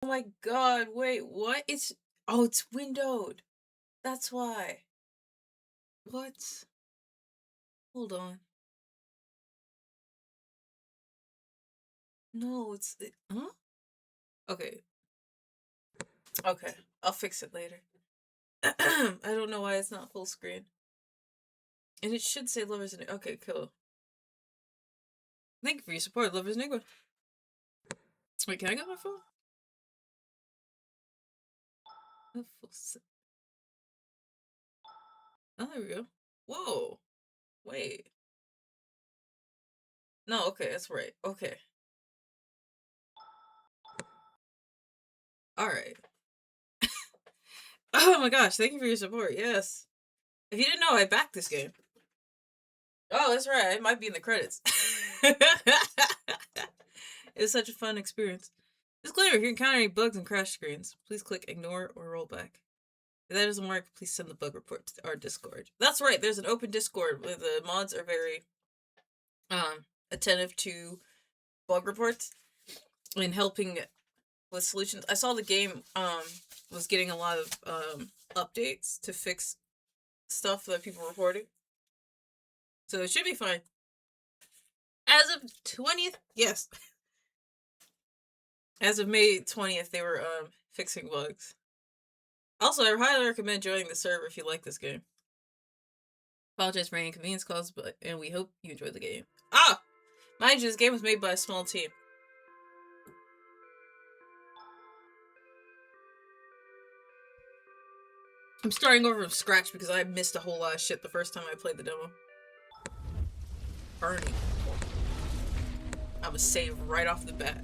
Oh my god, wait, what? Oh, it's windowed. That's why. What? Hold on. No, huh? Okay. Okay. I'll fix it later. I don't know why it's not full screen. And it should say Lovers Enigma. Okay, cool. Thank you for your support, Lovers Enigma. Wait, can I get my phone? Oh, there we go. Whoa. Wait. No, okay, that's right. Okay. Alright. Oh my gosh, thank you for your support. Yes. If you didn't know, I backed this game. Oh, that's right. It might be in the credits. It's such a fun experience. Disclaimer, if you encounter any bugs and crash screens, please click ignore or roll back. If that doesn't work, please send the bug report to our Discord. That's right, there's an open Discord where the mods are very attentive to bug reports and helping with solutions. I saw the game was getting a lot of updates to fix stuff that people reported. So it should be fine. As of 20th, yes. As of May 20th, they were fixing bugs. Also, I highly recommend joining the server if you like this game. Apologize for any inconvenience caused, and we hope you enjoy the game. Ah! Mind you, this game was made by a small team. I'm starting over from scratch because I missed a whole lot of shit the first time I played the demo. Burning. I'm a save right off the bat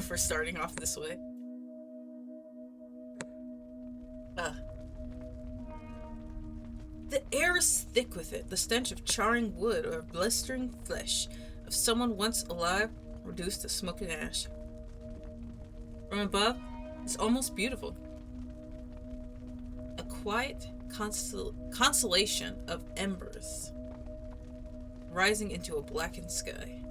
for starting off this way. The air is thick with it, the stench of charring wood or blistering flesh of someone once alive reduced to smoke and ash. From above, it's almost beautiful. A quiet constellation of embers rising into a blackened sky.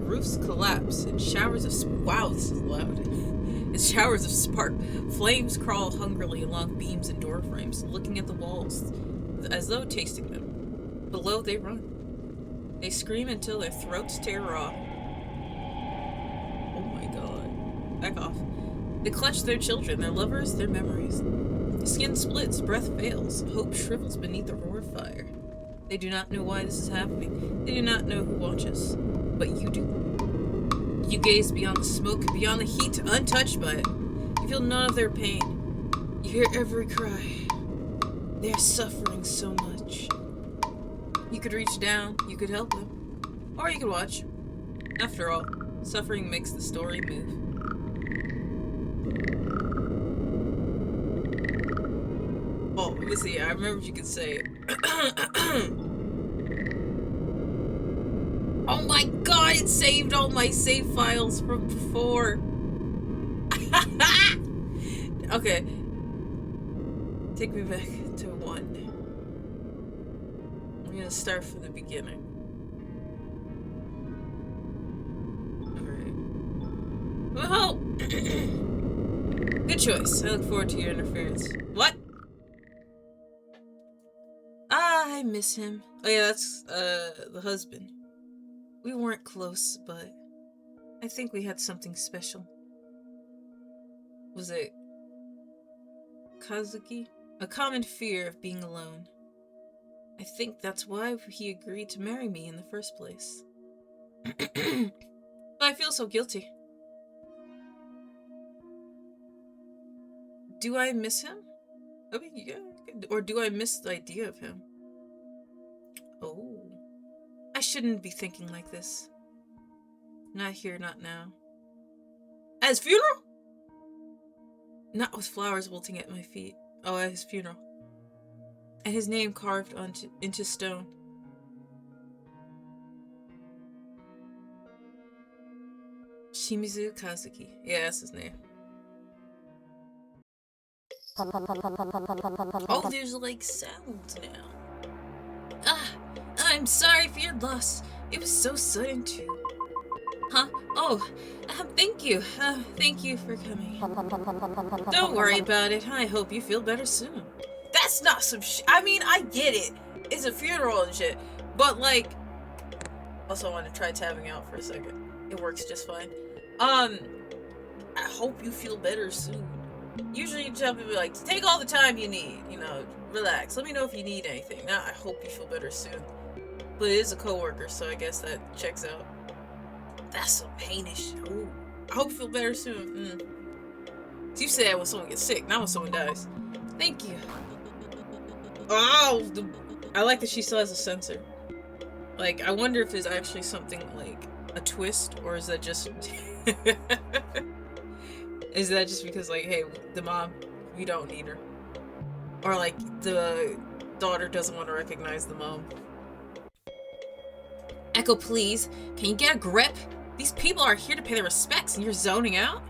Roofs collapse and showers of wow, this is loud. In showers of spark, flames crawl hungrily along beams and door frames, looking at the walls as though tasting them. Below they run. They scream until their throats tear raw. Oh my god. Back off. They clutch their children, their lovers, their memories. The skin splits, breath fails, hope shrivels beneath the roar of fire. They do not know why this is happening. They do not know who watches. But you do. You gaze beyond the smoke, beyond the heat, untouched by it. You feel none of their pain. You hear every cry. They are suffering so much. You could reach down, you could help them. Or you could watch. After all, suffering makes the story move. Oh, let me see. I remember what you could say. Oh my god, it saved all my save files from before. Okay. Take me back to 1. I'm gonna start from the beginning. Alright. Well, good choice. I look forward to your interference. What? I miss him. Oh yeah, that's the husband. We weren't close, but I think we had something special. Was it Kazuki? A common fear of being alone. I think that's why he agreed to marry me in the first place. But I feel so guilty. Do I miss him? I mean, yeah. Or do I miss the idea of him? Oh. I shouldn't be thinking like this. Not here, not now. At his funeral? Not with flowers wilting at my feet. Oh, at his funeral. And his name carved into stone. Shimizu Kazuki. Yeah, that's his name. Oh, there's like sounds now. Ah, I'm sorry for your loss. It was so sudden too. Huh? Oh, thank you. Thank you for coming. Don't worry about it. I hope you feel better soon. That's not some I mean, I get it. It's a funeral and shit. But, like... Also, I want to try tapping out for a second. It works just fine. I hope you feel better soon. Usually you tell people, like, take all the time you need. You know, relax. Let me know if you need anything. Now, I hope you feel better soon. But it is a coworker, so I guess that checks out. That's some painish. Ooh. I hope you feel better soon. So you say that when someone gets sick, not when someone dies. Thank you. Oh, I like that she still has a sensor. Like, I wonder if there's actually something like a twist, or is that just is that just because, like, hey, the mom, we don't need her, or like the daughter doesn't want to recognize the mom. Echo, please, can you get a grip? These people are here to pay their respects, and you're zoning out.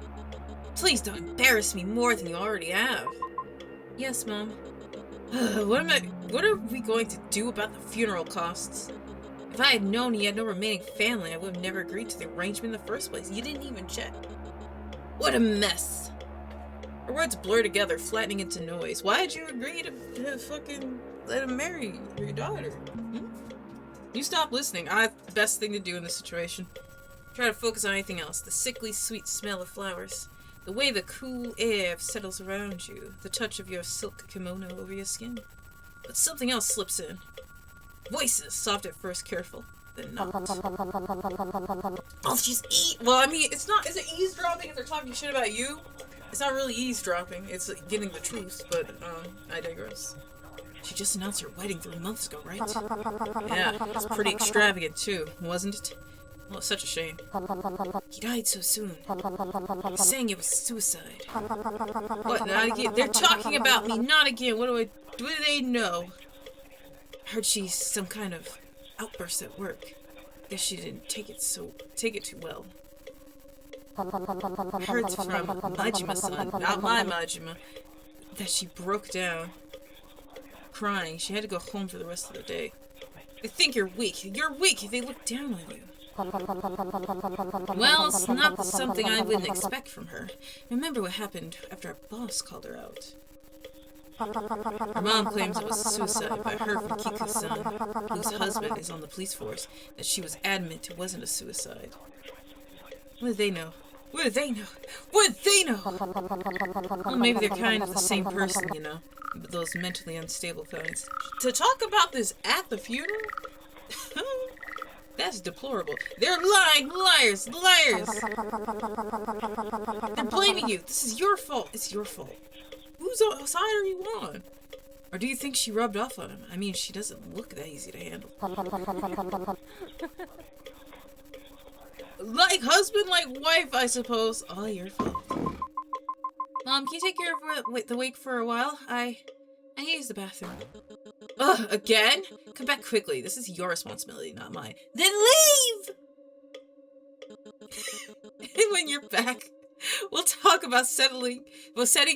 Please don't embarrass me more than you already have. Yes, Mom. What are we going to do about the funeral costs? If I had known he had no remaining family, I would have never agreed to the arrangement in the first place. You didn't even check. What a mess. Her words blur together, flattening into noise. Why'd you agree to fucking let him marry your daughter? You stop listening. I have the best thing to do in this situation. Try to focus on anything else. The sickly sweet smell of flowers. The way the cool air settles around you. The touch of your silk kimono over your skin. But something else slips in. Voices, soft at first, careful, then not. Oh, she's well, I mean, it's not, is it eavesdropping if they're talking shit about you? It's not really eavesdropping, it's getting the truth, but, I digress. She just announced her wedding 3 months ago, right? Yeah, it's pretty extravagant, too, wasn't it? Well, it's such a shame. He died so soon. Saying it was suicide. What, not again? They're talking about me, not again. What do they know? I heard she's some kind of outburst at work. Guess she didn't take it too well. I heard from Majima-san, not my Majima, that she broke down, crying. She had to go home for the rest of the day. They think you're weak. You're weak. They look down on you. Well, it's not something I wouldn't expect from her. Remember what happened after our boss called her out. Her mom claims it was a suicide, but I heard from Kiku's-san, whose husband is on the police force, that she was adamant it wasn't a suicide. What do they know? What do they know? What do they know? Well, maybe they're kind of the same person, you know? Those mentally unstable kinds. To talk about this at the funeral? That's deplorable. They're lying liars! Liars! They're blaming you. This is your fault. It's your fault. Whose side are you on? Or do you think she rubbed off on him? I mean, she doesn't look that easy to handle. Like husband, like wife, I suppose. All your fault. Mom, can you take care of the wake for a while? I need to use the bathroom. Ugh, again? Come back quickly. This is your responsibility, not mine. Then leave! And when you're back, we'll talk about setting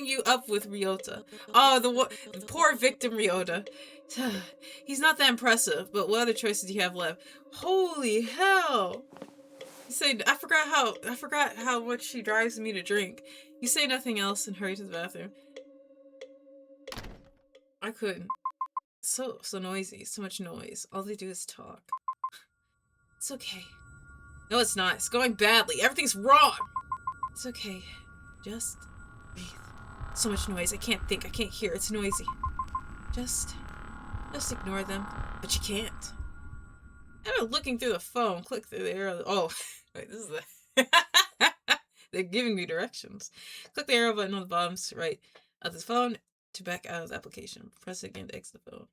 you up with Ryota. Oh, the poor victim Ryota. He's not that impressive, but what other choices do you have left? Holy hell! You say, I forgot how much she drives me to drink. You say nothing else and hurry to the bathroom. I couldn't. So noisy, so much noise. All they do is talk. It's okay. No, it's not. It's going badly. Everything's wrong. It's okay. Just breathe. So much noise. I can't think. I can't hear. It's noisy. Just ignore them. But you can't. I'm looking through the phone. Click through the arrow. Oh, wait, this is the... They're giving me directions. Click the arrow button on the bottom right of the phone to back out of the application. Press it again to exit the phone.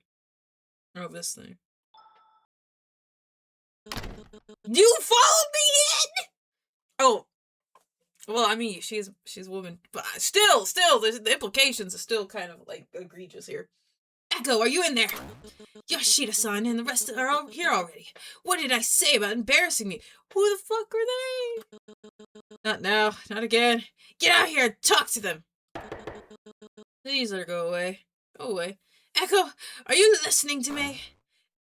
Oh, this thing. You followed me in? Oh. Well, I mean, she's a woman, but still, the implications are still kind of like egregious here. Echo, are you in there? Yoshida-san and the rest are all here already. What did I say about embarrassing me? Who the fuck are they? Not now, not again. Get out here and talk to them. Please let her go away. Go away. Echo, are you listening to me?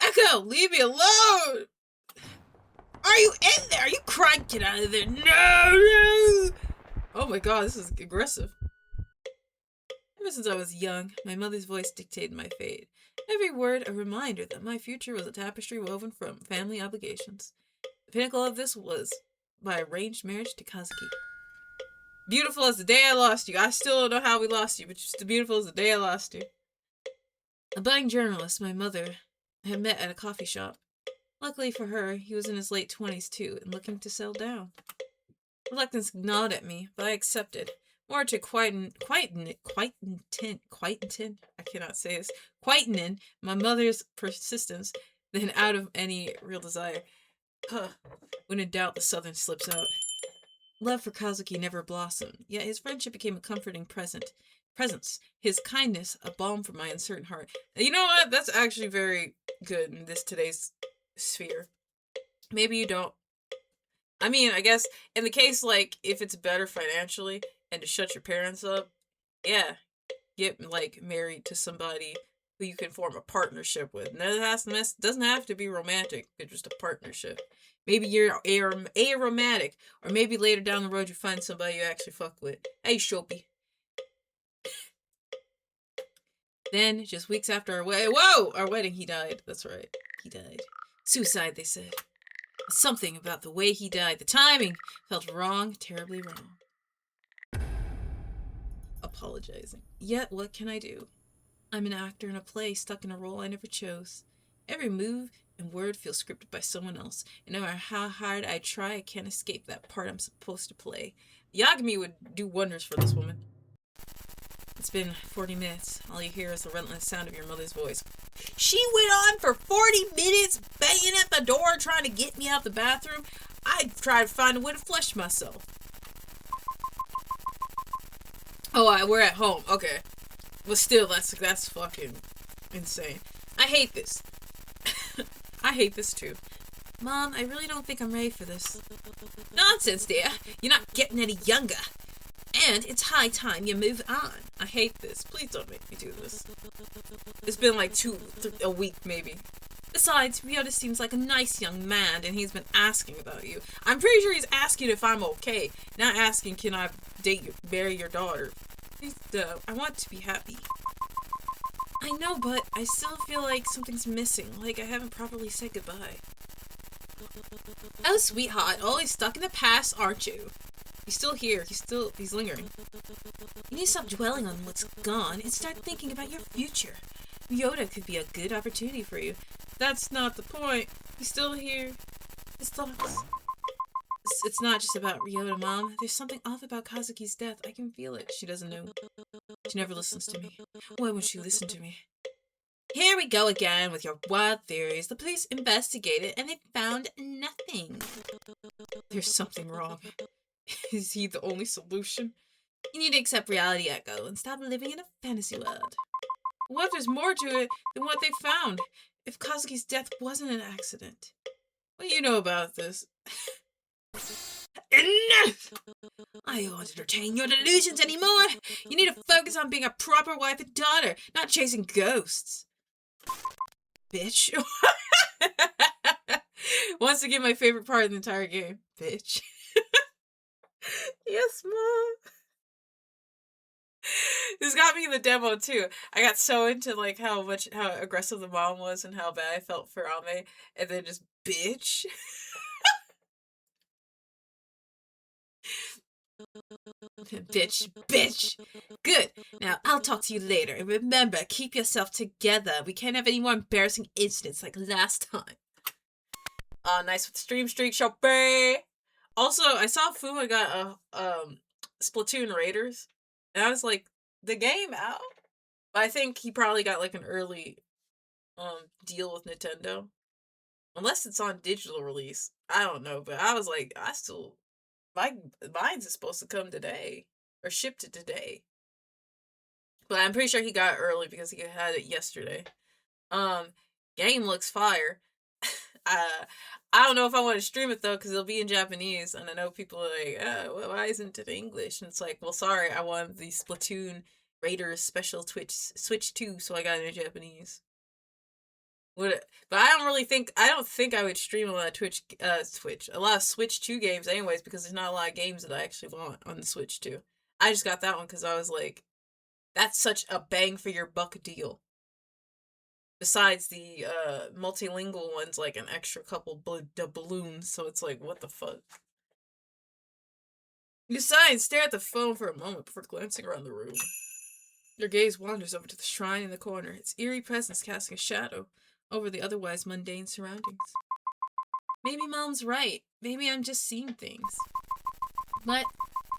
Echo, leave me alone! Are you in there? Are you crying? Get out of there. No! Oh my god, this is aggressive. Ever since I was young, my mother's voice dictated my fate. Every word a reminder that my future was a tapestry woven from family obligations. The pinnacle of this was my arranged marriage to Kazuki. Beautiful as the day I lost you. I still don't know how we lost you, but just as beautiful as the day I lost you. A budding journalist my mother had met at a coffee shop. Luckily for her, he was in his late 20s too, and looking to settle down. Reluctance gnawed at me, but I accepted. More to quieten my mother's persistence than out of any real desire. When in doubt, the southern slips out. Love for Kazuki never blossomed, yet his friendship became a comforting presence. His kindness, a balm for my uncertain heart. You know what? That's actually very good in today's sphere. Maybe you don't. I mean, I guess in the case, like, if it's better financially and to shut your parents up, yeah, get, like, married to somebody who you can form a partnership with. And that doesn't have to be romantic, it's just a partnership. Maybe you're aromantic, or maybe later down the road you find somebody you actually fuck with. Hey, Shopee. Then, just weeks after our wedding, he died. That's right, he died. Suicide, they said. Something about the way he died, the timing, felt wrong, terribly wrong. Apologizing. Yet, what can I do? I'm an actor in a play, stuck in a role I never chose. Every move and word feels scripted by someone else, and no matter how hard I try, I can't escape that part I'm supposed to play. Yagami would do wonders for this woman. It's been 40 minutes. All you hear is the relentless sound of your mother's voice. She went on for 40 minutes, banging at the door, trying to get me out the bathroom. I'd try to find a way to flush myself. Oh, we're at home. Okay. But still, that's fucking insane. I hate this. I hate this too. Mom, I really don't think I'm ready for this. Nonsense, dear. You're not getting any younger. And it's high time you move on. I hate this. Please don't make me do this. It's been like a week maybe. Besides, Ryota seems like a nice young man, and he's been asking about you. I'm pretty sure he's asking if I'm okay, not asking can I marry your daughter. Please, I want to be happy. I know, but I still feel like something's missing, like I haven't properly said goodbye. Oh, sweetheart, always stuck in the past, aren't you? He's still here. He's lingering. You need to stop dwelling on what's gone and start thinking about your future. Ryota could be a good opportunity for you. That's not the point. He's still here. His thoughts. It's not just about Ryota, Mom. There's something off about Kazuki's death. I can feel it. She doesn't know. She never listens to me. Why would she listen to me? Here we go again with your wild theories. The police investigated and they found nothing. There's something wrong. Is he the only solution? You need to accept reality, Echo, and stop living in a fantasy world. What if there's more to it than what they found? If Kazuki's death wasn't an accident? What do you know about this? Enough! I don't want to entertain your delusions anymore. You need to focus on being a proper wife and daughter, not chasing ghosts. Bitch. Once again, my favorite part of the entire game. Bitch. Yes, Mom. This got me in the demo too. I got so into like how aggressive the mom was and how bad I felt for Ame, and then just bitch. Bitch. Good. Now I'll talk to you later, and remember, keep yourself together. We can't have any more embarrassing incidents like last time. Nice with the stream streak, Shopee. Also, I saw Fuma got a Splatoon Raiders, and I was like, the game out? But I think he probably got like an early deal with Nintendo, unless it's on digital release. I don't know, but I was like, I still Mine's is supposed to come today. Or shipped to today. But I'm pretty sure he got it early because he had it yesterday. Game looks fire. I don't know if I want to stream it though, because it'll be in Japanese, and I know people are like, well, why isn't it in English? And it's like, well, sorry, I wanted the Splatoon Raiders special Switch 2, so I got it in Japanese. But I don't think I would stream a lot of a lot of Switch 2 games anyways, because there's not a lot of games that I actually want on the Switch 2. I just got that one because I was like, that's such a bang for your buck deal. Besides the multilingual ones, like an extra couple balloons, so it's like, what the fuck? You sigh and stare at the phone for a moment before glancing around the room. Your gaze wanders over to the shrine in the corner, its eerie presence casting a shadow over the otherwise mundane surroundings. Maybe Mom's right. Maybe I'm just seeing things. But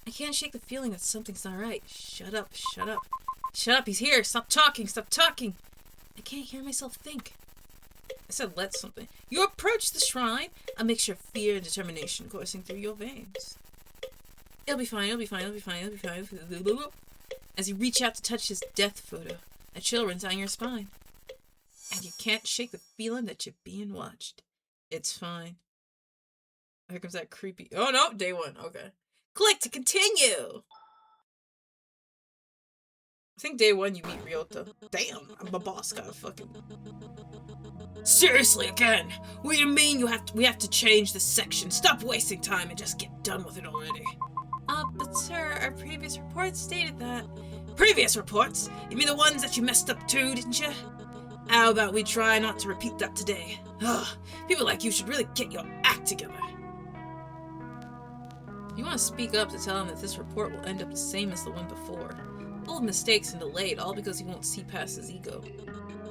I can't shake the feeling that something's not right. Shut up, shut up. Shut up, he's here! Stop talking, stop talking! I can't hear myself think. I said let something. You approach the shrine, a mixture of fear and determination coursing through your veins. It'll be fine, it'll be fine, it'll be fine, it'll be fine. As you reach out to touch his death photo, a chill runs down your spine. And you can't shake the feeling that you're being watched. It's fine. Here comes that creepy... Oh no, day one, okay. Click to continue! I think day one you meet Ryota. Damn, my boss got a fucking... Seriously, again! What do you mean we have to change the section? Stop wasting time and just get done with it already. But sir, our previous reports stated that... Previous reports? You mean the ones that you messed up too, didn't you? How about we try not to repeat that today? Ugh, people like you should really get your act together. You want to speak up to tell him that this report will end up the same as the one before. Full of mistakes and delayed, all because he won't see past his ego.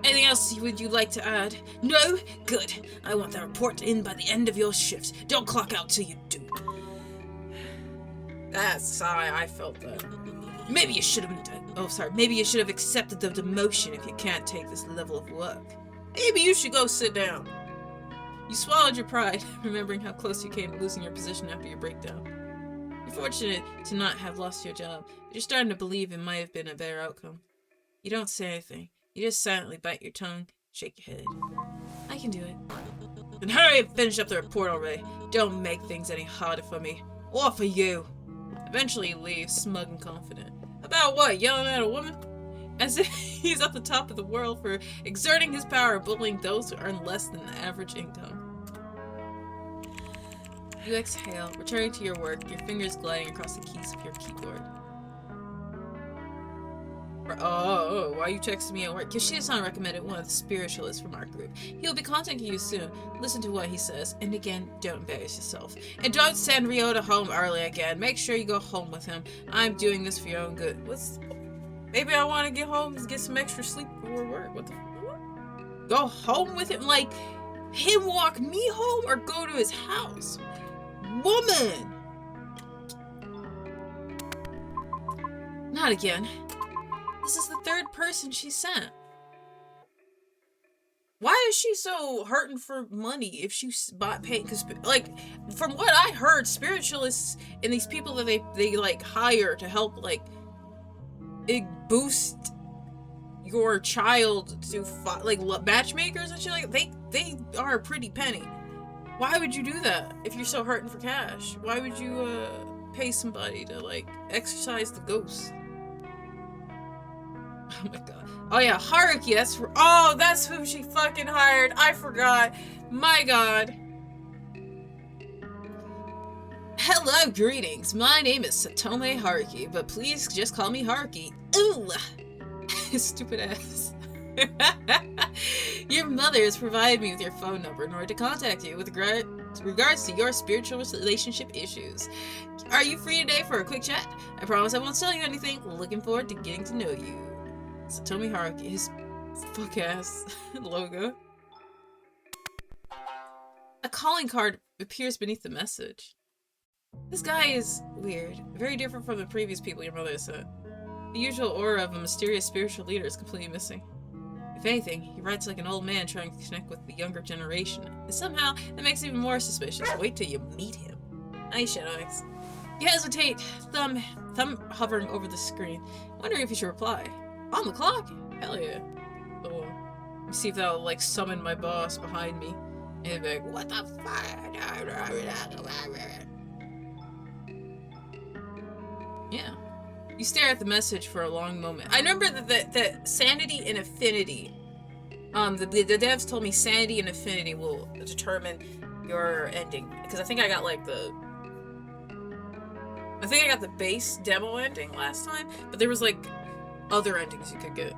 Anything else would you like to add? No? Good. I want that report in by the end of your shift. Don't clock out till you do. That's how I felt that. Maybe you should have accepted the demotion if you can't take this level of work. Maybe you should go sit down. You swallowed your pride, remembering how close you came to losing your position after your breakdown. You're fortunate to not have lost your job, but you're starting to believe it might have been a better outcome. You don't say anything. You just silently bite your tongue, shake your head. I can do it. Then hurry and finish up the report already. Don't make things any harder for me. Or for you. Eventually he leaves, smug and confident. About what? Yelling at a woman? As if he's at the top of the world for exerting his power, bullying those who earn less than the average income. You exhale, returning to your work, your fingers gliding across the keys of your keyboard. Oh, why you texting me at work? Yoshida-san recommended one of the spiritualists from our group. He'll be contacting you soon. Listen to what he says, and again, don't embarrass yourself. And don't send Ryota home early again. Make sure you go home with him. I'm doing this for your own good. Maybe I want to get home and get some extra sleep before work. What? Go home with him? Like, him walk me home or go to his house? Woman! Not again. This is the third person she sent. Why is she so hurting for money if she bought paid? Because, like, from what I heard, spiritualists and these people that they like, hire to help, like, boost your child to, like, matchmakers and shit, like, they are a pretty penny. Why would you do that if you're so hurting for cash? Why would you, pay somebody to, like, exercise the ghost? Oh my god. Oh yeah, Haruki, that's who she fucking hired. I forgot. My god. Hello, greetings. My name is Satome Haruki, but please just call me Haruki. Ooh! Stupid ass. Your mother has provided me with your phone number in order to contact you with regards to your spiritual relationship issues. Are you free today for a quick chat? I promise I won't tell you anything. Looking forward to getting to know you. Satomi Haruki, his fuck-ass logo. A calling card appears beneath the message. This guy is weird. Very different from the previous people your mother has sent. The usual aura of a mysterious spiritual leader is completely missing. If anything, he writes like an old man trying to connect with the younger generation. And somehow, that makes it even more suspicious. Wait till you meet him. Nice, Shadow X. You hesitate, thumb hovering over the screen, wondering if you should reply. On the clock? Hell yeah. So, let me see if that'll, like, summon my boss behind me. And he'll be like, what the fuck? Yeah. You stare at the message for a long moment. I remember that sanity and affinity. The devs told me sanity and affinity will determine your ending. Because I think I got, like, I think I got the base demo ending last time, but there was, like, other endings you could get.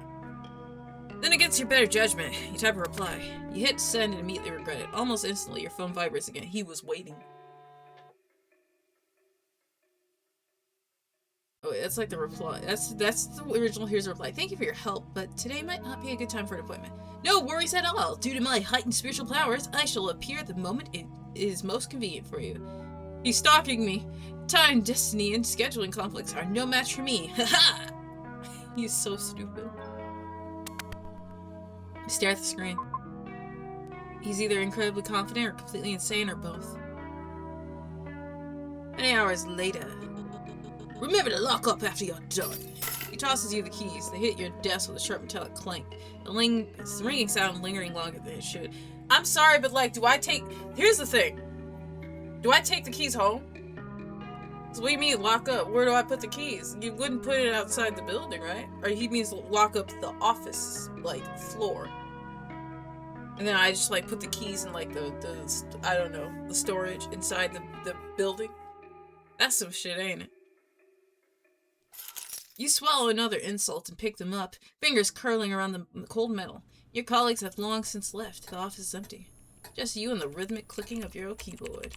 Then against your better judgment, you type a reply. You hit send and immediately regret it. Almost instantly, your phone vibrates again. He was waiting. Oh, that's like the reply. That's the original. Here's a reply. Thank you for your help, but today might not be a good time for an appointment. No worries at all. Due to my heightened spiritual powers, I shall appear at the moment it is most convenient for you. He's stalking me. Time, destiny, and scheduling conflicts are no match for me. Haha! He's so stupid. I stare at the screen. He's either incredibly confident or completely insane or both. Many hours later. Remember to lock up after you're done. He tosses you the keys. They hit your desk with a sharp metallic clank. The ringing sound lingering longer than it should. I'm sorry, but like, do I take... Here's the thing. Do I take the keys home? So what do you mean lock up? Where do I put the keys? You wouldn't put it outside the building, right? Or he means lock up the office, like, floor. And then I just, like, put the keys in, like, the I don't know, the storage inside the building. That's some shit, ain't it? You swallow another insult and pick them up, fingers curling around the cold metal. Your colleagues have long since left. The office is empty. Just you and the rhythmic clicking of your keyboard.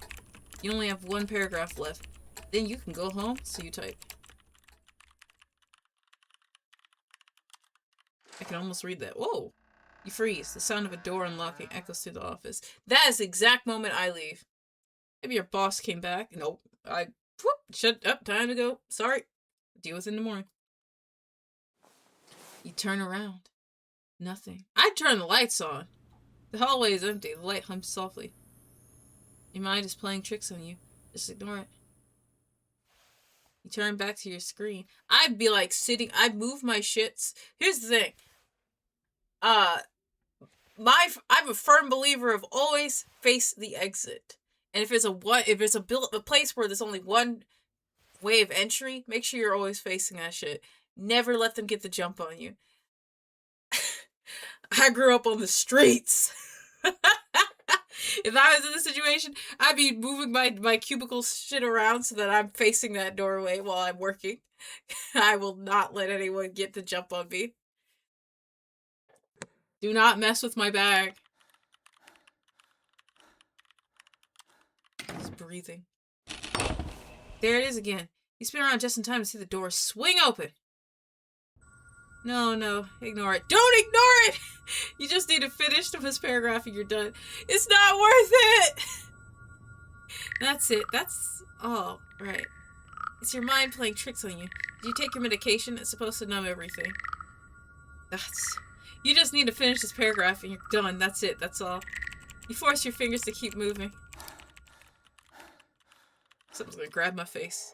You only have one paragraph left. Then you can go home, so you type. I can almost read that. Whoa! You freeze. The sound of a door unlocking echoes through the office. That is the exact moment I leave. Maybe your boss came back. Nope. Shut up. Time to go. Sorry. Deal with it in the morning. You turn around. Nothing. I turn the lights on. The hallway is empty. The light hums softly. Your mind is playing tricks on you. Just ignore it. You turn back to your screen. I'd be like sitting. I'd move my shits. Here's the thing. I'm a firm believer of always face the exit. And if it's a place where there's only one way of entry, make sure you're always facing that shit. Never let them get the jump on you. I grew up on the streets. If I was in this situation, I'd be moving my cubicle shit around so that I'm facing that doorway while I'm working. I will not let anyone get the jump on me. Do not mess with my bag. He's breathing. There it is again. You spin around just in time to see the door swing open. No, ignore it. Don't ignore it! You just need to finish this paragraph and you're done. It's not worth it! That's it. That's all. Right. It's your mind playing tricks on you. Did you take your medication? It's supposed to numb everything. You just need to finish this paragraph and you're done. That's it. That's all. You force your fingers to keep moving. Something's gonna grab my face.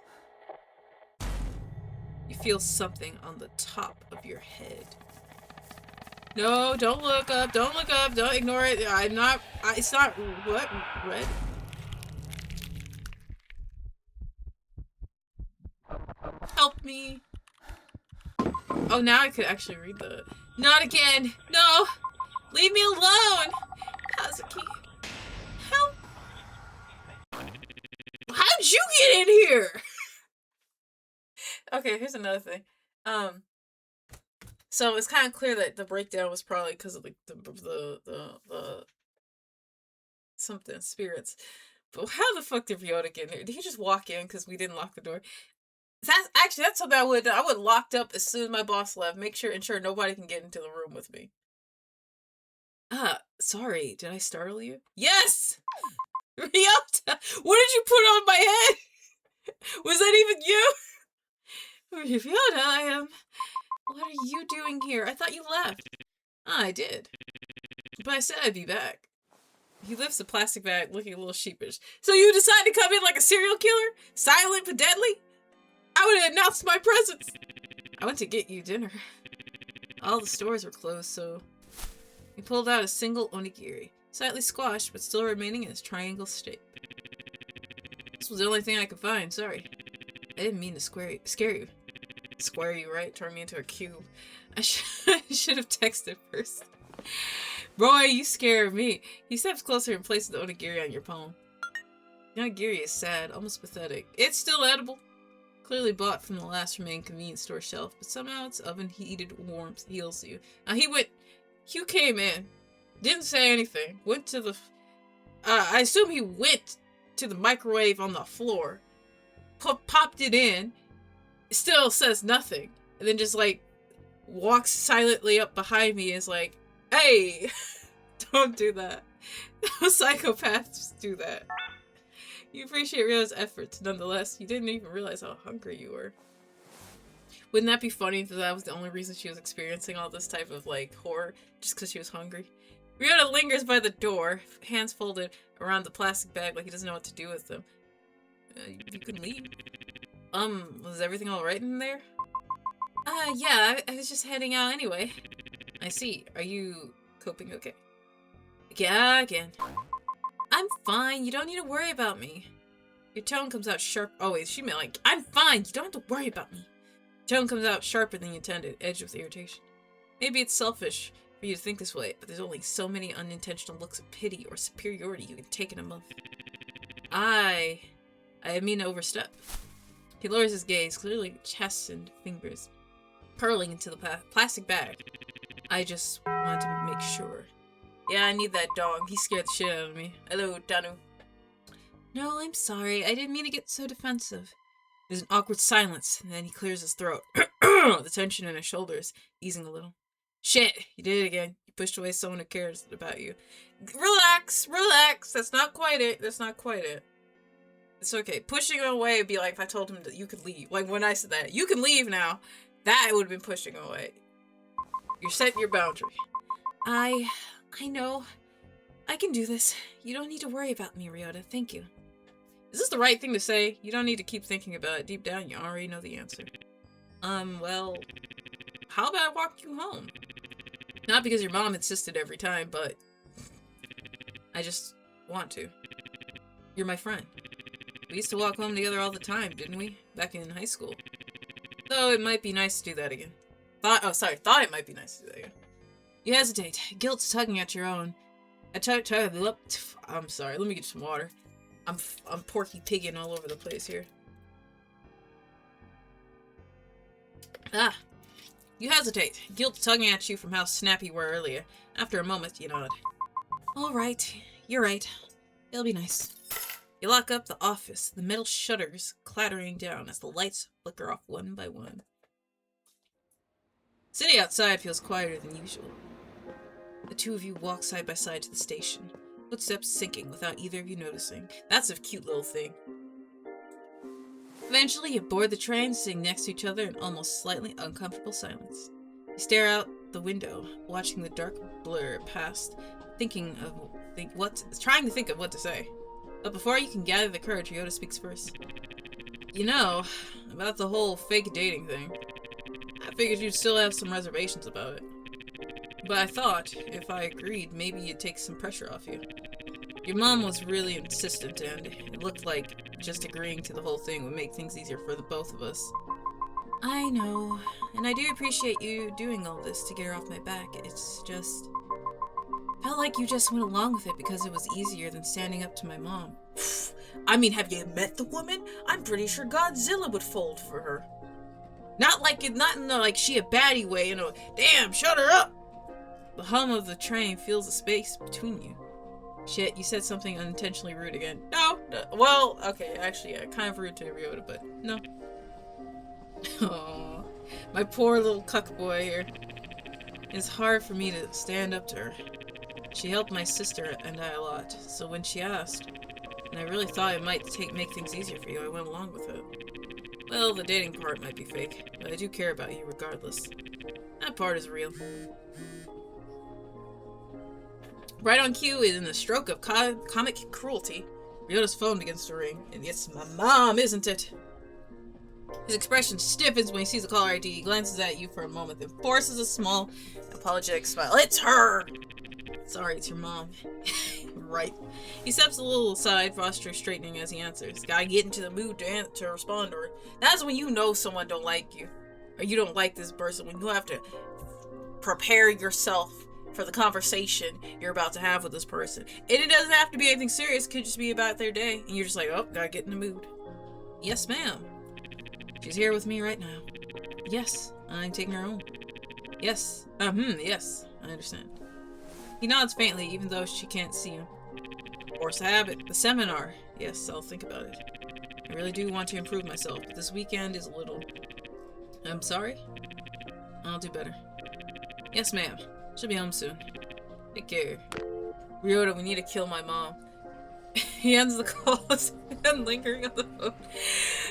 You feel something on the top of your head. No, don't look up. Don't look up. Don't ignore it. It's not, what? Red? Help me. Oh, now I could actually read the... Not again. No. Leave me alone. Kazuki. Help. How'd you get in here? Okay, here's another thing. So it's kind of clear that the breakdown was probably because of the something spirits. But how the fuck did Ryota get in there? Did he just walk in because we didn't lock the door? That's something I would locked up as soon as my boss left. Ensure nobody can get into the room with me. Sorry, did I startle you? Yes! Ryota! What did you put on my head? Was that even you? Ryota, what are you doing here? I thought you left. I did. But I said I'd be back. He lifts a plastic bag, looking a little sheepish. So you decide to come in like a serial killer? Silent but deadly? I would have announced my presence. I went to get you dinner. All the stores were closed, so... He pulled out a single onigiri, slightly squashed, but still remaining in its triangle shape. This was the only thing I could find, sorry. I didn't mean to scare you. Square you, right? Turn me into a cube. I should have texted first. Boy, you scare me. He steps closer and places the onigiri on your palm. The onigiri is sad, almost pathetic. It's still edible. Clearly bought from the last remaining convenience store shelf, but somehow its oven-heated warmth heals you. Now you came in, didn't say anything, went to the... I assume he went to the microwave on the floor, popped it in, still says nothing, and then just, like, walks silently up behind me and is like, hey, don't do that. Psychopaths do that. You appreciate Ryo's efforts, nonetheless. You didn't even realize how hungry you were. Wouldn't that be funny if that was the only reason she was experiencing all this type of, like, horror? Just because she was hungry? Ryota lingers by the door, hands folded around the plastic bag like he doesn't know what to do with them. You could leave. Was everything alright in there? Yeah, I was just heading out anyway. I see. Are you coping okay? Yeah, again. I'm fine. You don't need to worry about me. Your tone comes out sharp. Oh, wait, she meant like, I'm fine. You don't have to worry about me. Your tone comes out sharper than you intended, edged with irritation. Maybe it's selfish for you to think this way, but there's only so many unintentional looks of pity or superiority you can take in a month. I mean to overstep. He lowers his gaze, clearly chastened fingers curling into the plastic bag. I just want to make sure. Yeah, I need that dog. He scared the shit out of me. Hello, Tanu. No, I'm sorry. I didn't mean to get so defensive. There's an awkward silence, and then he clears his throat. The tension in his shoulders easing a little. Shit, you did it again. You pushed away someone who cares about you. Relax, relax. That's not quite it. That's not quite it. It's okay. Pushing him away would be like if I told him that you could leave. Like when I said that, you can leave now. That would have been pushing him away. You're setting your boundary. I know. I can do this. You don't need to worry about me, Ryota. Thank you. Is this the right thing to say? You don't need to keep thinking about it. Deep down, you already know the answer. Well, how about I walk you home? Not because your mom insisted every time, but I just want to. You're my friend. We used to walk home together all the time, didn't we? Back in high school. Though it might be nice to do that again. Thought it might be nice to do that again. You hesitate. Guilt's tugging at your own. I'm sorry, let me get some water. I'm porky pigging all over the place here. You hesitate. Guilt tugging at you from how snappy you were earlier. After a moment, you nod. Alright, you're right. It'll be nice. You lock up the office, the metal shutters clattering down as the lights flicker off one by one. The city outside feels quieter than usual. The two of you walk side by side to the station, footsteps sinking without either of you noticing. That's a cute little thing. Eventually, you board the train, sitting next to each other in almost slightly uncomfortable silence. You stare out the window, watching the dark blur past, trying to think of what to say. But before you can gather the courage, Ryota speaks first. You know, about the whole fake dating thing. I figured you'd still have some reservations about it. But I thought, if I agreed, maybe you'd take some pressure off you. Your mom was really insistent, and it looked like just agreeing to the whole thing would make things easier for the both of us. I know, and I do appreciate you doing all this to get her off my back. It's just... felt like you just went along with it because it was easier than standing up to my mom. I mean, have you met the woman? I'm pretty sure Godzilla would fold for her. Not in the like she a baddie way, you know. Damn, shut her up! The hum of the train fills the space between you. Shit, you said something unintentionally rude again. No. Well, okay, actually, yeah, kind of rude to Ryota, but no. Aww, my poor little cuck boy here. It's hard for me to stand up to her. She helped my sister and I a lot, so when she asked, and I really thought it might make things easier for you, I went along with it. Well, the dating part might be fake, but I do care about you regardless. That part is real. Right on cue, in a stroke of comic cruelty, Ryota's phone begins to ring. And it's my mom, isn't it? His expression stiffens when he sees the caller ID. He glances at you for a moment, then forces a small, apologetic smile. It's her! Sorry, it's your mom. Right. He steps a little aside, posture straightening as he answers. Gotta get into the mood to respond, or that's when you know someone don't like you. Or you don't like this person, when you have to prepare yourself for the conversation you're about to have with this person. And it doesn't have to be anything serious, it could just be about their day. And you're just like, oh, gotta get in the mood. Yes, ma'am. She's here with me right now. Yes, I'm taking her home. Yes. Yes, I understand. He nods faintly, even though she can't see him. Force habit. The seminar. Yes, I'll think about it. I really do want to improve myself, but this weekend is a little... I'm sorry? I'll do better. Yes, ma'am. She'll be home soon. Take care. Ryota, we need to kill my mom. He ends the call and lingering on the phone.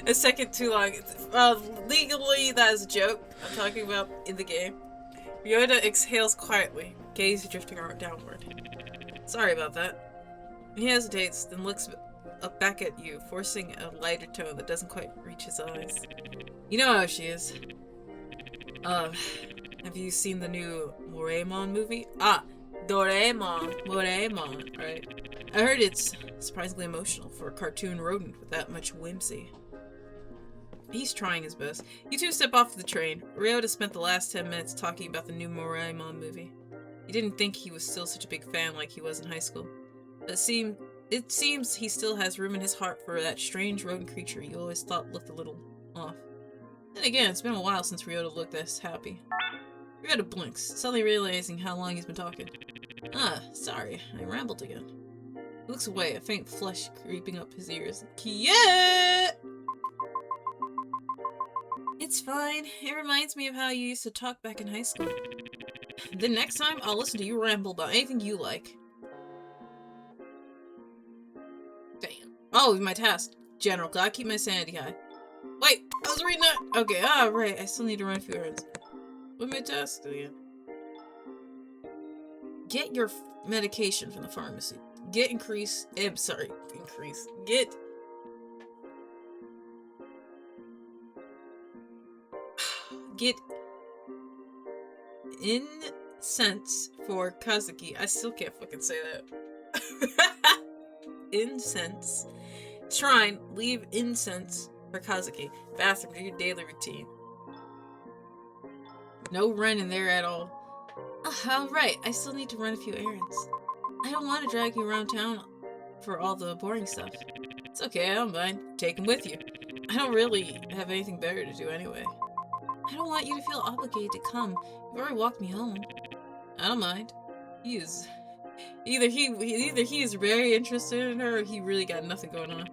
A second too long. Legally, that is a joke. I'm talking about in the game. Ryota exhales quietly, gaze drifting downward. Sorry about that. He hesitates, then looks up back at you, forcing a lighter tone that doesn't quite reach his eyes. You know how she is. Have you seen the new Doraemon movie? Ah, Doraemon, right? I heard it's surprisingly emotional for a cartoon rodent with that much whimsy. He's trying his best. You two step off the train. Ryota spent the last 10 minutes talking about the new Doraemon movie. He didn't think he was still such a big fan like he was in high school. But it seems he still has room in his heart for that strange rodent creature you always thought looked a little off. Then again, it's been a while since Ryota looked this happy. Ryota blinks, suddenly realizing how long he's been talking. Ah, sorry, I rambled again. He looks away, a faint flush creeping up his ears. Yeah! It's fine. It reminds me of how you used to talk back in high school. Then next time, I'll listen to you ramble about anything you like. Damn. Oh, my task. General, gotta keep my sanity high. Wait, I was reading that. Okay, right. I still need to run a few errands. What's my task again? Get your medication from the pharmacy. Get increase. Get incense for Kazuki. I still can't fucking say that. Incense. Shrine. Leave incense for Kazuki. Bathroom. Do your daily routine. No run in there at all. Alright, I still need to run a few errands. I don't want to drag you around town for all the boring stuff. It's okay, I don't mind. Take him with you. I don't really have anything better to do anyway. I don't want you to feel obligated to come. You've already walked me home. I don't mind. Either he is very interested in her, or he really got nothing going on.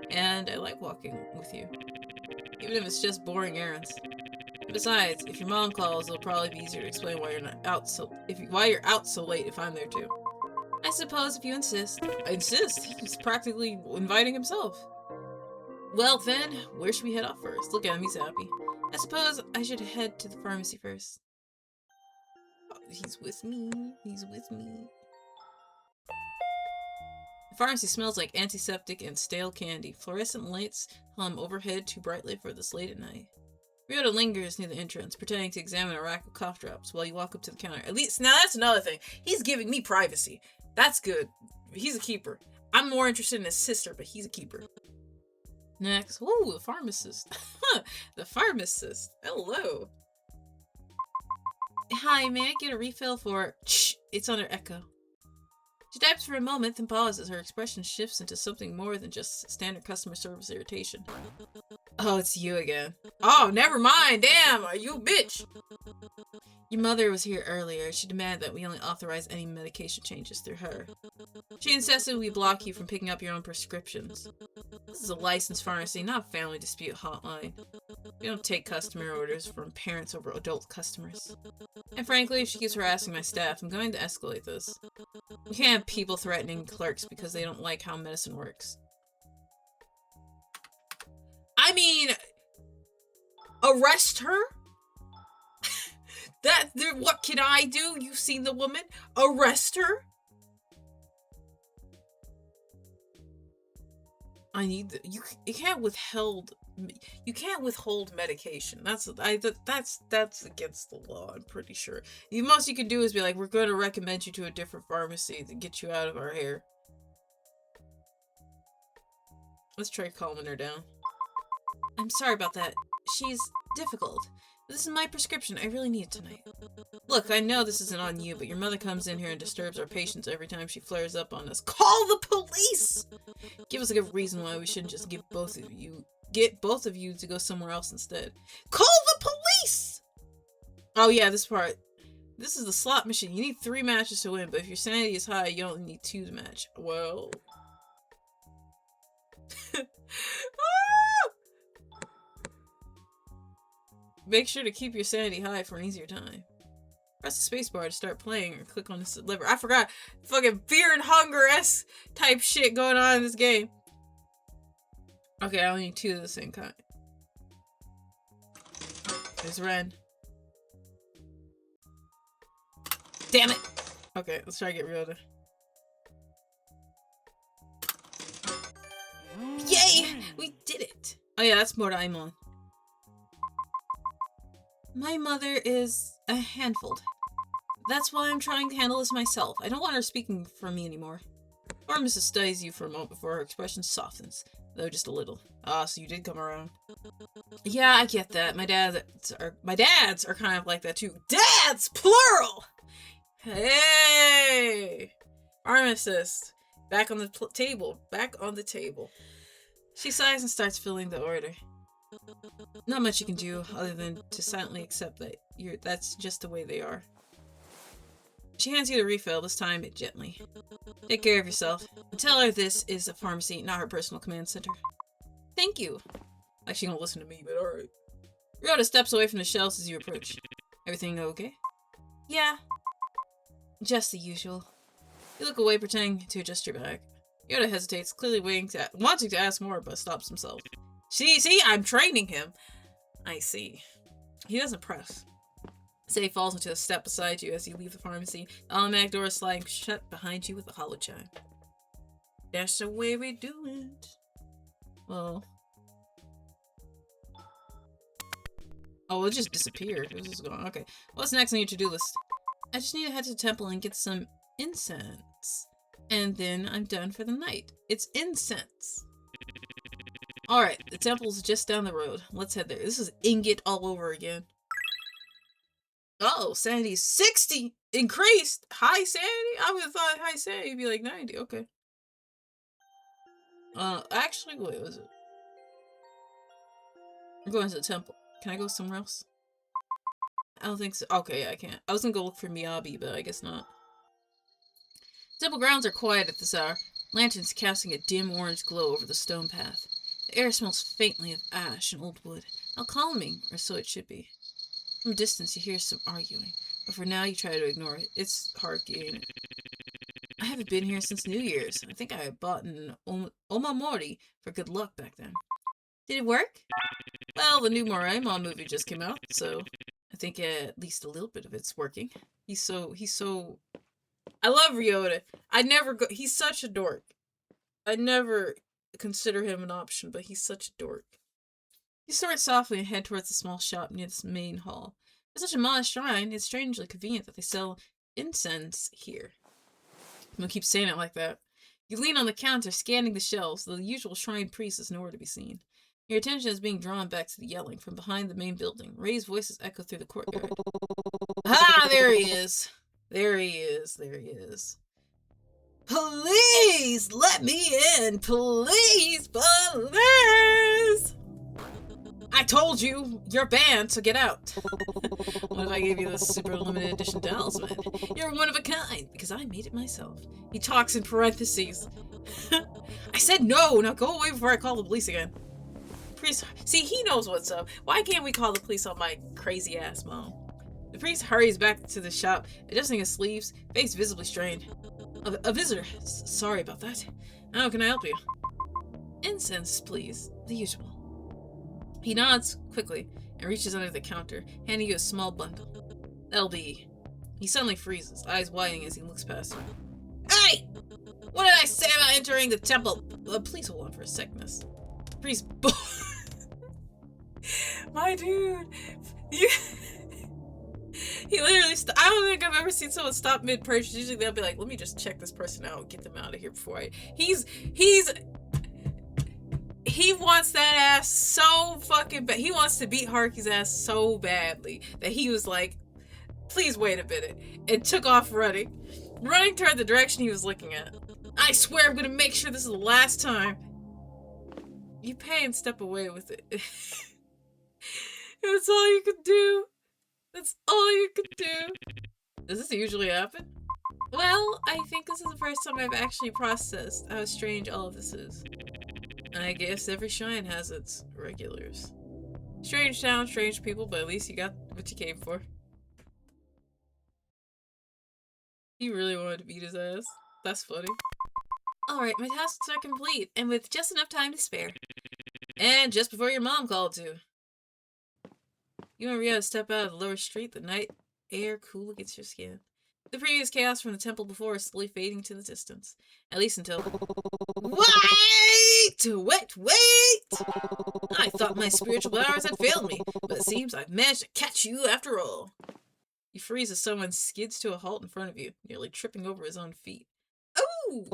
And I like walking with you. Even if it's just boring errands. Besides, if your mom calls, it'll probably be easier to explain why you're you're out so late if I'm there too. I suppose if you insist. I insist? He's practically inviting himself. Well then, where should we head off first? Look at him, he's happy. I suppose I should head to the pharmacy first. Oh, he's with me. He's with me. The pharmacy smells like antiseptic and stale candy. Fluorescent lights hum overhead too brightly for this late at night. Ryota lingers near the entrance, pretending to examine a rack of cough drops while you walk up to the counter. At least, now that's another thing. He's giving me privacy. That's good. He's a keeper. I'm more interested in his sister, but he's a keeper. Next. Ooh, the pharmacist. The pharmacist. Hello. Hi, may I get a refill for... Shh, it's under Echo. She types for a moment, then pauses. Her expression shifts into something more than just standard customer service irritation. Oh, it's you again. Oh, never mind. Damn, are you a bitch? Your mother was here earlier. She demanded that we only authorize any medication changes through her. She insisted we block you from picking up your own prescriptions. This is a licensed pharmacy, not a family dispute hotline. We don't take customer orders from parents over adult customers. And frankly, if she keeps harassing my staff, I'm going to escalate this. We can't have people threatening clerks because they don't like how medicine works. I mean, arrest her? What can I do? You've seen the woman. Arrest her? I need the, you can't withhold you can't withhold medication. That's against the law. I'm pretty sure. The most you can do is be like, we're going to recommend you to a different pharmacy to get you out of our hair. Let's try calming her down. I'm sorry about that. She's difficult. This is my prescription. I really need it tonight. Look, I know this isn't on you, but your mother comes in here and disturbs our patients every time she flares up on us. Call the police! Give us a good reason why we shouldn't just get both of you to go somewhere else instead. Call the police! Oh yeah, this part. This is the slot machine. You need 3 matches to win, but if your sanity is high, you only need 2 to match. Well... Make sure to keep your sanity high for an easier time. Press the spacebar to start playing or click on this lever. I forgot. Fucking fear and hunger-esque type shit going on in this game. Okay, I only need 2 of the same kind. There's Ren. Damn it! Okay, let's try to get Ryota. Yay! We did it! Oh yeah, that's Moraemon. My mother is a handful. That's why I'm trying to handle this myself. I don't want her speaking for me anymore. Pharmacist studies you for a moment before her expression softens, though just a little. Ah, so you did come around. Yeah, I get that. My dads are kind of like that too. Dads, plural. Hey, pharmacist, back on the table. Back on the table. She sighs and starts filling the order. Not much you can do other than to silently accept that that's just the way they are. She hands you the refill, this time gently. Take care of yourself. And tell her this is a pharmacy, not her personal command center. Thank you. Like she don't listen to me, but alright. Ryota steps away from the shelves as you approach. Everything okay? Yeah. Just the usual. You look away, pretending to adjust your bag. Ryota hesitates, clearly wanting to ask more, but stops himself. See, I'm training him. I see. He doesn't press. Say falls into a step beside you as you leave the pharmacy. The automatic door is sliding shut behind you with a hollow chime. That's the way we do it. Well. Oh, it just disappeared. It was just gone. Okay. What's next on your to-do list? I just need to head to the temple and get some incense. And then I'm done for the night. It's incense. Alright, the temple's just down the road. Let's head there. This is ingot all over again. Uh-oh, sanity's 60! Increased! High sanity? I would have thought high sanity would be like 90. Okay. Actually, wait, was it? I'm going to the temple. Can I go somewhere else? I don't think so. Okay, yeah, I can't. I was gonna go look for Miyabi, but I guess not. Temple grounds are quiet at this hour. Lanterns casting a dim orange glow over the stone path. The air smells faintly of ash and old wood. How calming, or so it should be. From a distance, you hear some arguing, but for now you try to ignore it. It's hard getting. I haven't been here since New Year's. I think I bought an omamori for good luck back then. Did it work? Well, the new Moraemon movie just came out, so I think at least a little bit of it's working. He's so... I love Ryota. He's such a dork. I never consider him an option, but he's such a dork. You snort softly and head towards the small shop near this main hall. For such a modest shrine, it's strangely convenient that they sell incense here. I'm gonna keep saying it like that. You lean on the counter, scanning the shelves. The usual shrine priest is nowhere to be seen. Your attention is being drawn back to the yelling from behind the main building. Raised voices echo through the courtyard. Ah, there he is. There he is. There he is. Please, let me in. Please, please. I told you, you're banned, so get out. What if I gave you this super limited edition talisman? You're one of a kind, because I made it myself. He talks in parentheses. I said no, now go away before I call the police again. Priest, see, he knows what's up. Why can't we call the police on my crazy ass mom? The priest hurries back to the shop, adjusting his sleeves, face visibly strained. A visitor. Sorry about that. How can I help you? Incense, please. The usual. He nods quickly and reaches under the counter, handing you a small bundle. That'll be... He suddenly freezes, eyes widening as he looks past you. Hey! What did I say about entering the temple? Please hold on for a sec, miss. Priest. My dude. You... He literally I don't think I've ever seen someone stop mid-purchase. Usually they'll be like, let me just check this person out and get them out of here before he wants that ass so fucking bad. He wants to beat Haruki's ass so badly that he was like, please wait a minute, and took off running toward the direction he was looking at. I swear I'm gonna make sure this is the last time. You pay and step away with it. That's all you could do. That's all you could do. Does this usually happen? Well, I think this is the first time I've actually processed how strange all of this is. I guess every shrine has its regulars. Strange town, strange people, but at least you got what you came for. He really wanted to beat his ass. That's funny. Alright, my tasks are complete, and with just enough time to spare. And just before your mom called to. You and Rio step out of the lower street, the night air cool against your skin. The previous chaos from the temple before is slowly fading to the distance. At least until... Wait! I thought my spiritual powers had failed me, but it seems I've managed to catch you after all. You freeze as someone skids to a halt in front of you, nearly tripping over his own feet. Oh!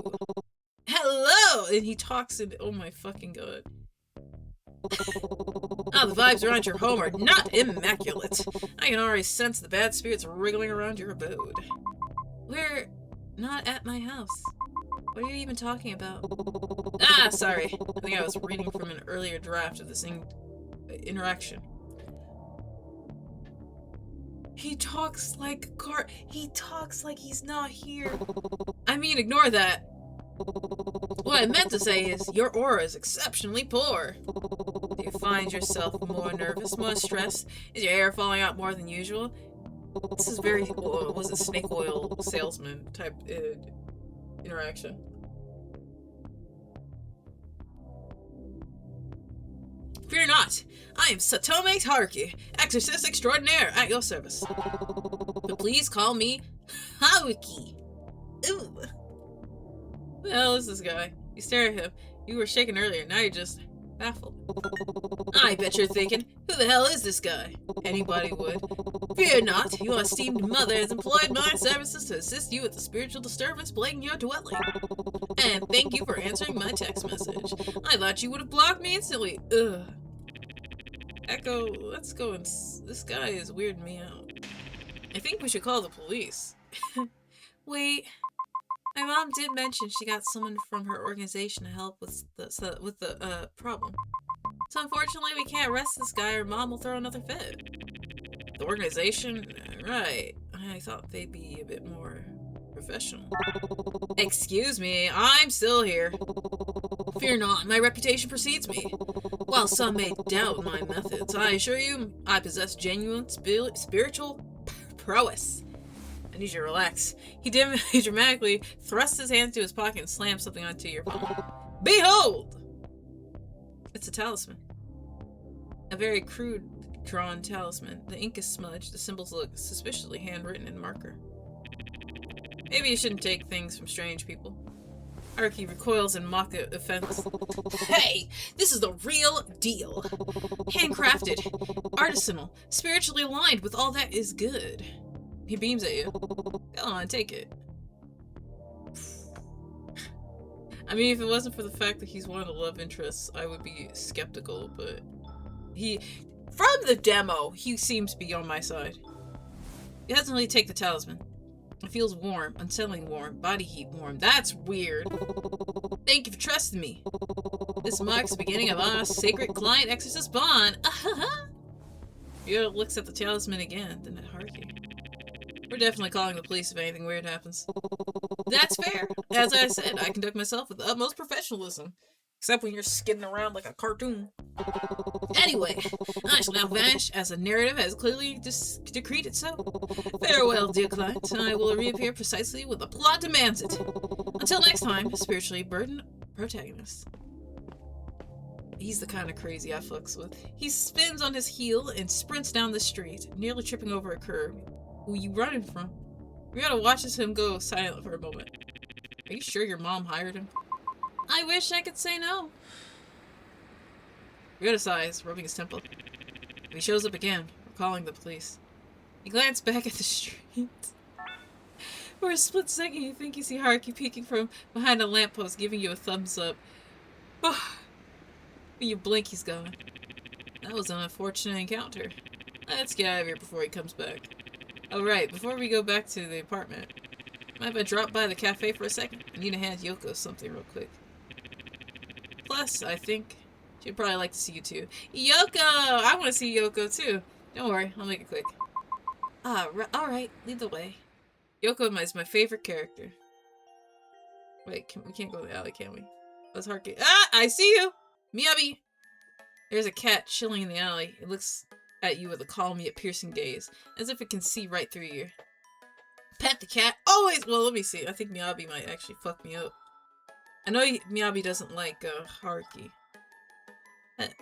Hello! And he talks in... Oh my fucking god. The vibes around your home are not immaculate. I can already sense the bad spirits wriggling around your abode. We're not at my house. What are you even talking about? Sorry. I think I was reading from an earlier draft of this interaction. He talks like he talks like he's not here. I mean, ignore that. What I meant to say is, your aura is exceptionally poor. Do you find yourself more nervous, more stressed? Is your hair falling out more than usual? This is very, was it snake oil salesman type interaction. Fear not, I am Satome Haruki, exorcist extraordinaire at your service. But please call me Haruki. Ooh. Who the hell is this guy? You stare at him. You were shaken earlier, now you're just baffled. I bet you're thinking, who the hell is this guy? Anybody would. Fear not, your esteemed mother has employed my services to assist you with the spiritual disturbance plaguing your dwelling. And thank you for answering my text message. I thought you would have blocked me instantly. Ugh. Echo, let's go and... This guy is weirding me out. I think we should call the police. Wait... My mom did mention she got someone from her organization to help with the problem. So unfortunately we can't arrest this guy or Mom will throw another fit. The organization? Right. I thought they'd be a bit more professional. Excuse me, I'm still here. Fear not, my reputation precedes me. While some may doubt my methods, I assure you I possess genuine spiritual prowess. I need you to relax. He dramatically thrusts his hand into his pocket and slams something onto your palm. Behold! It's a talisman. A very crude drawn talisman. The ink is smudged. The symbols look suspiciously handwritten in marker. Maybe you shouldn't take things from strange people. Haruki recoils in mock offense. Hey! This is the real deal. Handcrafted, artisanal, spiritually aligned with all that is good. He beams at you. Go on, take it. I mean, if it wasn't for the fact that he's one of the love interests, I would be skeptical, but from the demo, he seems to be on my side. He doesn't really take the talisman. It feels warm, unsettling warm, body heat warm. That's weird. Thank you for trusting me. This marks the beginning of our sacred client-exorcist bond. Yoda looks at the talisman again, then at Haruki. We're definitely calling the police if anything weird happens. That's fair. As I said, I conduct myself with the utmost professionalism. Except when you're skidding around like a cartoon. Anyway, I shall now vanish as the narrative has clearly decreed it so. Farewell, dear client. I will reappear precisely when the plot demands it. Until next time, spiritually burdened protagonist. He's the kind of crazy I fucks with. He spins on his heel and sprints down the street, nearly tripping over a curb. Who you running from? We gotta watch him go silent for a moment. Are you sure your mom hired him? I wish I could say no. Ryota sighs, rubbing his temple. If he shows up again, we're calling the police. You glance back at the street. For a split second, you think you see Haruki peeking from behind a lamppost, giving you a thumbs up. When you blink, he's gone. That was an unfortunate encounter. Let's get out of here before he comes back. Oh right, before we go back to the apartment, might I drop by the cafe for a second? I need to hand Yoko something real quick. Plus, I think she'd probably like to see you too. Yoko! I want to see Yoko too. Don't worry, I'll make it quick. Alright, lead the way. Yoko is my favorite character. Wait, we can't go to the alley, can we? Let's Haruki. Ah! I see you! Miyabi! There's a cat chilling in the alley. It looks at you with a calm yet piercing gaze, as if it can see right through you. Pet the cat. Always! Well, let me see. I think Miyabi might actually fuck me up. I know Miyabi doesn't like, Haruki. Pet.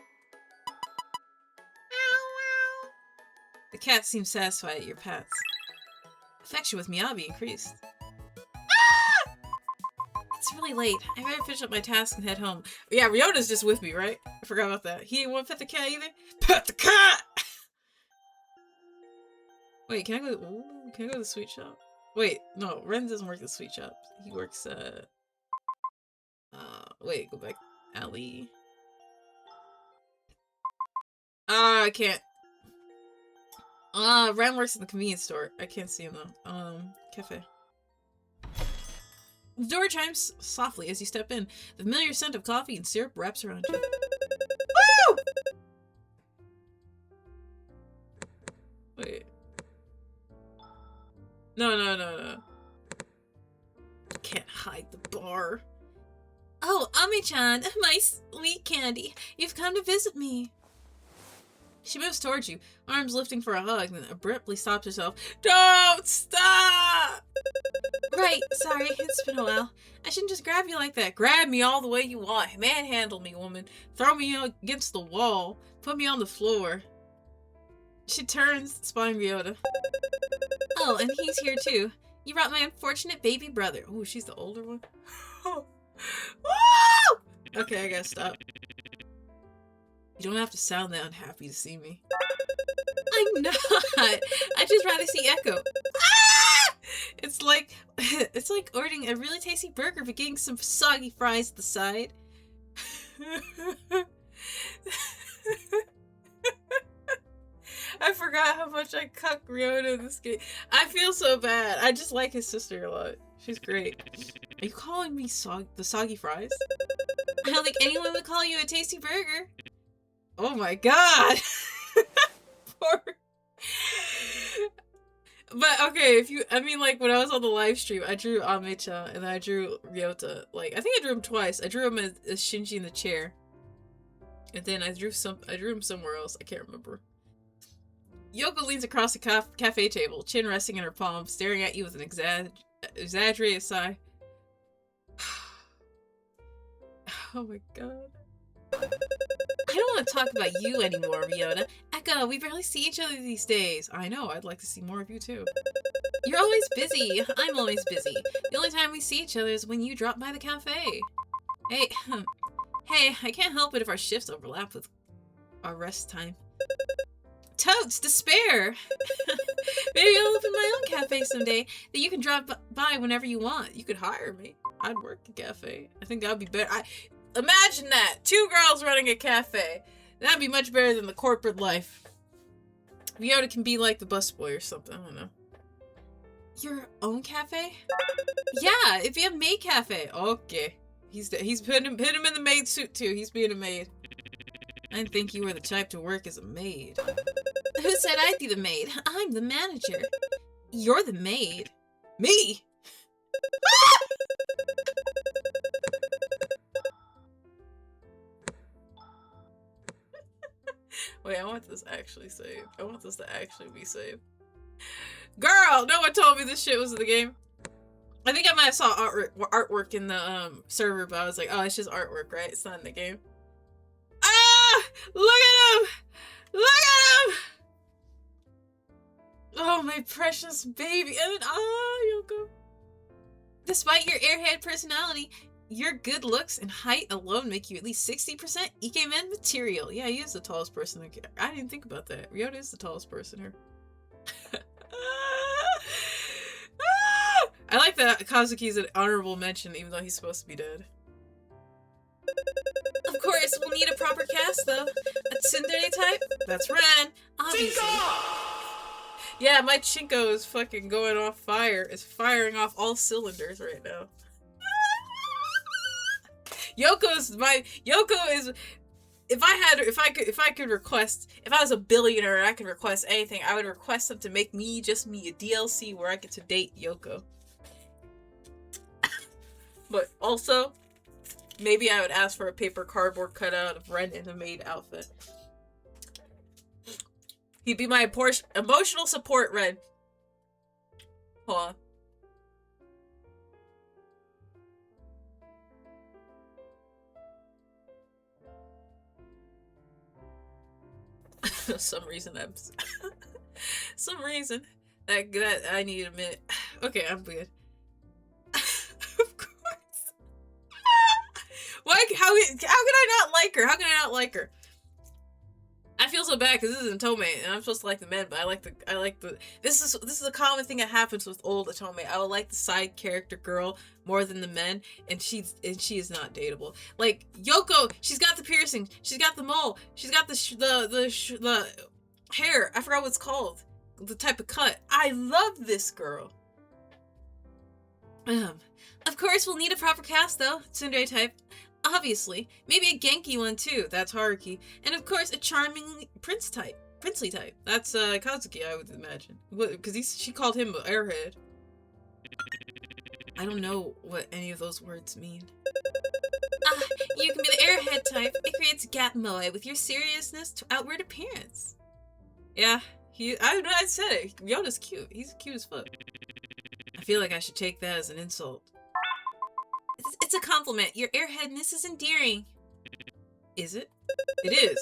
The cat seems satisfied at your pets. Affection with Miyabi increased. Ah! It's really late. I better finish up my task and head home. Yeah, Ryota's just with me, right? I forgot about that. He didn't want to pet the cat either? Pet the cat! Wait, can I go to the sweet shop? Wait, no, Ren doesn't work at the sweet shop. He works at... wait, go back. Alley. I can't. Ren works at the convenience store. I can't see him though. Cafe. The door chimes softly as you step in. The familiar scent of coffee and syrup wraps around you. Woo! Wait. No. Can't hide the bar. Oh, Ami-chan, my sweet candy. You've come to visit me. She moves towards you, arms lifting for a hug, then abruptly stops herself. Don't stop! Right, sorry, it's been a while. I shouldn't just grab you like that. Grab me all the way you want. Manhandle me, woman. Throw me against the wall. Put me on the floor. She turns, spying Ryota. Oh, and he's here too. You brought my unfortunate baby brother. Oh, she's the older one. Woo! Okay, I gotta stop. You don't have to sound that unhappy to see me. I'm not. I'd just rather see Echo. Ah! It's like ordering a really tasty burger but getting some soggy fries at the side. I forgot how much I cuck Ryota in this game. I feel so bad. I just like his sister a lot. She's great. Are you calling me the soggy fries? I don't think anyone would call you a tasty burger. Oh my god! Poor... But okay, like when I was on the live stream, I drew Ame-chan and then I drew Ryota. Like, I think I drew him twice. I drew him as Shinji in the chair. And then I drew him somewhere else. I can't remember. Yoko leans across the cafe table, chin resting in her palm, staring at you with an exaggerated sigh. Oh my god. I don't want to talk about you anymore, Ryota. Echo, we barely see each other these days. I know, I'd like to see more of you too. You're always busy. I'm always busy. The only time we see each other is when you drop by the cafe. Hey, I can't help it if our shifts overlap with our rest time. Totes, despair! Maybe I'll open my own cafe someday that you can drop by whenever you want. You could hire me. I'd work a cafe. I think that would be better. Imagine that! 2 girls running a cafe. That'd be much better than the corporate life. Ryota can be like the busboy or something. I don't know. Your own cafe? Yeah, it'd be a maid cafe. Okay. He's put him in the maid suit too. He's being a maid. I didn't think you were the type to work as a maid. Who said I'd be the maid? I'm the manager. You're the maid. Me? Wait, I want this actually saved. I want this to actually be saved. Girl, no one told me this shit was in the game. I think I might have saw artwork in the server, but I was like, oh, it's just artwork, right? It's not in the game. Ah! Look at him! Look at him! Oh, my precious baby. And then, Yoko. The Despite your airhead personality, your good looks and height alone make you at least 60% Ikemen material. Yeah, he is the tallest person. I didn't think about that. Ryota is the tallest person here. I like that Kazuki's an honorable mention, even though he's supposed to be dead. Of course, we'll need a proper cast, though. A tsundere type? That's Ren, obviously. Yeah, my Chinko is fucking going off fire. It's firing off all cylinders right now. Yoko is if I could request, if I was a billionaire and I could request anything, I would request them to make me a DLC where I get to date Yoko. But also, maybe I would ask for a paper cardboard cutout of Ren in a maid outfit. He'd be my emotional support, Ren. Hold on. Some reason that I need a minute. Okay, I'm good. Of course. Why? How can I not like her? How can I not like her? I feel so bad because this is Otome, and I'm supposed to like the men, but I like the. This is a common thing that happens with old Otome. I would like the side character girl more than the men, and she is not dateable. Like Yoko, she's got the piercing, she's got the mole, she's got the hair. I forgot what it's called, the type of cut. I love this girl. Of course, we'll need a proper cast though. Tsundere type. Obviously. Maybe a Genki one too. That's Haruki. And of course, a charming princely type. That's Kazuki, I would imagine. Because she called him an airhead. I don't know what any of those words mean. You can be the airhead type. It creates a gap moe with your seriousness to outward appearance. Yeah, I said it. Yoda's cute. He's cute as fuck. I feel like I should take that as an insult. It's a compliment. Your airheadness is endearing. Is it? It is.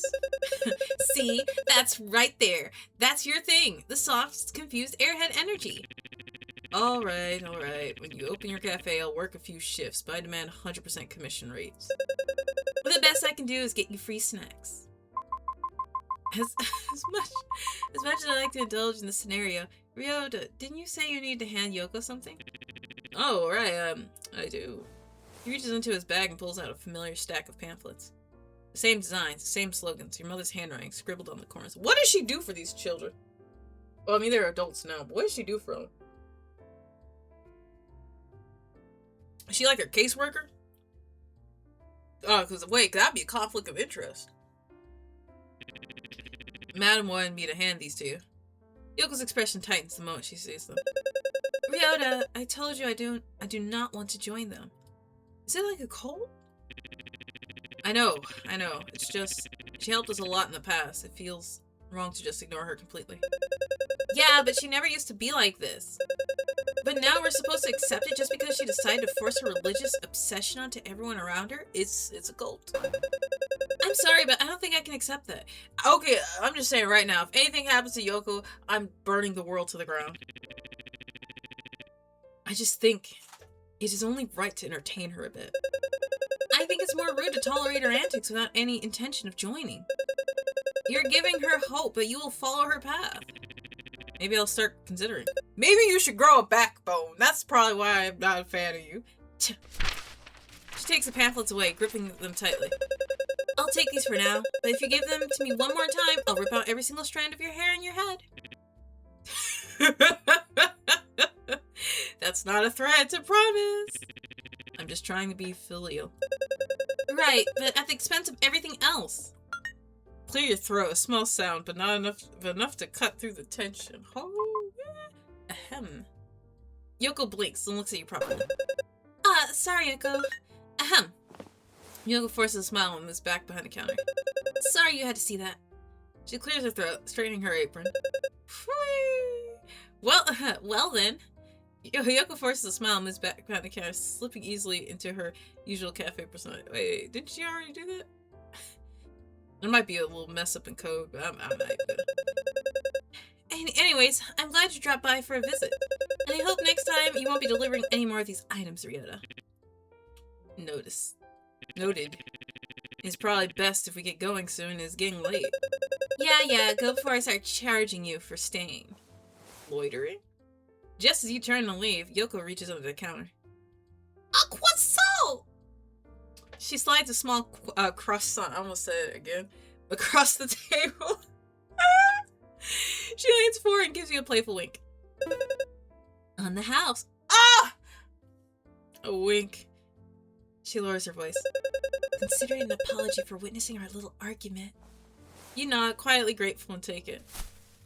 See? That's right there. That's your thing. The soft, confused airhead energy. Alright. When you open your cafe, I'll work a few shifts, but I demand 100% commission rates. But the best I can do is get you free snacks. As much as I like to indulge in the scenario, Ryota, didn't you say you need to hand Yoko something? Oh, right, I do. He reaches into his bag and pulls out a familiar stack of pamphlets. The same designs, the same slogans, your mother's handwriting scribbled on the corners. What does she do for these children? Well, I mean, they're adults now, but what does she do for them? Is she like their caseworker? Oh, wait, that'd be a conflict of interest. Madam wanted me to hand these to you. Yoko's expression tightens the moment she sees them. Ryota, I told you I do not want to join them. Is it like a cult? I know. It's just, she helped us a lot in the past. It feels wrong to just ignore her completely. Yeah, but she never used to be like this. But now we're supposed to accept it just because she decided to force her religious obsession onto everyone around her? It's a cult. I'm sorry, but I don't think I can accept that. Okay, I'm just saying right now, if anything happens to Yoko, I'm burning the world to the ground. I just think it is only right to entertain her a bit. I think it's more rude to tolerate her antics without any intention of joining. You're giving her hope, but you will follow her path. Maybe I'll start considering. Maybe you should grow a backbone. That's probably why I'm not a fan of you. She takes the pamphlets away, gripping them tightly. I'll take these for now, but if you give them to me one more time, I'll rip out every single strand of your hair in your head. That's not a threat, I promise. I'm just trying to be filial. Right, but at the expense of everything else. Clear your throat, a small sound, but not enough to cut through the tension. Oh, yeah. Ahem. Yoko blinks and looks at you properly. Sorry, Yoko. Ahem. Yoko forces a smile and moves back behind the counter. Sorry you had to see that. She clears her throat, straightening her apron. Well then. Yoko forces a smile and moves back behind the counter, slipping easily into her usual cafe persona. Wait, didn't she already do that? There might be a little mess up in code, but I might. Anyways, I'm glad you dropped by for a visit. And I hope next time you won't be delivering any more of these items, Ryota. Noted. It's probably best if we get going soon. It's getting late. Yeah, go before I start charging you for staying. Loitering? Just as you turn to leave, Yoko reaches under the counter. A croissant! She slides a small croissant, I almost said it again, across the table. She leans forward and gives you a playful wink. On the house. Ah! A wink. She lowers her voice. Consider it an apology for witnessing our little argument. You nod, quietly grateful, and take it.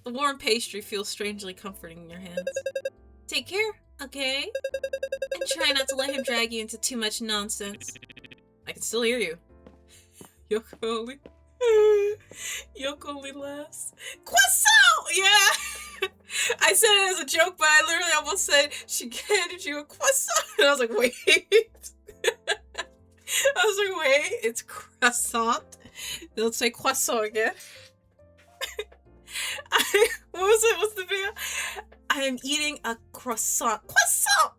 The warm pastry feels strangely comforting in your hands. Take care, okay? And try not to let him drag you into too much nonsense. I can still hear you. Yoko only laughs. Croissant! Yeah! I said it as a joke, but I literally almost said she handed you a croissant. And I was like, wait. It's croissant. Let's say croissant again. What was it? What's the video? I am eating a croissant. Croissant!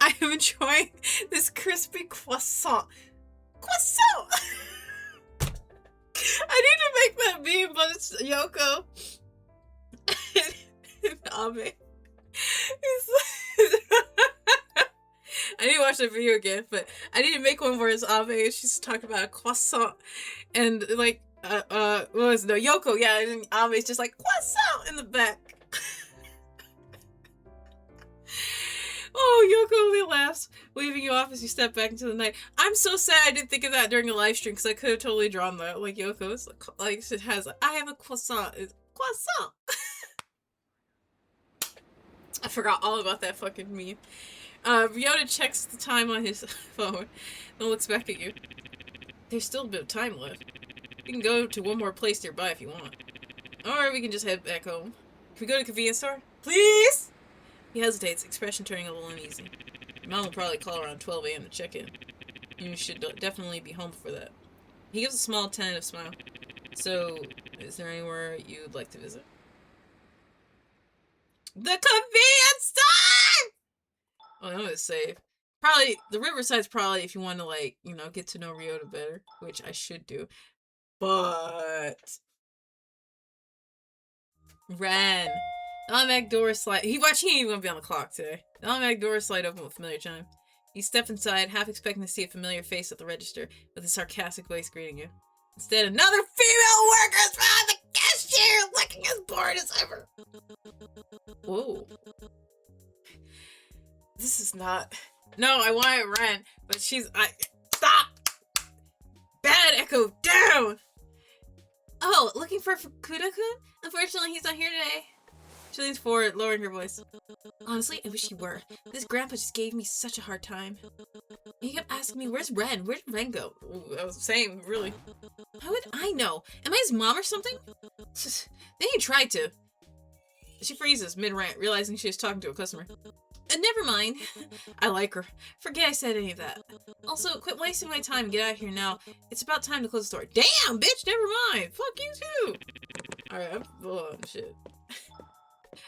I am enjoying this crispy croissant. Croissant! I need to make that meme, but it's Yoko. And Abe. I need to watch that video again, but I need to make one where it's Abe and she's talking about a croissant. And like, what was it? No, Yoko, yeah, and Abe's just like, croissant in the back. Oh, Yoko only laughs, waving you off as you step back into the night. I'm so sad I didn't think of that during the live stream, because I could have totally drawn that. Like, Yoko's, like, it has, like, I have a croissant. It's croissant. I forgot all about that fucking meme. Ryota checks the time on his phone, then looks back at you. There's still a bit of time left. We can go to one more place nearby if you want. Or we can just head back home. Can we go to the convenience store? Please? He hesitates, expression turning a little uneasy. Your mom will probably call around 12 a.m. to check in. You should definitely be home for that. He gives a small, tentative smile. So, is there anywhere you'd like to visit? The convenience store! Oh, I'm gonna save. Probably, the Riverside's probably if you want to, like, you know, get to know Ryota better, which I should do. But... Ren. The automatic door slide. He ain't even gonna be on the clock today. The automatic door slide open with familiar chime. You step inside, half expecting to see a familiar face at the register, with a sarcastic voice greeting you. Instead, another female worker is behind the cashier, looking as bored as ever. Whoa. This is not... No, I want Ren, but she's... Stop! Bad Echo, down! Oh, looking for Fukuda-kun? Unfortunately, he's not here today. She leans forward, lowering her voice. Honestly, I wish he were. This grandpa just gave me such a hard time. He kept asking me, where's Ren? Where did Ren go? Ooh, I was saying, really. How would I know? Am I his mom or something? Then he tried to. She freezes mid-rant, realizing she is talking to a customer. Never mind. I like her. Forget I said any of that. Also, quit wasting my time and get out of here now. It's about time to close the door. Damn, bitch, never mind. Fuck you too. Alright, oh, shit.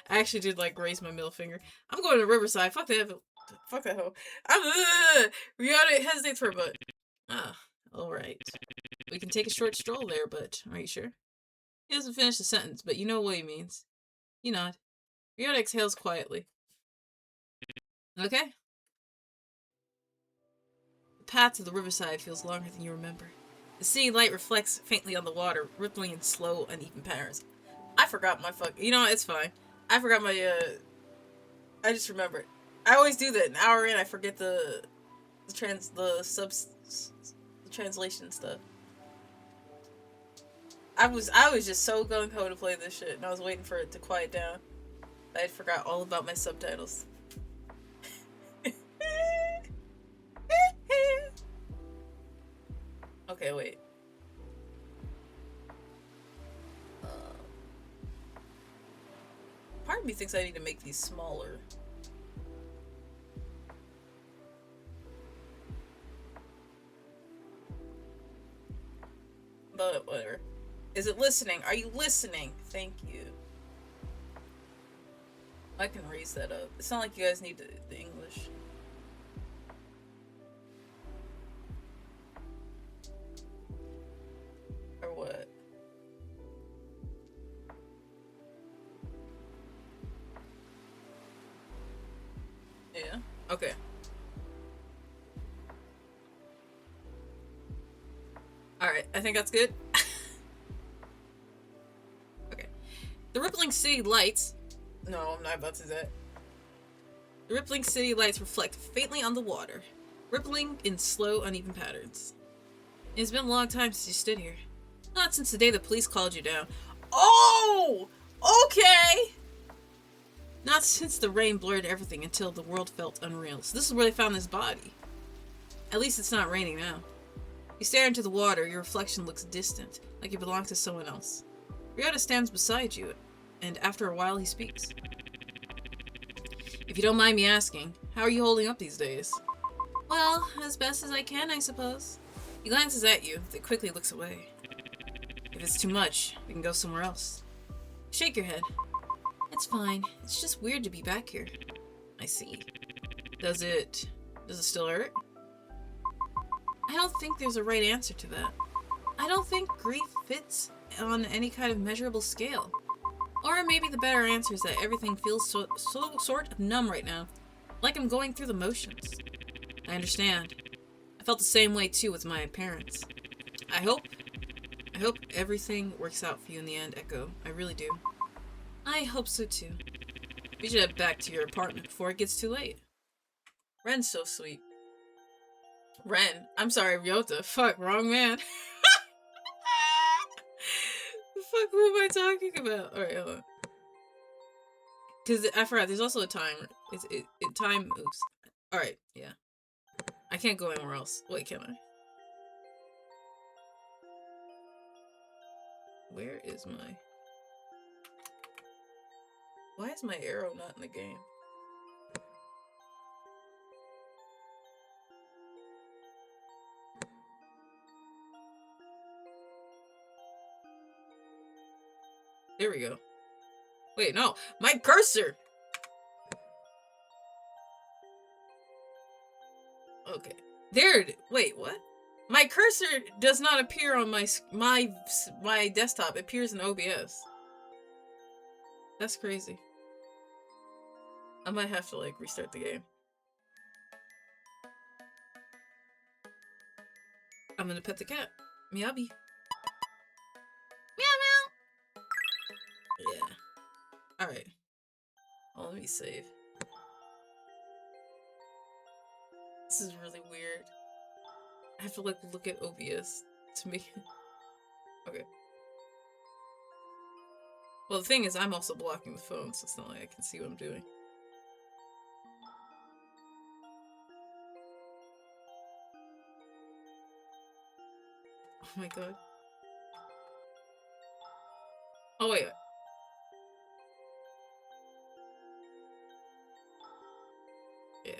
I actually did, like, raise my middle finger. I'm going to Riverside. Fuck that. Fuck that hoe. Ryota hesitates for a butt. Ah, alright. We can take a short stroll there, but are you sure? He doesn't finish the sentence, but you know what he means. You nod. Ryota exhales quietly. Okay. The path to the riverside feels longer than you remember. The city light reflects faintly on the water, rippling in slow, uneven patterns. I forgot my You know what, it's fine. I forgot my, I just remembered. I always do that. An hour in, I forget the translation stuff. I was just so gung-ho to play this shit, and I was waiting for it to quiet down. I had forgot all about my subtitles. Okay, wait. Part of me thinks I need to make these smaller. But whatever. Is it listening? Are you listening? Thank you. I can raise that up. It's not like you guys need the English. Or what? Yeah? Okay. Alright, I think that's good. Okay. The rippling city lights... No, I'm not about to do that. The rippling city lights reflect faintly on the water, rippling in slow, uneven patterns. It's been a long time since you stood here. Not since the day the police called you down. Oh! Okay! Not since the rain blurred everything until the world felt unreal. So this is where they found this body. At least it's not raining now. You stare into the water, your reflection looks distant, like it belongs to someone else. Ryota stands beside you, and after a while he speaks. If you don't mind me asking, how are you holding up these days? Well, as best as I can, I suppose. He glances at you, then quickly looks away. If it's too much, we can go somewhere else. Shake your head. It's fine. It's just weird to be back here. I see. Does it still hurt? I don't think there's a right answer to that. I don't think grief fits on any kind of measurable scale. Or maybe the better answer is that everything feels so sort of numb right now. Like I'm going through the motions. I understand. I felt the same way too with my parents. I hope everything works out for you in the end, Echo. I really do. I hope so too. We should head back to your apartment before it gets too late. Ren's so sweet. Ren. I'm sorry, Ryota. Fuck, wrong man. The fuck, who am I talking about? Alright, hold on. Because I forgot, there's also a timer. It time moves. Alright, yeah. I can't go anywhere else. Wait, can I? Where is my... Why is my arrow not in the game? There we go. Wait, no. My cursor! Okay. There. Wait, what? My cursor does not appear on my desktop. It appears in OBS. That's crazy. I might have to, like, restart the game. I'm gonna pet the cat. Meowby. Meow meow! Yeah. Alright. Oh, let me save. This is really weird. I have to, like, look at OBS to make it... Okay. Well, the thing is, I'm also blocking the phone, so it's not like I can see what I'm doing. Oh my god. Oh, wait. Yeah.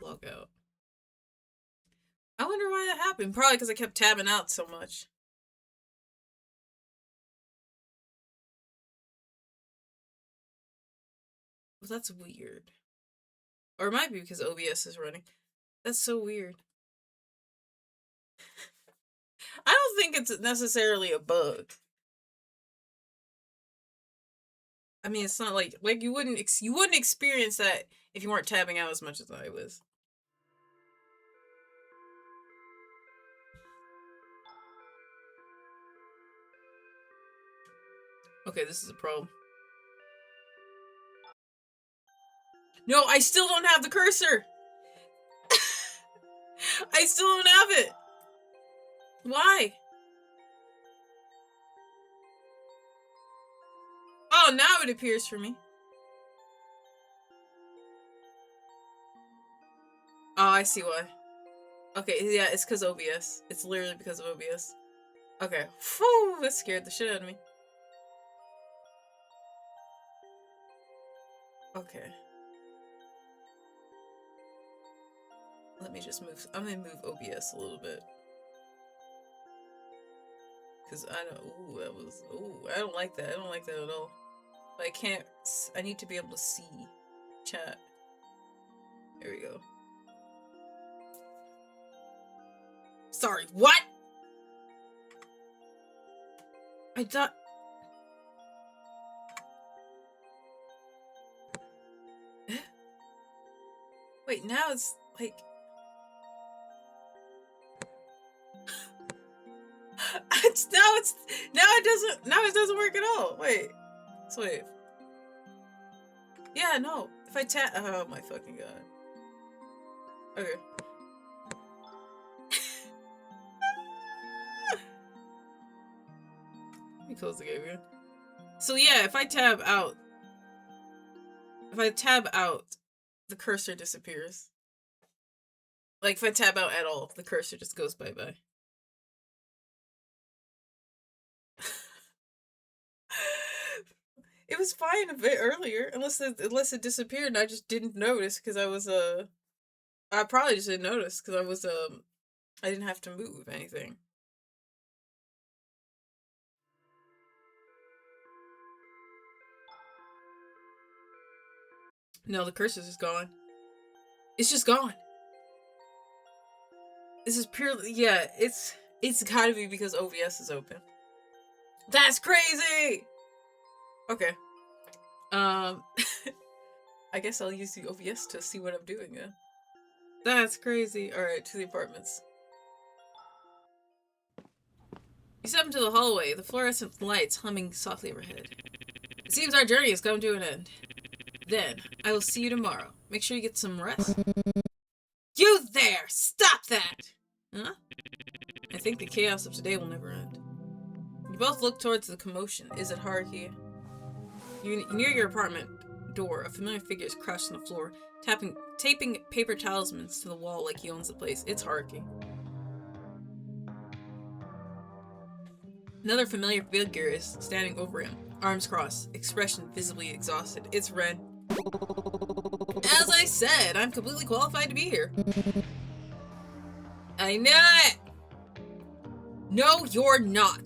Log out. I wonder why that happened. Probably because I kept tabbing out so much. Well, that's weird. Or it might be because OBS is running. That's so weird. I don't think it's necessarily a bug. I mean, it's not like you wouldn't experience that if you weren't tabbing out as much as I was. Okay, this is a problem. No, I still don't have the cursor! I still don't have it! Why? Oh, now it appears for me. Oh, I see why. Okay, yeah, it's because OBS. It's literally because of OBS. Okay. Whew, that scared the shit out of me. Okay. Let me just move. I'm gonna move OBS a little bit. because I don't. Ooh, that was. Ooh, I don't like that. I don't like that at all. But I can't. I need to be able to see chat. There we go. Sorry, what? I thought. Wait, now it's like. Now it doesn't work at all. Wait. Wait. Yeah, no. If I tap. Oh my fucking god. Okay. Let me close the game again. So yeah, if I tab out, the cursor disappears. Like if I tab out at all, the cursor just goes bye-bye. It was fine a bit earlier, unless it disappeared and I just didn't notice because I was I probably just didn't notice because I was I didn't have to move anything. No, the cursor's just gone. It's just gone. This is purely, yeah, it's gotta be because OBS is open. That's crazy! Okay. I guess I'll use the OBS to see what I'm doing, yeah. That's crazy. Alright, to the apartments. You step into the hallway, the fluorescent lights humming softly overhead. It seems our journey has come to an end. Then, I will see you tomorrow. Make sure you get some rest. You there! Stop that! Huh? I think the chaos of today will never end. You both look towards the commotion. Is it Haruki? Near your apartment door, a familiar figure is crouched on the floor, taping paper talismans to the wall like he owns the place. It's Haruki. Another familiar figure is standing over him, arms crossed, expression visibly exhausted. It's Ren. As I said, I'm completely qualified to be here. I knew it! No, you're not.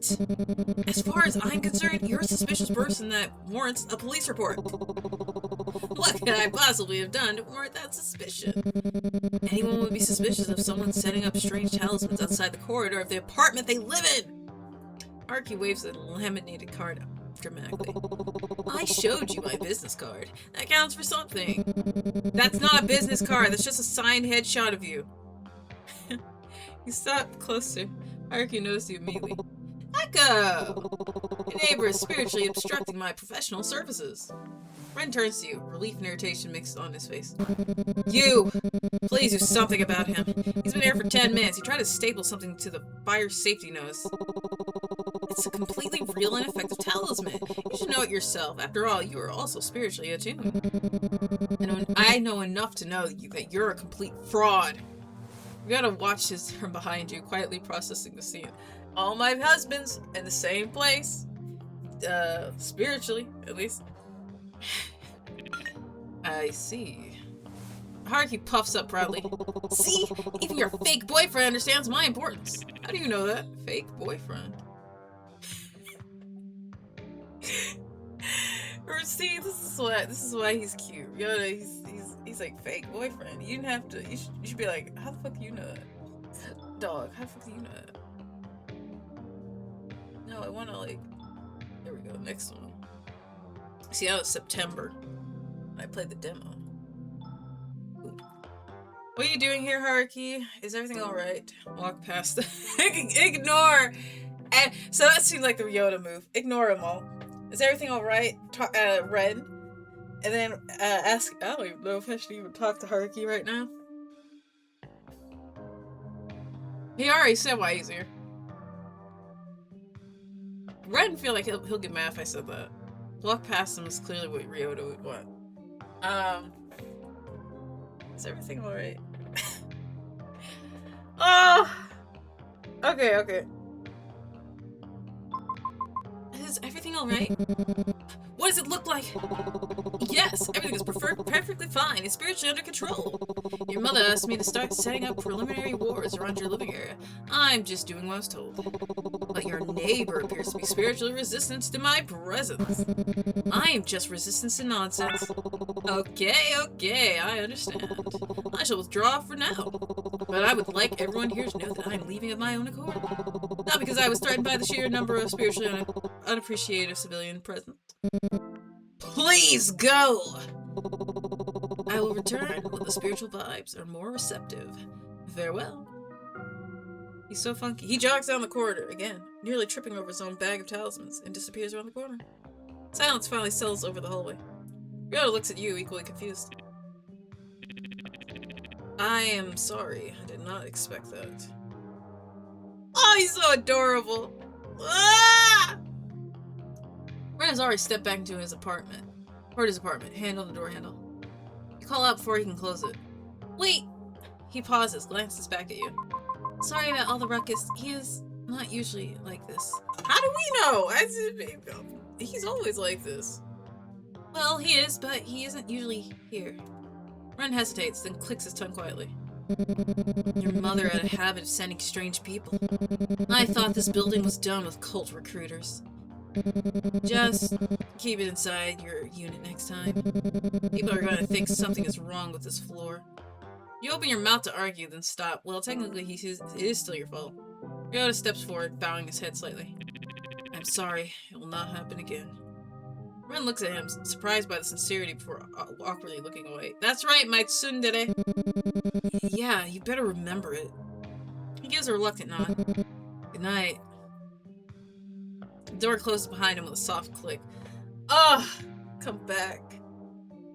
As far as I'm concerned, you're a suspicious person that warrants a police report. What could I possibly have done to warrant that suspicion? Anyone would be suspicious of someone setting up strange talismans outside the corridor of the apartment they live in. Haruki waves a laminated card dramatically. I showed you my business card. That counts for something. That's not a business card. That's just a signed headshot of you. You stop closer. Haruki noticed you immediately. Echo! Your neighbor is spiritually obstructing my professional services. Ren turns to you, relief and irritation mixed on his face. You! Please do something about him. He's been here for 10 minutes. He tried to staple something to the fire safety nose. It's a completely real and effective talisman. You should know it yourself. After all, you are also spiritually attuned. And I know enough to know that you're a complete fraud. You gotta watch this from behind you, quietly processing the scene. All my husbands in the same place. Spiritually, at least. I see. Haruki puffs up proudly. See? Even your fake boyfriend understands my importance. How do you know that? Fake boyfriend. Or see, this is why he's cute. You know, he's like fake boyfriend. You didn't have to. You should be like, how the fuck do you know that? Dog, how the fuck do you know that? No, I wanna like. There we go. Next one. See, that was September. I played the demo. Ooh. What are you doing here, Haruki? Is everything alright? Walk past. Ignore! And so that seemed like the Ryota move. Ignore them all. Is everything alright, Ren? And then ask. I don't even know if I should even talk to Haruki right now. He already said why he's here. Ren feel like he'll get mad if I said that. Walk past him is clearly what Ryota would want. Is everything alright? Oh! Okay. Is everything alright? What does it look like? Yes, everything is perfectly fine and spiritually under control. Your mother asked me to start setting up preliminary wars around your living area. I'm just doing what I was told. But your neighbor appears to be spiritually resistant to my presence. I am just resistance to nonsense. Okay, I understand. I shall withdraw for now. But I would like everyone here to know that I am leaving of my own accord. Not because I was threatened by the sheer number of spiritually unappreciative civilian present. Please go! I will return when the spiritual vibes are more receptive. Farewell. He's so funky. He jogs down the corridor, again, nearly tripping over his own bag of talismans, and disappears around the corner. Silence finally settles over the hallway. Yoyoyo looks at you, equally confused. I am sorry. I did not expect that. Oh, he's so adorable! Ah! Ren has already stepped back into his apartment. Toward his apartment, hand on the door handle. You call out before he can close it. Wait! He pauses, glances back at you. Sorry about all the ruckus. He is not usually like this. How do we know? He's always like this. Well, he is, but he isn't usually here. Ren hesitates, then clicks his tongue quietly. Your mother had a habit of sending strange people. I thought this building was done with cult recruiters. Just keep it inside your unit next time. People are going to think something is wrong with this floor. You open your mouth to argue, then stop. Well, technically, it is still your fault. Yoyoyo steps forward, bowing his head slightly. I'm sorry. It will not happen again. Ren looks at him, surprised by the sincerity before awkwardly looking away. That's right, my tsundere. Yeah, you better remember it. He gives a reluctant nod. Good night. The door closes behind him with a soft click. Ugh! Come back.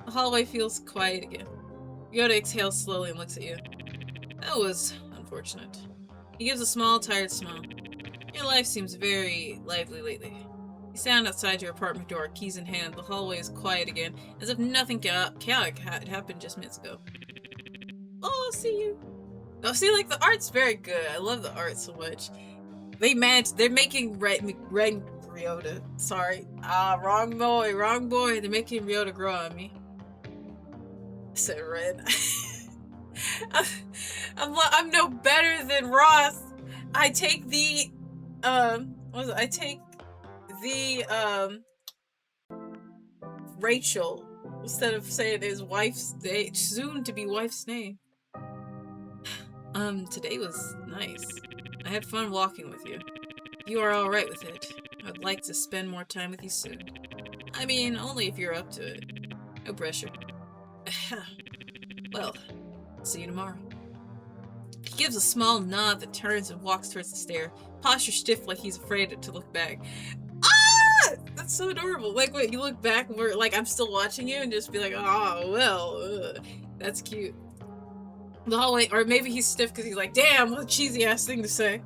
The hallway feels quiet again. Yoyoyo exhales slowly and looks at you. That was unfortunate. He gives a small, tired smile. Your life seems very lively lately. You stand outside your apartment door, keys in hand. The hallway is quiet again, as if nothing chaotic had happened just minutes ago. Oh, I'll see you. Oh, see, like, the art's very good. I love the art so much. They're making Ren Ryota. Sorry. Wrong boy. They're making Ryota grow on me. I said Ren. I'm no better than Ross. I take the, Rachel, instead of saying his wife's name, soon-to-be wife's name. Today was nice. I had fun walking with you. You are alright with it. I'd like to spend more time with you soon. I mean, only if you're up to it. No pressure. Well, see you tomorrow. He gives a small nod that turns and walks towards the stair, posture stiff like he's afraid to look back. Ah! That's so adorable. Like, wait, you look back and we're like, I'm still watching you, and just be like, oh, well, that's cute. The hallway, or maybe he's stiff because he's like, damn, what a cheesy ass thing to say.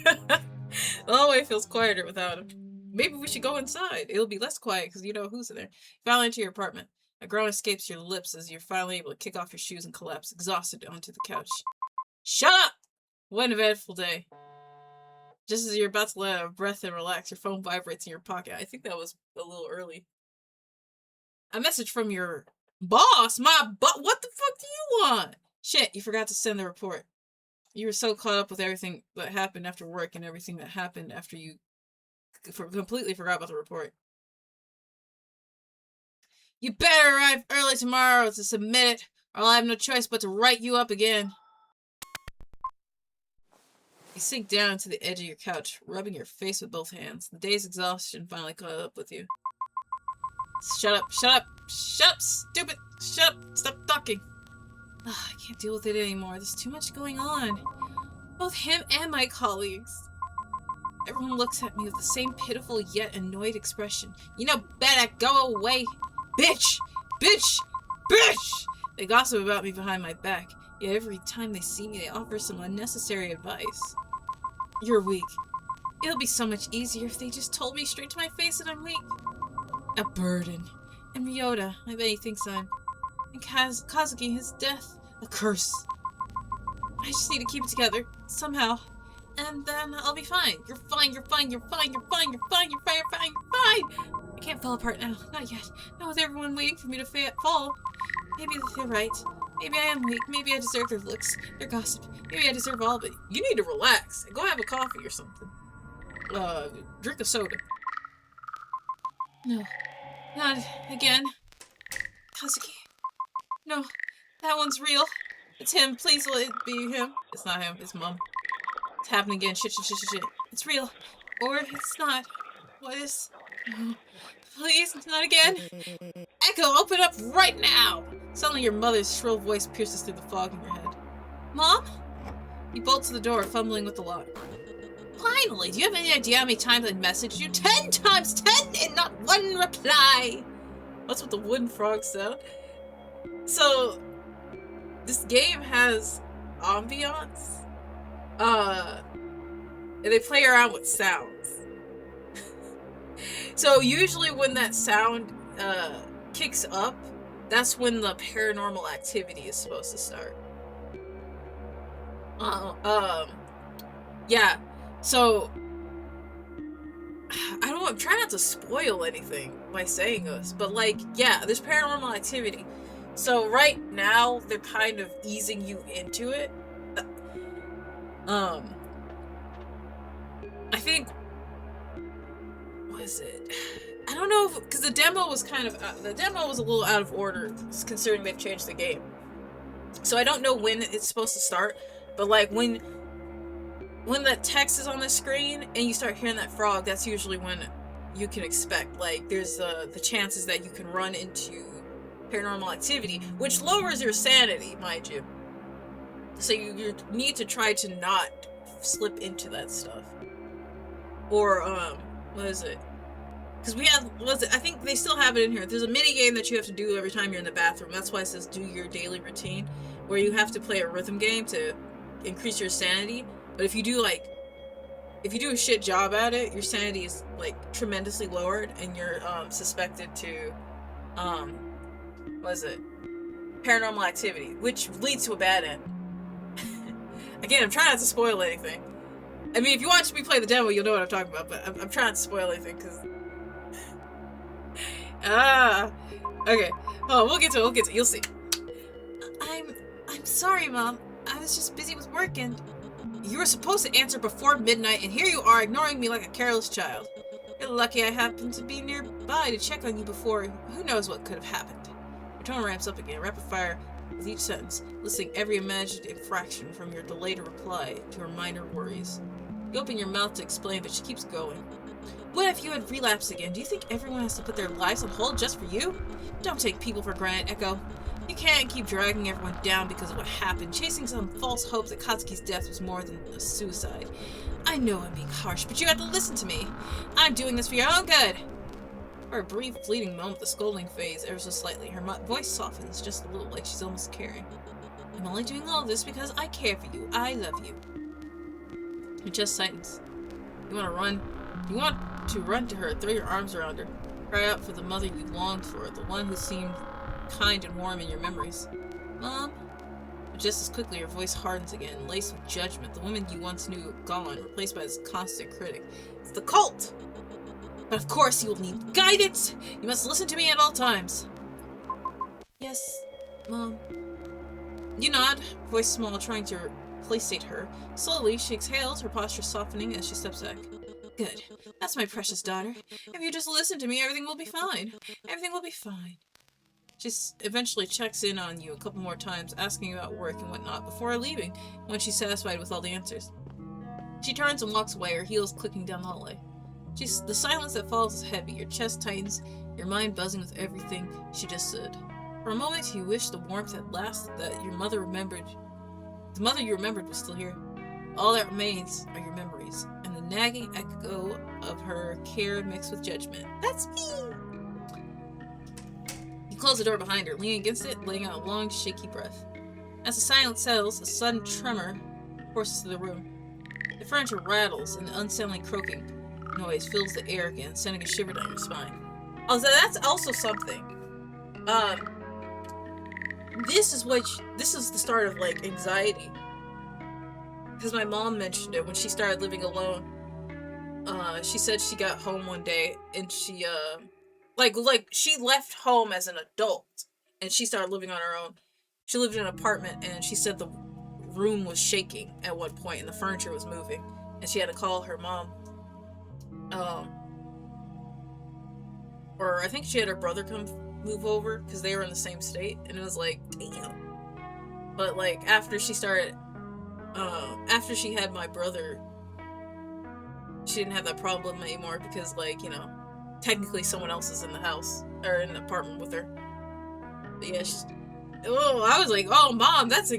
The hallway feels quieter without him. Maybe we should go inside. It'll be less quiet because you know who's in there. You finally enter your apartment. A groan escapes your lips as you're finally able to kick off your shoes and collapse, exhausted, onto the couch. Shut up! What an eventful day. Just as you're about to let out a breath and relax, your phone vibrates in your pocket. I think that was a little early. A message from your boss? What the fuck do you want? Shit, you forgot to send the report. You were so caught up with everything that happened after work and everything that happened after you completely forgot about the report. You better arrive early tomorrow to submit it, or I'll have no choice but to write you up again. You sink down to the edge of your couch, rubbing your face with both hands. The day's exhaustion finally caught up with you. Shut up, stupid! Shut up, stop talking! I can't deal with it anymore. There's too much going on. Both him and my colleagues. Everyone looks at me with the same pitiful yet annoyed expression. You know better, go away! Bitch! They gossip about me behind my back, yet every time they see me they offer some unnecessary advice. You're weak. It'll be so much easier if they just told me straight to my face that I'm weak. A burden. And Ryota, I bet he thinks I'm. And Kazuki, his death. A curse. I just need to keep it together, somehow. And then I'll be fine. You're fine. I can't fall apart now. Not yet. Not with everyone waiting for me to fall. Maybe they're right. Maybe I am weak. Maybe I deserve their looks, their gossip. Maybe I deserve all, but you need to relax. Go have a coffee or something. Drink a soda. No. Not again. Kazuki. No. That one's real. It's him. Please let it be him. It's not him. It's Mom. It's happening again. Shit. It's real. Or it's not. What is... No. Please, not again. Echo, open up right now! Suddenly your mother's shrill voice pierces through the fog in your head. Mom? You bolt to the door, fumbling with the lock. Finally! Do you have any idea how many times I messaged you? 10 times 10 and not one reply! What's with the wooden frog sound? So, this game has ambiance. And they play around with sounds. So usually when that sound kicks up, that's when the paranormal activity is supposed to start. Yeah. So I'm trying not to spoil anything by saying this, but like, yeah, there's paranormal activity. So right now they're kind of easing you into it. I think, what is it? I don't know if, because the demo was kind of, the demo was a little out of order considering they've changed the game. So I don't know when it's supposed to start, but like when that text is on the screen and you start hearing that frog, that's usually when you can expect, like, there's the chances that you can run into paranormal activity, which lowers your sanity, mind you. So you need to try to not slip into that stuff. Or, what is it? Because we have, I think they still have it in here. There's a mini game that you have to do every time you're in the bathroom. That's why it says do your daily routine, where you have to play a rhythm game to increase your sanity. But if you do a shit job at it, your sanity is like tremendously lowered, and you're suspected to, what is it? Paranormal activity, which leads to a bad end. Again, I'm trying not to spoil anything. I mean, if you watch me play the demo, you'll know what I'm talking about, but I'm trying not to spoil anything, because... okay. Oh, we'll get to it, you'll see. I'm sorry, Mom. I was just busy with work, and... You were supposed to answer before midnight, and here you are, ignoring me like a careless child. You're lucky I happened to be nearby to check on you before. Who knows what could have happened. Your tone ramps up again, rapid fire with each sentence, listing every imagined infraction from your delayed reply to her minor worries. You open your mouth to explain, but she keeps going. What if you had relapsed again? Do you think everyone has to put their lives on hold just for you? Don't take people for granted, Echo. You can't keep dragging everyone down because of what happened, chasing some false hope that Katsuki's death was more than a suicide. I know I'm being harsh, but you have to listen to me. I'm doing this for your own good. For a brief, fleeting moment, the scolding fades ever so slightly. Her voice softens just a little, like she's almost caring. I'm only doing all this because I care for you. I love you. Your chest tightens. You want to run? You want to run to her, throw your arms around her, cry out for the mother you longed for, the one who seemed kind and warm in your memories. Mom? But just as quickly, your voice hardens again, laced with judgment. The woman you once knew gone, replaced by this constant critic. It's the cult! But of course you will need guidance! You must listen to me at all times. Yes, Mom. You nod, voice small, trying to placate her. Slowly, she exhales, her posture softening as she steps back. Good. That's my precious daughter. If you just listen to me, everything will be fine. Everything will be fine. She eventually checks in on you a couple more times, asking about work and whatnot, before leaving, when she's satisfied with all the answers. She turns and walks away, her heels clicking down the hallway. The silence that follows is heavy, your chest tightens, your mind buzzing with everything she just said. For a moment, you wish the warmth had lasted, that your mother remembered. The mother you remembered was still here. All that remains are your memories, and the nagging echo of her care mixed with judgment. That's me! You close the door behind her, leaning against it, letting out a long, shaky breath. As the silence settles, a sudden tremor courses through the room. The furniture rattles, and the unsettling croaking noise fills the air again, sending a shiver down your spine. Oh, so that's also something. This is the start of, like, anxiety. Because my mom mentioned it when she started living alone. She said she got home one day, and she Like she left home as an adult and she started living on her own. She lived in an apartment and she said the room was shaking at one point and the furniture was moving and she had to call her mom. Um, or I think she had her brother come move over because they were in the same state, and it was like, damn. But like after she had my brother, she didn't have that problem anymore because, like, you know, technically someone else is in the house or in an apartment with her. But yeah, I was like, oh mom, that's a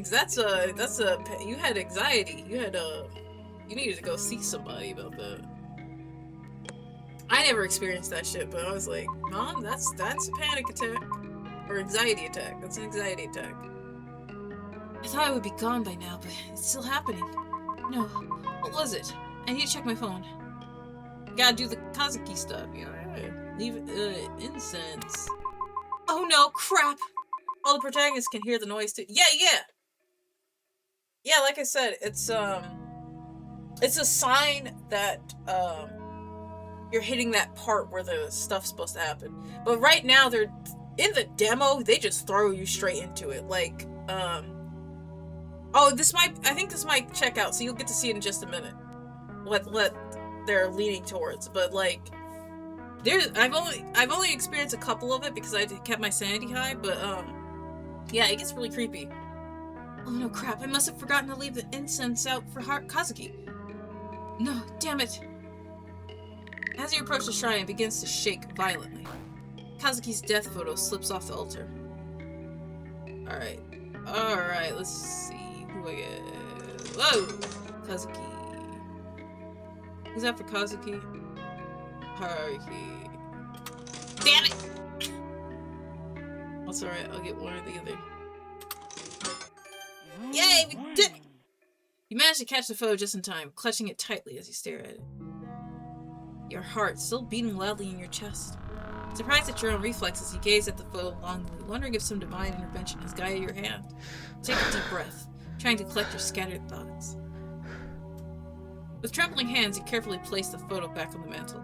you had anxiety, you needed to go see somebody about that. I never experienced that shit, but I was like, mom, that's a panic attack or anxiety attack. That's an anxiety attack. I thought it would be gone by now, but it's still happening. No, what was it? I need to check my phone. Gotta do the Kazuki stuff, you know. Leave incense. Oh no, crap! All the protagonists can hear the noise too. Yeah. Yeah, like I said, it's a sign that you're hitting that part where the stuff's supposed to happen. But right now, they're in the demo. They just throw you straight into it. Like, oh, I think this might check out, so you'll get to see it in just a minute. What they're leaning towards, but like, I've only experienced a couple of it because I kept my sanity high, but yeah, it gets really creepy. Oh no, crap! I must have forgotten to leave the incense out for Kazuki. No, damn it! As you approach the shrine, it begins to shake violently. Kazuki's death photo slips off the altar. Alright, let's see who I get. Whoa! Kazuki. Who's after Kazuki? Haruki. Damn it! That's alright, I'll get one or the other. Yay, we did it! You managed to catch the photo just in time, clutching it tightly as you stare at it. Your heart still beating loudly in your chest. Surprised at your own reflexes, you gaze at the photo longingly, wondering if some divine intervention has guided your hand. Take a deep breath, trying to collect your scattered thoughts. With trembling hands, you carefully place the photo back on the mantle.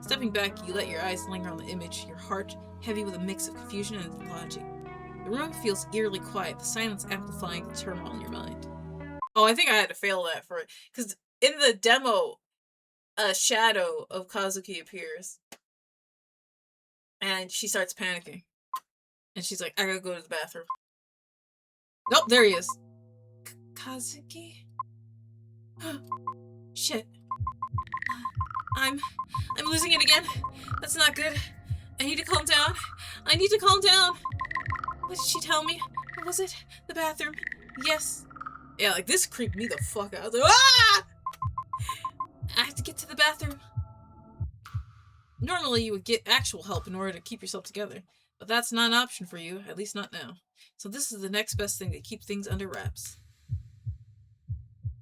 Stepping back, you let your eyes linger on the image, your heart heavy with a mix of confusion and logic. The room feels eerily quiet, the silence amplifying the turmoil in your mind. Oh, I think I had to fail that for it, because in the demo, a shadow of Kazuki appears. And she starts panicking. And she's like, I gotta go to the bathroom. Nope, there he is. Kazuki? Shit. I'm losing it again. That's not good. I need to calm down. I need to calm down. What did she tell me? What was it? The bathroom. Yes. Yeah, like, this creeped me the fuck out. I was like, ah! I have to get to the bathroom. Normally, you would get actual help in order to keep yourself together, but that's not an option for you, at least not now. So this is the next best thing to keep things under wraps.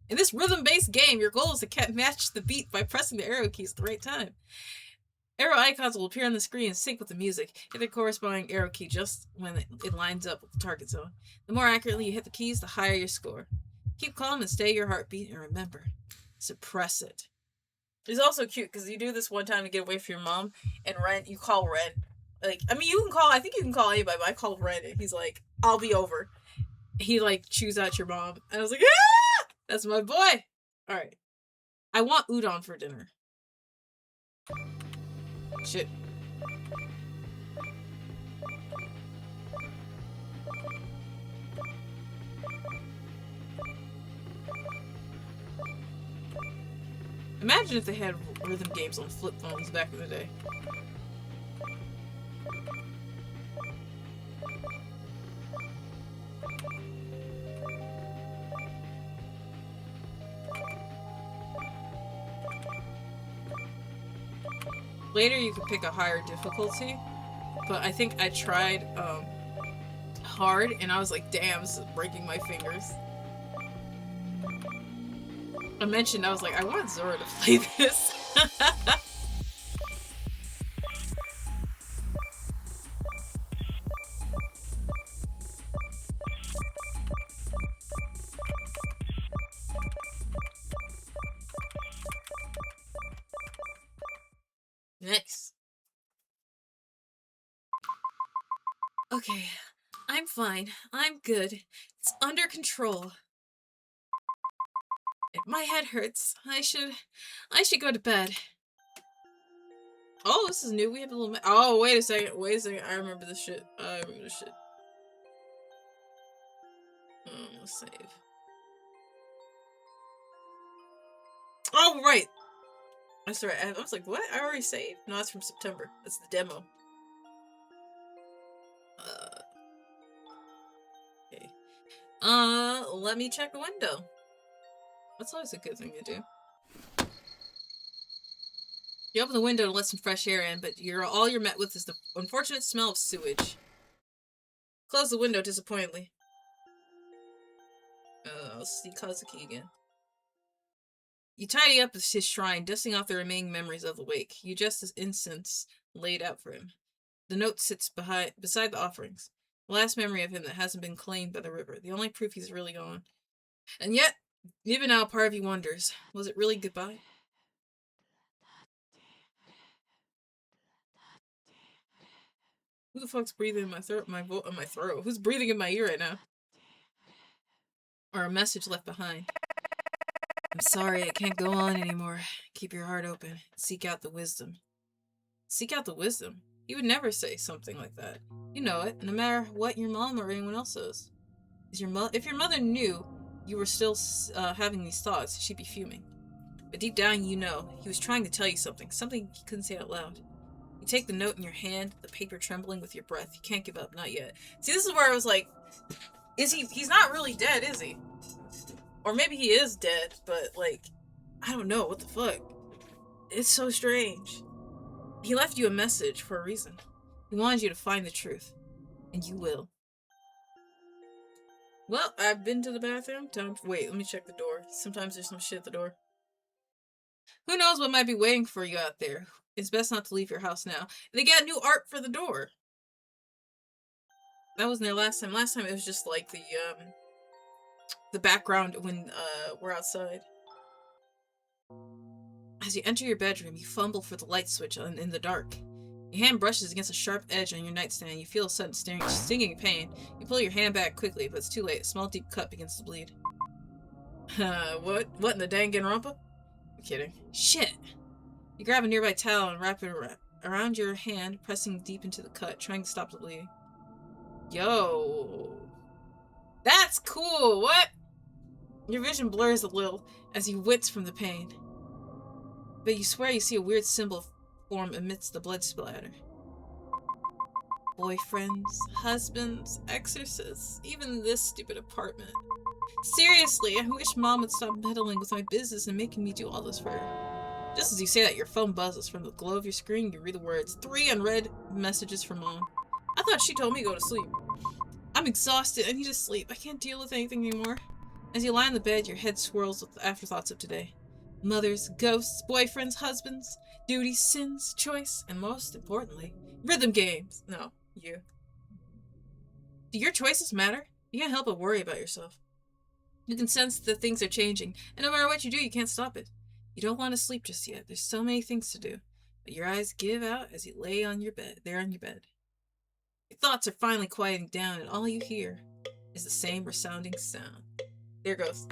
In this rhythm-based game, your goal is to match the beat by pressing the arrow keys at the right time. Arrow icons will appear on the screen and sync with the music. Hit the corresponding arrow key just when it lines up with the target zone. The more accurately you hit the keys, the higher your score. Keep calm and stay your heartbeat, and remember, suppress it. It's also cute because you do this one time to get away from your mom, and you call Ren. Like, I mean, I think you can call anybody, but I called Ren, and he's like, I'll be over. He, like, chews out your mom, and I was like, ah! That's my boy! Alright. I want udon for dinner. Shit. Imagine if they had rhythm games on flip phones back in the day. Later you could pick a higher difficulty, but I think I tried hard and I was like, damn, this is breaking my fingers. I mentioned, I was like, I want Zora to play this. Nice. Okay, I'm fine. I'm good. It's under control. If my head hurts, I should go to bed. Oh, this is new. We have a little. Oh, wait a second. Wait a second. I remember this shit. Let's save. Oh, right. That's right. I was like, what? I already saved? No, that's from September. That's the demo. Okay. Let me check the window. That's always a good thing to do. You open the window to let some fresh air in, but all you're met with is the unfortunate smell of sewage. Close the window disappointingly. I'll see Kazuki again. You tidy up his shrine, dusting off the remaining memories of the wake. You adjust his incense laid out for him. The note sits beside the offerings. The last memory of him that hasn't been claimed by the river. The only proof he's really gone. And yet, even now, part of you wonders, was it really goodbye? Who the fuck's breathing in my throat? My throat. Who's breathing in my ear right now? Or a message left behind. I'm sorry, I can't go on anymore. Keep your heart open. Seek out the wisdom. Seek out the wisdom? You would never say something like that. You know it, no matter what your mom or anyone else says. If your mother knew you were still having these thoughts, she'd be fuming. But deep down, you know, he was trying to tell you something he couldn't say out loud. You take the note in your hand, the paper trembling with your breath. You can't give up, not yet. See, this is where I was like, he's not really dead, is he? Or maybe he is dead, but, like, I don't know, what the fuck? It's so strange. He left you a message for a reason. He wanted you to find the truth. And you will. Well, I've been to the bathroom. Wait, let me check the door. Sometimes there's some shit at the door. Who knows what might be waiting for you out there? It's best not to leave your house now. They got new art for the door. That wasn't there last time. Last time it was just like the background when we're outside. As you enter your bedroom, you fumble for the light switch in the dark. Your hand brushes against a sharp edge on your nightstand. You feel a sudden stinging pain. You pull your hand back quickly, but it's too late. A small deep cut begins to bleed. What? What in the dang rumpa? I'm kidding. Shit! You grab a nearby towel and wrap it around your hand, pressing deep into the cut, trying to stop the bleeding. Yo! That's cool! What? Your vision blurs a little as you wince from the pain. But you swear you see a weird symbol form amidst the blood splatter. Boyfriends, husbands, exorcists, even this stupid apartment. Seriously, I wish Mom would stop meddling with my business and making me do all this for her. Just as you say that, your phone buzzes. From the glow of your screen, you read the words, 3 unread messages from Mom. I thought she told me to go to sleep. I'm exhausted. I need to sleep. I can't deal with anything anymore. As you lie on the bed, your head swirls with the afterthoughts of today. Mothers, ghosts, boyfriends, husbands, duties, sins, choice, and most importantly, rhythm games. No, you. Do your choices matter? You can't help but worry about yourself. You can sense that things are changing, and no matter what you do, you can't stop it. You don't want to sleep just yet. There's so many things to do. But your eyes give out as you lay on your bed. Your thoughts are finally quieting down, and all you hear is the same resounding sound. There it goes.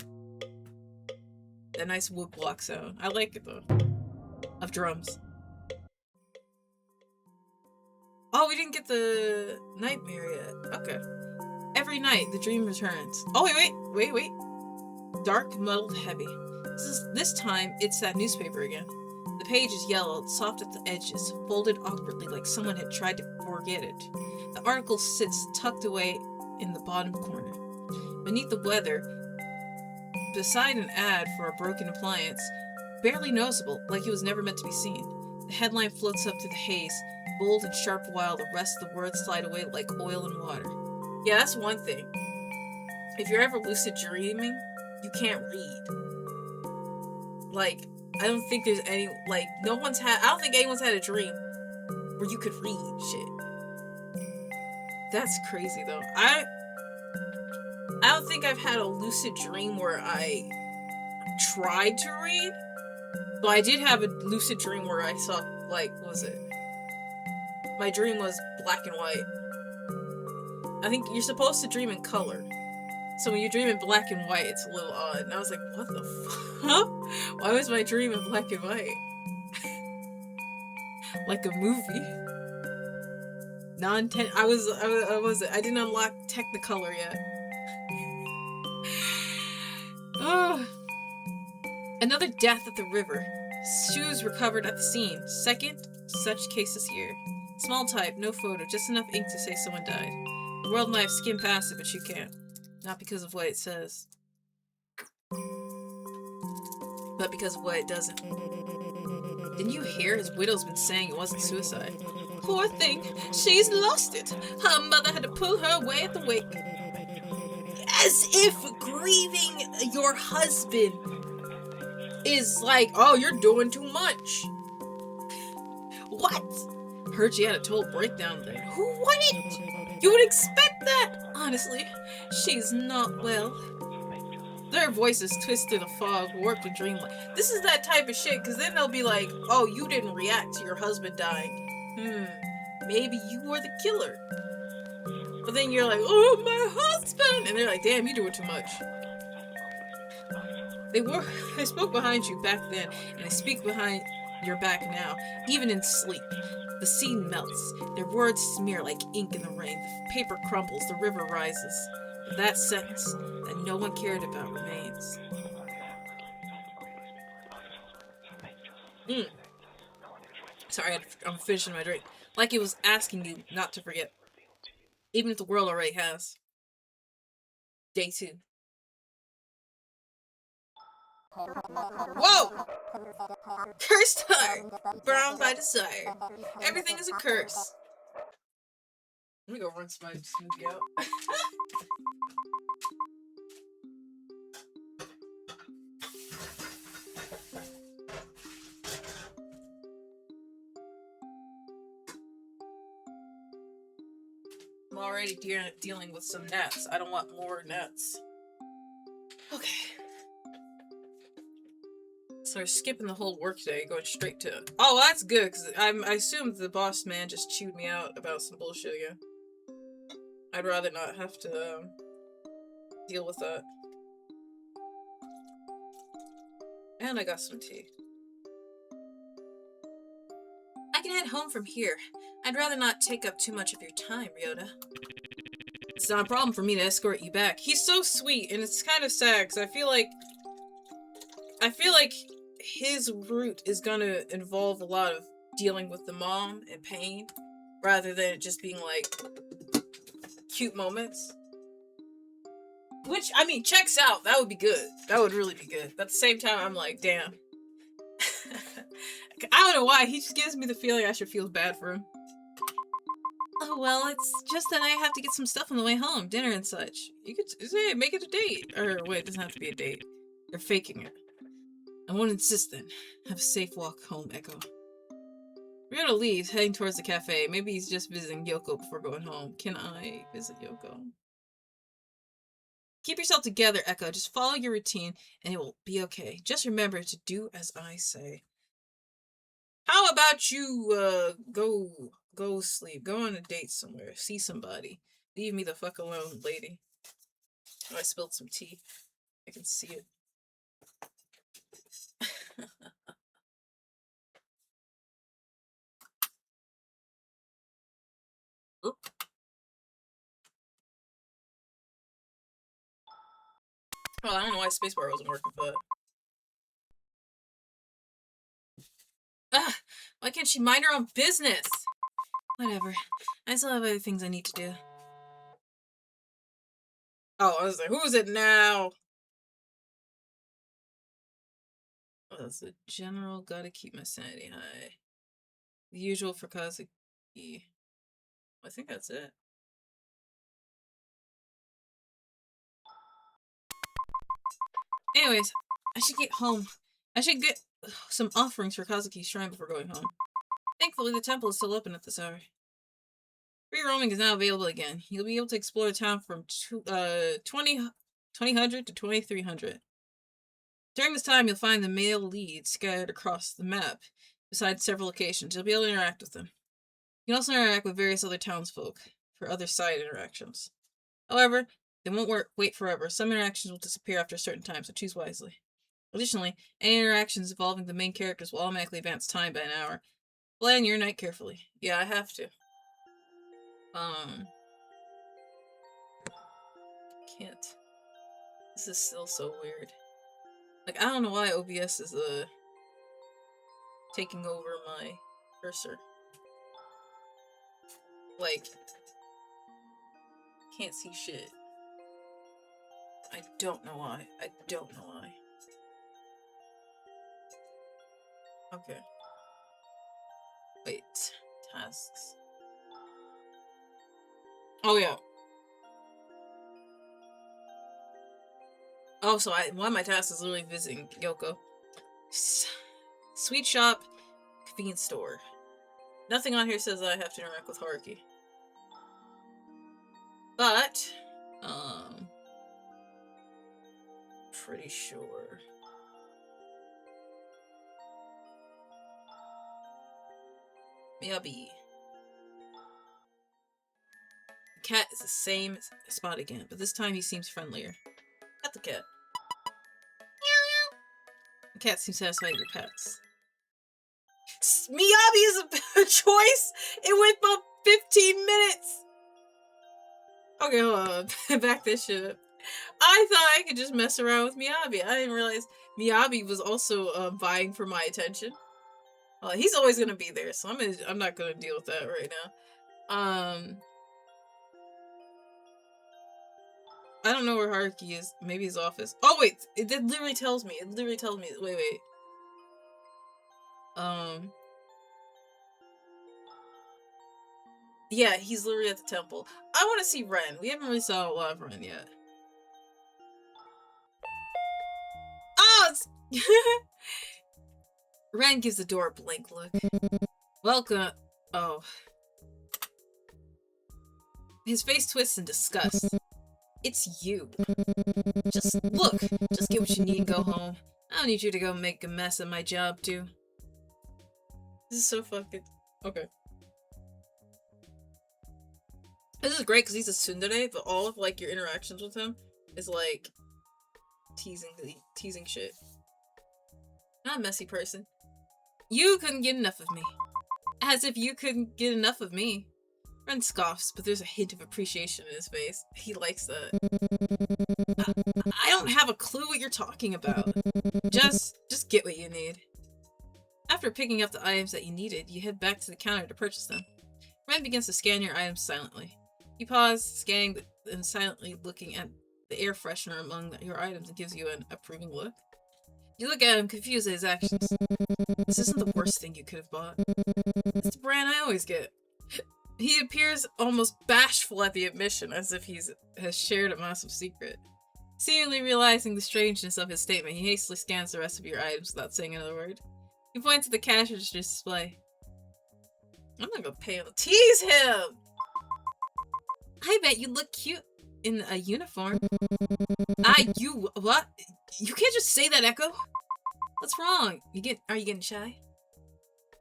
That nice wood block sound. I like it though. Of drums. Oh, we didn't get the nightmare yet. Okay. Every night, the dream returns. Oh, wait. Dark, muddled, heavy. This time, it's that newspaper again. The page is yellowed, soft at the edges, folded awkwardly like someone had tried to forget it. The article sits tucked away in the bottom corner. Beneath the weather, beside an ad for a broken appliance, barely noticeable, like it was never meant to be seen. The headline floats up through the haze, bold and sharp while the rest of the words slide away like oil and water. Yeah, that's one thing. If you're ever lucid dreaming, you can't read. Like, I don't think there's any, like, I don't think anyone's had a dream where you could read shit. That's crazy, though. I don't think I've had a lucid dream where I tried to read, but I did have a lucid dream where I saw, like, what was it? My dream was black and white. I think you're supposed to dream in color. So when you dream in black and white, it's a little odd. And I was like, what the fuck? Why was my dream in black and white? Like a movie. I didn't unlock Technicolor yet. Oh. Another death at the river. Shoes recovered at the scene. Second such case this year. Small type, no photo, just enough ink to say someone died. The world might have skimmed past it, but you can't. Not because of what it says, but because of what it doesn't. Didn't you hear? His widow's been saying it wasn't suicide. Poor thing, she's lost it. Her mother had to pull her away at the wake. As if grieving your husband is like, oh, you're doing too much. What? Heard she had a total breakdown there. Who wouldn't? You would expect that. Honestly, she's not well. Their voices twist through the fog, warped and dreamlike. This is that type of shit, because then they'll be like, oh, you didn't react to your husband dying. Maybe you were the killer. But then you're like, oh, my husband! And they're like, damn, you're doing too much. They spoke behind you back then, and they speak behind your back now, even in sleep. The scene melts. Their words smear like ink in the rain. The paper crumbles. The river rises. But that sentence that no one cared about remains. Sorry, I'm finishing my drink. Like it was asking you not to forget. Even if the world already has. Day 2. Whoa! Cursed heart! Bound by desire. Everything is a curse. Let me go rinse my smoothie out. I'm already dealing with some gnats. I don't want more gnats. Okay. So we're skipping the whole workday, going straight to... Oh, well, that's good, because I assumed the boss man just chewed me out about some bullshit again. I'd rather not have to deal with that. And I got some tea. I can head home from here. I'd rather not take up too much of your time, Ryota. It's not a problem for me to escort you back. He's so sweet, and it's kind of sad, because I feel like his route is gonna involve a lot of dealing with the mom and pain, rather than it just being, like, cute moments. Which, I mean, checks out. That would be good. That would really be good. But at the same time, I'm like, damn. I don't know why. He just gives me the feeling I should feel bad for him. Oh, well, it's just that I have to get some stuff on the way home. Dinner and such. You could say, make it a date. Or, wait, it doesn't have to be a date. You're faking it. I won't insist then. Have a safe walk home, Echo. Ryota leaves, heading towards the cafe. Maybe he's just visiting Yoko before going home. Can I visit Yoko? Keep yourself together, Echo. Just follow your routine, and it will be okay. Just remember to do as I say. How about you, go sleep. Go on a date somewhere. See somebody. Leave me the fuck alone, lady. Oh, I spilled some tea. I can see it. Oop. Well, I don't know why spacebar wasn't working, but... Why can't she mind her own business? Whatever. I still have other things I need to do. Oh, I was like, who is it now? Oh, that's the general. Gotta keep my sanity high. The usual for Kazuki. I think that's it. Anyways, I should get home. I should get some offerings for Kazuki's shrine before going home. Thankfully, the temple is still open at this hour. Free roaming is now available again. You'll be able to explore the town from 2000 to 2300. During this time, you'll find the male leads scattered across the map, besides several locations. You'll be able to interact with them. You can also interact with various other townsfolk. for other side interactions. However, they won't wait forever. Some interactions will disappear after a certain time, so choose wisely. Additionally, any interactions involving the main characters will automatically advance time by an hour. Plan your night carefully. Yeah, I have to. Can't. This is still so weird. Like, I don't know why OBS is, taking over my cursor. Like, can't see shit. I don't know why. I don't know why. Okay. Wait. Tasks. Oh, yeah. Oh, so one of my tasks is literally visiting Yoko. Sweet shop, convenience store. Nothing on here says I have to interact with Haruki. But, pretty sure. Miyabi. The cat is the same spot again, but this time he seems friendlier. Pet the cat. The cat seems satisfied with your pets. Miyabi is a choice! It went about 15 minutes! Okay, hold on. Back this shit up. I thought I could just mess around with Miyabi. I didn't realize Miyabi was also vying for my attention. Well, he's always gonna be there, so I'm not gonna deal with that right now. I don't know where Haruki is. Maybe his office. Oh wait, it literally tells me. It literally tells me. Wait. Yeah, he's literally at the temple. I want to see Ren. We haven't really saw a lot of Ren yet. Oh, Ren gives the door a blank look. Welcome. Oh. His face twists in disgust. It's you. Just look. Just get what you need and go home. I don't need you to go make a mess of my job, too. This is so fucking... Okay. This is great because he's a tsundere, but all of, like, your interactions with him is, like, teasing shit. Not a messy person. You couldn't get enough of me. As if you couldn't get enough of me. Ren scoffs, but there's a hint of appreciation in his face. He likes that. I don't have a clue what you're talking about. Just get what you need. After picking up the items that you needed, you head back to the counter to purchase them. Ren begins to scan your items silently. You pause, scanning and silently looking at the air freshener among your items and gives you an approving look. You look at him, confused at his actions. This isn't the worst thing you could have bought. It's the brand I always get. He appears almost bashful at the admission, as if has shared a massive secret. Seemingly realizing the strangeness of his statement, he hastily scans the rest of your items without saying another word. He points at the cash register display. I'm not gonna pay him. Tease him! I bet you look cute in a uniform. What? You can't just say that, Echo. What's wrong? Are you getting shy?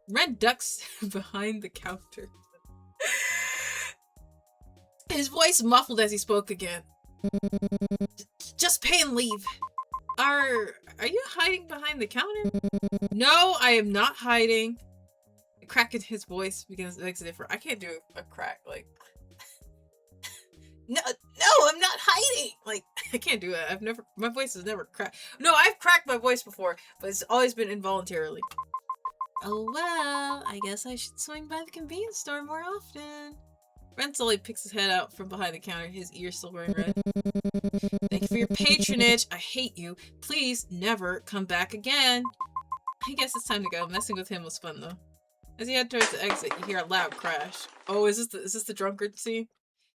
Ren ducks behind the counter. His voice muffled as he spoke again. Just pay and leave. Are you hiding behind the counter? No, I am not hiding. A crack in his voice makes it different. I can't do a crack, like... No, I'm not hiding! Like, I can't do that. My voice has never cracked. No, I've cracked my voice before, but it's always been involuntarily. Oh well, I guess I should swing by the convenience store more often. Ren slowly picks his head out from behind the counter, his ears still wearing red. Thank you for your patronage. I hate you. Please never come back again. I guess it's time to go. Messing with him was fun though. As you head towards the exit, you hear a loud crash. Oh, is this the drunkard scene?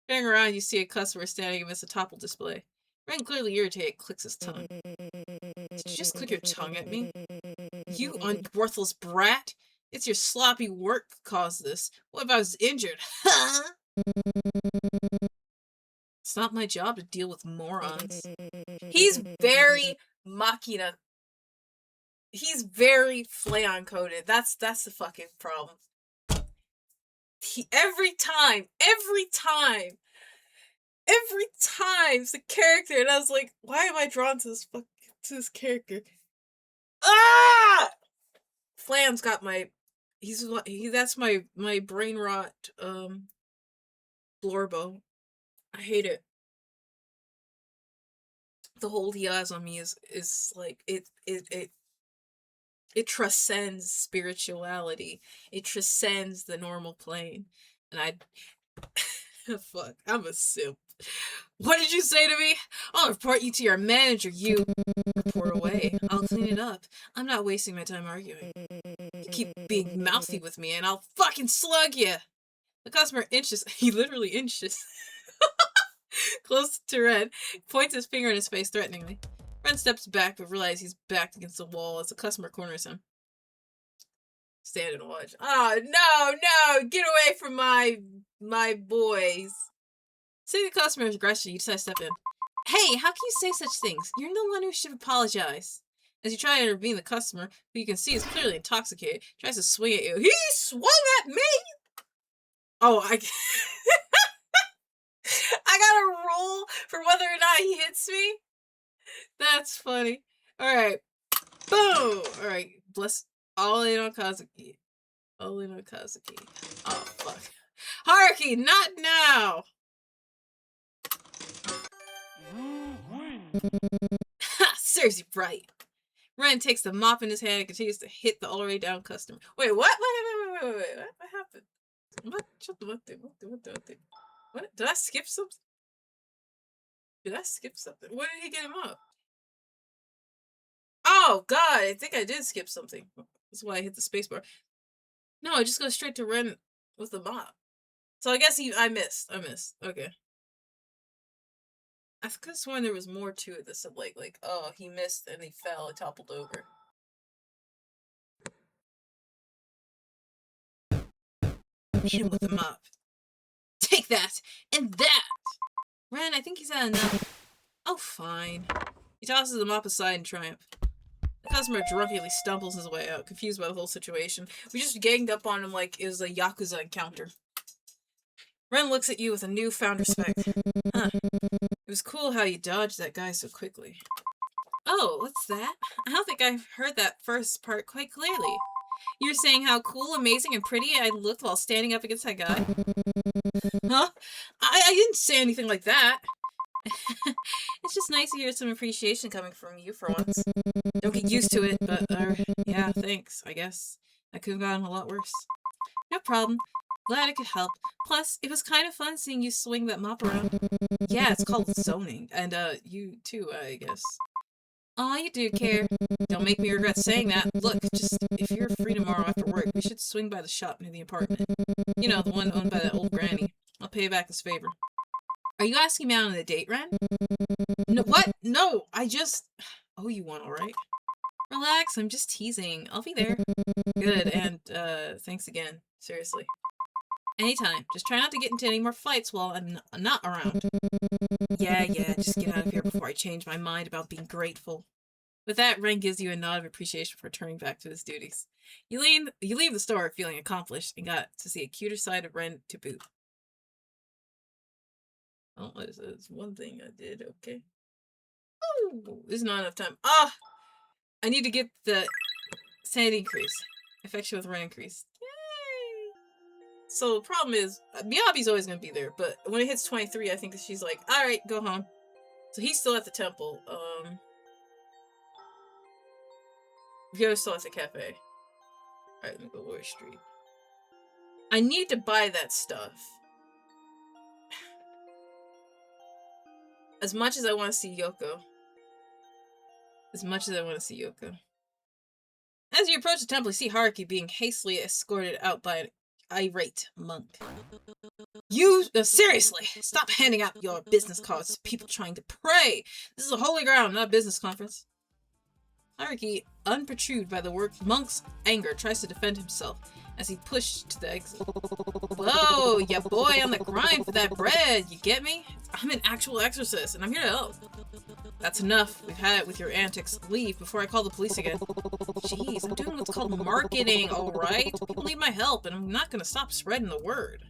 Turning around, you see a customer standing amidst a toppled display. Ren, clearly irritated, clicks his tongue. Did you just click your tongue at me? You unworthless brat! It's your sloppy work caused this. What if I was injured? Huh? It's not my job to deal with morons. He's very machina. He's very flayon coded. That's the fucking problem. every time, it's the character, and I was like, why am I drawn to this character? Ah! Flam's got that's my brain rot, Blorbo. I hate it. The hold he has on me is like, it transcends spirituality. It transcends the normal plane. And fuck, I'm a simp. What did you say to me? I'll report you to your manager, you. Report away. I'll clean it up. I'm not wasting my time arguing. You keep being mouthy with me and I'll fucking slug you. The customer inches. He literally inches. Close to Ren. Points his finger in his face threateningly. Ren steps back but realizes he's backed against the wall as the customer corners him. Stand and watch. Oh, no! Get away from my boys. See the customer's aggression, you decide to step in. Hey, how can you say such things? You're the one who should apologize. As you try to intervene, the customer, who you can see is clearly intoxicated, tries to swing at you. He swung at me! Oh, I gotta roll for whether or not he hits me? That's funny. Alright. Boom! Alright, bless. All in on Kazuki. All in on Kazuki. Oh, fuck. Haruki, not now! Ha! Serves you right. Ren takes the mop in his hand and continues to hit the already down customer. Wait, what? Wait. What happened? What? What? Did I skip something? When did he get him up? Oh, God, I think I did skip something. That's why I hit the spacebar. No, I just go straight to Ren with the mop. So I guess I missed. Okay. I could have sworn there was more to it. This like, oh, he missed and he fell and toppled over. Hit him with the mop. Take that! And that! Ren, I think he's had enough. Oh, fine. He tosses the mop aside in triumph. The customer drunkenly stumbles his way out, confused by the whole situation. We just ganged up on him like it was a Yakuza encounter. Ren looks at you with a newfound respect. Huh. It was cool how you dodged that guy so quickly. Oh, what's that? I don't think I heard that first part quite clearly. You were saying how cool, amazing, and pretty I looked while standing up against that guy? Huh? I didn't say anything like that. It's just nice to hear some appreciation coming from you for once. Don't get used to it, but, yeah, thanks, I guess. I could have gotten a lot worse. No problem. Glad I could help. Plus, it was kind of fun seeing you swing that mop around. Yeah, it's called zoning. And, you too, I guess. Aw, you do care. Don't make me regret saying that. Look, just, if you're free tomorrow after work, we should swing by the shop near the apartment. You know, the one owned by that old granny. I'll pay you back this favor. Are you asking me out on a date, Ren? No, what? No, I just... Oh, you want, alright? Relax, I'm just teasing. I'll be there. Good, and, thanks again. Seriously. Anytime. Just try not to get into any more fights while I'm not around. Yeah, just get out of here before I change my mind about being grateful. With that, Ren gives you a nod of appreciation for returning back to his duties. You leave the store feeling accomplished and got to see a cuter side of Ren to boot. Oh, it's one thing I did, okay. Oh, there's not enough time. Ah! I need to get the sanity increase. Affection with Ren increase. Yay! So the problem is, Miyabi's always going to be there, but when it hits 23, I think that she's like, alright, go home. So he's still at the temple. Ryo's still at the cafe. Alright, let me go Warrior Street. I need to buy that stuff. As much as I want to see Yoko. As you approach the temple, you see Haruki being hastily escorted out by an irate monk. You, seriously, stop handing out your business cards to people trying to pray. This is a holy ground, not a business conference. Haruki, unperturbed by the monk's anger, tries to defend himself as he pushed to the exit. Whoa, ya boy on the grind for that bread, you get me? I'm an actual exorcist, and I'm here to help. That's enough. We've had it with your antics. Leave before I call the police again. Jeez, I'm doing what's called marketing, alright? People need my help, and I'm not gonna stop spreading the word.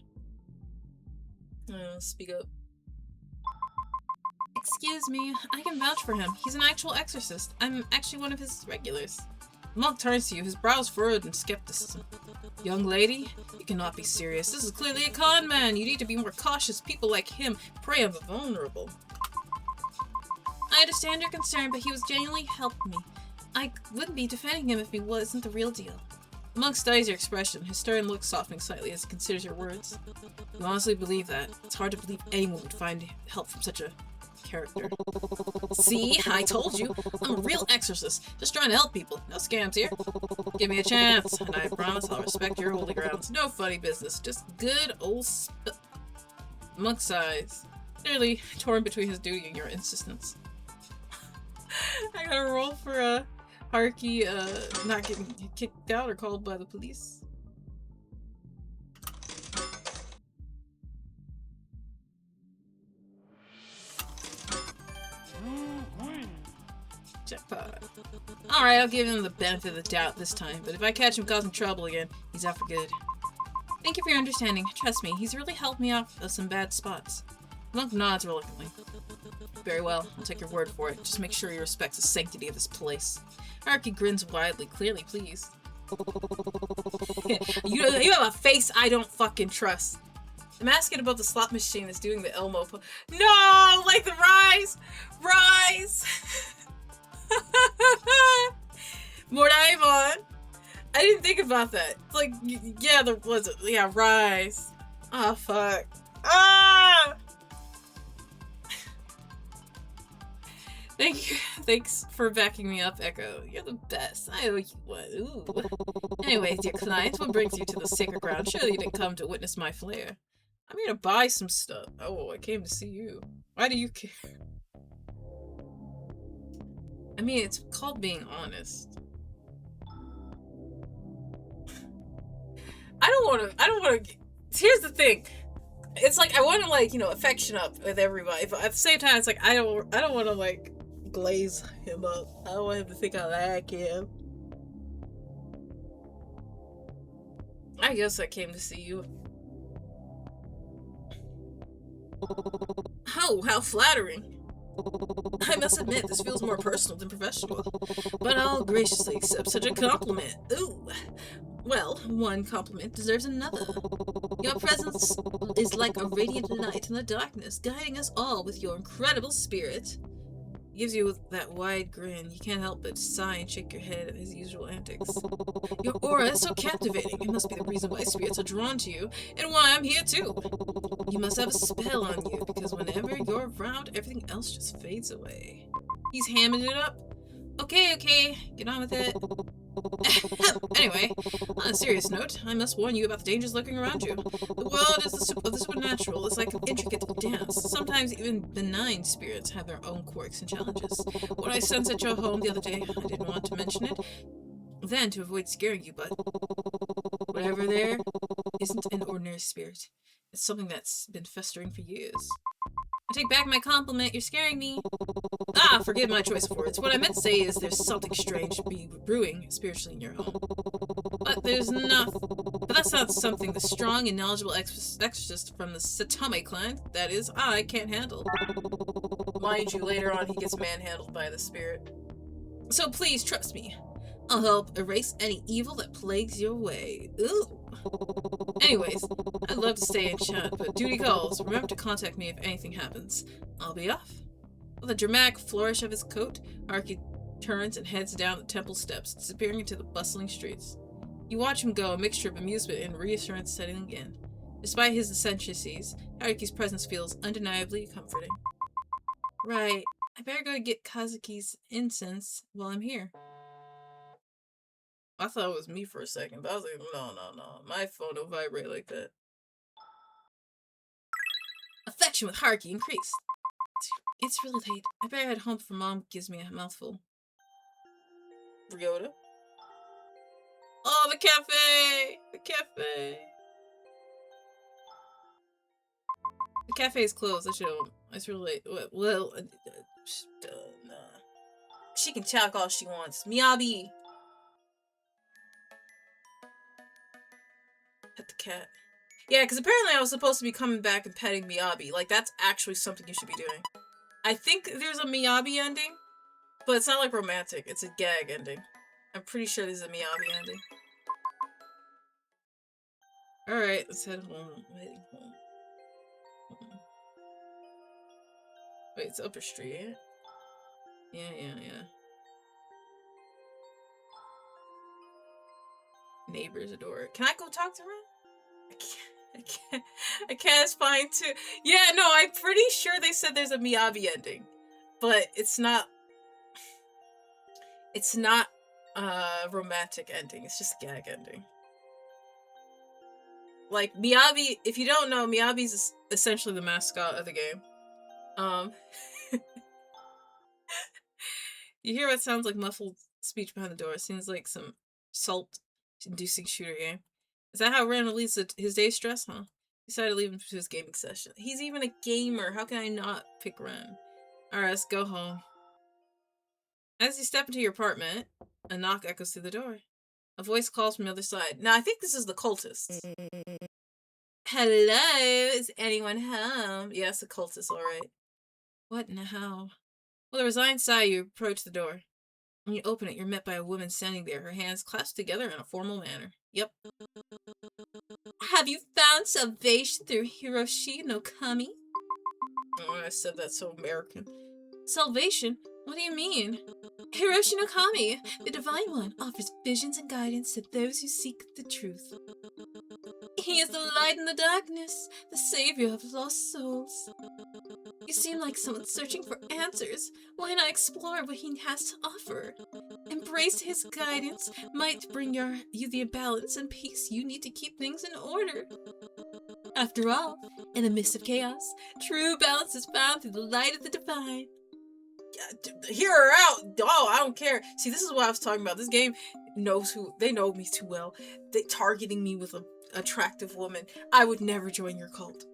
Speak up. Excuse me, I can vouch for him. He's an actual exorcist. I'm actually one of his regulars. The monk turns to you, his brows furrowed in skepticism. Young lady, you cannot be serious. This is clearly a con man. You need to be more cautious. People like him prey on the vulnerable. I understand your concern, but he was genuinely helping me. I wouldn't be defending him if he wasn't the real deal. The monk studies your expression, his stern look softening slightly as he considers your words. You honestly believe that? It's hard to believe anyone would find help from such a character. See? I told you. I'm a real exorcist. Just trying to help people. No scams here. Give me a chance, and I promise I'll respect your holy grounds. No funny business. Just good old monk sighs. Clearly torn between his duty and your insistence. I gotta roll for Harky not getting kicked out or called by the police. Jackpot. Alright, I'll give him the benefit of the doubt this time, but if I catch him causing trouble again, he's out for good. Thank you for your understanding. Trust me, he's really helped me out of some bad spots. Monk nods reluctantly. Very well, I'll take your word for it. Just make sure you respect the sanctity of this place. Harky grins widely, clearly pleased. You have a face I don't fucking trust. I'm asking about the slot machine that's doing the Elmo No! Like the rise! Rise! Mordaimon! I didn't think about that. It's like, yeah, there was it. Yeah, rise. Oh, fuck. Ah! Thanks for backing me up, Echo. You're the best. I owe you one. Ooh. Anyways, dear client, what brings you to the sacred ground? Surely you didn't come to witness my flair. I'm here to buy some stuff. Oh, I came to see you. Why do you care? I mean, it's called being honest. I don't want to, here's the thing. It's like, I want to, like, you know, affection up with everybody, but at the same time, it's like, I don't want to, like, glaze him up. I don't want him to think I like him. I guess I came to see you. Oh, how flattering. I must admit, this feels more personal than professional. But I'll graciously accept such a compliment. Ooh. Well, one compliment deserves another. Your presence is like a radiant light in the darkness, guiding us all with your incredible spirit. He gives you that wide grin. You can't help but sigh and shake your head at his usual antics. Your aura is so captivating. It must be the reason why spirits are drawn to you, and why I'm here too. You must have a spell on you, because whenever you're around, everything else just fades away. He's hamming it up. Okay, get on with it. Anyway, on a serious note, I must warn you about the dangers lurking around you. The world of the supernatural is like an intricate dance. Sometimes even benign spirits have their own quirks and challenges. What I sensed at your home the other day, I didn't want to mention it, then to avoid scaring you, but whatever there isn't an ordinary spirit. It's something that's been festering for years. I take back my compliment, you're scaring me. Ah, forgive my choice of words. What I meant to say is there's something strange to be brewing spiritually in your home. But that's not something the strong and knowledgeable exorcist from the Satome clan, that is, I can't handle. Mind you, later on he gets manhandled by the spirit. So please trust me. I'll help erase any evil that plagues your way. Ooh. Anyways, I'd love to stay and chat, but duty calls. Remember to contact me if anything happens. I'll be off. With a dramatic flourish of his coat, Harky turns and heads down the temple steps, disappearing into the bustling streets. You watch him go, a mixture of amusement and reassurance setting in. Despite his eccentricities, Haruki's presence feels undeniably comforting. Right, I better go get Kazuki's incense while I'm here. I thought it was me for a second, but I was like, no. My phone don't vibrate like that. Affection with Haruki increased. It's really late. I better head home before Mom gives me a mouthful. Ryoda? Oh, the cafe! The cafe! The cafe is closed. It's really late. Well, She can talk all she wants. Miyabi. Pet the cat. Yeah, because apparently I was supposed to be coming back and petting Miyabi. Like, that's actually something you should be doing. I think there's a Miyabi ending, but it's not like romantic. It's a gag ending. I'm pretty sure there's a Miyabi ending. Alright, let's head home. Heading home. Wait, it's up a street. Yeah. Neighbor's door. Can I go talk to her? I can't find two. Yeah, no, I'm pretty sure they said there's a Miyabi ending. But it's not romantic ending. It's just gag ending. Like, Miyabi, if you don't know, Miyabi's essentially the mascot of the game. You hear what sounds like muffled speech behind the door. It seems like some salt-inducing shooter game. Is that how Randall leads his day stress, huh? He decided to leave him to his gaming session. He's even a gamer. How can I not pick Ren? Alright, let's go home. As you step into your apartment, a knock echoes through the door. A voice calls from the other side. Now, I think this is the cultists. Hello? Is anyone home? Yes, a cultist, alright. What now? With a resigned sigh, you approach the door. When you open it, you're met by a woman standing there, her hands clasped together in a formal manner. Yep. Have you found salvation through Hiroshi no Kami? Oh, I said that so American. Salvation? What do you mean? Hiroshi no Kami, the Divine One, offers visions and guidance to those who seek the truth. He is the light in the darkness, the savior of lost souls. You seem like someone searching for answers. Why not explore what he has to offer? Embrace his guidance might bring you the balance and peace you need to keep things in order. After all, in the midst of chaos, true balance is found through the light of the divine. Hear her out! Oh, I don't care. See, this is what I was talking about. This game they know me too well. They targeting me with an attractive woman. I would never join your cult.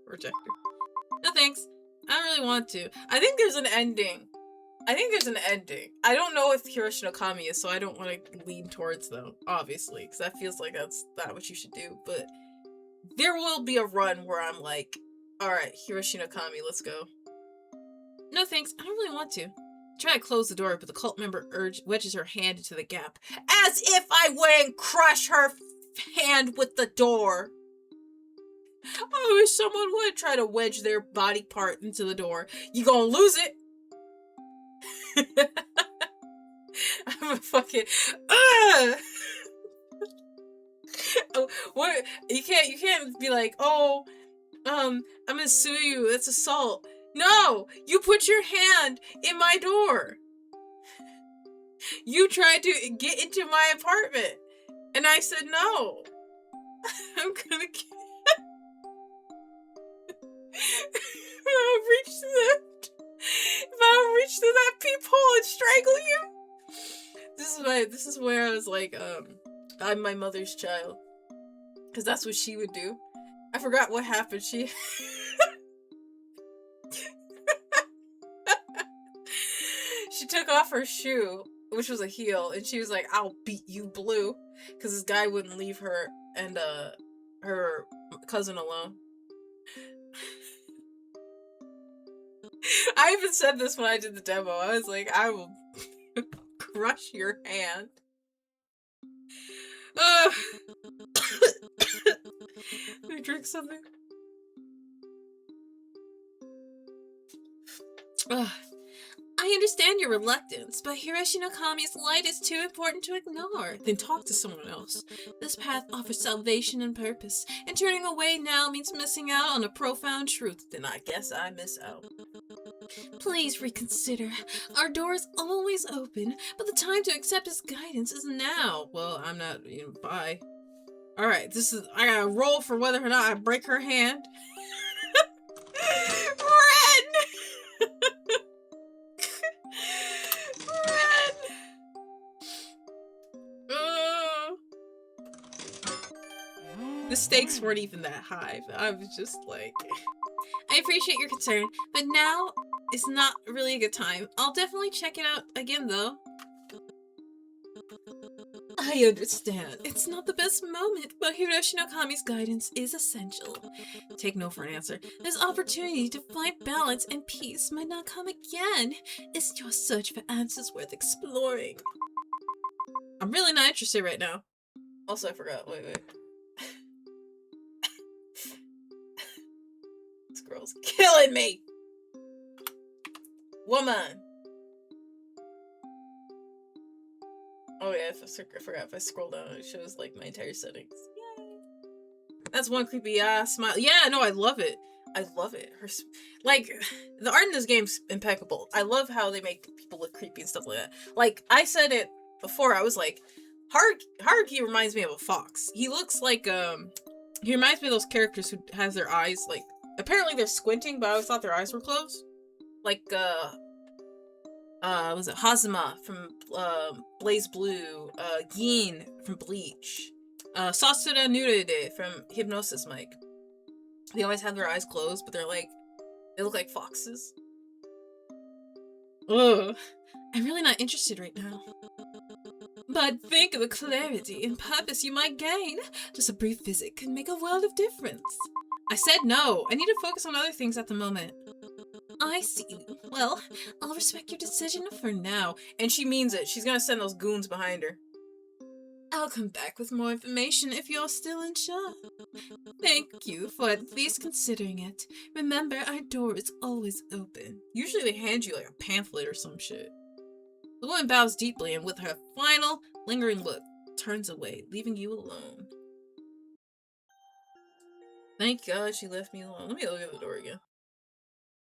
Rejector. No thanks. I don't really want to. I think there's an ending. I don't know if Hiroshi no Kami is, so I don't want to lean towards them, obviously, because that feels like that's not what you should do, but there will be a run where I'm like, alright, Hiroshi no Kami, let's go. No thanks, I don't really want to. Try to close the door, but the cult member wedges her hand into the gap. As if I wouldn't crush her hand with the door! I wish someone would try to wedge their body part into the door. You gonna lose it! I'm a fucking oh, what you can't be like, oh, I'm gonna sue you, that's assault. No! You put your hand in my door. You tried to get into my apartment. And I said no. I'm gonna if I don't reach to that peephole and strangle you. This is where I was like, I'm my mother's child. Because that's what she would do. I forgot what happened. She took off her shoe, which was a heel, and she was like, I'll beat you blue. Because this guy wouldn't leave her and her cousin alone. I even said this when I did the demo. I was like, I will crush your hand. Let me drink something. I understand your reluctance, but Hiroshi no Kami's light is too important to ignore. Then talk to someone else. This path offers salvation and purpose, and turning away now means missing out on a profound truth. Then I guess I miss out. Please reconsider. Our door is always open, but the time to accept his guidance is now. Well, I'm not, bye. Alright, I gotta roll for whether or not I break her hand. Ren! The stakes weren't even that high, but I was just like, I appreciate your concern, but now is not really a good time. I'll definitely check it out again, though. I understand. It's not the best moment, but Hiroshi no Kami's guidance is essential. Take no for an answer. This opportunity to find balance and peace might not come again. Is your search for answers worth exploring? I'm really not interested right now. Also, I forgot. Wait. This girl's killing me! Woman! Oh yeah, I forgot if I scroll down, it shows like my entire settings. Yay! That's one creepy smile. Yeah, no, I love it. I love it. Like, the art in this game's impeccable. I love how they make people look creepy and stuff like that. Like, I said it before, I was like, Haruki reminds me of a fox. He looks like, he reminds me of those characters who has their eyes, like, apparently they're squinting, but I always thought their eyes were closed. Like, was it Hazuma from Blaze Blue, Yin from Bleach, Sasura Nuride from Hypnosis Mike. They always have their eyes closed, but they look like foxes. Ugh, I'm really not interested right now. But think of the clarity and purpose you might gain. Just a brief visit could make a world of difference. I said no. I need to focus on other things at the moment. I see. Well, I'll respect your decision for now. And she means it. She's gonna send those goons behind her. I'll come back with more information if you're still unsure. Thank you for at least considering it. Remember, our door is always open. Usually they hand you like a pamphlet or some shit. The woman bows deeply and with her final, lingering look, turns away, leaving you alone. Thank God she left me alone. Let me look at the door again.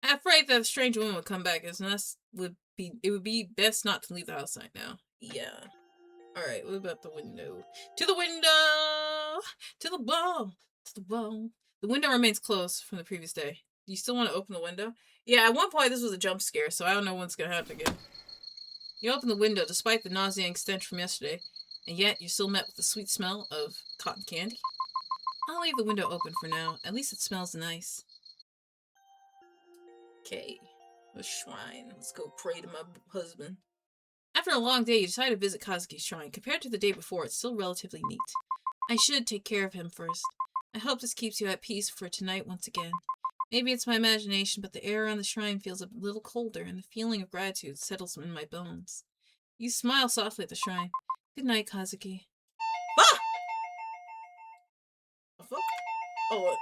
I'm afraid that a strange woman would come back, as it would be best not to leave the house right now. Yeah. Alright, what about the window? To the window! To the wall! To the wall. The window remains closed from the previous day. Do you still want to open the window? Yeah, at one point this was a jump scare, so I don't know what's gonna happen again. You open the window despite the nauseating stench from yesterday, and yet you're still met with the sweet smell of cotton candy. I'll leave the window open for now. At least it smells nice. Okay. A shrine. Let's go pray to my husband. After a long day, you decide to visit Kazuki's shrine. Compared to the day before, it's still relatively neat. I should take care of him first. I hope this keeps you at peace for tonight once again. Maybe it's my imagination, but the air around the shrine feels a little colder, and the feeling of gratitude settles in my bones. You smile softly at the shrine. Good night, Kazuki. Ah! The fuck? Oh,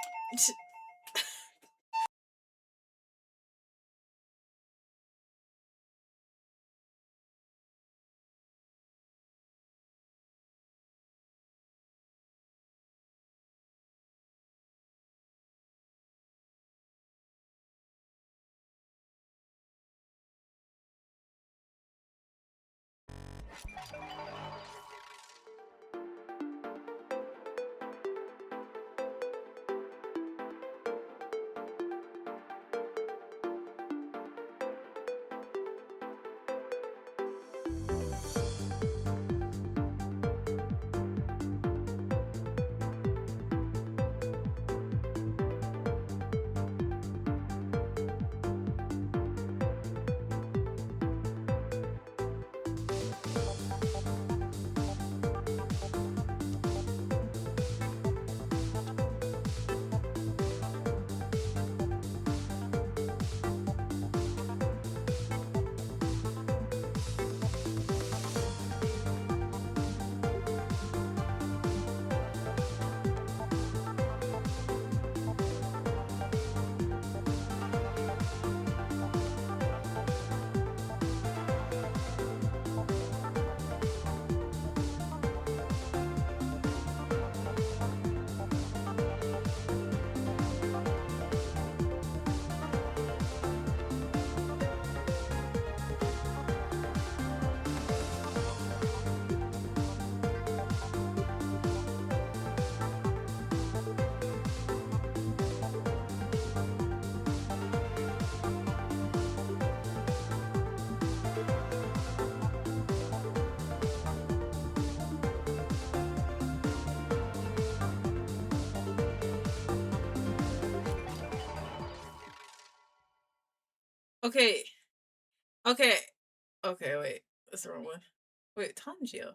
Okay. Okay. Okay, wait. That's the wrong one. Wait, Tanjio.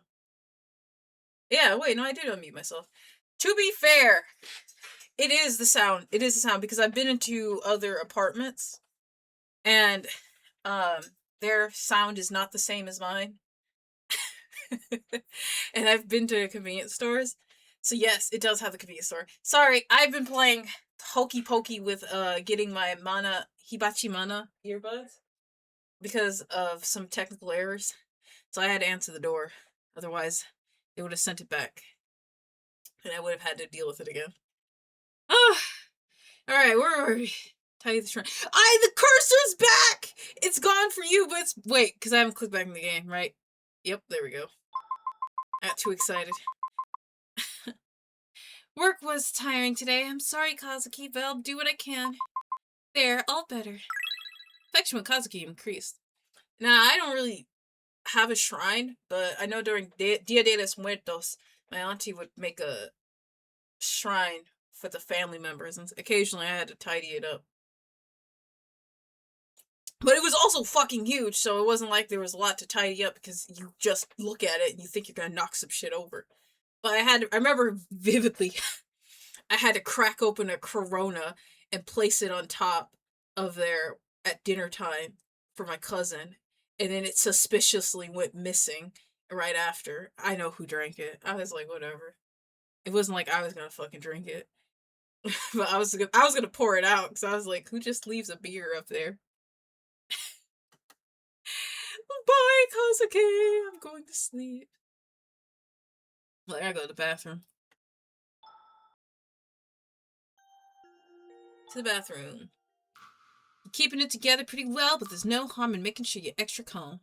Yeah, wait, no, I did unmute myself. To be fair, it is the sound. It is the sound because I've been into other apartments and um their sound is not the same as mine. And I've been to convenience stores. So yes, it does have the convenience store. Sorry, I've been playing hokey pokey with getting my Hibachi Mana earbuds because of some technical errors. So I had to answer the door. Otherwise, they would have sent it back. And I would have had to deal with it again. Ah! Alright, where are we? Tidy the shrine. The cursor's back! It's gone for you, but it's... Wait, because I haven't clicked back in the game, right? Yep, there we go. Not too excited. Work was tiring today. I'm sorry, Kazuki, but I'll do what I can. There, all better. Affection with Kazuki increased. Now, I don't really have a shrine, but I know during Dia de los Muertos, my auntie would make a shrine for the family members, and occasionally I had to tidy it up. But it was also fucking huge, so it wasn't like there was a lot to tidy up because you just look at it and you think you're gonna knock some shit over. But I remember vividly, I had to crack open a Corona and place it on top of there at dinner time for my cousin, and then it suspiciously went missing right after. I know who drank it. I was like, whatever. It wasn't like I was gonna fucking drink it. But I was gonna pour it out because I was like, who just leaves a beer up there? Bye, Kazuki. I'm going to sleep. I gotta go to the bathroom. To the bathroom. You're keeping it together pretty well, but there's no harm in making sure you're extra calm.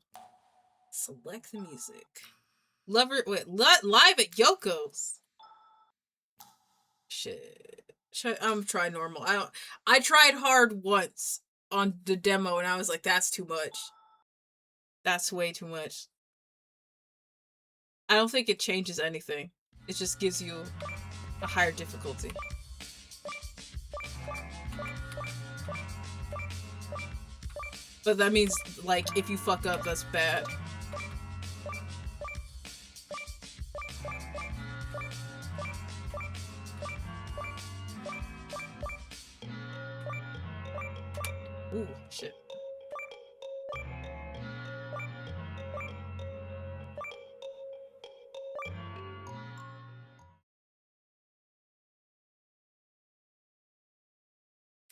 Select the music. Live at Yoko's. Shit. I'm trying normal. I tried hard once on the demo and I was like, that's too much. That's way too much. I don't think it changes anything. It just gives you a higher difficulty. But that means, like, if you fuck up, that's bad. Ooh, shit.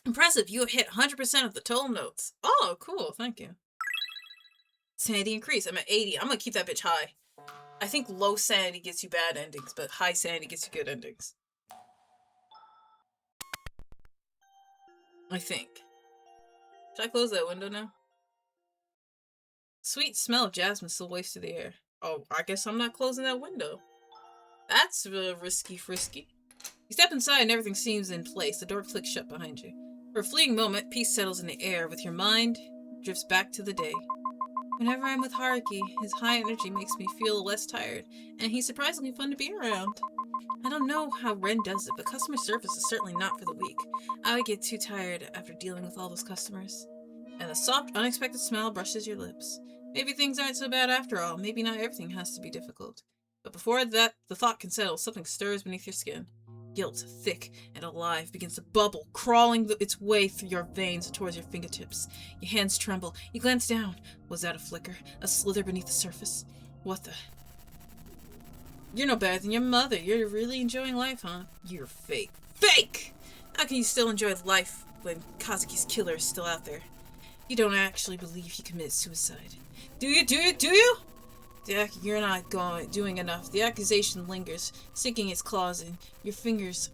Impressive, you have hit 100% of the total notes. Oh, cool, thank you. Sanity increase, I'm at 80. I'm gonna keep that bitch high. I think low sanity gets you bad endings, but high sanity gets you good endings. I think. Should I close that window now? Sweet smell of jasmine still wafts through the air. Oh, I guess I'm not closing that window. That's risky frisky. You step inside and everything seems in place. The door clicks shut behind you. For a fleeting moment, peace settles in the air. With your mind, drifts back to the day. Whenever I'm with Haruki, his high energy makes me feel less tired, and he's surprisingly fun to be around. I don't know how Ren does it, but customer service is certainly not for the weak. I would get too tired after dealing with all those customers. And a soft, unexpected smile brushes your lips. Maybe things aren't so bad after all. Maybe not everything has to be difficult. But before that, the thought can settle, something stirs beneath your skin. Guilt, thick and alive, begins to bubble, crawling its way through your veins towards your fingertips. Your hands tremble. You glance down. Was that a flicker? A slither beneath the surface? What the... You're no better than your mother. You're really enjoying life, huh? You're fake. Fake! How can you still enjoy life when Kazuki's killer is still out there? You don't actually believe he committed suicide. Do you? You're not doing enough. The accusation lingers, sinking its claws in. Your fingers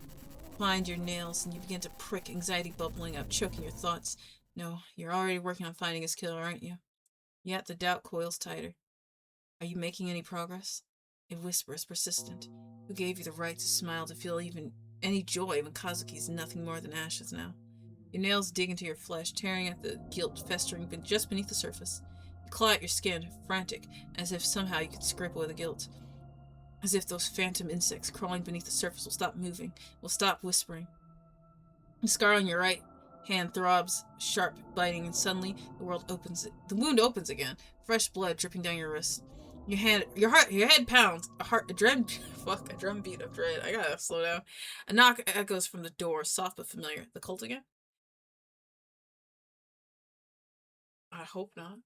find your nails, and you begin to prick, anxiety bubbling up, choking your thoughts. No, you're already working on finding his killer, aren't you? Yet the doubt coils tighter. Are you making any progress? It whispers, persistent. Who gave you the right to smile, to feel even any joy when Kazuki's nothing more than ashes now? Your nails dig into your flesh, tearing at the guilt festering just beneath the surface. You claw at your skin, frantic, as if somehow you could scrape away the guilt. As if those phantom insects crawling beneath the surface will stop moving, will stop whispering. The scar on your right Hand throbs, sharp, biting, and suddenly the wound opens again. Fresh blood dripping down your wrist. Your head pounds. A drum beat of dread. I gotta slow down. A knock echoes from the door, soft but familiar. The cult again? I hope not.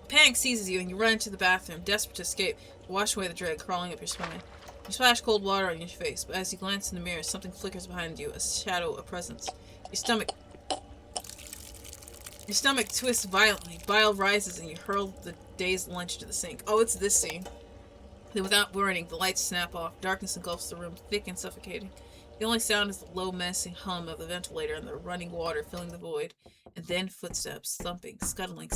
Panic seizes you and you run into the bathroom, desperate to escape, to wash away the dread crawling up your spine. You splash cold water on your face, but as you glance in the mirror, something flickers behind you, a shadow, a presence. Your stomach twists violently, bile rises, and you hurl the day's lunch to the sink. Oh, it's this scene. Then without warning, the lights snap off, darkness engulfs the room, thick and suffocating. The only sound is the low, menacing hum of the ventilator and the running water filling the void. And then footsteps, thumping, scuttling,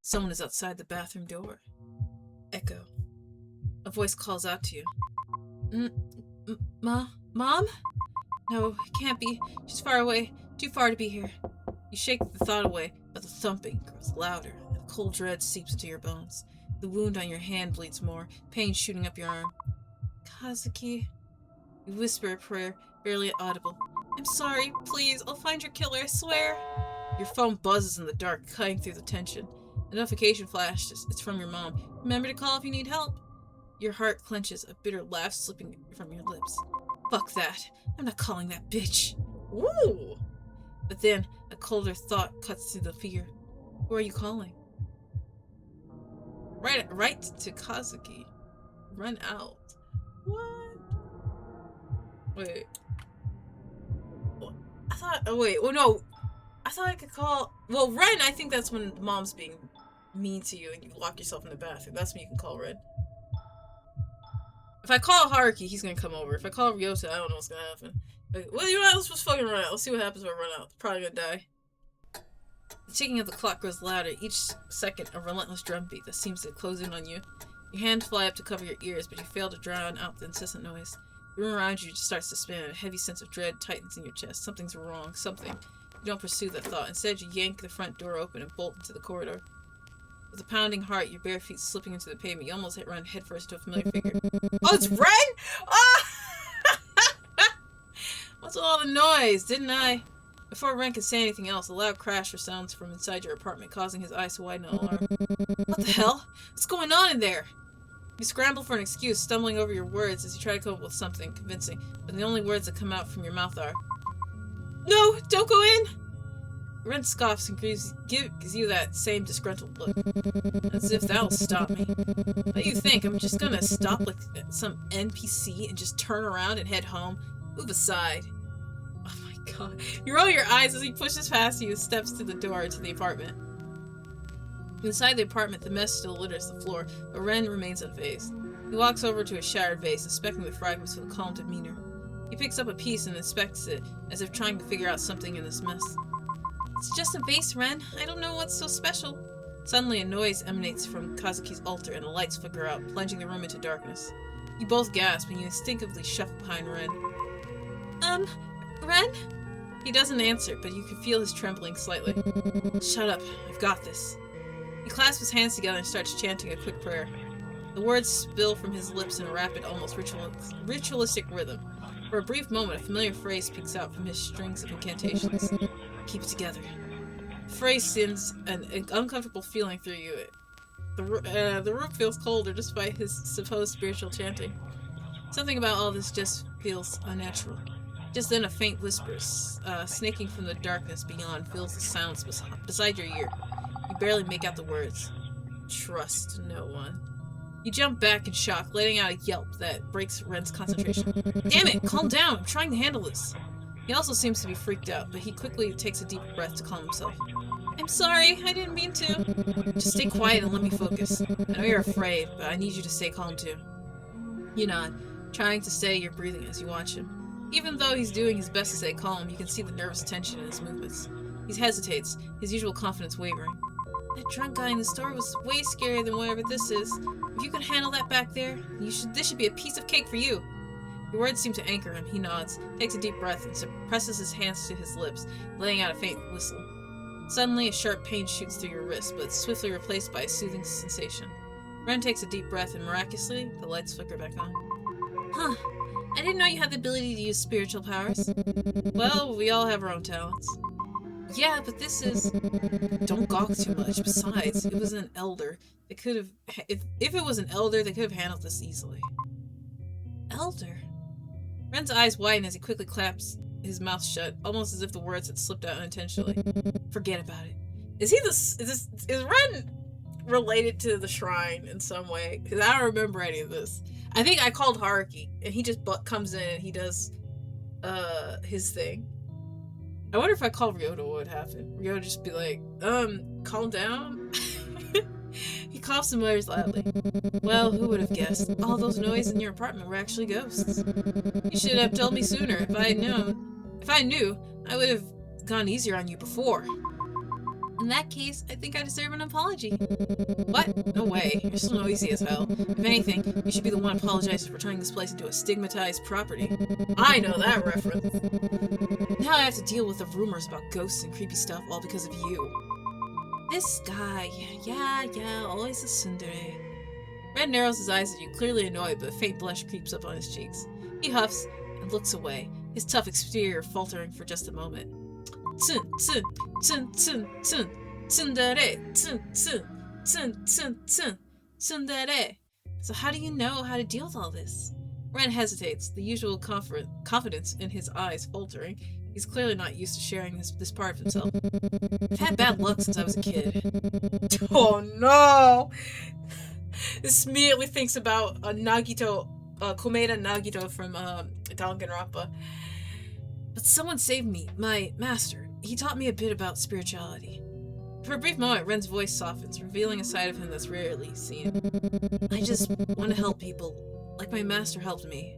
someone is outside the bathroom door. Echo. A voice calls out to you. Mom? No, it can't be. She's far away. Too far to be here. You shake the thought away, but the thumping grows louder, and a cold dread seeps into your bones. The wound on your hand bleeds more, pain shooting up your arm. Kazuki. You whisper a prayer, barely audible. I'm sorry, please, I'll find your killer, I swear. Your phone buzzes in the dark, cutting through the tension. A notification flashes. It's from your mom. Remember to call if you need help. Your heart clenches, a bitter laugh slipping from your lips. Fuck that. I'm not calling that bitch. Ooh! But then, a colder thought cuts through the fear. Who are you calling? Right to Kazuki. Run out. What? Wait. I thought I could call... Well, Ren, I think that's when mom's being mean to you and you lock yourself in the bathroom. That's when you can call Ren. If I call Haruki, he's gonna come over. If I call Ryota, I don't know what's gonna happen. Like, well, you know what? Let's just fucking run out. Let's see what happens when I run out. Probably gonna die. The ticking of the clock grows louder, each second a relentless drumbeat that seems to close in on you. Your hands fly up to cover your ears, but you fail to drown out the incessant noise. The room around you just starts to spin, and a heavy sense of dread tightens in your chest. Something's wrong. Something. You don't pursue that thought. Instead, you yank the front door open and bolt into the corridor. With a pounding heart, your bare feet slipping into the pavement, you almost run headfirst to a familiar figure. Oh, it's Ren! Oh! What's all the noise? Didn't I? Before Ren could say anything else, a loud crash resounds from inside your apartment, causing his eyes to widen in alarm. What the hell? What's going on in there? You scramble for an excuse, stumbling over your words as you try to come up with something convincing, but the only words that come out from your mouth are, No! Don't go in! Ren scoffs and gives you that same disgruntled look. As if that'll stop me. What do you think? I'm just gonna stop like some NPC and just turn around and head home? Move aside. Oh my god. You roll your eyes as he pushes past you and steps to the door to the apartment. Inside the apartment, the mess still litters the floor, but Ren remains unfazed. He walks over to a shattered vase, inspecting the fragments with a calm demeanor. He picks up a piece and inspects it, as if trying to figure out something in this mess. It's just a vase, Ren. I don't know what's so special. Suddenly, a noise emanates from Kazuki's altar, and the lights flicker out, plunging the room into darkness. You both gasp, and you instinctively shuffle behind Ren. Ren? He doesn't answer, but you can feel his trembling slightly. Shut up. I've got this. He clasps his hands together and starts chanting a quick prayer. The words spill from his lips in a rapid, almost ritualistic rhythm. For a brief moment, a familiar phrase peeks out from his strings of incantations. Keep it together. The phrase sends an uncomfortable feeling through you. The room feels colder despite his supposed spiritual chanting. Something about all this just feels unnatural. Just then a faint whisper, snaking from the darkness beyond, fills the silence beside your ear. You barely make out the words. Trust no one. You jump back in shock, letting out a yelp that breaks Ren's concentration. Damn it! Calm down! I'm trying to handle this! He also seems to be freaked out, but he quickly takes a deep breath to calm himself. I'm sorry, I didn't mean to. Just stay quiet and let me focus. I know you're afraid, but I need you to stay calm too. You nod, trying to steady your breathing as you watch him. Even though he's doing his best to stay calm, you can see the nervous tension in his movements. He hesitates, his usual confidence wavering. That drunk guy in the store was way scarier than whatever this is. If you could handle that back there, this should be a piece of cake for you. Your words seem to anchor him. He nods, takes a deep breath, and presses his hands to his lips, letting out a faint whistle. Suddenly, a sharp pain shoots through your wrist, but it's swiftly replaced by a soothing sensation. Ren takes a deep breath, and miraculously, the lights flicker back on. Huh. I didn't know you had the ability to use spiritual powers. Well, we all have our own talents. Yeah, but this is... Don't gawk too much. Besides, it was an elder. They could have... If it was an elder, they could have handled this easily. Elder? Ren's eyes widen as he quickly claps his mouth shut, almost as if the words had slipped out unintentionally. Forget about it. Is Ren related to the shrine in some way? Because I don't remember any of this. I think I called Haruki, and he just comes in and he does his thing. I wonder if I called Ryota, what would happen? Ryota would just be like, calm down? He coughs and mutters loudly. Well, who would have guessed? All those noises in your apartment were actually ghosts. You should have told me sooner. If I knew, I would have gone easier on you before. In that case, I think I deserve an apology. What? No way. You're still noisy as hell. If anything, you should be the one apologizing for turning this place into a stigmatized property. I know that reference. Now I have to deal with the rumors about ghosts and creepy stuff all because of you. This guy. Yeah, always a tsundere. Red narrows his eyes at you, clearly annoyed, but a faint blush creeps up on his cheeks. He huffs and looks away, his tough exterior faltering for just a moment. Tsun, tsun, tsun, tsun, tsun, tsundere, tsun, tsun, tsun, tsun, tsun, tsundere. So how do you know how to deal with all this? Ren hesitates, the usual confidence in his eyes faltering. He's clearly not used to sharing this part of himself. I've had bad luck since I was a kid. Oh no! This immediately thinks about Nagito, Komeda Nagito from Danganronpa. But someone saved me, my master. He taught me a bit about spirituality. For a brief moment, Ren's voice softens, revealing a side of him that's rarely seen. I just want to help people, like my master helped me.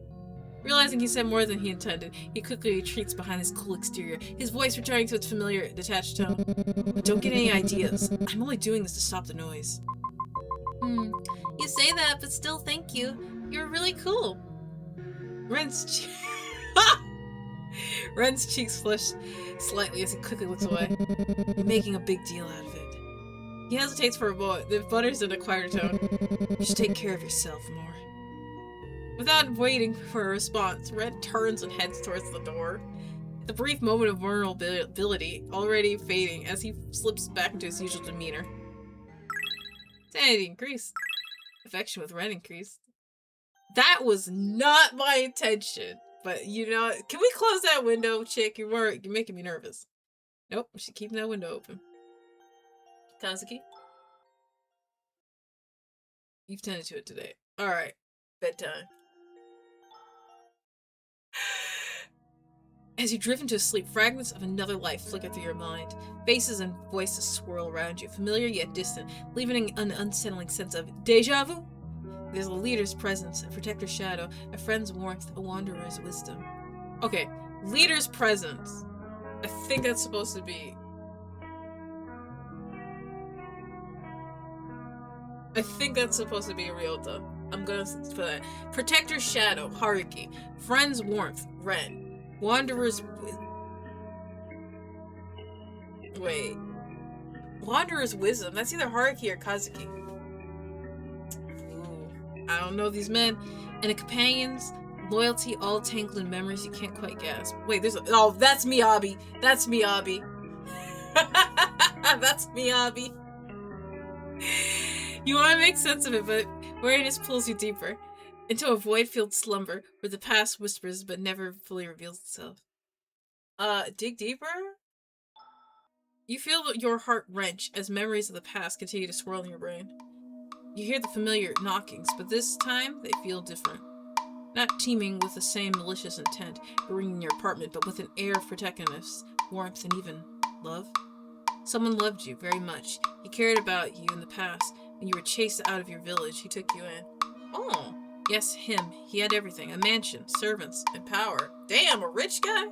Realizing he said more than he intended, he quickly retreats behind his cool exterior, his voice returning to its familiar, detached tone. Don't get any ideas. I'm only doing this to stop the noise. You say that, but still thank you. You're really cool. Ren's cheeks flush slightly as he quickly looks away. You're making a big deal out of it. He hesitates for a moment, then mutters in a quieter tone. You should take care of yourself more. Without waiting for a response, Red turns and heads towards the door. The brief moment of vulnerability already fading as he slips back into his usual demeanor. Sanity increased. Affection with Ren increased. That was not my intention. But, you know, can we close that window, chick? You're making me nervous. Nope, she's keeping that window open. Kazuki? You've tended to it today. Alright. Bedtime. As you drift into sleep, fragments of another life flicker through your mind. Faces and voices swirl around you, familiar yet distant, leaving an unsettling sense of déjà vu. There's a leader's presence, a protector's shadow, a friend's warmth, a wanderer's wisdom. Okay, leader's presence. I think that's supposed to be... Ryota. I'm gonna put that. Protector's shadow, Haruki. Friend's warmth, Ren. Wanderer's... Wait. Wanderer's wisdom. That's either Haruki or Kazuki. Ooh. I don't know these men. And a companion's loyalty all tangled in memories you can't quite grasp. Wait, there's a... Oh, that's Miyabi. That's Miyabi. That's Miyabi. You want to make sense of it, but weariness pulls you deeper. Into a void-filled slumber where the past whispers but never fully reveals itself. Dig deeper? You feel your heart wrench as memories of the past continue to swirl in your brain. You hear the familiar knockings, but this time they feel different. Not teeming with the same malicious intent, ringing your apartment, but with an air of protectiveness, warmth, and even love. Someone loved you very much. He cared about you in the past. When you were chased out of your village, he took you in. Oh. Yes, him. He had everything. A mansion, servants, and power. Damn, a rich guy?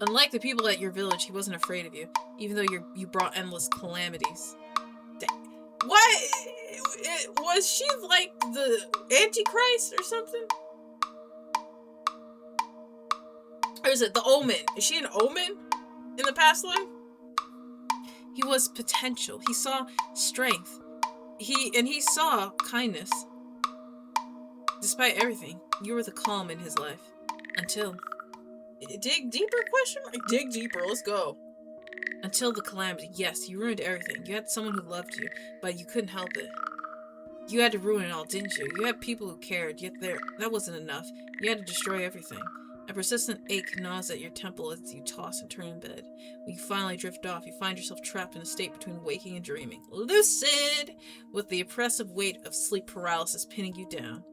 Unlike the people at your village, he wasn't afraid of you, even though you brought endless calamities. What? Was she like the Antichrist or something? Or is it the Omen? Is she an Omen in the past life? He was potential. He saw strength. He saw kindness. Despite everything, you were the calm in his life. Until... Dig deeper, question mark? Dig deeper, let's go. Until the calamity. Yes, you ruined everything. You had someone who loved you, but you couldn't help it. You had to ruin it all, didn't you? You had people who cared, yet that wasn't enough. You had to destroy everything. A persistent ache gnaws at your temple as you toss and turn in bed. When you finally drift off, you find yourself trapped in a state between waking and dreaming. Lucid! With the oppressive weight of sleep paralysis pinning you down.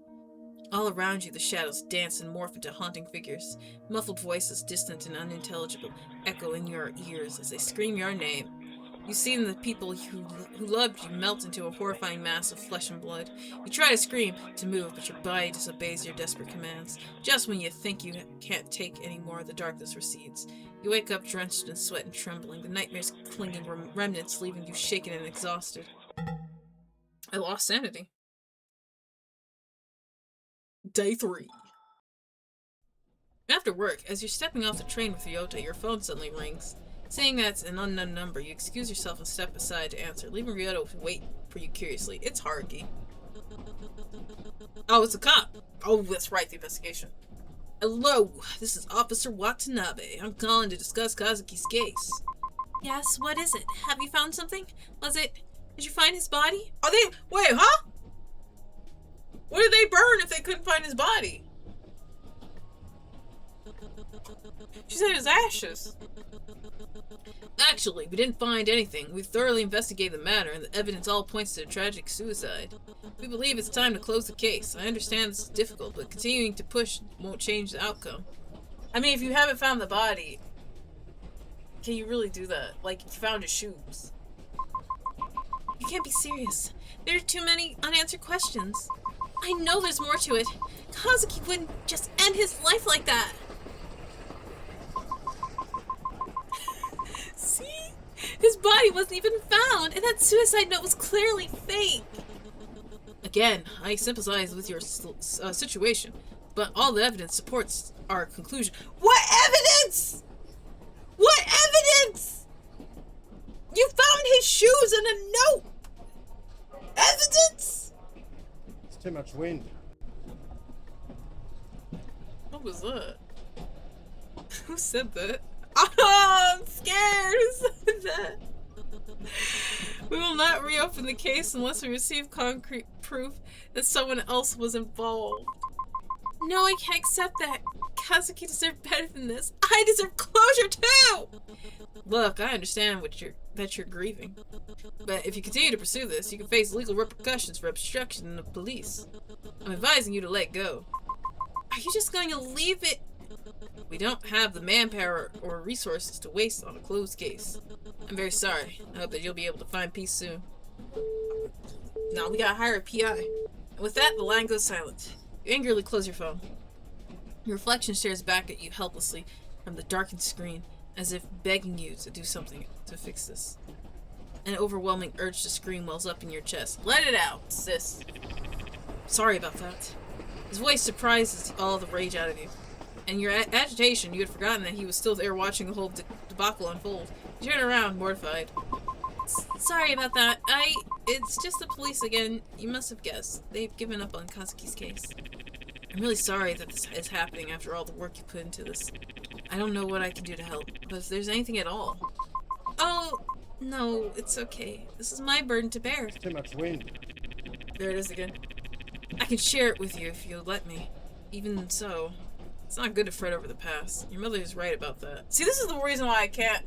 All around you, the shadows dance and morph into haunting figures. Muffled voices, distant and unintelligible, echo in your ears as they scream your name. You see the people who loved you melt into a horrifying mass of flesh and blood. You try to scream, to move, but your body disobeys your desperate commands. Just when you think you can't take any more, the darkness recedes. You wake up drenched in sweat and trembling, the nightmares clinging remnants leaving you shaken and exhausted. I lost sanity. Day 3. After work, as you're stepping off the train with Ryota, your phone suddenly rings. Seeing that it's an unknown number, you excuse yourself and step aside to answer, leaving Ryota to wait for you curiously. It's Haruki. Oh, it's a cop. Oh, that's right, the investigation. Hello, this is Officer Watanabe. I'm calling to discuss Kazuki's case. Yes, what is it? Have you found something? Did you find his body? Wait, huh? What did they burn if they couldn't find his body? She said his ashes. Actually, we didn't find anything. We've thoroughly investigated the matter, and the evidence all points to a tragic suicide. We believe it's time to close the case. I understand this is difficult, but continuing to push won't change the outcome. I mean, if you haven't found the body, can you really do that? Like, you found his shoes. You can't be serious. There are too many unanswered questions. I know there's more to it. Kazuki wouldn't just end his life like that. See? His body wasn't even found, and that suicide note was clearly fake. Again, I sympathize with your situation, but all the evidence supports our conclusion. What evidence? What evidence? You found his shoes and a note. Evidence? It's too much wind. What was that? Who said that? Oh, I'm scared. Who said that? We will not reopen the case unless we receive concrete proof that someone else was involved. No, I can't accept that. Kazuki deserved better than this. I deserve closure too! Look, I understand that you're grieving. But if you continue to pursue this, you can face legal repercussions for obstruction of police. I'm advising you to let go. Are you just going to leave it? We don't have the manpower or resources to waste on a closed case. I'm very sorry. I hope that you'll be able to find peace soon. Now we gotta hire a PI. And with that, the line goes silent. You angrily close your phone. Your reflection stares back at you helplessly from the darkened screen, as if begging you to do something to fix this. An overwhelming urge to scream wells up in your chest. Let it out, sis. Sorry about that. His voice surprises all the rage out of you. In your agitation, you had forgotten that he was still there watching the whole debacle unfold. You turn around, mortified. Sorry about that. It's just the police again. You must have guessed. They've given up on Kazuki's case. I'm really sorry that this is happening after all the work you put into this. I don't know what I can do to help, but if there's anything at all. Oh, no, it's okay. This is my burden to bear. It's too much wind. There it is again. I can share it with you if you'll let me. Even so, it's not good to fret over the past. Your mother is right about that. See, this is the reason why I can't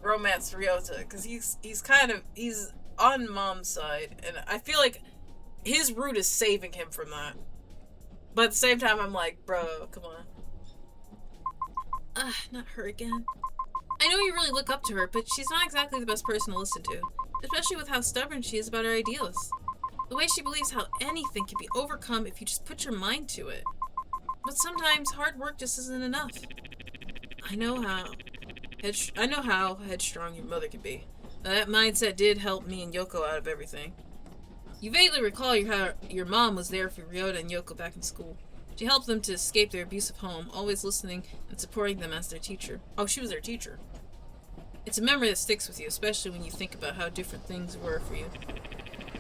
romance Ryota, because he's on Mom's side, and I feel like his route is saving him from that. But at the same time, I'm like, bro, come on. Not her again. I know you really look up to her, but she's not exactly the best person to listen to, especially with how stubborn she is about her ideals. The way she believes how anything can be overcome if you just put your mind to it. But sometimes hard work just isn't enough. I know how headstrong your mother can be. That mindset did help me and Yoko out of everything. You vaguely recall how your mom was there for Ryota and Yoko back in school. She helped them to escape their abusive home, always listening and supporting them as their teacher. Oh, she was their teacher. It's a memory that sticks with you, especially when you think about how different things were for you.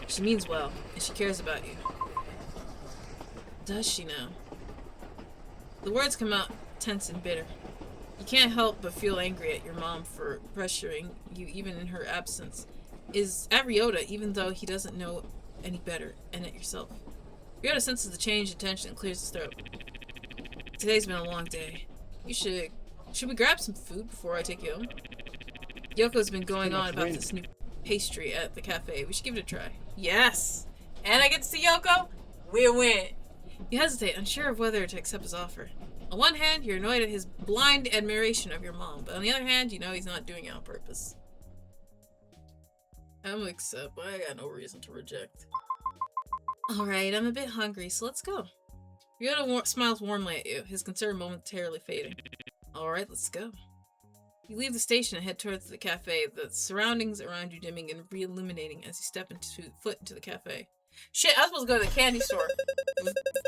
She means well, and she cares about you. Does she now? The words come out tense and bitter. You can't help but feel angry at your mom for pressuring you even in her absence. Is at Ryota, even though he doesn't know any better, and at yourself. Ryota senses the change in tension and clears his throat. Today's been a long day. Should we grab some food before I take you home? Yoko's been going on about this new pastry at the cafe. We should give it a try. Yes! And I get to see Yoko? We win! You hesitate, unsure of whether to accept his offer. On one hand, you're annoyed at his blind admiration of your mom, but on the other hand, you know he's not doing it on purpose. I'm gonna accept, but I got no reason to reject. Alright, I'm a bit hungry, so let's go. Ryota smiles warmly at you, his concern momentarily fading. Alright, let's go. You leave the station and head towards the cafe, the surroundings around you dimming and re-illuminating as you step foot into the cafe. Shit, I was supposed to go to the candy store.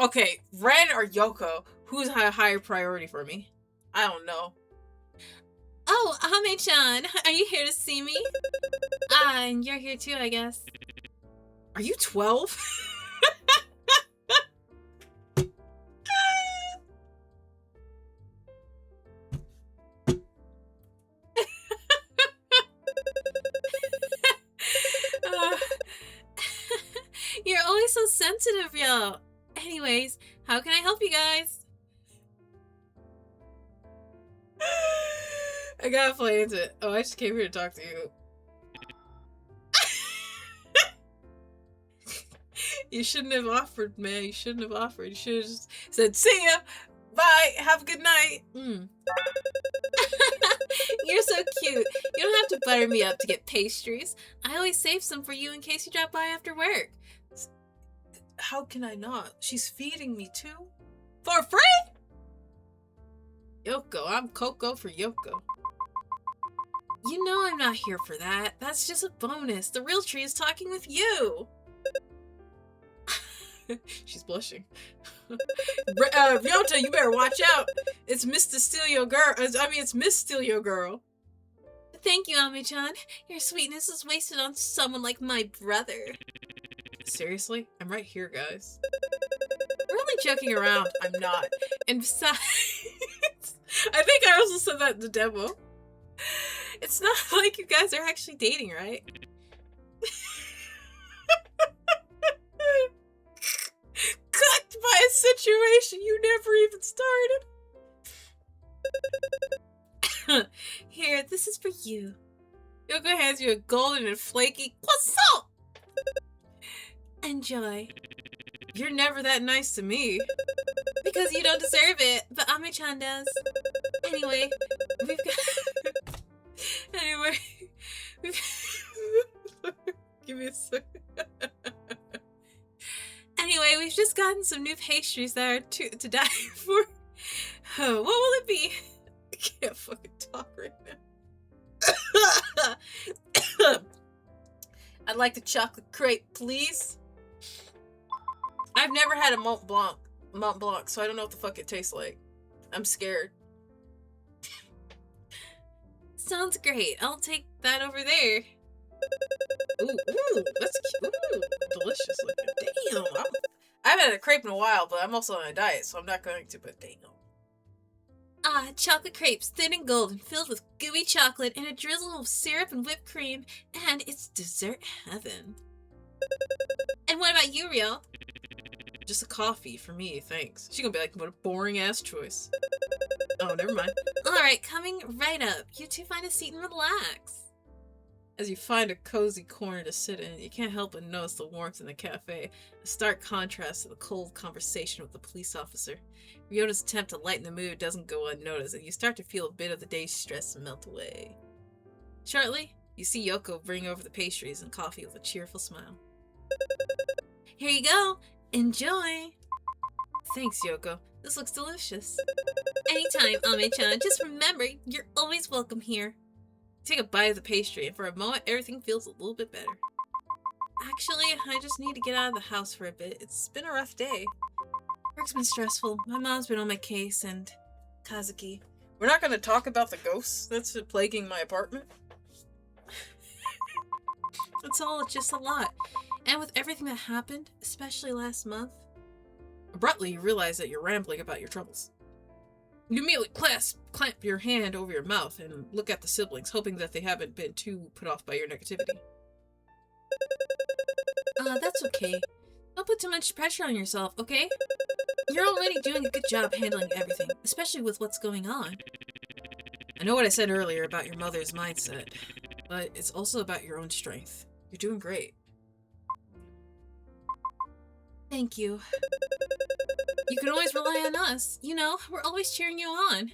Okay, Ren or Yoko? Who's a higher priority for me? I don't know. Oh, Ame-chan, are you here to see me? And you're here too, I guess. Are you 12? You're always so sensitive, yo. Anyways, how can I help you guys? I gotta play into it. Oh, I just came here to talk to you. You shouldn't have offered, man. You shouldn't have offered. You should have just said, see ya! Bye! Have a good night! You're so cute. You don't have to butter me up to get pastries. I always save some for you in case you drop by after work. How can I not? She's feeding me too? For free? Yoko, I'm Coco for Yoko. You know I'm not here for that. That's just a bonus. The real tree is talking with you. She's blushing. Ryota, you better watch out. It's Miss Steal Your Girl. It's Miss Steal Your Girl. Thank you, Ame-chan. Your sweetness is wasted on someone like my brother. Seriously? I'm right here, guys. We're only joking around. I'm not. And besides, I think I also said that in the demo. It's not like you guys are actually dating, right? Cooked by a situation you never even started. Here, this is for you. Yoko hands you a golden and flaky croissant. Enjoy. You're never that nice to me. Because you don't deserve it, but Ame-chan does. Anyway, we've got... Give me a second. Anyway, we've just gotten some new pastries that are to die for. Oh, what will it be? I can't fucking talk right now. I'd like the chocolate crepe, please. I've never had a Mont Blanc, so I don't know what the fuck it tastes like. I'm scared. Sounds great. I'll take that over there. Ooh, that's cute. Ooh, delicious looking. Damn. I haven't had a crepe in a while, but I'm also on a diet, so I'm not going to, but damn. Ah, chocolate crepes, thin and golden, filled with gooey chocolate and a drizzle of syrup and whipped cream, and it's dessert heaven. And what about you, Ryo? Just a coffee for me, thanks. She's gonna be like, what a boring ass choice. Oh, never mind. Alright, coming right up. You two find a seat and relax. As you find a cozy corner to sit in, you can't help but notice the warmth in the cafe, a stark contrast to the cold conversation with the police officer. Ryota's attempt to lighten the mood doesn't go unnoticed, and you start to feel a bit of the day's stress melt away. Shortly, you see Yoko bring over the pastries and coffee with a cheerful smile. Here you go! Enjoy! Thanks, Yoko. This looks delicious. Anytime, Ame-chan. Just remember, you're always welcome here. Take a bite of the pastry, and for a moment, everything feels a little bit better. Actually, I just need to get out of the house for a bit. It's been a rough day. Work's been stressful. My mom's been on my case, and Kazuki. We're not going to talk about the ghosts that's plaguing my apartment. It's all just a lot. And with everything that happened, especially last month, Abruptly, you realize that you're rambling about your troubles. You immediately clamp your hand over your mouth and look at the siblings, hoping that they haven't been too put off by your negativity. That's okay. Don't put too much pressure on yourself, okay? You're already doing a good job handling everything, especially with what's going on. I know what I said earlier about your mother's mindset, but it's also about your own strength. You're doing great. Thank you. You can always rely on us. You know, we're always cheering you on.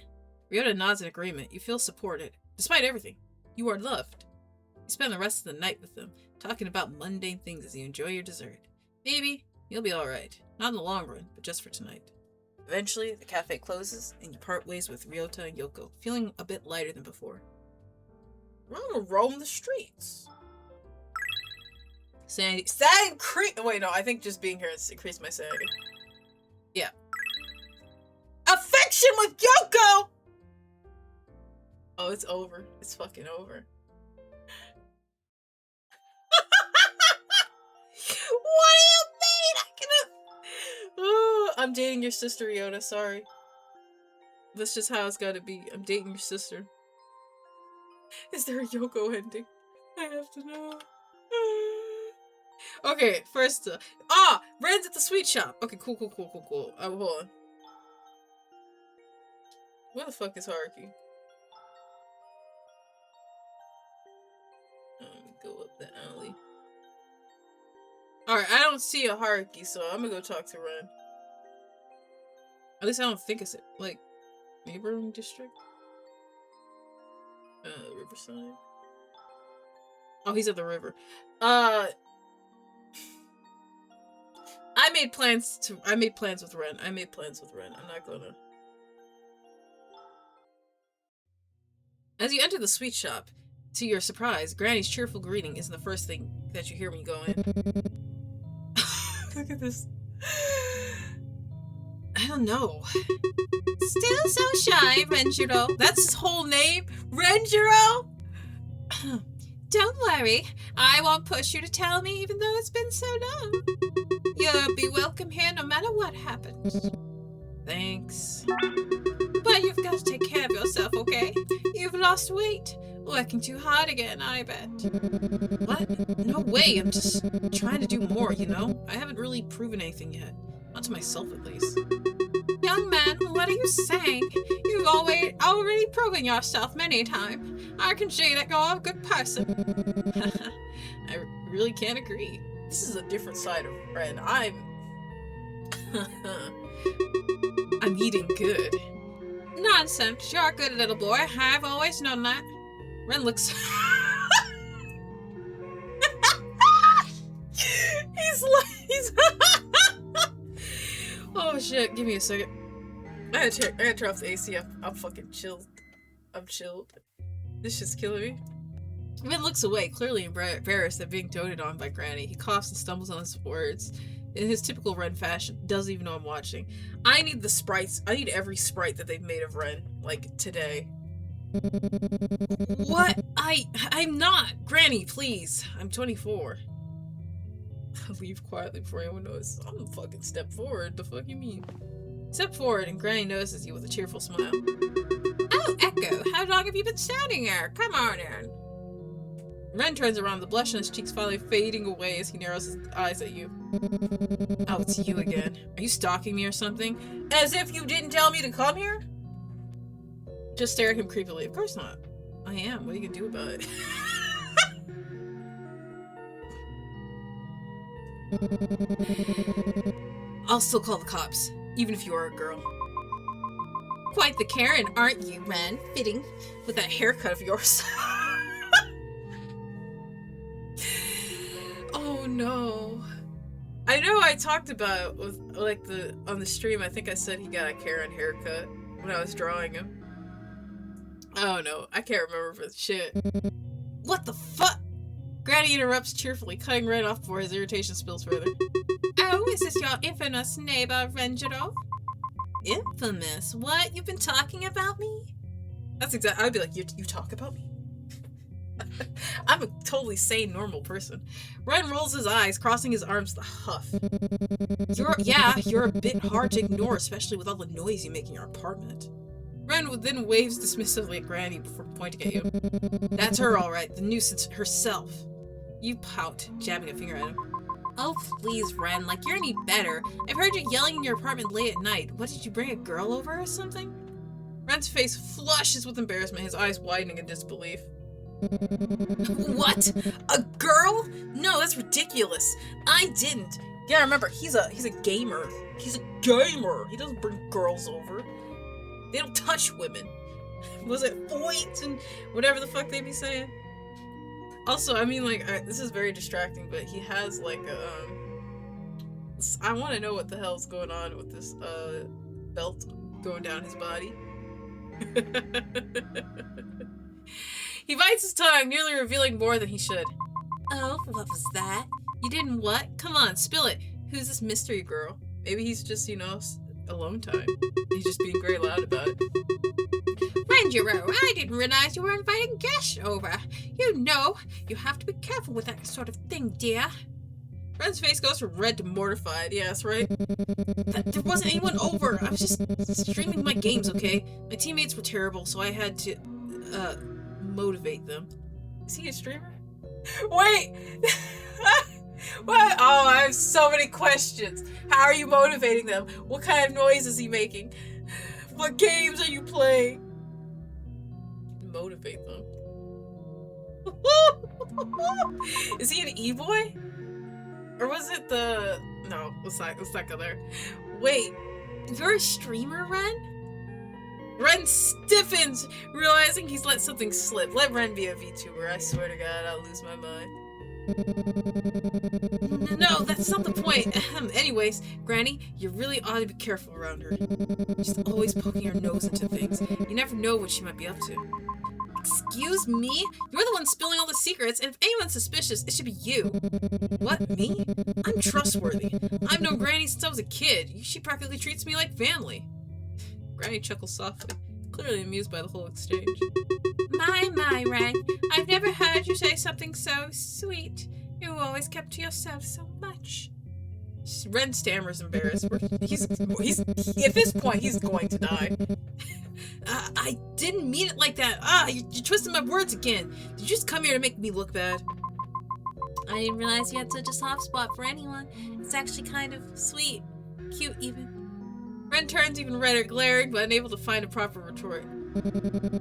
Ryota nods in agreement. You feel supported. Despite everything, you are loved. You spend the rest of the night with them, talking about mundane things as you enjoy your dessert. Maybe you'll be alright. Not in the long run, but just for tonight. Eventually, the cafe closes, and you part ways with Ryota and Yoko, feeling a bit lighter than before. We're gonna roam the streets. Sanity increase. Wait, no, I think just being here has increased my sanity. Yeah. Affection with Yoko! Oh, it's over. It's fucking over. What do you mean? I cannot. Oh, I'm dating your sister, Ryota. Sorry. That's just how it's gotta be. I'm dating your sister. Is there a Yoko ending? I have to know. Okay, first, Ren's at the sweet shop. Okay, cool. Hold on. Where the fuck is Haruki? Go up the alley. Alright, I don't see a Haruki, so I'm gonna go talk to Ren. At least I don't think it's, like, neighboring district? Riverside? Oh, he's at the river. I made plans with Ren. I'm not gonna. As you enter the sweet shop, to your surprise, Granny's cheerful greeting isn't the first thing that you hear when you go in. Look at this. I don't know. Still so shy, Renjiro. That's his whole name? Renjiro? Don't worry. I won't push you to tell me even though it's been so long. You'll be welcome here no matter what happens. Thanks. But you've got to take care of yourself, okay? You've lost weight. Working too hard again, I bet. What? No way. I'm just trying to do more, you know? I haven't really proven anything yet. Not to myself, at least. Young man, what are you saying? You've already proven yourself many times. I can see that you're a good person. I really can't agree. This is a different side of Ren. I'm eating good. Nonsense. You're a good little boy. I've always known that. Ren looks... he's Oh shit, give me a second. I gotta turn off the AC. I'm fucking chilled. I'm chilled. This shit's killing me. Ren looks away, clearly embarrassed at being doted on by Granny. He coughs and stumbles on his words. In his typical Ren fashion, doesn't even know I'm watching. I need the sprites. I need every sprite that they've made of Ren, like, today. What? I'm not! Granny, please. I'm 24. Leave quietly before anyone knows. I'm gonna fucking step forward. The fuck you mean? Step forward and Granny notices you with a cheerful smile. Oh, Echo, how long have you been standing here? Come on in. Ren turns around, the blush on his cheeks finally fading away as he narrows his eyes at you. Oh, it's you again. Are you stalking me or something? As if you didn't tell me to come here? Just stare at him creepily. Of course not. I am. What are you gonna do about it? I'll still call the cops, even if you are a girl. Quite the Karen, aren't you, Ren? Fitting with that haircut of yours. Oh no. I know I talked about with like on the stream, I think I said he got a Karen haircut when I was drawing him. Oh no, I can't remember for shit. What the fuck? Granny interrupts cheerfully, cutting Ren off before his irritation spills further. Oh, is this your infamous neighbor, Renjiro? Infamous? What? You've been talking about me? That's exactly. I'd be like, you talk about me? I'm a totally sane, normal person. Ren rolls his eyes, crossing his arms with a huff. You're a bit hard to ignore, especially with all the noise you make in your apartment. Ren then waves dismissively at Granny before pointing at you. That's her, all right, the nuisance herself. You pout, jabbing a finger at him. Oh, please, Ren, like you're any better. I've heard you yelling in your apartment late at night. What, did you bring a girl over or something? Ren's face flushes with embarrassment, his eyes widening in disbelief. What? A girl? No, that's ridiculous. I didn't. Yeah, remember, he's a gamer. He's a gamer. He doesn't bring girls over. They don't touch women. Was it points and whatever the fuck they be saying? Also, I mean, like, this is very distracting, but he has, like, I want to know what the hell's going on with this, belt going down his body. He bites his tongue, nearly revealing more than he should. Oh, what was that? You didn't what? Come on, spill it. Who's this mystery girl? Maybe he's just, you know, alone time. He's just being very loud about it. Ranjiro, I didn't realize you were inviting guests over. You know, you have to be careful with that sort of thing, dear. Ren's face goes from red to mortified. Yes, right? There wasn't anyone over. I was just streaming my games, okay? My teammates were terrible, so I had to, motivate them. Is he a streamer? Wait! What? Oh, I have so many questions. How are you motivating them? What kind of noise is he making? What games are you playing? Motivate them. Is he an e-boy? Or was it the... No, let's not go there. Wait, you're a streamer, Ren? Ren stiffens, realizing he's let something slip. Let Ren be a VTuber. I swear to God, I'll lose my mind. No, that's not the point. Anyways, Granny, you really ought to be careful around her. She's always poking her nose into things. You never know what she might be up to. Excuse me? You're the one spilling all the secrets, and if anyone's suspicious, it should be you. What, me? I'm trustworthy. I've known Granny since I was a kid. She practically treats me like family. Granny chuckles softly, clearly amused by the whole exchange. My, Ren. I've never heard you say something so sweet. You always kept to yourself so much. Ren stammers, embarrassed. He's at this point, he's going to die. I didn't mean it like that. You're twisting my words again. Did you just come here to make me look bad? I didn't realize you had such a soft spot for anyone. It's actually kind of sweet. Cute, even. Ren turns even redder, glaring, but unable to find a proper retort.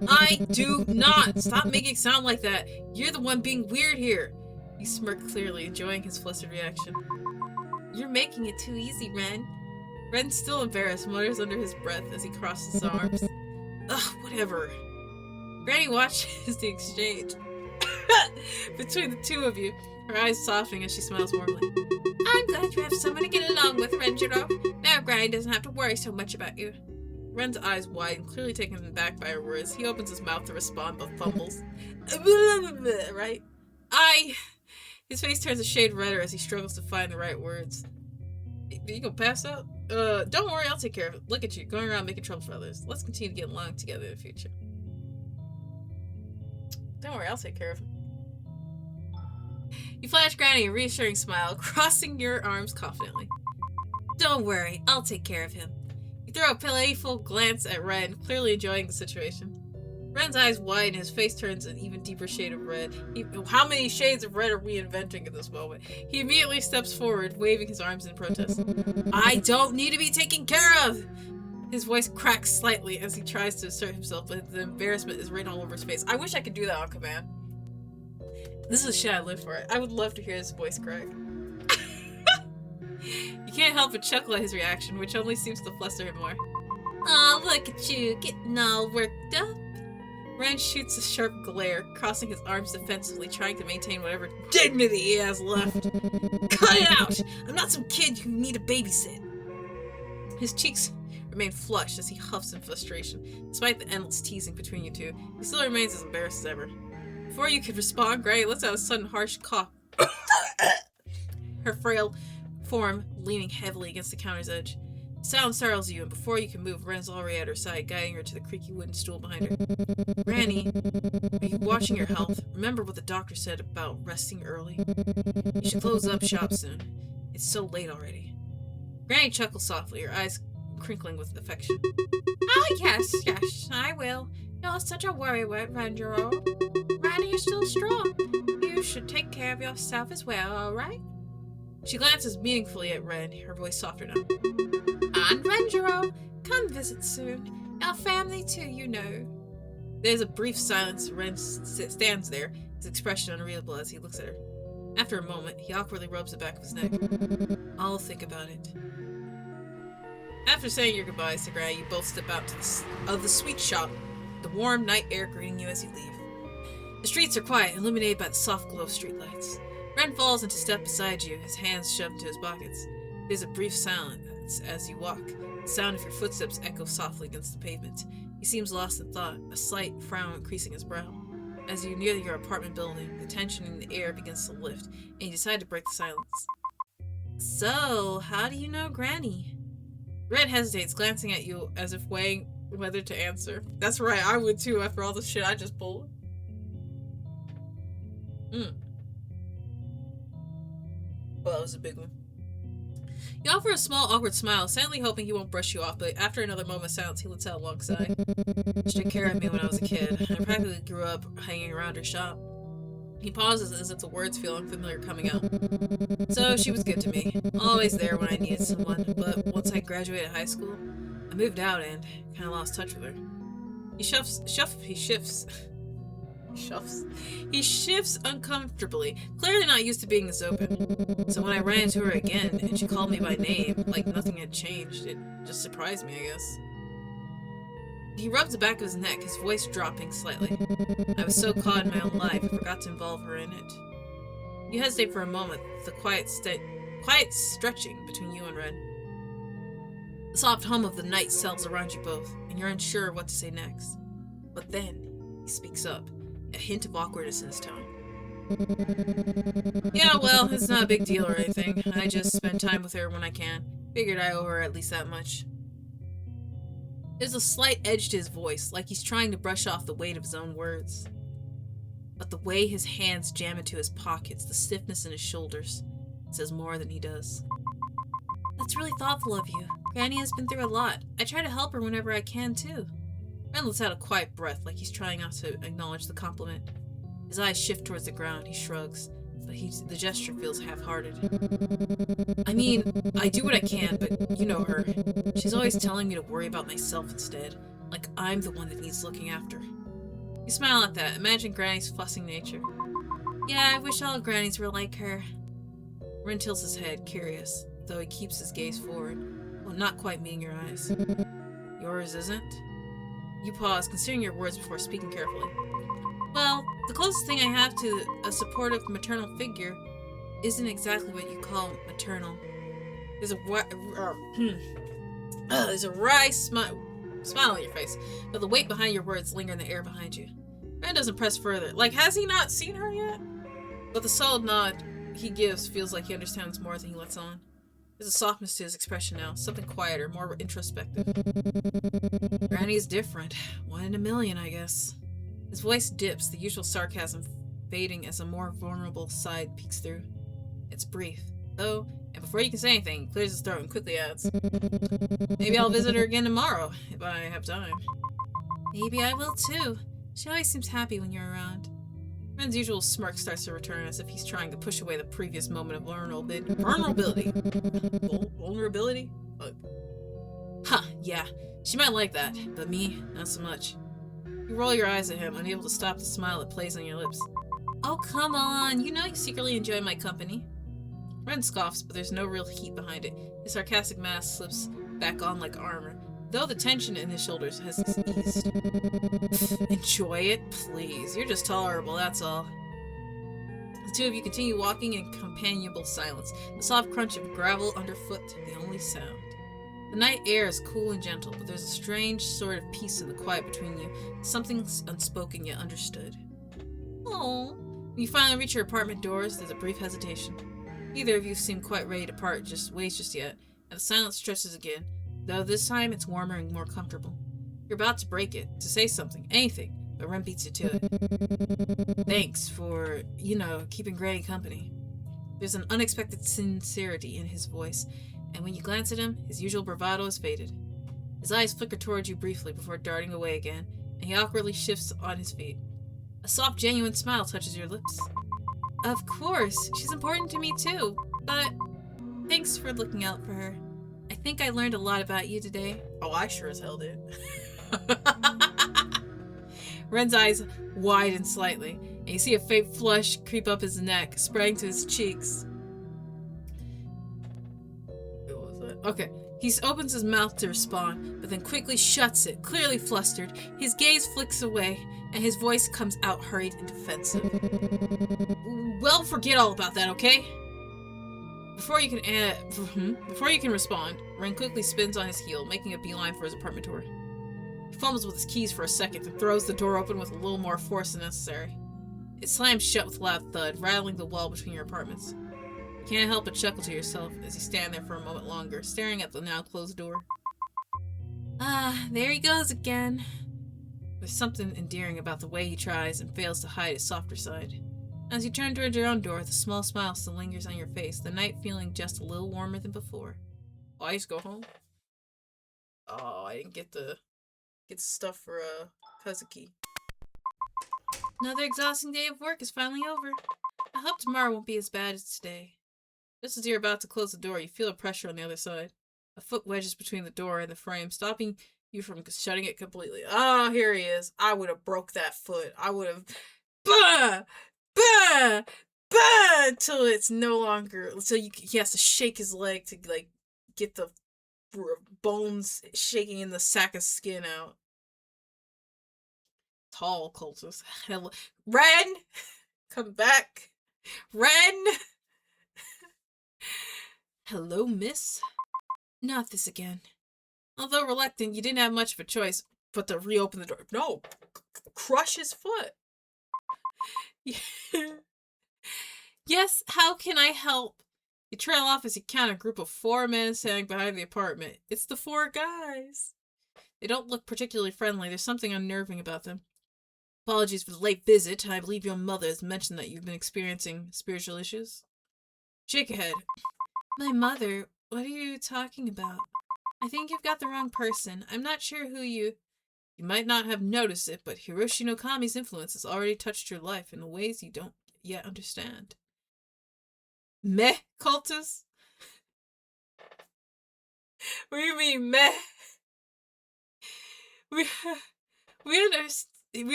I do not! Stop making it sound like that. You're the one being weird here. He smirked clearly, enjoying his flustered reaction. You're making it too easy, Ren. Ren's still embarrassed, mutters under his breath as he crosses his arms. Ugh, whatever. Granny watches the exchange between the two of you, her eyes softening as she smiles warmly. I'm glad you have someone to get along with, Renjiro. Now Granny doesn't have to worry so much about you. Ren's eyes widen, clearly taken aback by her words. He opens his mouth to respond, but fumbles. Right? His face turns a shade redder as he struggles to find the right words. You gonna pass out? Don't worry, I'll take care of it. Look at you, going around making trouble for others. Let's continue to get along together in the future. Don't worry, I'll take care of him. You flash Granny a reassuring smile, crossing your arms confidently. Don't worry, I'll take care of him. You throw a playful glance at Ren, clearly enjoying the situation. Ren's eyes widen, his face turns an even deeper shade of red. How many shades of red are we inventing at this moment? He immediately steps forward, waving his arms in protest. I don't need to be taken care of! His voice cracks slightly as he tries to assert himself, but the embarrassment is written all over his face. I wish I could do that on command. This is the shit I live for. I would love to hear his voice crack. You can't help but chuckle at his reaction, which only seems to fluster him more. Oh, look at you, getting all worked up. Ren shoots a sharp glare, crossing his arms defensively, trying to maintain whatever dignity he has left. Cut it out! I'm not some kid you need to babysit. His cheeks remain flushed as he huffs in frustration. Despite the endless teasing between you two, he still remains as embarrassed as ever. Before you could respond, Granny lets out a sudden harsh cough. Her frail form leaning heavily against the counter's edge. The sound startles you, and before you can move, Ren's already at her side, guiding her to the creaky wooden stool behind her. Granny, are you watching your health? Remember what the doctor said about resting early? You should close up shop soon. It's so late already. Granny chuckles softly, her eyes crinkling with affection. Oh, yes, I will. You're such a worrywart, Ranjiro. Granny is still strong. You should take care of yourself as well, alright? She glances meaningfully at Ren, her voice softer now. And Ranjiro, come visit soon. Our family too, you know. There's a brief silence. Ren stands there, his expression unreadable as he looks at her. After a moment, he awkwardly rubs the back of his neck. I'll think about it. After saying your goodbyes to Granny, you both step out to the sweet shop, the warm night air greeting you as you leave. The streets are quiet, illuminated by the soft glow of streetlights. Ren falls into step beside you, his hands shoved into his pockets. There's a brief silence as you walk. The sound of your footsteps echoes softly against the pavement. He seems lost in thought, a slight frown creasing his brow. As you near your apartment building, the tension in the air begins to lift, and you decide to break the silence. So, how do you know Granny? Red hesitates, glancing at you as if weighing whether to answer. That's right, I would too after all the shit I just pulled. Well, that was a big one. You offer a small, awkward smile, silently hoping he won't brush you off, but after another moment of silence, he lets out a long sigh. She took care of me when I was a kid. I practically grew up hanging around her shop. He pauses as if the words feel unfamiliar coming out. So she was good to me, always there when I needed someone, but once I graduated high school, I moved out and kind of lost touch with her. He shifts uncomfortably, clearly not used to being this open. So when I ran into her again, and she called me by name, like nothing had changed, it just surprised me, I guess. He rubs the back of his neck, his voice dropping slightly. I was so caught in my own life, I forgot to involve her in it. You hesitate for a moment, the quiet stretching between you and Red. The soft hum of the night settles around you both, and you're unsure of what to say next. But then, he speaks up, a hint of awkwardness in his tone. Yeah, well, it's not a big deal or anything. I just spend time with her when I can. Figured I owe her at least that much. There's a slight edge to his voice, like he's trying to brush off the weight of his own words. But the way his hands jam into his pockets, the stiffness in his shoulders, says more than he does. That's really thoughtful of you. Granny has been through a lot. I try to help her whenever I can, too. Ren lets out a quiet breath, like he's trying not to acknowledge the compliment. His eyes shift towards the ground. He shrugs, but the gesture feels half-hearted. I mean, I do what I can, but you know her. She's always telling me to worry about myself instead, like I'm the one that needs looking after. You smile at that, imagine Granny's fussing nature. Yeah, I wish all grannies were like her. Ren tilts his head, curious, though he keeps his gaze forward, while not quite meeting your eyes. Yours isn't? You pause, considering your words before speaking carefully. Well, the closest thing I have to a supportive maternal figure isn't exactly what you call maternal. There's a wry smile on your face, but the weight behind your words linger in the air behind you. Ren doesn't press further. Like, has he not seen her yet? But the solid nod he gives feels like he understands more than he lets on. There's a softness to his expression now, something quieter, more introspective. Granny's different. 1 in a million, I guess. His voice dips, the usual sarcasm fading as a more vulnerable side peeks through. It's brief, though, and before you can say anything, he clears his throat and quickly adds, maybe I'll visit her again tomorrow, if I have time. Maybe I will too. She always seems happy when you're around. Ren's usual smirk starts to return as if he's trying to push away the previous moment of vulnerability. Vulnerability? Huh, yeah. She might like that, but me, not so much. You roll your eyes at him, unable to stop the smile that plays on your lips. Oh, come on. You know you secretly enjoy my company. Ren scoffs, but there's no real heat behind it. His sarcastic mask slips back on like armor, though the tension in his shoulders has eased. Enjoy it, please. You're just tolerable, that's all. The two of you continue walking in companionable silence, the soft crunch of gravel underfoot the only sound. The night air is cool and gentle, but there's a strange sort of peace in the quiet between you, something unspoken yet understood. Oh. When you finally reach your apartment doors, there's a brief hesitation. Neither of you seem quite ready to part, just ways just yet, and the silence stretches again, Though this time it's warmer and more comfortable. You're about to break it, to say something, anything, but Ren beats you to it. Thanks for, keeping Granny company. There's an unexpected sincerity in his voice, and when you glance at him, his usual bravado has faded. His eyes flicker towards you briefly before darting away again, and he awkwardly shifts on his feet. A soft, genuine smile touches your lips. Of course, she's important to me too, but thanks for looking out for her. I think I learned a lot about you today. Oh, I sure as hell did. Ren's eyes widen slightly, and you see a faint flush creep up his neck, spreading to his cheeks. What was that? Okay. He opens his mouth to respond, but then quickly shuts it, clearly flustered. His gaze flicks away, and his voice comes out hurried and defensive. Well, forget all about that, okay? Before you can respond, Ren quickly spins on his heel, making a beeline for his apartment door. He fumbles with his keys for a second and throws the door open with a little more force than necessary. It slams shut with a loud thud, rattling the wall between your apartments. You can't help but chuckle to yourself as you stand there for a moment longer, staring at the now closed door. Ah, there he goes again. There's something endearing about the way he tries and fails to hide his softer side. As you turn toward your own door, the small smile still lingers on your face, the night feeling just a little warmer than before. Oh, I just go home? Oh, I didn't get the stuff for Kazuki. Another exhausting day of work is finally over. I hope tomorrow won't be as bad as today. Just as you're about to close the door, you feel a pressure on the other side. A foot wedges between the door and the frame, stopping you from shutting it completely. Ah, here he is. I would have broke that foot. I would have... Bah! Bah! Bah! Until it's no longer... Until he has to shake his leg to, get the bones shaking in the sack of skin out. Tall cultist. Ren! Come back. Ren! Hello, miss? Not this again. Although reluctant, you didn't have much of a choice but to reopen the door. No! Crush his foot. Yes, how can I help? You trail off as you count a group of 4 men standing behind the apartment. It's the 4 guys. They don't look particularly friendly. There's something unnerving about them. Apologies for the late visit. I believe your mother has mentioned that you've been experiencing spiritual issues. Shake a head. My mother? What are you talking about? I think you've got the wrong person. I'm not sure who you... You might not have noticed it, but Hiroshi no Kami's influence has already touched your life in ways you don't yet understand. Meh, cultist? What do you mean, meh? We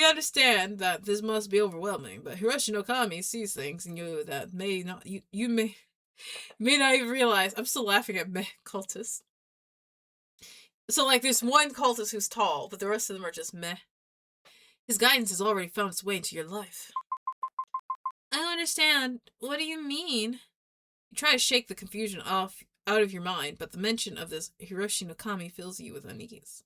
understand that this must be overwhelming, but Hiroshi no Kami sees things in you that may not you may not even realize. I'm still laughing at meh cultists. So there's one cultist who's tall, but the rest of them are just meh. His guidance has already found its way into your life. I don't understand. What do you mean? You try to shake the confusion out of your mind, but the mention of this Hiroshi no Kami fills you with unease.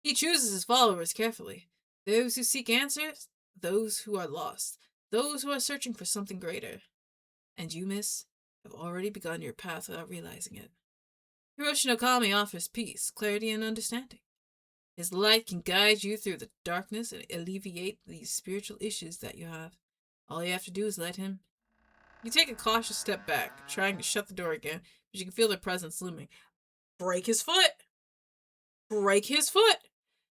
He chooses his followers carefully. Those who seek answers, those who are lost, those who are searching for something greater. And you, miss, have already begun your path without realizing it. Hiroshi no Kami offers peace, clarity, and understanding. His light can guide you through the darkness and alleviate these spiritual issues that you have. All you have to do is let him. You take a cautious step back, trying to shut the door again, but you can feel their presence looming. Break his foot! Break his foot!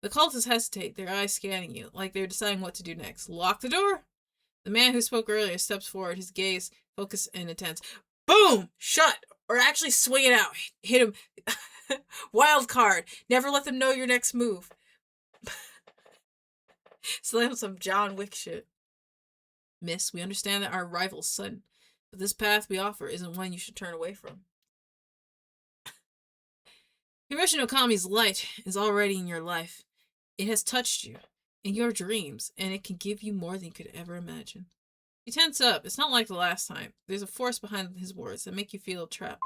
The cultists hesitate, their eyes scanning you, like they're deciding what to do next. Lock the door! The man who spoke earlier steps forward, his gaze focused and intense. Boom! Shut! Or actually swing it out. Hit him. Wild card. Never let them know your next move. Slam some John Wick shit. Miss, we understand that our rival's sudden, but this path we offer isn't one you should turn away from. Hiroshi no Kami's light is already in your life. It has touched you, in your dreams, and it can give you more than you could ever imagine. You tense up. It's not like the last time. There's a force behind his words that make you feel trapped.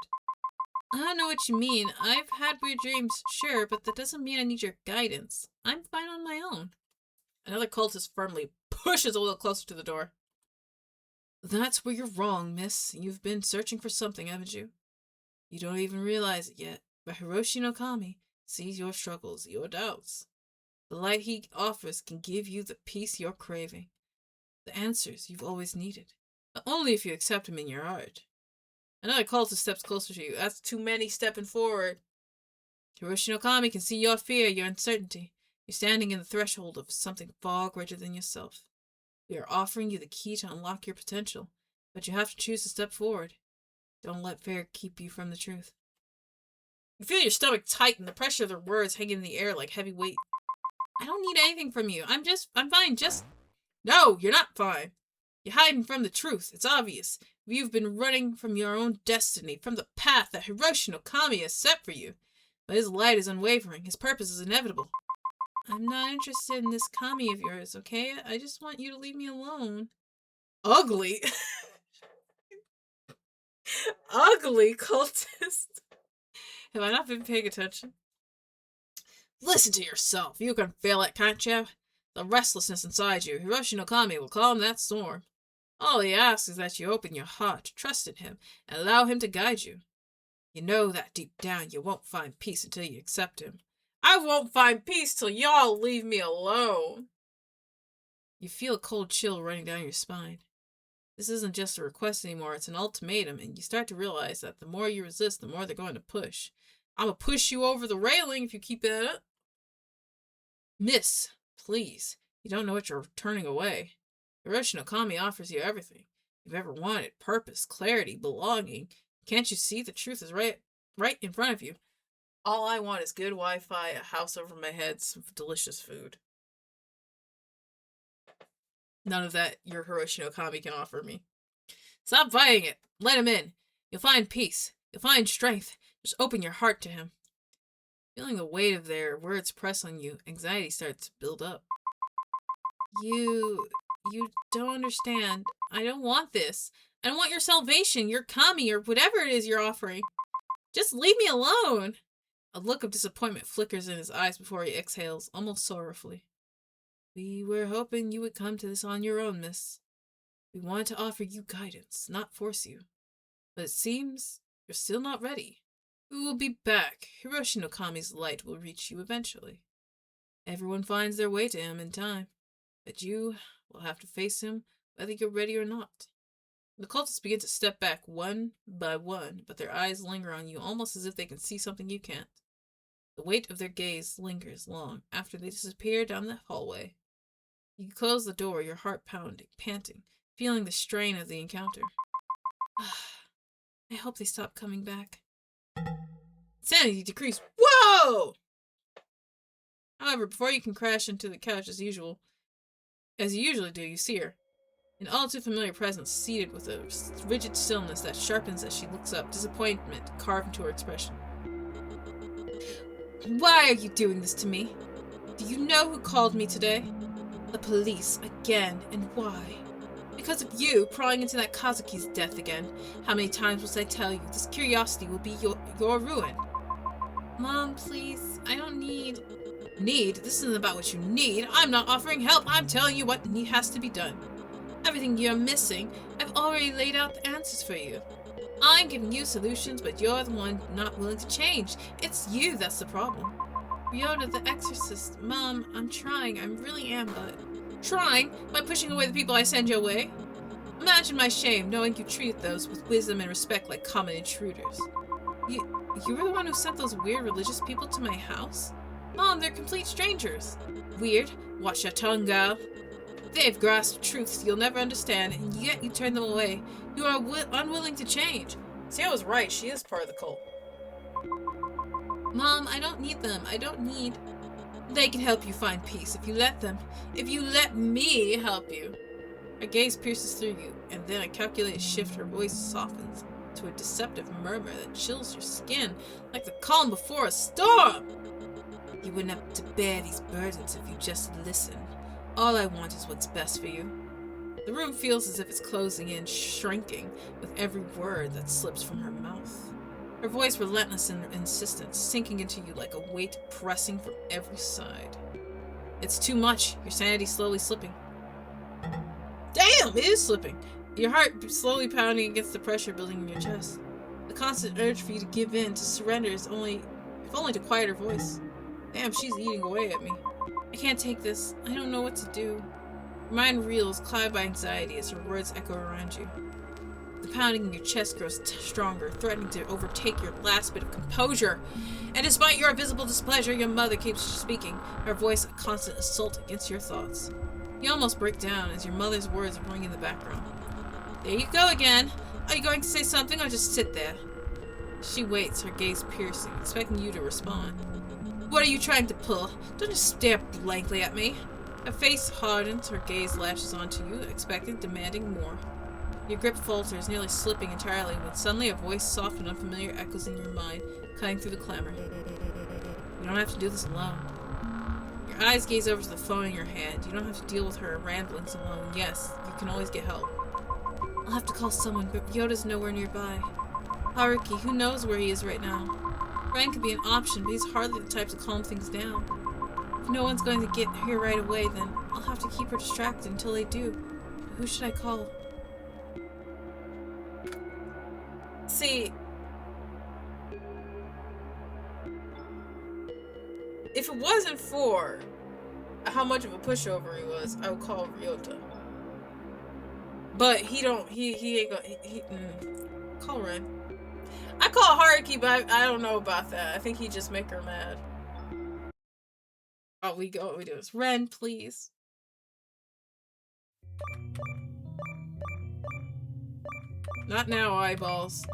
I don't know what you mean. I've had weird dreams, sure, but that doesn't mean I need your guidance. I'm fine on my own. Another cultist firmly pushes a little closer to the door. That's where you're wrong, miss. You've been searching for something, haven't you? You don't even realize it yet, But Hiroshi no Kami sees your struggles, your doubts. The light he offers can give you the peace you're craving. The answers you've always needed. But only if you accept him in your heart. Another cultist steps closer to you. That's too many stepping forward. Hiroshi no Kami can see your fear, your uncertainty. You're standing in the threshold of something far greater than yourself. We are offering you the key to unlock your potential, but you have to choose to step forward. Don't let fear keep you from the truth. You feel your stomach tighten, the pressure of their words hanging in the air like heavy weight. I don't need anything from you. I'm fine. No, you're not fine. You're hiding from the truth. It's obvious. You've been running from your own destiny, from the path that Hiroshi no Kami has set for you. But his light is unwavering. His purpose is inevitable. I'm not interested in this Kami of yours, okay? I just want you to leave me alone. Ugly. Ugly cultist. Have I not been paying attention? Listen to yourself. You can feel it, can't you? The restlessness inside you. Hiroshi no Kami will calm that storm. All he asks is that you open your heart, trust in him, and allow him to guide you. You know that deep down you won't find peace until you accept him. I won't find peace till y'all leave me alone. You feel a cold chill running down your spine. This isn't just a request anymore, it's an ultimatum, and you start to realize that the more you resist, the more they're going to push. I'm gonna push you over the railing if you keep that up. Miss, please. You don't know what you're turning away. Hiroshi no Kami offers you everything you've ever wanted. Purpose, clarity, belonging. Can't you see the truth is right in front of you? All I want is good Wi-Fi, a house over my head, some delicious food. None of that your Hiroshi no Kami can offer me. Stop fighting it. Let him in. You'll find peace. You'll find strength. Just open your heart to him. Feeling the weight of their words press on you, anxiety starts to build up. You don't understand. I don't want this. I don't want your salvation, your Kami, or whatever it is you're offering. Just leave me alone. A look of disappointment flickers in his eyes before he exhales, almost sorrowfully. We were hoping you would come to this on your own, miss. We wanted to offer you guidance, not force you. But it seems you're still not ready. We will be back. Hiroshi no Kami's light will reach you eventually. Everyone finds their way to him in time, but you will have to face him whether you're ready or not. The cultists begin to step back one by one, but their eyes linger on you almost as if they can see something you can't. The weight of their gaze lingers long after they disappear down the hallway. You close the door, your heart pounding, panting, feeling the strain of the encounter. I hope they stop coming back. Sanity decrease. Whoa! However, before you can crash into the couch as you usually do, you see her. An all too familiar presence, seated with a rigid stillness that sharpens as she looks up, disappointment carved into her expression. Why are you doing this to me? Do you know who called me today? The police, again, and why? Because of you prying into that Kazuki's death again. How many times must I tell you, this curiosity will be your ruin? Mom, please, I don't need... Need? This isn't about what you need. I'm not offering help. I'm telling you what has to be done. Everything you're missing, I've already laid out the answers for you. I'm giving you solutions, but you're the one not willing to change. It's you that's the problem. Ryota, the exorcist. Mom, I'm trying. I really am, but... Trying? By pushing away the people I send your way? Imagine my shame, knowing you treat those with wisdom and respect like common intruders. You were the one who sent those weird religious people to my house? Mom, they're complete strangers. Weird? Watch your tongue, girl. They've grasped truths you'll never understand, and yet you turn them away. You are unwilling to change. See, I was right. She is part of the cult. Mom, I don't need them. I don't need... They can help you find peace if you let them. If you let me help you. Her gaze pierces through you, and then a calculated shift, her voice softens to a deceptive murmur that chills your skin like the calm before a storm. You wouldn't have to bear these burdens if you just listened. All I want is what's best for you. The room feels as if it's closing in, shrinking with every word that slips from her mouth. Her voice relentless and insistent, sinking into you like a weight pressing from every side. It's too much. Your sanity slowly slipping. Damn, it is slipping. Your heart slowly pounding against the pressure building in your chest. The constant urge for you to give in, to surrender, is only if only to quiet her voice. Damn, she's eating away at me. I can't take this. I don't know what to do. Your mind reels, clouded by anxiety as her words echo around you. The pounding in your chest grows stronger, threatening to overtake your last bit of composure. And despite your visible displeasure, your mother keeps speaking, her voice a constant assault against your thoughts. You almost break down as your mother's words ring in the background. There you go again. Are you going to say something or just sit there? She waits, her gaze piercing, expecting you to respond. What are you trying to pull? Don't just stare blankly at me. Her face hardens, her gaze lashes onto you, expectant, demanding more. Your grip falters, nearly slipping entirely, when suddenly a voice soft and unfamiliar echoes in your mind, cutting through the clamor. You don't have to do this alone. Your eyes gaze over to the phone in your hand. You don't have to deal with her ramblings alone. Yes, you can always get help. I'll have to call someone, but Yoda's nowhere nearby. Haruki, who knows where he is right now? Ren could be an option, but he's hardly the type to calm things down. If no one's going to get here right away, then I'll have to keep her distracted until they do. But who should I call? See, if it wasn't for how much of a pushover he was, I would call Ryota. But he ain't gonna, call Ren. I call Haruki, but I don't know about that. I think he'd just make her mad. Oh, we do this. Ren, please. Not now, eyeballs.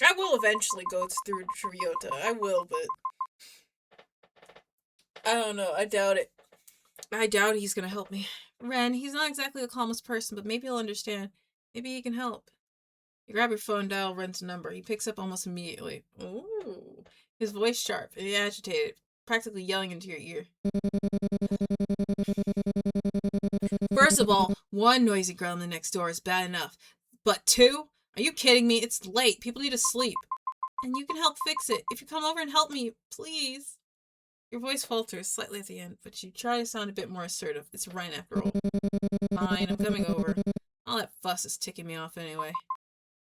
I will eventually go through Ryota. I will, but I don't know. I doubt it. I doubt he's gonna help me. Ren, he's not exactly the calmest person, but maybe he'll understand. Maybe he can help. You grab your phone, dial Ren's number. He picks up almost immediately. Ooh. His voice sharp and agitated, practically yelling into your ear. First of all, one noisy girl in the next door is bad enough. But two? Are you kidding me? It's late. People need to sleep. And you can help fix it. If you come over and help me, please. Your voice falters slightly at the end, but you try to sound a bit more assertive. It's Ren after all. Fine, I'm coming over. All that fuss is ticking me off anyway.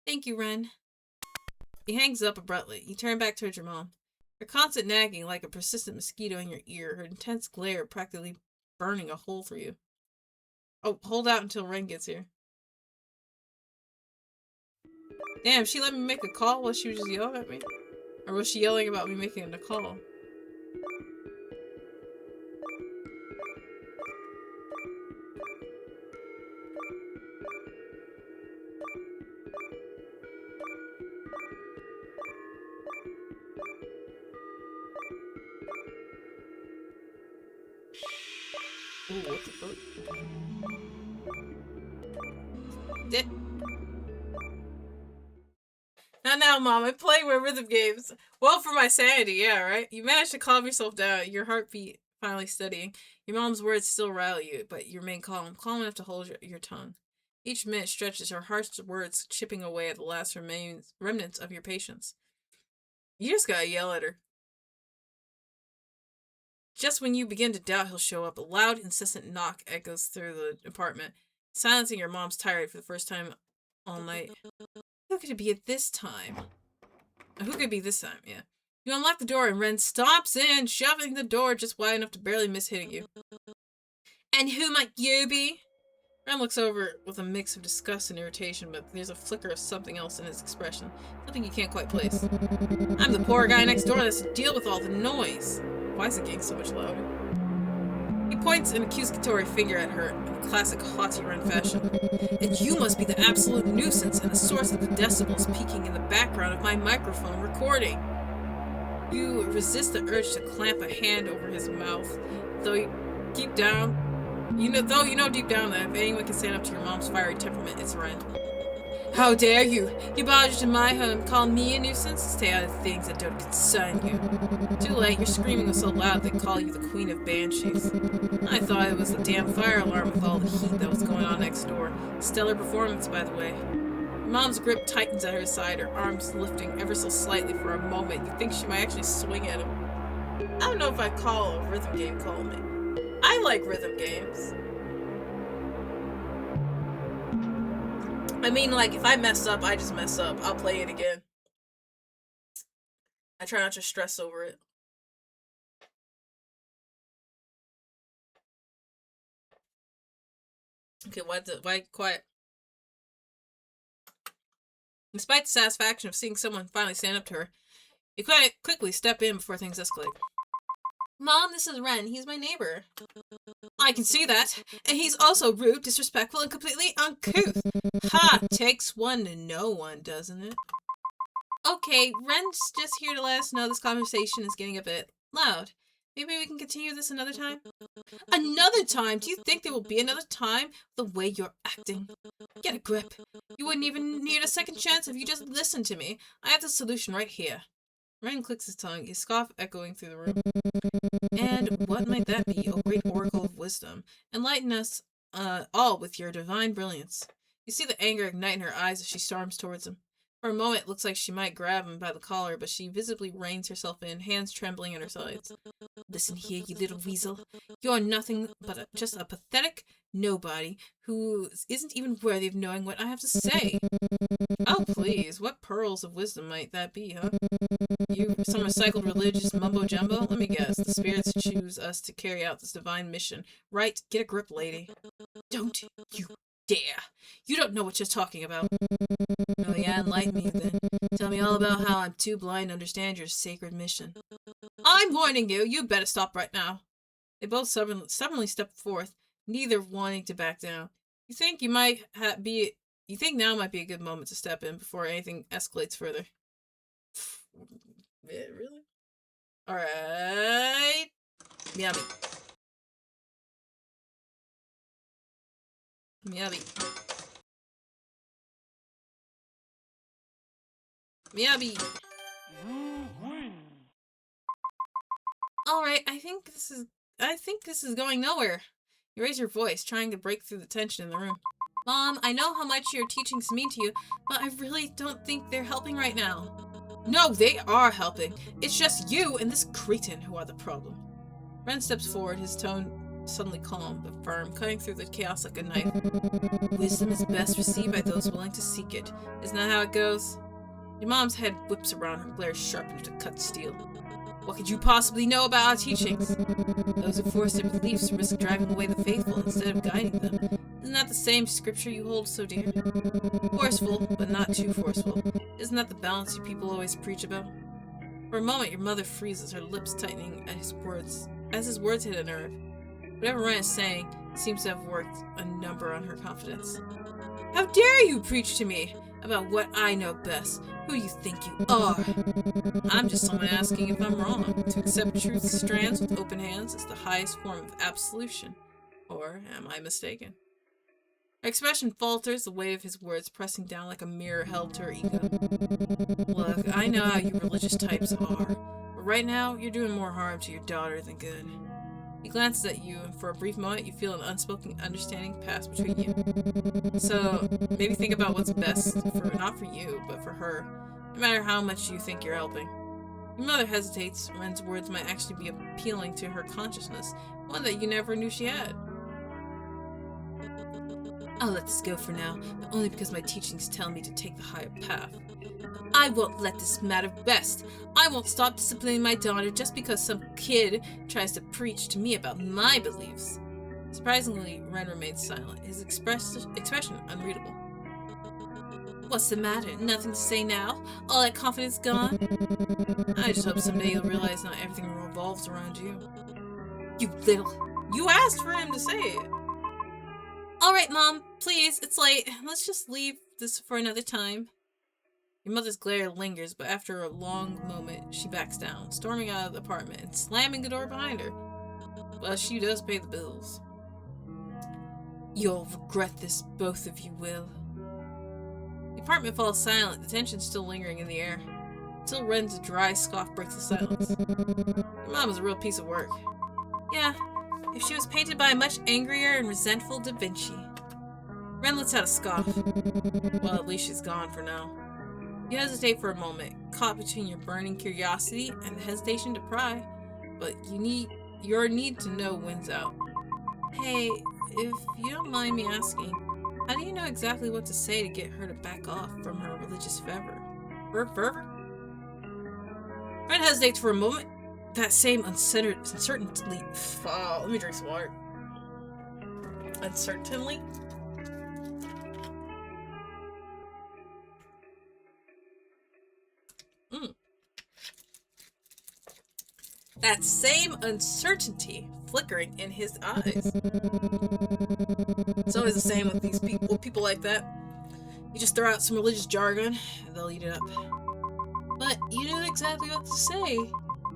Thank you, Ren. He hangs up abruptly. You turn back towards your mom. Her constant nagging like a persistent mosquito in your ear, her intense glare practically burning a hole through you. Oh, hold out until Ren gets here. Damn, she let me make a call while she was just yelling at me? Or was she yelling about me making a call? Ooh, what the fuck? Not now, Mom. I'm playing my rhythm games. Well, for my sanity, yeah, right? You managed to calm yourself down, your heartbeat finally steadying. Your mom's words still rattle you, but you remain calm enough to hold your tongue. Each minute stretches, her harsh words chipping away at the last remnants of your patience. You just gotta yell at her. Just when you begin to doubt he'll show up, a loud, insistent knock echoes through the apartment, silencing your mom's tirade for the first time all night. Who could it be at this time? Who could it be this time? Yeah. You unlock the door and Ren stomps in, shoving the door just wide enough to barely miss hitting you. And who might you be? Ren looks over with a mix of disgust and irritation, but there's a flicker of something else in his expression. Something you can't quite place. I'm the poor guy next door that has to deal with all the noise. Why is it getting so much louder? He points an accusatory finger at her in classic haughty Ren fashion. And you must be the absolute nuisance and the source of the decibels peaking in the background of my microphone recording. You resist the urge to clamp a hand over his mouth, though you know deep down that if anyone can stand up to your mom's fiery temperament, it's Ren. How dare you? You barged in my home, call me a nuisance? Stay out of things that don't concern you. Too late, your screaming was so loud they call you the Queen of Banshees. I thought it was the damn fire alarm with all the heat that was going on next door. Stellar performance, by the way. Mom's grip tightens at her side, her arms lifting ever so slightly for a moment. You think she might actually swing at him. I don't know if I'd call a rhythm game calming. I like rhythm games. I mean, like, if I mess up, I just mess up. I'll play it again. I try not to stress over it. Okay, why quiet? Despite the satisfaction of seeing someone finally stand up to her, you quite quickly step in before things escalate. Mom, this is Ren. He's my neighbor. I can see that. And he's also rude, disrespectful, and completely uncouth. Ha! Takes one to know one, doesn't it? Okay, Ren's just here to let us know this conversation is getting a bit loud. Maybe we can continue this another time? Another time? Do you think there will be another time? The way you're acting. Get a grip. You wouldn't even need a second chance if you just listened to me. I have the solution right here. Ren clicks his tongue, his scoff echoing through the room. And what might that be, O great oracle of wisdom? Enlighten us all with your divine brilliance. You see the anger ignite in her eyes as she storms towards him. For a moment, it looks like she might grab him by the collar, but she visibly reins herself in, hands trembling at her sides. Listen here, you little weasel. You're nothing but just a pathetic nobody who isn't even worthy of knowing what I have to say. Oh, please, what pearls of wisdom might that be, huh? You, some recycled religious mumbo-jumbo? Let me guess, the spirits choose us to carry out this divine mission. Right, get a grip, lady. Don't you dare! You don't know what you're talking about. Oh yeah, enlighten me then. Tell me all about how I'm too blind to understand your sacred mission. I'm warning you, you better stop right now. They both stubbornly step forth, neither wanting to back down. You think now might be a good moment to step in before anything escalates further. Yeah, really? Alright. Miyabi. Miyabi. Miyabi. Alright, I think this is going nowhere. You raise your voice, trying to break through the tension in the room. Mom, I know how much your teachings mean to you, but I really don't think they're helping right now. No, they are helping. It's just you and this cretin who are the problem. Ren steps forward, his tone suddenly calm but firm, cutting through the chaos like a knife. Wisdom is best received by those willing to seek it. Isn't that how it goes? Your mom's head whips around, her glare sharp enough to cut steel. What could you possibly know about our teachings? Those who force their beliefs risk driving away the faithful instead of guiding them. Isn't that the same scripture you hold so dear? Forceful, but not too forceful. Isn't that the balance you people always preach about? For a moment, your mother freezes, her lips tightening at his words, as his words hit a nerve. Whatever Ren is saying seems to have worked a number on her confidence. How dare you preach to me about what I know best? Who you think you are? I'm just someone asking if I'm wrong. To accept truth's strands with open hands is the highest form of absolution. Or am I mistaken? Her expression falters, the weight of his words pressing down like a mirror held to her ego. Look, I know how you religious types are, but right now you're doing more harm to your daughter than good. He glances at you, and for a brief moment you feel an unspoken understanding pass between you. So, maybe think about what's best, not for you, but for her, no matter how much you think you're helping. Your mother hesitates. Ren's words might actually be appealing to her consciousness, one that you never knew she had. I'll let this go for now, but only because my teachings tell me to take the higher path. I won't let this matter rest. I won't stop disciplining my daughter just because some kid tries to preach to me about my beliefs. Surprisingly, Ren remains silent, his expression unreadable. What's the matter? Nothing to say now? All that confidence gone? I just hope someday you'll realize not everything revolves around you. You asked for him to say it. Alright, Mom, please, it's late. Let's just leave this for another time. Your mother's glare lingers, but after a long moment, she backs down, storming out of the apartment and slamming the door behind her. But she does pay the bills. You'll regret this, both of you will. The apartment falls silent, the tension still lingering in the air. Until Ren's dry scoff breaks the silence. Your mom was a real piece of work. Yeah, if she was painted by a much angrier and resentful Da Vinci. Ren lets out a scoff. Well, at least she's gone for now. You hesitate for a moment, caught between your burning curiosity and the hesitation to pry, but your need to know wins out. Hey, if you don't mind me asking, how do you know exactly what to say to get her to back off from her religious fervor? Fervor? Ren hesitates for a moment. That same uncertainly. Oh, let me drink some water. Uncertainly? That same uncertainty flickering in his eyes. It's always the same with these people like that. You just throw out some religious jargon, and they'll eat it up. But you knew exactly what to say.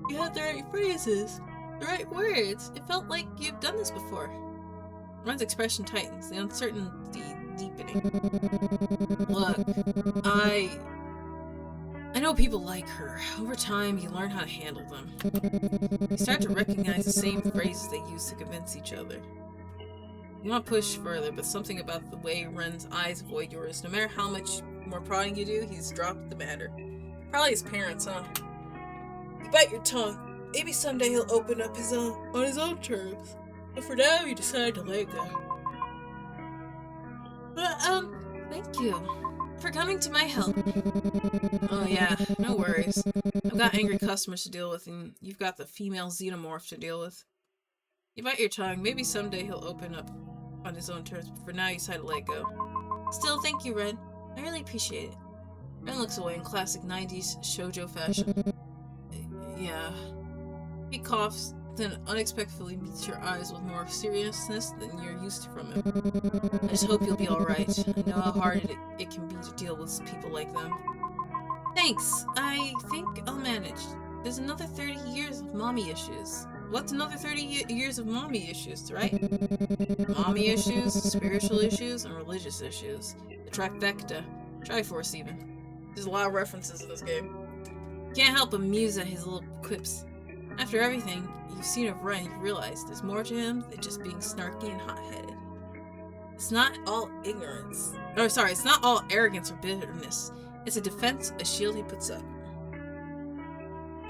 You had the right phrases, the right words. It felt like you've done this before. Ron's expression tightens, the uncertainty deepening. Look, I know people like her. Over time, you learn how to handle them. You start to recognize the same phrases they use to convince each other. You want to push further, but something about the way Ren's eyes avoid yours. No matter how much more prodding you do, he's dropped the matter. Probably his parents, huh? You bite your tongue. Maybe someday he'll open up on his own terms. But for now, you decide to let go. But, thank you for coming to my help. Oh yeah, no worries. I've got angry customers to deal with, and you've got the female xenomorph to deal with. You bite your tongue. Maybe someday he'll open up on his own terms, but for now you decide to let go. Still, thank you, Ren. I really appreciate it. Ren looks away in classic 90s shoujo fashion. Yeah. He coughs, then unexpectedly meets your eyes with more seriousness than you're used to from him. I just hope you'll be alright. I know how hard it can be to deal with people like them. Thanks. I think I'll manage. There's another 30 years of mommy issues. What's another 30 years of mommy issues, right? Mommy issues, spiritual issues, and religious issues. The trifecta. Triforce, even. There's a lot of references in this game. Can't help but muse at his little quips. After everything you've seen of Ren, you realize there's more to him than just being snarky and hot-headed. It's not all ignorance. It's not all arrogance or bitterness. It's a defense, a shield he puts up.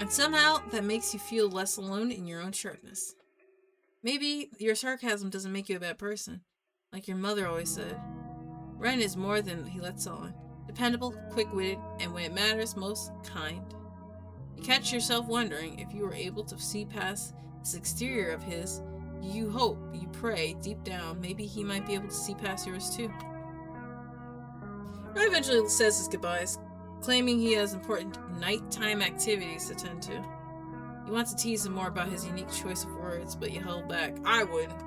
And somehow, that makes you feel less alone in your own sharpness. Maybe your sarcasm doesn't make you a bad person, like your mother always said. Ren is more than he lets on. Dependable, quick-witted, and when it matters most, kind. You catch yourself wondering if you were able to see past this exterior of his. You hope, you pray, deep down, maybe he might be able to see past yours too. Ren eventually says his goodbyes, claiming he has important nighttime activities to tend to. You want to tease him more about his unique choice of words, but you held back. I wouldn't.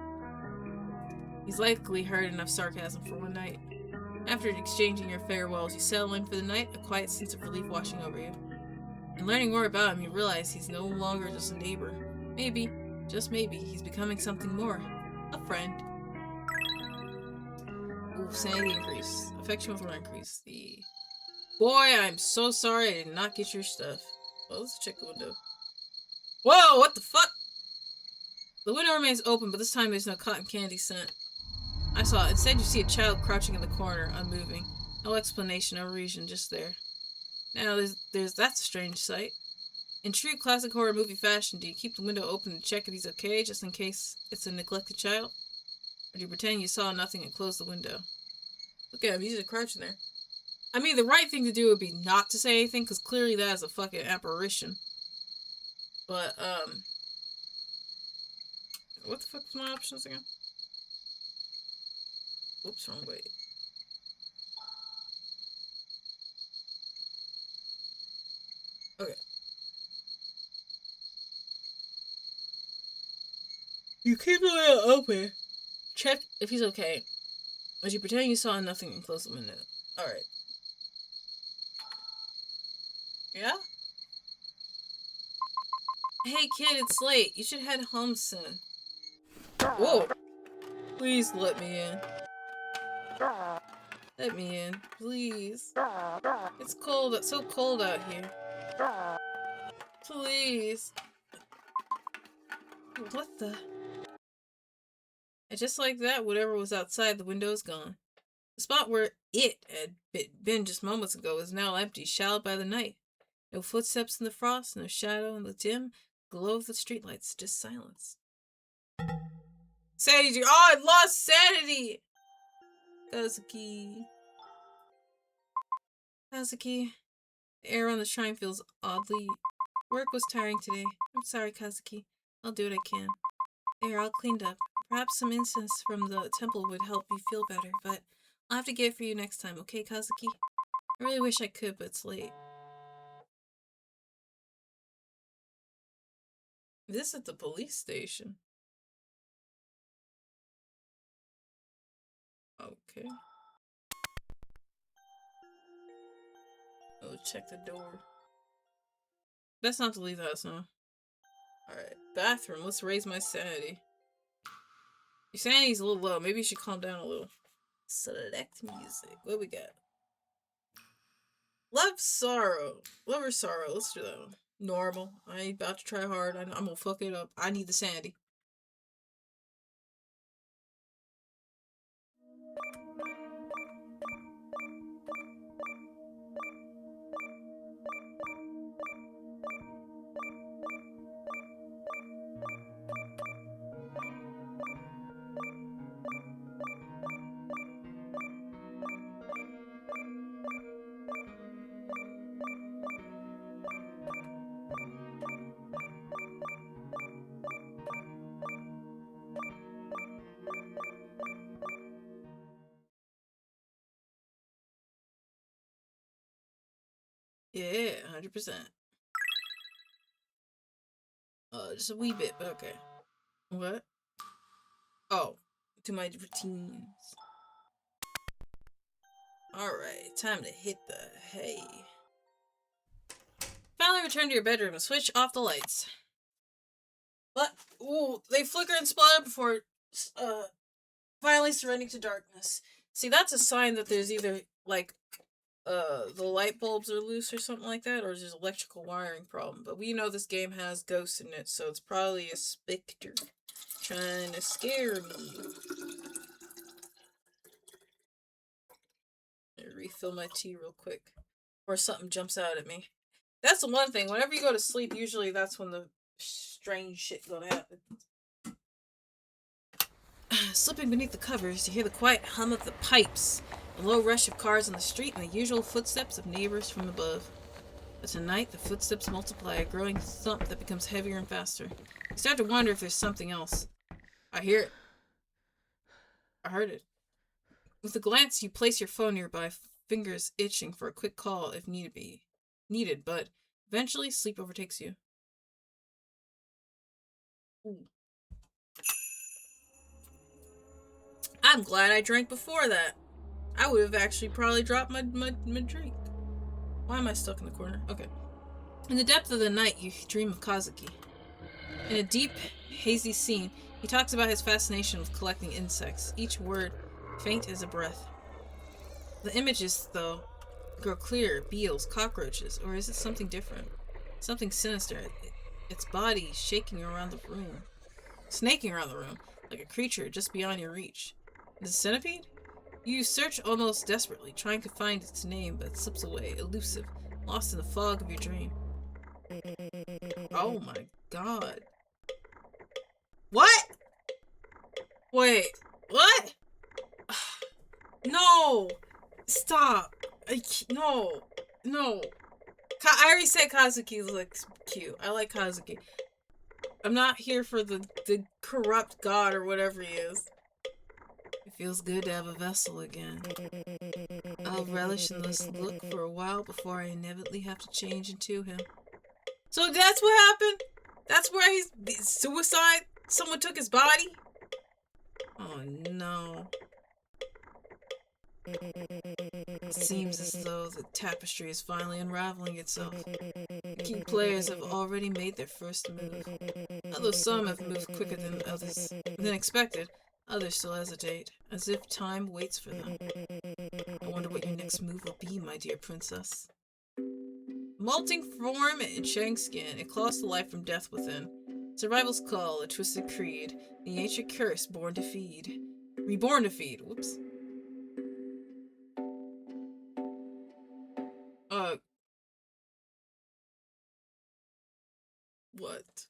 He's likely heard enough sarcasm for one night. After exchanging your farewells, you settle in for the night, a quiet sense of relief washing over you. And learning more about him, you realize he's no longer just a neighbor. Maybe, just maybe, he's becoming something more. A friend. Ooh, sanity increase. Affection will increase. Boy, I'm so sorry I did not get your stuff. Well, let's check the window. Whoa, what the fuck? The window remains open, but this time there's no cotton candy scent. I saw it. Instead, you see a child crouching in the corner, unmoving. No explanation, no reason, just there. Now, that's a strange sight. In true classic horror movie fashion, do you keep the window open to check if he's okay, just in case it's a neglected child? Or do you pretend you saw nothing and close the window? Look at him, he's just crouching there. I mean, the right thing to do would be not to say anything, because clearly that is a fucking apparition. But, what the fuck was my options again? Oops, wrong way. Okay. You keep the window open. Check if he's okay. As you pretend you saw nothing and close the window. Alright. Yeah? Hey kid, it's late. You should head home soon. Whoa. Please let me in. Let me in, please. It's cold, so cold out here. Please. What the? And just like that, whatever was outside the window is gone. The spot where it had been just moments ago is now empty, shadowed by the night. No footsteps in the frost, no shadow in the dim glow of the streetlights, just silence. Sanity! Oh, I lost sanity! Kazuki. Kazuki. The air on the shrine feels oddly... Work was tiring today. I'm sorry, Kazuki. I'll do what I can. There, all cleaned up. Perhaps some incense from the temple would help you feel better, but I'll have to get it for you next time, okay, Kazuki? I really wish I could, but it's late. This at the police station. Okay. Oh, check the door. Best not to leave the house now. Alright, bathroom. Let's raise my sanity. Your sanity's a little low. Maybe you should calm down a little. Select music. What we got? Love sorrow. Love or sorrow. Let's do that one. Normal. I ain't about to try hard. I'm gonna fuck it up. I need the sanity. Yeah, 100%. Just a wee bit, but okay. What? Oh, to my routines. Alright, time to hit the hay. Finally return to your bedroom and switch off the lights. What? Ooh, they flicker and sputter before finally surrendering to darkness. See, that's a sign that there's either, like, the light bulbs are loose or something like that, or there's an electrical wiring problem. But we know this game has ghosts in it, so it's probably a specter trying to scare me. Refill my tea real quick, or something jumps out at me. That's the one thing. Whenever you go to sleep, usually that's when the strange shit gonna happen. Slipping beneath the covers, you hear the quiet hum of the pipes, a low rush of cars on the street, and the usual footsteps of neighbors from above. But tonight, the footsteps multiply, a growing thump that becomes heavier and faster. You start to wonder if there's something else. I hear it. I heard it. With a glance, you place your phone nearby, fingers itching for a quick call if needed, but eventually sleep overtakes you. Ooh. I'm glad I drank before that. I would have actually probably dropped my drink. Why am I stuck in the corner? Okay. In the depth of the night, you dream of Kazuki. In a deep, hazy scene, he talks about his fascination with collecting insects, each word faint as a breath. The images, though, grow clearer, beetles, cockroaches, or is it something different? Something sinister. Its body shaking around the room. Snaking around the room, like a creature just beyond your reach. Is it a centipede? You search almost desperately, trying to find its name, but it slips away, elusive, lost in the fog of your dream. Oh my god. What? Wait, what? No! Stop! No! No! I already said Kazuki looks cute. I like Kazuki. I'm not here for the corrupt god or whatever he is. It feels good to have a vessel again. I'll relish in this look for a while before I inevitably have to change into him. So that's what happened? That's where he's suicide? Someone took his body? Oh no. It seems as though the tapestry is finally unraveling itself. Key players have already made their first move. Although some have moved quicker than expected, others still hesitate, as if time waits for them. I wonder next move will be, my dear princess. Molting form and shang skin, it claws the life from death within. Survival's call, a twisted creed, the ancient curse born to feed. Reborn to feed, whoops. What?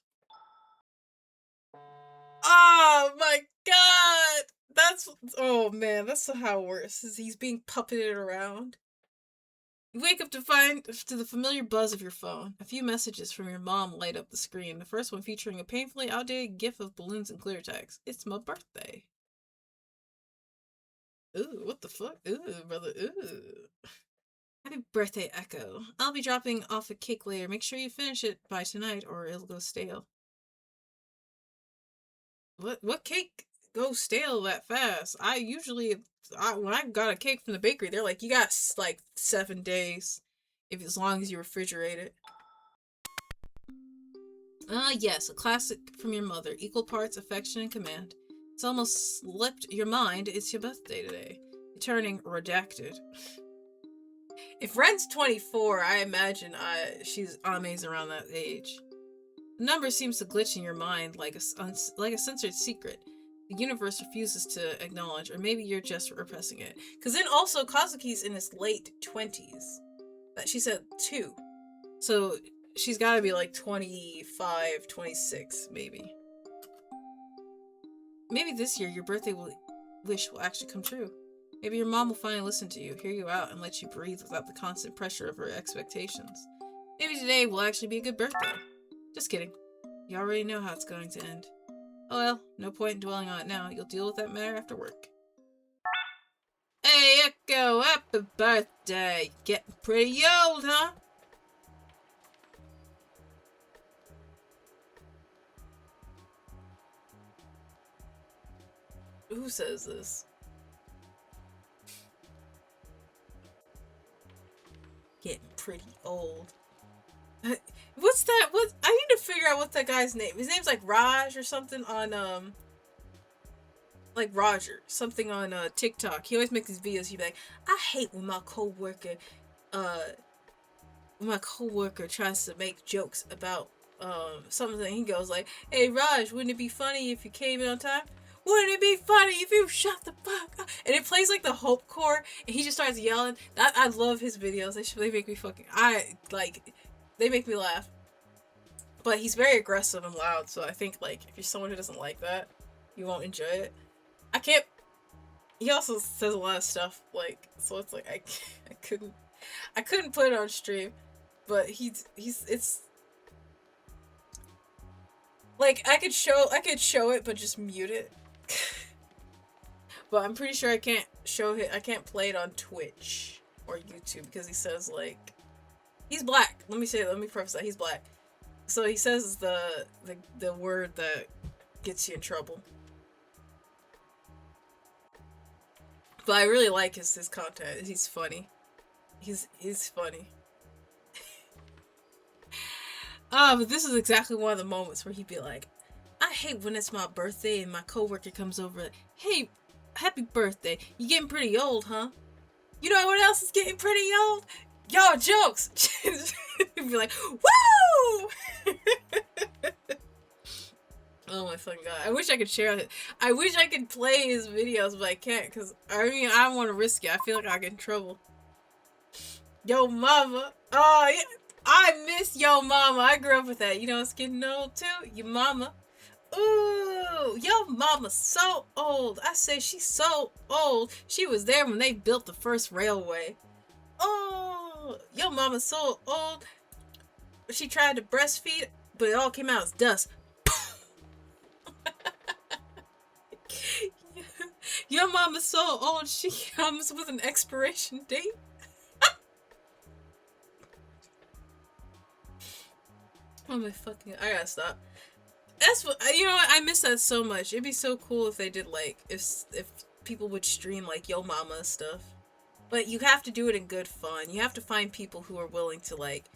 Oh my god! Oh man, that's how worse, is he's being puppeted around. You wake up to the familiar buzz of your phone. A few messages from your mom light up the screen. The first one featuring a painfully outdated gif of balloons and clear text. It's my birthday. Ooh, what the fuck? Ooh, brother, ooh. Happy birthday, Echo. I'll be dropping off a cake later. Make sure you finish it by tonight or it'll go stale. What cake goes stale that fast? When I got a cake from the bakery, they're like, you got like 7 days, as long as you refrigerate it. Yes, a classic from your mother. Equal parts affection and command. It's almost slipped your mind. It's your birthday today. You're turning redacted. If Ren's 24, I imagine she's Ame's around that age. The number seems to glitch in your mind like a censored secret. The universe refuses to acknowledge, or maybe you're just repressing it. Because then also, Kazuki's in his late 20s. She said 2. So she's got to be like 25, 26, maybe. Maybe this year your birthday wish will actually come true. Maybe your mom will finally listen to you, hear you out, and let you breathe without the constant pressure of her expectations. Maybe today will actually be a good birthday. Just kidding. You already know how it's going to end. Oh well, no point in dwelling on it now. You'll deal with that matter after work. Hey, Echo, happy birthday! Getting pretty old, huh? Who says this? Getting pretty old. What's that? I need to figure out what that guy's name. His name's like Raj or something on like Roger, something on TikTok. He always makes these videos. He'd be like, I hate when my coworker tries to make jokes about something. He goes like, hey Raj, wouldn't it be funny if you came in on time? Wouldn't it be funny if you shut the fuck up? And it plays like the Hope Core, and he just starts yelling. I love his videos. They make me they make me laugh. But he's very aggressive and loud, so I think like if you're someone who doesn't like that, you won't enjoy it. He also says a lot of stuff, like, so it's like I couldn't put it on stream, but it's like I could show it but just mute it. But I'm pretty sure I can't play it on Twitch or YouTube because he says like he's black. Let me preface that he's black. So he says the word that gets you in trouble. But I really like his content. He's funny. He's funny. But this is exactly one of the moments where he'd be like, I hate when it's my birthday and my coworker comes over like, hey, happy birthday. You getting pretty old, huh? You know what else is getting pretty old? Y'all jokes. He'd be like, woo! Oh my fucking god. I wish I could share it. I wish I could play his videos, but I can't because, I don't want to risk it. I feel like I'll get in trouble. Yo mama. Oh, yeah. I miss Yo Mama. I grew up with that. You know, it's getting old too. Your mama. Ooh, Yo Mama's so old. I say she's so old. She was there when they built the first railway. Oh, Yo Mama's so old. She tried to breastfeed, but it all came out as dust. Your mama's so old, she comes with an expiration date. Oh my fucking, I gotta stop. That's what, you know what, I miss that so much. It'd be so cool if they did like, if people would stream like Yo Mama stuff. But you have to do it in good fun. You have to find people who are willing to like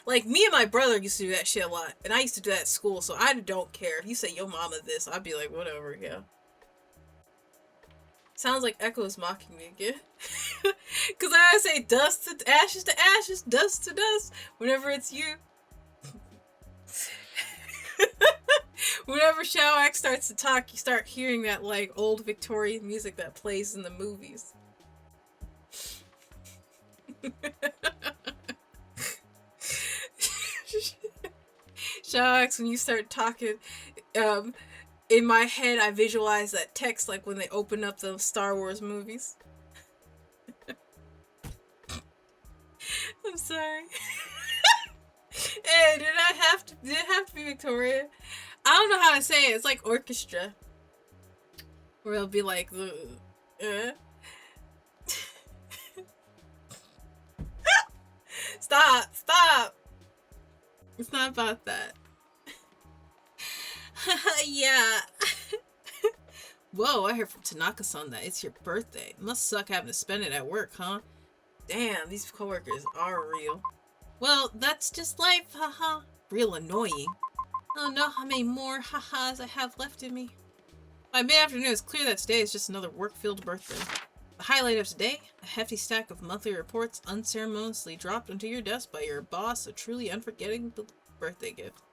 me and my brother used to do that shit a lot. And I used to do that at school, so I don't care. If you say Yo Mama this, I'd be like, whatever, yeah. Sounds like Echo is mocking me again. Because I always say dust to ashes, dust to dust, whenever it's you. Whenever Shao-Ak starts to talk, you start hearing that, like, old Victorian music that plays in the movies. Shao-Ak, when you start talking, in my head, I visualize that text like when they open up the Star Wars movies. I'm sorry. Hey, did it have to be Victoria? I don't know how to say it. It's like orchestra. Where it'll be like Stop! It's not about that. Yeah. Whoa, I heard from Tanaka-san that it's your birthday. Must suck having to spend it at work, huh? Damn, these coworkers are real. Well, that's just life, haha. Real annoying. I don't know how many more ha-has I have left in me. By mid-afternoon, it's clear that today is just another work-filled birthday. The highlight of today, a hefty stack of monthly reports unceremoniously dropped onto your desk by your boss, a truly unforgettable birthday gift.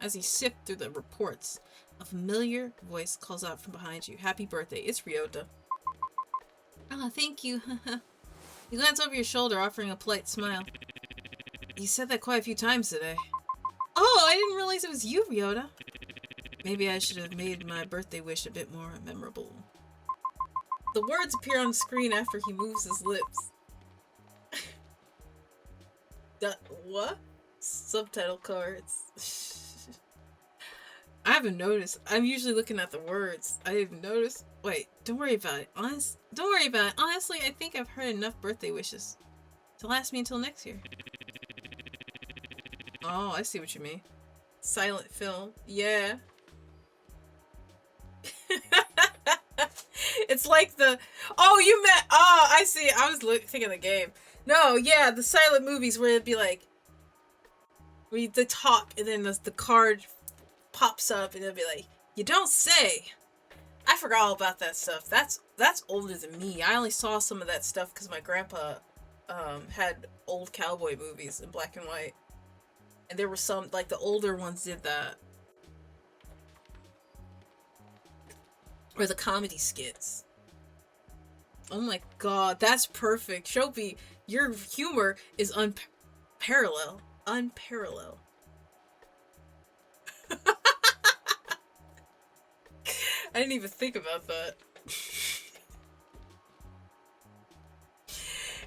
As you sift through the reports, a familiar voice calls out from behind you. Happy birthday, it's Ryota. Ah, thank you. You glance over your shoulder, offering a polite smile. You said that quite a few times today. Oh, I didn't realize it was you, Ryota. Maybe I should have made my birthday wish a bit more memorable. The words appear on the screen after he moves his lips. What? Subtitle cards. I haven't noticed. I'm usually looking at the words. I didn't notice. Wait, don't worry about it. Don't worry about it. Honestly, I think I've heard enough birthday wishes to last me until next year. Oh, I see what you mean. Silent film. Yeah. It's like the... Oh, you meant... Oh, I see. I was thinking of the game. No, yeah, the silent movies where it'd be like... Read the talk, and then the card pops up, and it'll be like, you don't say. I forgot all about that stuff. That's older than me. I only saw some of that stuff because my grandpa had old cowboy movies in black and white. And there were some, like, the older ones did that. Or the comedy skits. Oh my god, that's perfect. Shopi, your humor is unparalleled. Unparalleled. I didn't even think about that.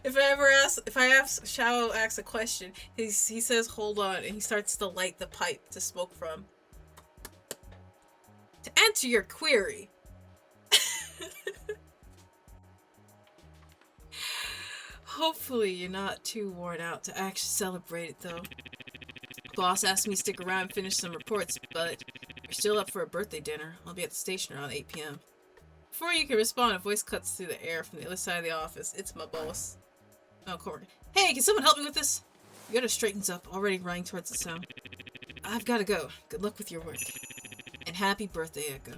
If I ask Shao-Ak a question, he says hold on, and he starts to light the pipe to smoke from. To answer your query. Hopefully you're not too worn out to actually celebrate it though. Boss asked me to stick around and finish some reports, but you're still up for a birthday dinner. I'll be at the station around 8 p.m. Before you can respond, a voice cuts through the air from the other side of the office. It's my boss. Oh, Corey. Hey, can someone help me with this? Yoda straightens up, already running towards the sound. I've gotta go. Good luck with your work. And happy birthday, Echo.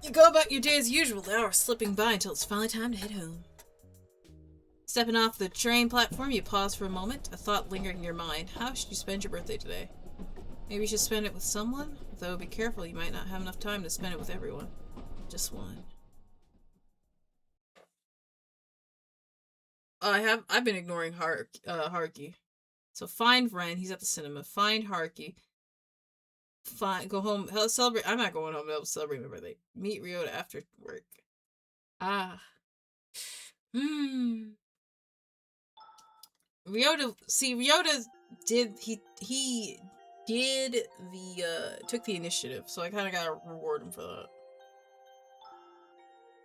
You go about your day as usual, the hours slipping by until it's finally time to head home. Stepping off the train platform, you pause for a moment, a thought lingering in your mind. How should you spend your birthday today? Maybe you should spend it with someone? Though be careful, you might not have enough time to spend it with everyone. Just one. I've been ignoring Haruki. So find Ren, he's at the cinema. Find Haruki. Go home, celebrate. I'm not going home to celebrate my birthday. Meet Ryota after work. Ah. Ryota did took the initiative, so I kind of gotta reward him for that.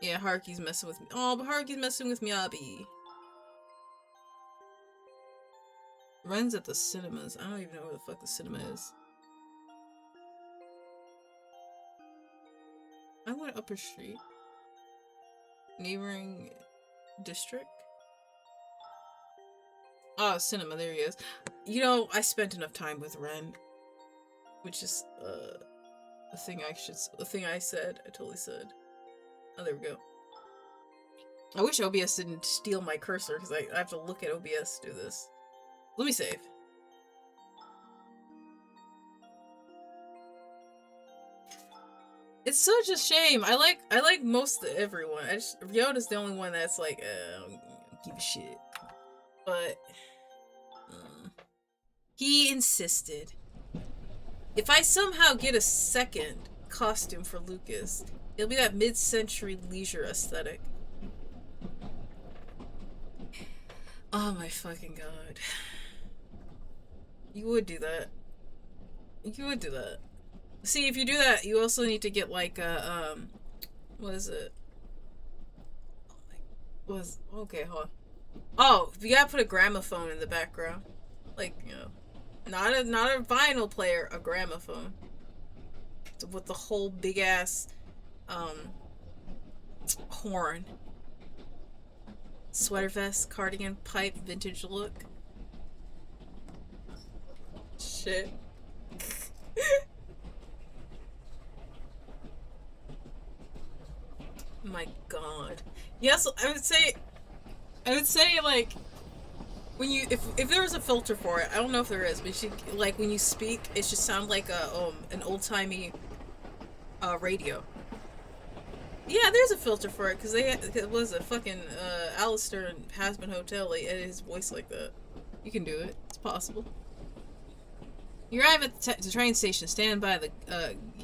Yeah, Haruki's messing with me. Oh, but Haruki's messing with Miyabi. Ren's at the cinemas. I don't even know where the fuck the cinema is. I went Upper Street. Neighboring district? Oh, cinema, there he is. You know, I spent enough time with Ren. Which is, a thing I said. I totally said. Oh, there we go. I wish OBS didn't steal my cursor, because I have to look at OBS to do this. Let me save. It's such a shame. I like most of everyone. Ryota's the only one that's like, I don't give a shit. But he insisted. If I somehow get a second costume for Lucas, it'll be that mid-century leisure aesthetic. Oh my fucking god. You would do that. You would do that. See, if you do that, you also need to get like a, what is it? Okay, hold on. Oh, you gotta put a gramophone in the background. Like, you know, not a vinyl player, a gramophone. With the whole big ass, horn. Sweater vest, cardigan, pipe, vintage look. Shit. My god. Yes, I would say like when you if there was a filter for it, I don't know if there is, but you like when you speak, it should sound like a an old-timey radio. Yeah, there's a filter for it because it was a fucking Alistair in Hasbin Hotel. They edited his voice like that. You can do it. It's possible. You arrive at the train station. Stand by the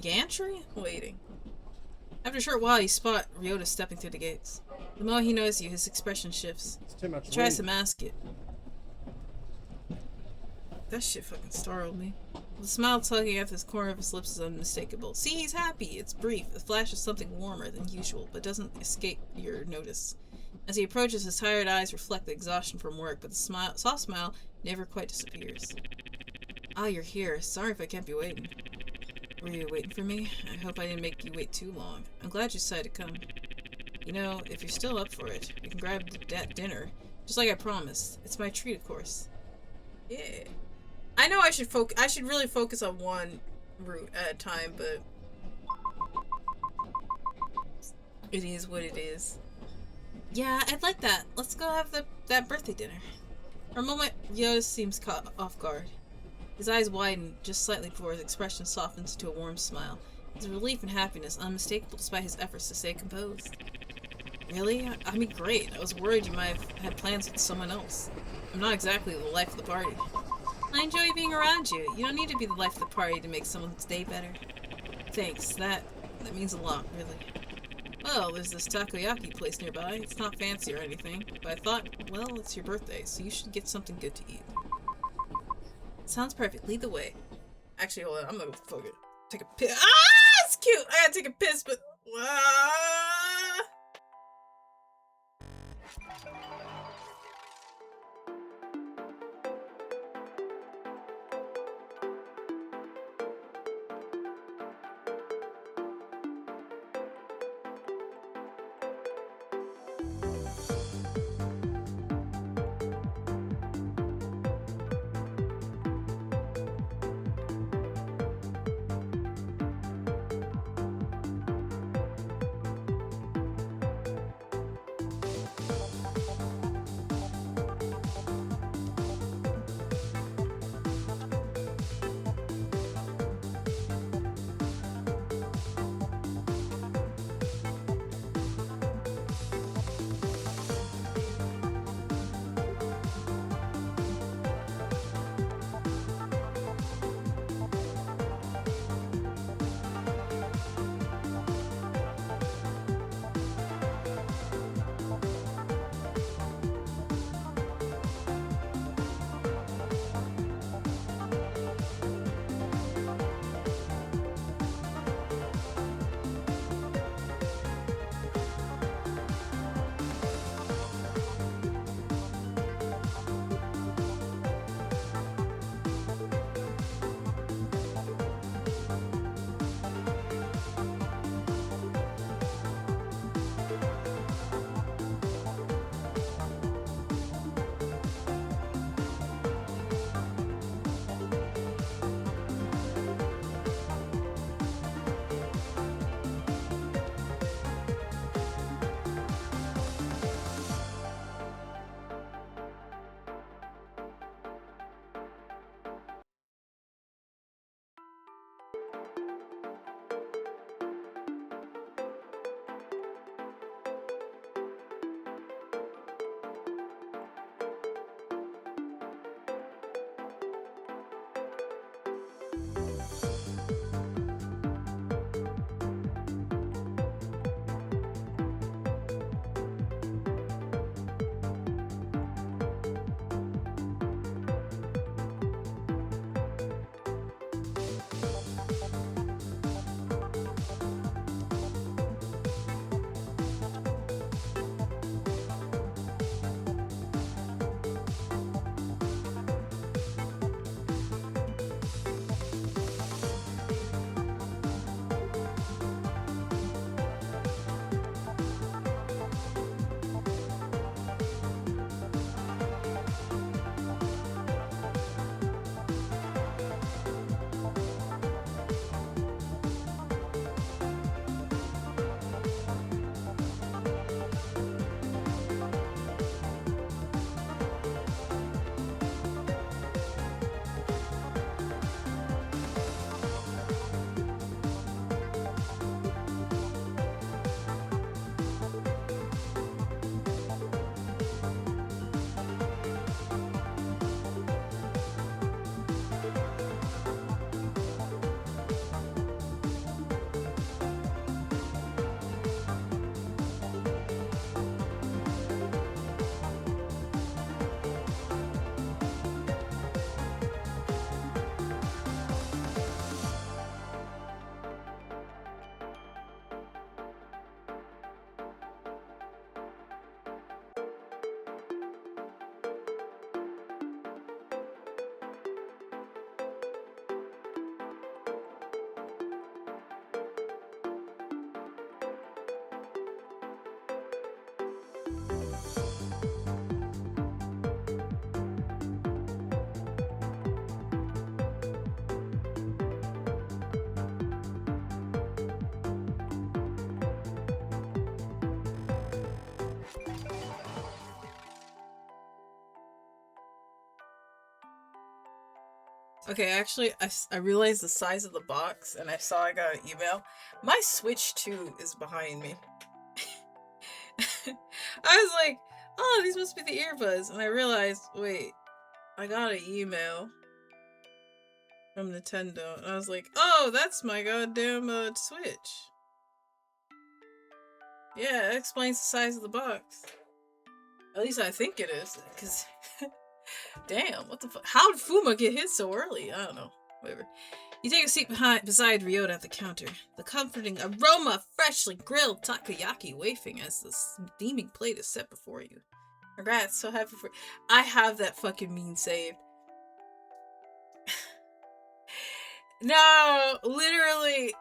gantry, waiting. After a short while, you spot Ryota stepping through the gates. The moment he knows you, his expression shifts. It's too much He tries to wind. mask it. That shit fucking startled me. The smile tugging at the corner of his lips is unmistakable. See, he's happy. It's brief. A flash of something warmer than usual, but doesn't escape your notice. As he approaches, his tired eyes reflect the exhaustion from work, but the soft smile never quite disappears. Ah, you're here. Sorry if I kept you waiting. Were you waiting for me? I hope I didn't make you wait too long. I'm glad you decided to come. You know, if you're still up for it, you can grab that dinner, just like I promised. It's my treat, of course. Yeah. I know I should really focus on one route at a time, but it is what it is. Yeah, I'd like that. Let's go have that birthday dinner. For a moment, Yoda seems caught off guard. His eyes widen just slightly before his expression softens into a warm smile. His relief and happiness unmistakable despite his efforts to stay composed. Really? I mean, great. I was worried you might have had plans with someone else. I'm not exactly the life of the party. I enjoy being around you. You don't need to be the life of the party to make someone's day better. Thanks. That means a lot, really. Well, there's this takoyaki place nearby. It's not fancy or anything, but I thought, well, it's your birthday, so you should get something good to eat. Sounds perfect. Lead the way. Actually, hold on. I'm gonna fucking take a piss. Ah, it's cute. I gotta take a piss, but Okay, actually, I realized the size of the box, and I saw I got an email. My Switch 2 is behind me. I was like, oh, these must be the earbuds. And I realized, wait, I got an email from Nintendo. And I was like, oh, that's my goddamn Switch. Yeah, that explains the size of the box. At least I think it is. Because, damn, what the fuck? How did Fuma get hit so early? I don't know. Whatever. You take a seat beside Ryota at the counter. The comforting aroma of freshly grilled takoyaki wafting as the steaming plate is set before you. Congrats, so happy for— I have that fucking meme saved. No, literally,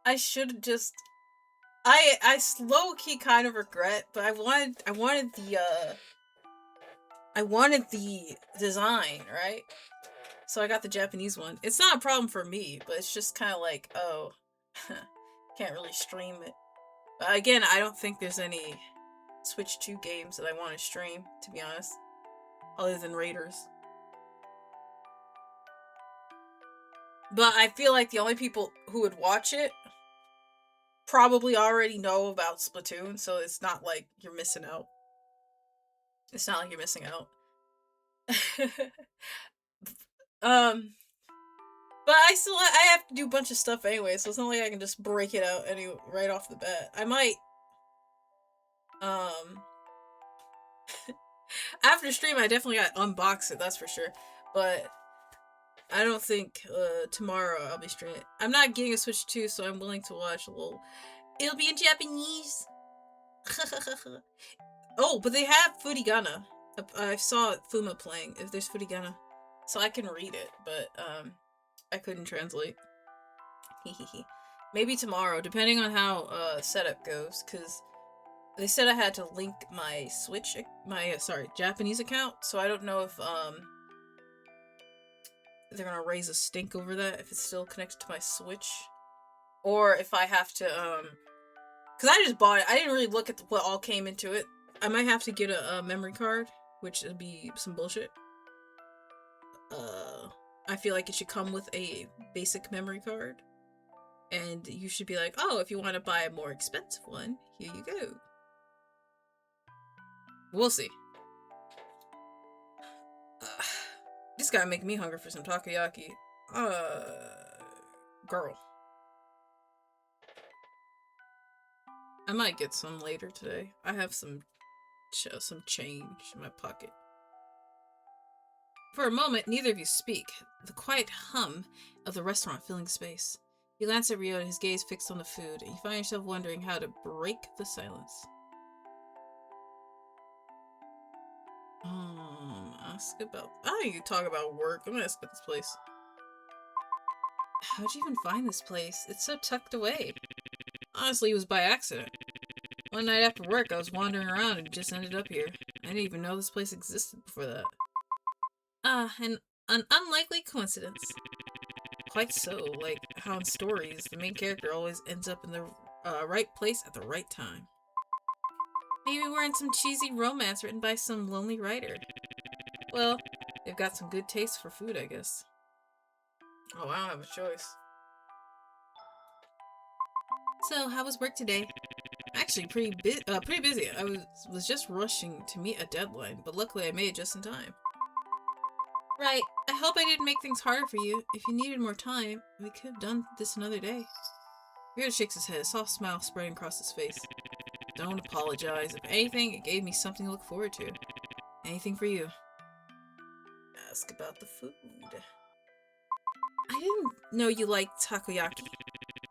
I should just— I low-key kind of regret, but I wanted the design, right? So I got the Japanese one. It's not a problem for me, but it's just kind of like, oh, can't really stream it. But again, I don't think there's any Switch 2 games that I want to stream, to be honest, other than Raiders. But I feel like the only people who would watch it probably already know about Splatoon, so it's not like you're missing out. It's not like you're missing out. But I have to do a bunch of stuff anyway, so it's not like I can just break it out right off the bat. I might, after stream, I definitely got to unbox it, that's for sure. But I don't think tomorrow I'll be streaming it. I'm not getting a Switch 2, so I'm willing to watch a little. It'll be in Japanese. Oh, but they have Furigana. I saw Fuma playing. If there's Furigana, so I can read it, but I couldn't translate. Maybe tomorrow, depending on how setup goes, because they said I had to link my Switch, my Japanese account, so I don't know if they're gonna raise a stink over that if it's still connected to my Switch, or if I have to because I just bought it. I didn't really look at what all came into it. I might have to get a memory card, which would be some bullshit. I feel like it should come with a basic memory card, and you should be like, oh, if you want to buy a more expensive one, here you go. We'll see. This guy making me hungry for some takoyaki. Girl. I might get some later today. I have some change in my pocket. For a moment, neither of you speak, the quiet hum of the restaurant filling space. You glance at Ryota, his gaze fixed on the food, and you find yourself wondering how to break the silence. Ask about— I don't need to talk about work. I'm gonna ask about this place. How'd you even find this place? It's so tucked away. Honestly, it was by accident. One night after work, I was wandering around and just ended up here. I didn't even know this place existed before that. An unlikely coincidence. Quite so, like how in stories, the main character always ends up in the right place at the right time. Maybe we're in some cheesy romance written by some lonely writer. Well, they've got some good taste for food, I guess. Oh, I don't have a choice. So, how was work today? Actually, pretty busy. I was just rushing to meet a deadline, but luckily I made it just in time. Right. I hope I didn't make things harder for you. If you needed more time, we could have done this another day. Ryota shakes his head, a soft smile spreading across his face. Don't apologize. If anything, it gave me something to look forward to. Anything for you. Ask about the food. I didn't know you liked takoyaki.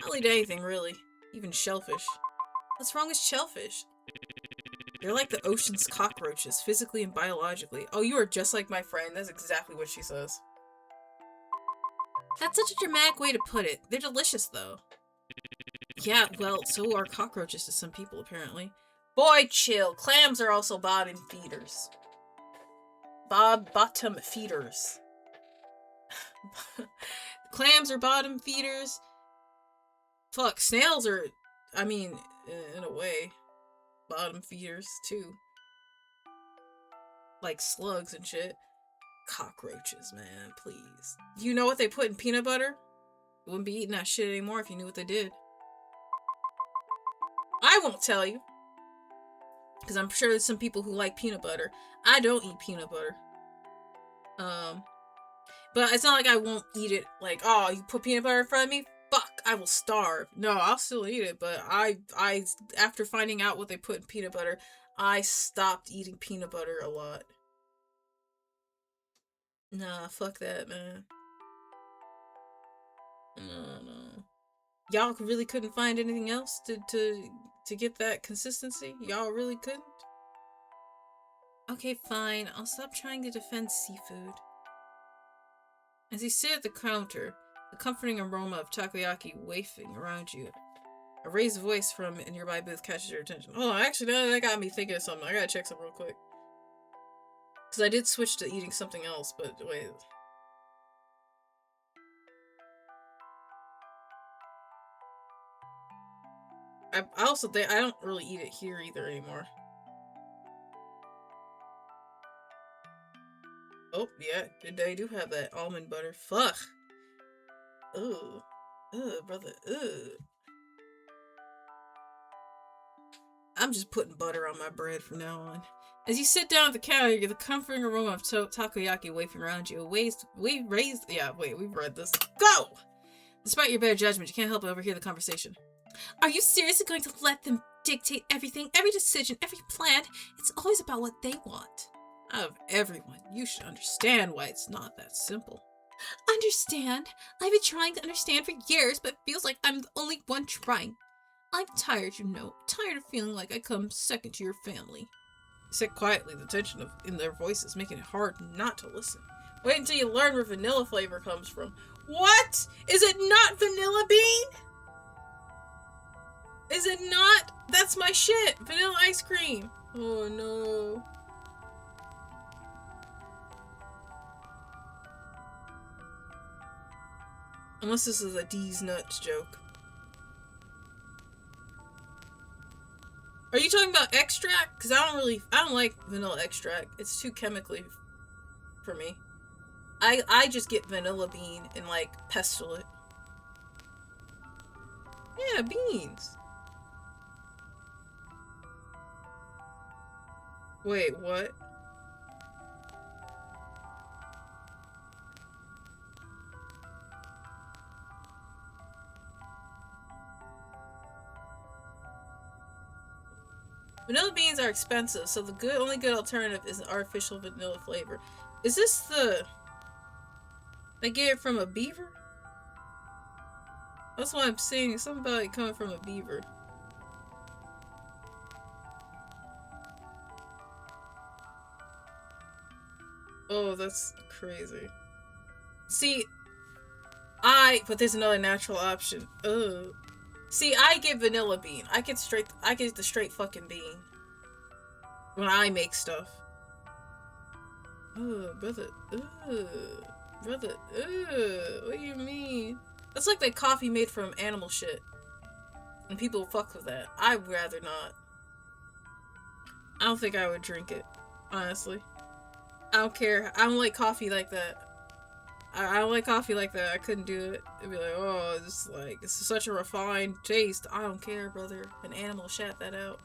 I'll eat anything, really. Even shellfish. What's wrong with shellfish? They're like the ocean's cockroaches, physically and biologically. Oh, you are just like my friend. That's exactly what she says. That's such a dramatic way to put it. They're delicious, though. Yeah, well, so are cockroaches to some people, apparently. Boy, chill. Clams are also bottom feeders. Bottom feeders. Clams are bottom feeders. Fuck, snails are, I mean, in a way, bottom feeders, too. Like slugs and shit. Cockroaches, man, please. Do you know what they put in peanut butter? You wouldn't be eating that shit anymore if you knew what they did. I won't tell you. Because I'm sure there's some people who like peanut butter. I don't eat peanut butter. But it's not like I won't eat it. Like, oh, you put peanut butter in front of me? Fuck, I will starve. No, I'll still eat it. But I after finding out what they put in peanut butter, I stopped eating peanut butter a lot. Nah, fuck that, man. No. Y'all really couldn't find anything else to get that consistency? Y'all really couldn't? Okay, fine. I'll stop trying to defend seafood. As you sit at the counter, the comforting aroma of takoyaki wafting around you, a raised voice from a nearby booth catches your attention. Oh, actually, that got me thinking of something. I gotta check something real quick. Because I did switch to eating something else, but wait. I also think I don't really eat it here either anymore. Oh, yeah, they do have that almond butter. Fuck. Ugh. Ugh, brother. Ugh. I'm just putting butter on my bread from now on. As you sit down at the counter, you get the comforting aroma of takoyaki wafting around you. We've read this. Go! Despite your better judgment, you can't help but overhear the conversation. Are you seriously going to let them dictate everything, every decision, every plan? It's always about what they want. Out of everyone, you should understand why it's not that simple. Understand? I've been trying to understand for years, but it feels like I'm the only one trying. I'm tired, you know. Tired of feeling like I come second to your family. They said quietly, the tension in their voices making it hard not to listen. Wait until you learn where vanilla flavor comes from. What? Is it not vanilla bean? Is it not? That's my shit. Vanilla ice cream. Oh no. Unless this is a D's nuts joke. Are you talking about extract? Because I don't like vanilla extract. It's too chemically for me. I just get vanilla bean and like pestle it. Yeah, beans. Wait, what? Vanilla beans are expensive, so the only good alternative is an artificial vanilla flavor. Is this the... They get it from a beaver? That's what I'm seeing. Something about it coming from a beaver. Oh, that's crazy. See, but there's another natural option. Ugh. See, I get vanilla bean. I get the straight fucking bean. When I make stuff. Ugh, brother. Ugh. Brother. Ugh. What do you mean? That's like that coffee made from animal shit. And people fuck with that. I'd rather not. I don't think I would drink it. Honestly. I don't care. I don't like coffee like that. I don't like coffee like that. I couldn't do it. It'd be like, oh, it's such a refined taste. I don't care, brother. An animal shat that out.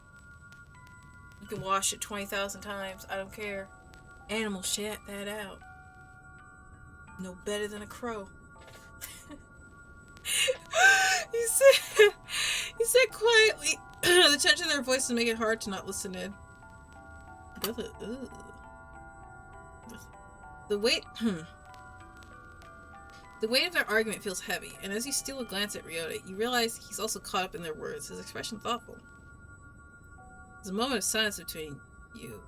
You can wash it 20,000 times. I don't care. Animal shat that out. No better than a crow. He said quietly. The tension in their voices make it hard to not listen in. Brother, ugh. The weight of their argument feels heavy, and as you steal a glance at Ryota, you realize he's also caught up in their words, his expression thoughtful. There's a moment of silence between you,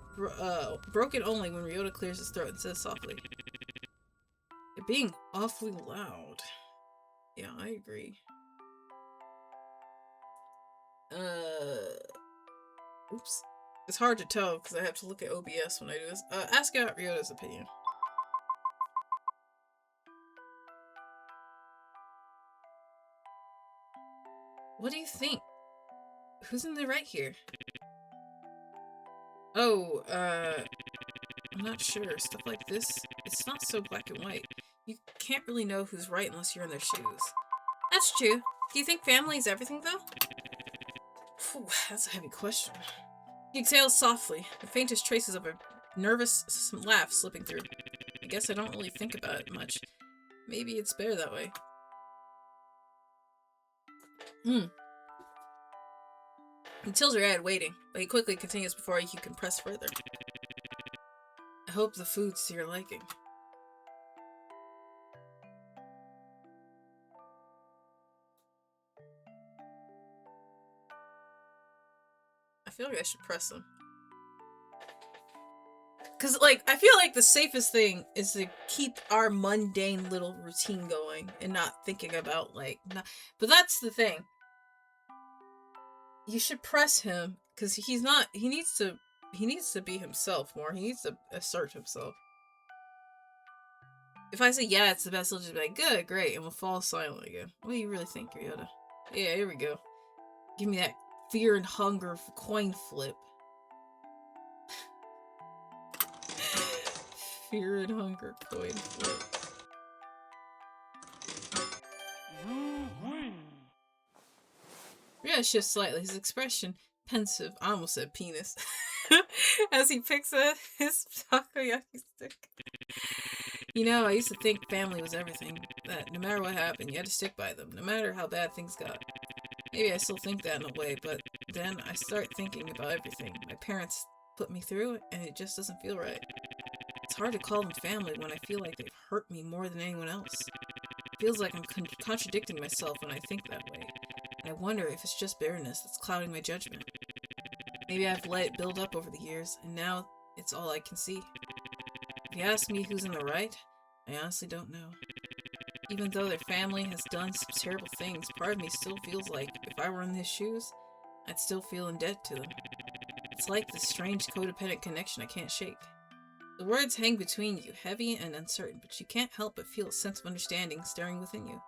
broken only when Ryota clears his throat and says softly, "You're being awfully loud." Yeah, I agree. Oops. It's hard to tell because I have to look at OBS when I do this. Ask out Ryota's opinion. What do you think? Who's in the right here? Oh, I'm not sure. Stuff like this, it's not so black and white. You can't really know who's right unless you're in their shoes. That's true. Do you think family is everything, though? Phew, that's a heavy question. He exhales softly, the faintest traces of a nervous laugh slipping through. I guess I don't really think about it much. Maybe it's better that way. He tilts her head, waiting, but he quickly continues before he can press further. I hope the food's to your liking. I feel like I should press him. Because, like, I feel like the safest thing is to keep our mundane little routine going and not thinking about, like, but that's the thing. You should press him, because he's not, he needs to be himself more. He needs to assert himself. If I say, yeah, it's the best, he'll just be like, good, great, and we'll fall silent again. What do you really think, Yoyoyo? Yeah, here we go. Give me that fear and hunger coin flip. Fear and hunger coin flip. Yeah, shifts slightly. His expression pensive. I almost said penis. As he picks up his takoyaki stick. You know, I used to think family was everything. That no matter what happened, you had to stick by them, no matter how bad things got. Maybe I still think that in a way, but then I start thinking about everything my parents put me through, and it just doesn't feel right. It's hard to call them family when I feel like they've hurt me more than anyone else. It feels like I'm contradicting myself when I think that way. And I wonder if it's just bitterness that's clouding my judgment. Maybe I've let it build up over the years, and now it's all I can see. If you ask me who's in the right, I honestly don't know. Even though their family has done some terrible things, part of me still feels like if I were in his shoes, I'd still feel in debt to them. It's like this strange codependent connection I can't shake. The words hang between you, heavy and uncertain, but you can't help but feel a sense of understanding stirring within you.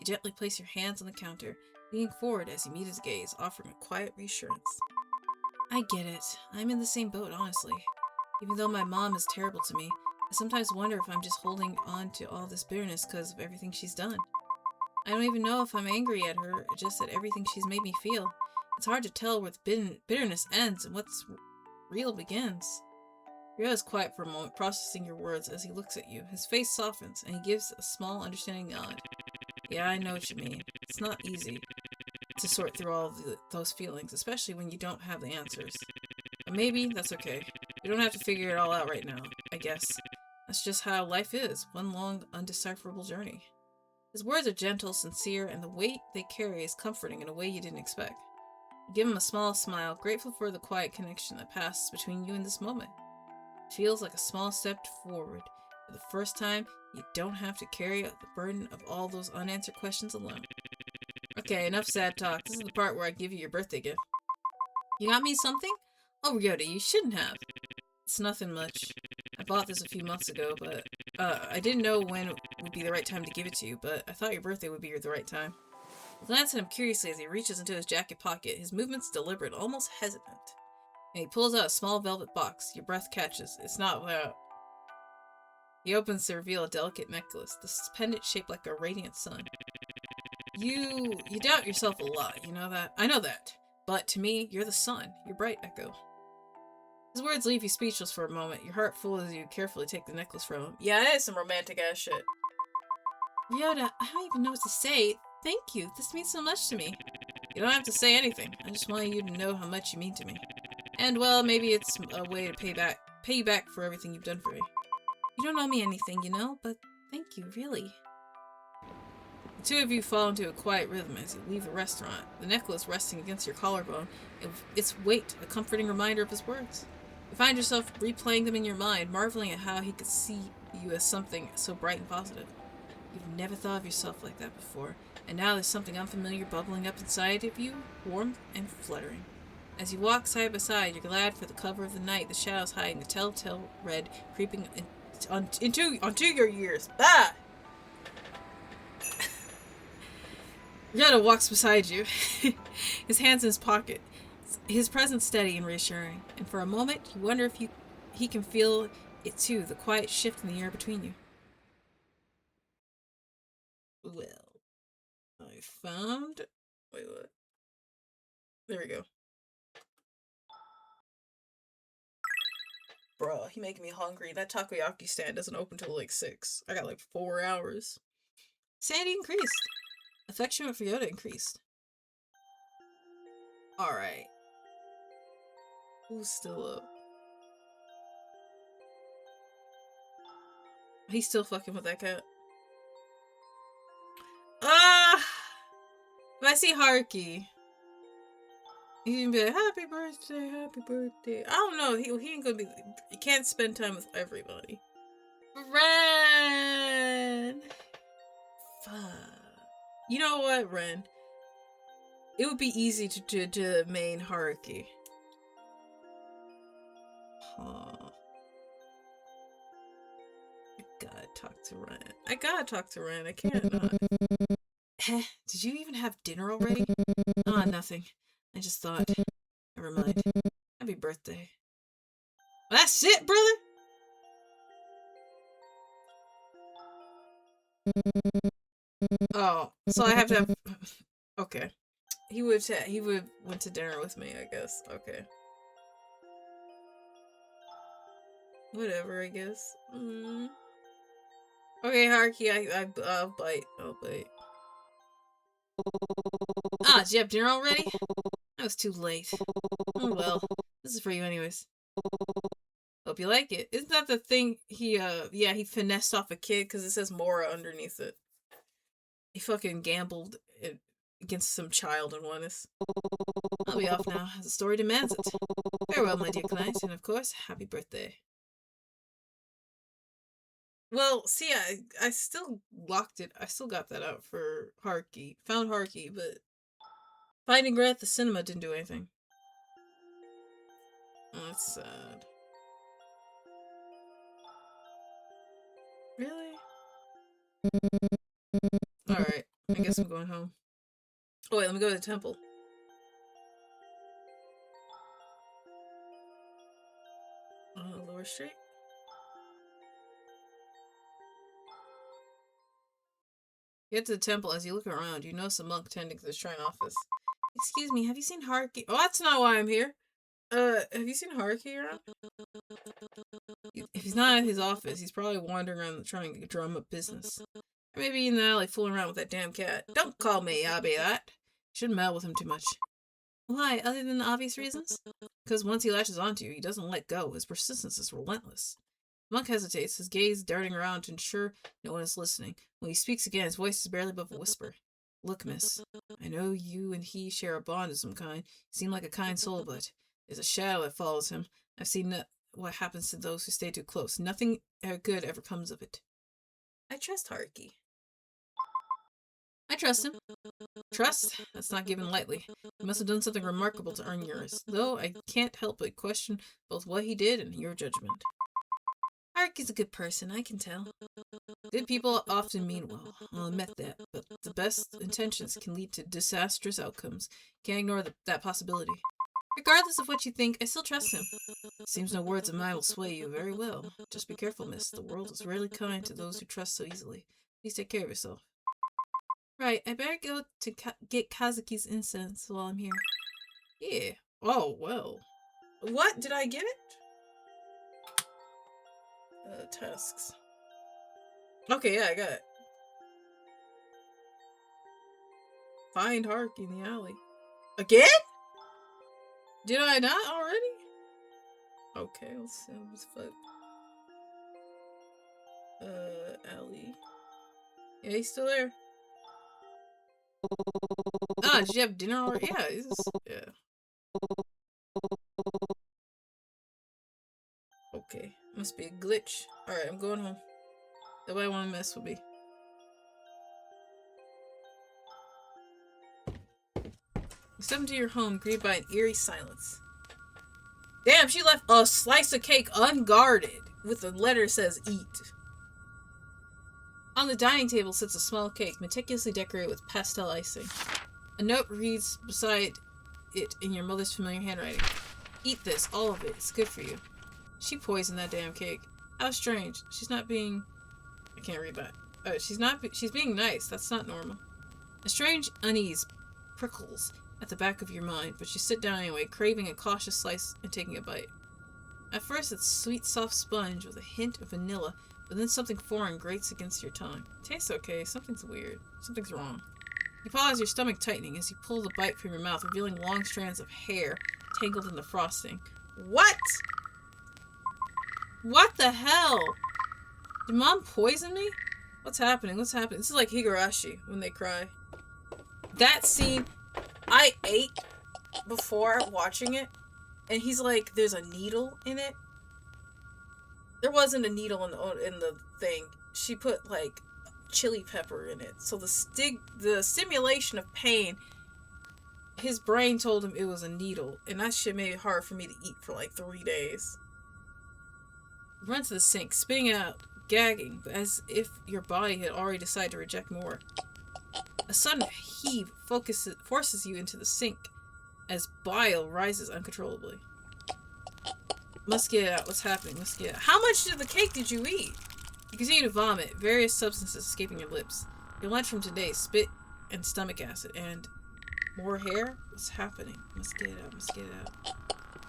You gently place your hands on the counter, leaning forward as you meet his gaze, offering a quiet reassurance. I get it. I'm in the same boat, honestly. Even though my mom is terrible to me, I sometimes wonder if I'm just holding on to all this bitterness because of everything she's done. I don't even know if I'm angry at her, just at everything she's made me feel. It's hard to tell where the bitterness ends and what's real begins. Ryo is quiet for a moment, processing your words as he looks at you. His face softens, and he gives a small, understanding nod. Yeah, I know what you mean. It's not easy to sort through all of those feelings, especially when you don't have the answers. But maybe that's okay. We don't have to figure it all out right now, I guess. That's just how life is, one long, undecipherable journey. His words are gentle, sincere, and the weight they carry is comforting in a way you didn't expect. You give him a small smile, grateful for the quiet connection that passes between you in this moment. It feels like a small step forward. For the first time, you don't have to carry the burden of all those unanswered questions alone. Okay, enough sad talk. This is the part where I give you your birthday gift. You got me something? Oh, Ryota, you shouldn't have. It's nothing much. I bought this a few months ago, but I didn't know when would be the right time to give it to you, but I thought your birthday would be the right time. I glance at him curiously as he reaches into his jacket pocket, his movements deliberate, almost hesitant. And he pulls out a small velvet box. Your breath catches. It's not without. He opens to reveal a delicate necklace, this pendant shaped like a radiant sun. You doubt yourself a lot, you know that? I know that. But to me, you're the sun. You're bright, Echo. His words leave you speechless for a moment, your heart full as you carefully take the necklace from him. Yeah, that is some romantic ass shit. Ryota, I don't even know what to say. Thank you. This means so much to me. You don't have to say anything. I just want you to know how much you mean to me. And, well, maybe it's a way to pay you back for everything you've done for me. You don't owe me anything, you know, but thank you, really. The two of you fall into a quiet rhythm as you leave the restaurant, the necklace resting against your collarbone, its weight a comforting reminder of his words. You find yourself replaying them in your mind, marveling at how he could see you as something so bright and positive. You've never thought of yourself like that before, and now there's something unfamiliar bubbling up inside of you, warm and fluttering. As you walk side by side, you're glad for the cover of the night, the shadows hiding, the telltale red creeping onto your ears. Ah! Ryota walks beside you, his hands in his pocket, his presence steady and reassuring. And for a moment, you wonder if he can feel It too, the quiet shift in the air between you. Well, I found... Wait, what? There we go. Bruh, he making me hungry. That takoyaki stand doesn't open till like 6. I got like 4 hours. Sanity increased. Affection for Yoda increased. Alright. Who's still up? He's still fucking with that cat. Ah! If I see Haruki, he can be like, happy birthday, happy birthday. I don't know. He ain't gonna be... He can't spend time with everybody. Ren! Fuck. You know what, Ren? It would be easy to main Haruki. Huh. I gotta talk to Ren. I gotta talk to Ren. I can't not. Heh, did you even have dinner already? Ah, nothing. I just thought. Never mind. Happy birthday. That's it, brother? Oh, so I have to have... Okay. He would went to dinner with me, I guess. Okay. Whatever, I guess. Okay, Haruki, I'll bite. I'll bite. Ah, did you have dinner already? I was too late. Oh well. This is for you anyways. Hope you like it. Isn't that the thing yeah, he finessed off a kid because it says Mora underneath it. He fucking gambled against some child in oneness. I'll be off now, as the story demands it. Farewell, my dear client, and of course, happy birthday. Well, see, I still locked it. I still got that out for Haruki. Found Haruki, but finding Red at the cinema didn't do anything. Oh, that's sad. Really? Alright, I guess I'm going home. Oh wait, let me go to the temple. Lower Street? Get to the temple. As you look around, you notice a monk tending to the shrine office. Excuse me, have you seen Haruki? Oh, that's not why I'm here. Have you seen Haruki around? If he's not at his office, he's probably wandering around trying to drum up business. Or maybe in the alley fooling around with that damn cat. Don't call me Yabe that. Shouldn't meddle with him too much. Why, other than the obvious reasons? Because once he latches onto you, he doesn't let go. His persistence is relentless. Monk hesitates, his gaze darting around to ensure no one is listening. When he speaks again, his voice is barely above a whisper. Look, miss, I know you and he share a bond of some kind. You seem like a kind soul, but there's a shadow that follows him. I've seen what happens to those who stay too close. Nothing good ever comes of it. I trust Haruki. I trust him. Trust? That's not given lightly. He must have done something remarkable to earn yours, though I can't help but question both what he did and your judgment. Haruki's a good person, I can tell. Good people often mean well, I'll admit that, but the best intentions can lead to disastrous outcomes. Can't ignore that possibility. Regardless of what you think, I still trust him. Seems no words of mine will sway you very well. Just be careful, miss. The world is rarely kind to those who trust so easily. Please take care of yourself. Right, I better go to get Kazuki's incense while I'm here. Yeah. Oh, well. What? Did I get it? Tasks. Okay, yeah, I got it. Find Haruki in the alley. Again? Did I not already? Okay, let's see what's fuck. Alley. Yeah, he's still there. Ah, did you have dinner already? Yeah, yeah. Okay, must be a glitch. Alright, I'm going home. Nobody want to mess with me. You step into your home, greeted by an eerie silence. Damn, she left a slice of cake unguarded, with the letter says eat. On the dining table sits a small cake, meticulously decorated with pastel icing. A note reads beside it in your mother's familiar handwriting. Eat this, all of it. It's good for you. She poisoned that damn cake. How strange. She's not being... I can't read that. She's being nice. That's not normal. A strange unease prickles at the back of your mind, but you sit down anyway, craving a cautious slice and taking a bite. At first, it's sweet, soft sponge with a hint of vanilla, but then something foreign grates against your tongue. Tastes okay. Something's weird. Something's wrong. You pause, your stomach tightening as you pull the bite from your mouth, revealing long strands of hair tangled in the frosting. What? What the hell? Did Mom poison me? What's happening? What's happening? This is like Higurashi when they cry. That scene, I ate before watching it, and he's like, there's a needle in it. There wasn't a needle in the thing. She put like chili pepper in it. So the stimulation of pain, his brain told him it was a needle, and that shit made it hard for me to eat for like 3 days. Run to the sink, spitting out, gagging, as if your body had already decided to reject more. A sudden heave forces you into the sink as bile rises uncontrollably. Must get it out. What's happening? Must get it out. How much of the cake did you eat? You continue to vomit, various substances escaping your lips. Your lunch from today, spit and stomach acid, and more hair? What's happening? Must get it out. Must get it out.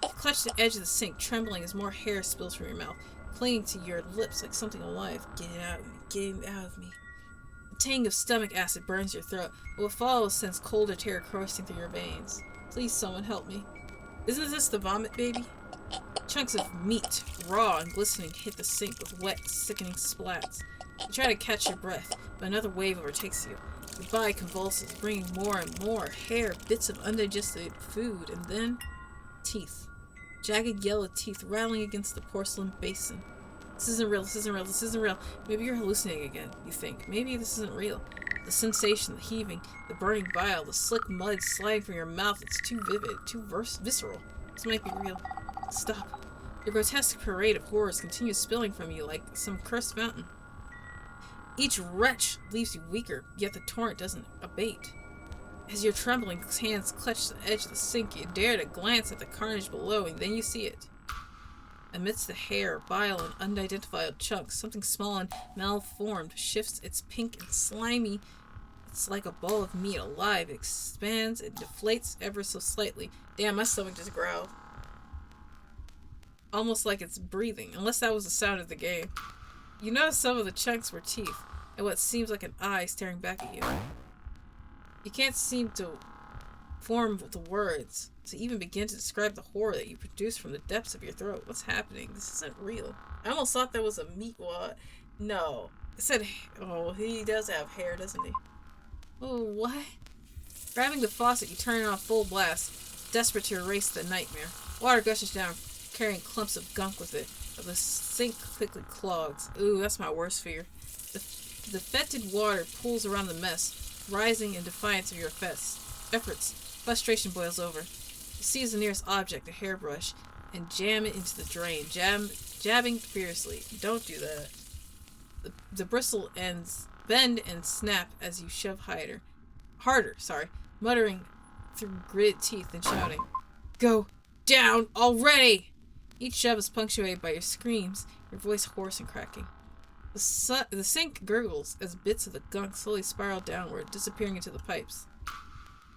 You clutch the edge of the sink, trembling as more hair spills from your mouth, clinging to your lips like something alive. Get it out of me. Get it out of me. The tang of stomach acid burns your throat, but what follows sends cold or terror coursing through your veins. Please, someone help me. Isn't this the vomit baby? Chunks of meat, raw and glistening, hit the sink with wet, sickening splats. You try to catch your breath, but another wave overtakes you. Your body convulses, bringing more and more hair, bits of undigested food, and then teeth. Jagged yellow teeth rattling against the porcelain basin. This isn't real, this isn't real, this isn't real. Maybe you're hallucinating again, you think. Maybe this isn't real. The sensation, the heaving, the burning bile, the slick mud sliding from your mouth, it's too vivid, too visceral. This might be real. Stop. The grotesque parade of horrors continues spilling from you like some cursed fountain. Each wretch leaves you weaker, yet the torrent doesn't abate. As your trembling hands clutch the edge of the sink, you dare to glance at the carnage below, and then you see it. Amidst the hair, bile, and unidentified chunks, something small and malformed shifts its pink and slimy. It's like a ball of meat, alive. It expands, it deflates ever so slightly. Damn, my stomach just growled. Almost like it's breathing, unless that was the sound of the game. You notice some of the chunks were teeth, and what seems like an eye staring back at you. You can't seem to form the words to even begin to describe the horror that you produce from the depths of your throat. What's happening? This isn't real. I almost thought that was a meat wad. No. It said, oh, he does have hair, doesn't he? Oh, what? Grabbing the faucet, you turn it on full blast, desperate to erase the nightmare. Water gushes down, carrying clumps of gunk with it, but the sink quickly clogs. Ooh, that's my worst fear. The fetid water pools around the mess, rising in defiance of your efforts. Frustration boils over. You seize the nearest object, a hairbrush, and jam it into the drain, jabbing fiercely. Don't do that. The bristle ends bend and snap as you shove harder, muttering through gritted teeth and shouting, "Go down already!" Each shove is punctuated by your screams, your voice hoarse and cracking. The sink gurgles as bits of the gunk slowly spiral downward, disappearing into the pipes.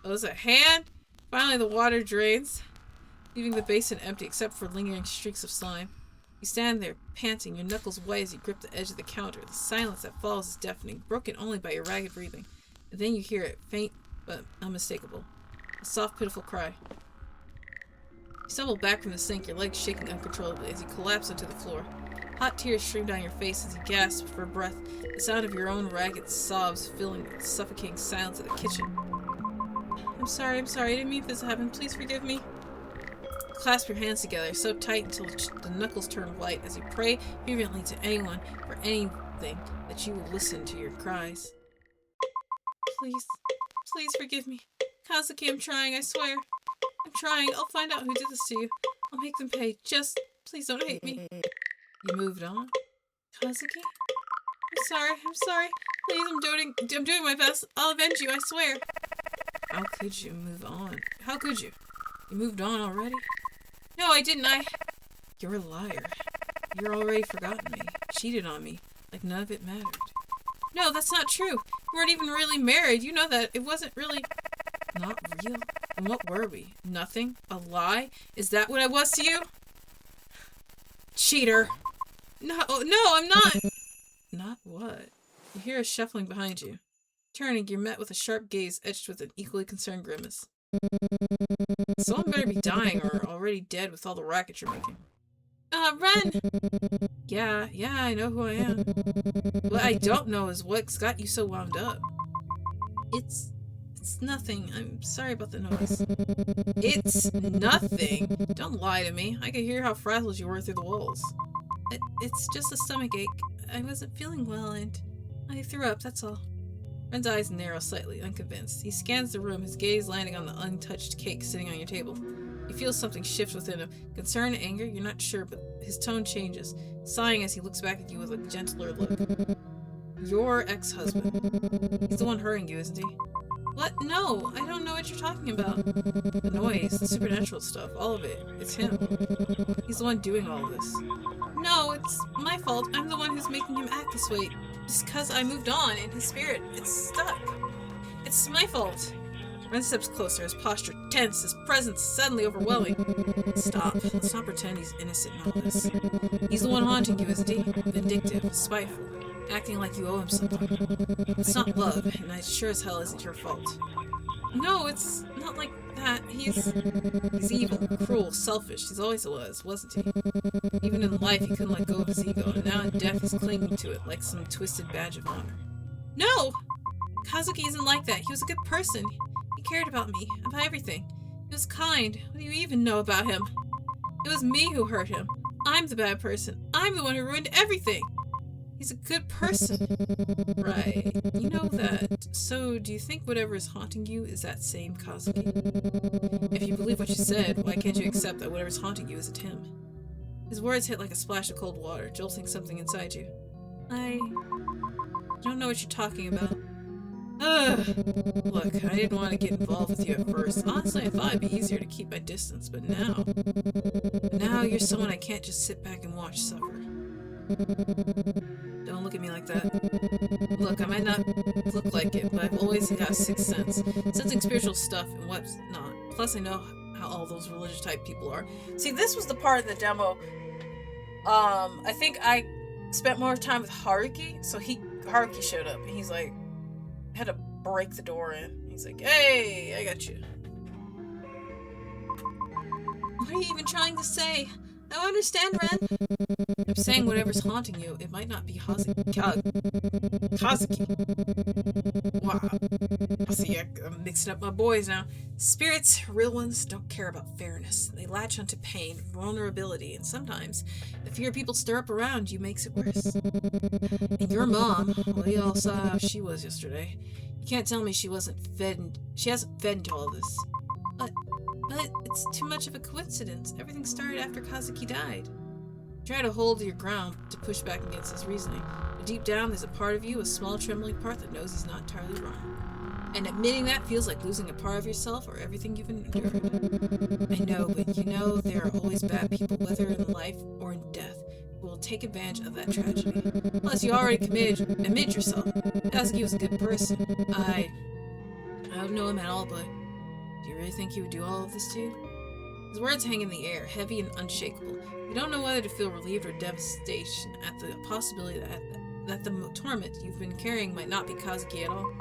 Oh, is it a hand? Finally, the water drains, leaving the basin empty except for lingering streaks of slime. You stand there, panting, your knuckles white as you grip the edge of the counter. The silence that follows is deafening, broken only by your ragged breathing. And then you hear it, faint but unmistakable. A soft, pitiful cry. You stumble back from the sink, your legs shaking uncontrollably as you collapse onto the floor. Hot tears stream down your face as you gasp for breath, the sound of your own ragged sobs filling the suffocating silence of the kitchen. I'm sorry, I didn't mean for this to happen. Please forgive me. Clasp your hands together, so tight until the knuckles turn white as you pray fervently to anyone or anything that you will listen to your cries. Please forgive me. Kazuki, I'm trying, I swear. I'm trying. I'll find out who did this to you. I'll make them pay. Just, please don't hate me. You moved on? Kazuki? I'm sorry. Please, I'm doing my best. I'll avenge you, I swear. How could you move on? How could you? You moved on already? No, I didn't. You're a liar. You're already forgotten me. Cheated on me. Like none of it mattered. No, that's not true. You weren't even really married. You know that. It wasn't really... Not real? And what were we? Nothing? A lie? Is that what I was to you? Cheater. No, I'm not. Not what? You hear a shuffling behind you. Turning, you're met with a sharp gaze etched with an equally concerned grimace. Someone better be dying or already dead with all the racket you're making. Ren! Yeah, I know who I am. What I don't know is what's got you so wound up. It's nothing. I'm sorry about the noise. It's nothing? Don't lie to me. I could hear how frazzled you were through the walls. It's just a stomachache. I wasn't feeling well and I threw up, that's all. Ren's eyes narrow slightly, unconvinced. He scans the room, his gaze landing on the untouched cake sitting on your table. He feels something shift within him. Concern, anger, you're not sure, but his tone changes, sighing as he looks back at you with a gentler look. Your ex-husband. He's the one hurting you, isn't he? What? No, I don't know what you're talking about. The noise, the supernatural stuff, all of it. It's him. He's the one doing all of this. No, it's my fault. I'm the one who's making him act this way. Just because I moved on and his spirit, it's stuck. It's my fault. Ren steps closer, his posture tense, his presence suddenly overwhelming. Stop. Let's not pretend he's innocent in all this. He's the one haunting you, isn't he? Vindictive, spiteful, acting like you owe him something. It's not love, and it sure as hell isn't your fault. No, it's not like that. He's evil, cruel, selfish. He's always was, wasn't he? Even in life, he couldn't let go of his ego, and now in death he's clinging to it like some twisted badge of honor. No! Kazuki isn't like that. He was a good person. He cared about me, about everything. He was kind. What do you even know about him? It was me who hurt him. I'm the bad person. I'm the one who ruined everything. He's a good person. Right. You know that. So, do you think whatever is haunting you is that same Kazuki? If you believe what you said, why can't you accept that whatever's haunting you isn't him? His words hit like a splash of cold water, jolting something inside you. I don't know what you're talking about. Ugh. Look, I didn't want to get involved with you at first. Honestly, I thought it'd be easier to keep my distance, but now you're someone I can't just sit back and watch suffer. Don't look at me like that. Look, I might not look like it, but I've always got a sixth sense. Sensing spiritual stuff and what's not. Plus, I know how all those religious type people are. See, this was the part of the demo. I think I spent more time with Haruki, so Haruki showed up, and he's like, had to break the door in. He's like, hey, I got you. What are you even trying to say? I don't understand, Ren. I'm saying whatever's haunting you, it might not be Kazuki. Wow. See, I'm mixing up my boys now. Spirits, real ones, don't care about fairness. They latch onto pain, vulnerability, and sometimes the fear people stir up around you makes it worse. And your mom, we all saw how she was yesterday. You can't tell me she hasn't fed into all this. But it's too much of a coincidence. Everything started after Kazuki died. Try to hold your ground to push back against his reasoning, but deep down there's a part of you, a small trembling part that knows he's not entirely wrong. And admitting that feels like losing a part of yourself or everything you've endured. I know, but you know there are always bad people, whether in life or in death, who will take advantage of that tragedy. Plus, you already admit yourself. Kazuki was a good person. I don't know him at all, but do you really think he would do all of this to you? His words hang in the air, heavy and unshakable. You don't know whether to feel relieved or devastation at the possibility that the torment you've been carrying might not be Kazuki at all.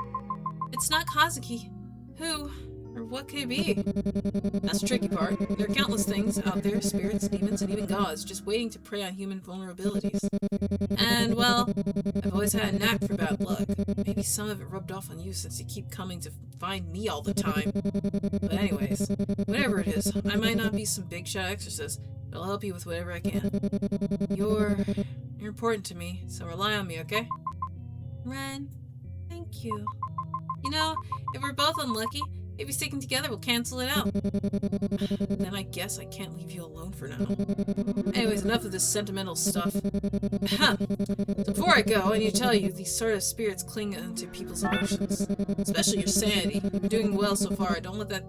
It's not Kazuki. Who? Or what could it be? That's the tricky part. There are countless things out there, spirits, demons, and even gods, just waiting to prey on human vulnerabilities. And, well, I've always had a knack for bad luck. Maybe some of it rubbed off on you since you keep coming to find me all the time. But anyways, whatever it is, I might not be some big shot exorcist, but I'll help you with whatever I can. You're important to me, so rely on me, okay? Ren, thank you. You know, if we're both unlucky, maybe sticking together will cancel it out. Then I guess I can't leave you alone for now. Anyways, enough of this sentimental stuff. So before I go, I need to tell you, these sort of spirits cling onto people's emotions. Especially your sanity. You're doing well so far. Don't let that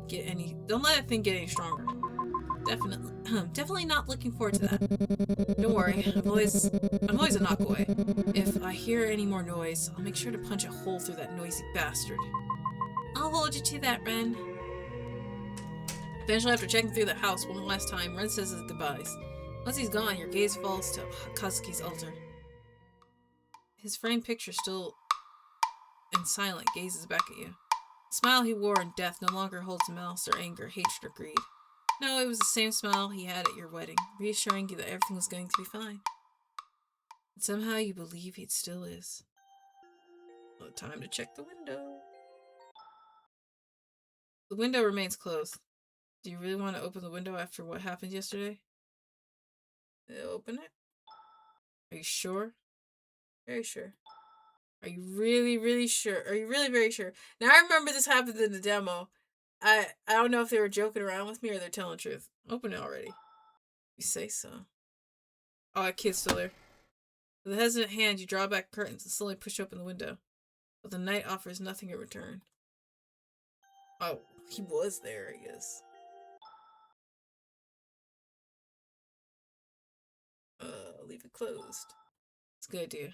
thing get any stronger. Definitely, definitely not looking forward to that. Don't worry, I'm always a knockaway. If I hear any more noise, I'll make sure to punch a hole through that noisy bastard. I'll hold you to that, Ren. Eventually, after checking through the house one last time, Ren says his goodbyes. Once he's gone, your gaze falls to Kazuki's altar. His framed picture, still and silent, gazes back at you. The smile he wore in death no longer holds malice or anger, hatred or greed. No, it was the same smile he had at your wedding, reassuring you that everything was going to be fine. And somehow you believe it still is. Well, time to check the window. The window remains closed. Do you really want to open the window after what happened yesterday? Open it? Are you sure? Very sure. Are you really, really sure? Are you really very sure? Now, I remember this happened in the demo. I don't know if they were joking around with me or they're telling the truth. Open it already. You say so. Oh, that kid's still there. With a hesitant hand, you draw back curtains and slowly push open the window. But the night offers nothing in return. Oh, he was there, I guess. Leave it closed. It's a good idea.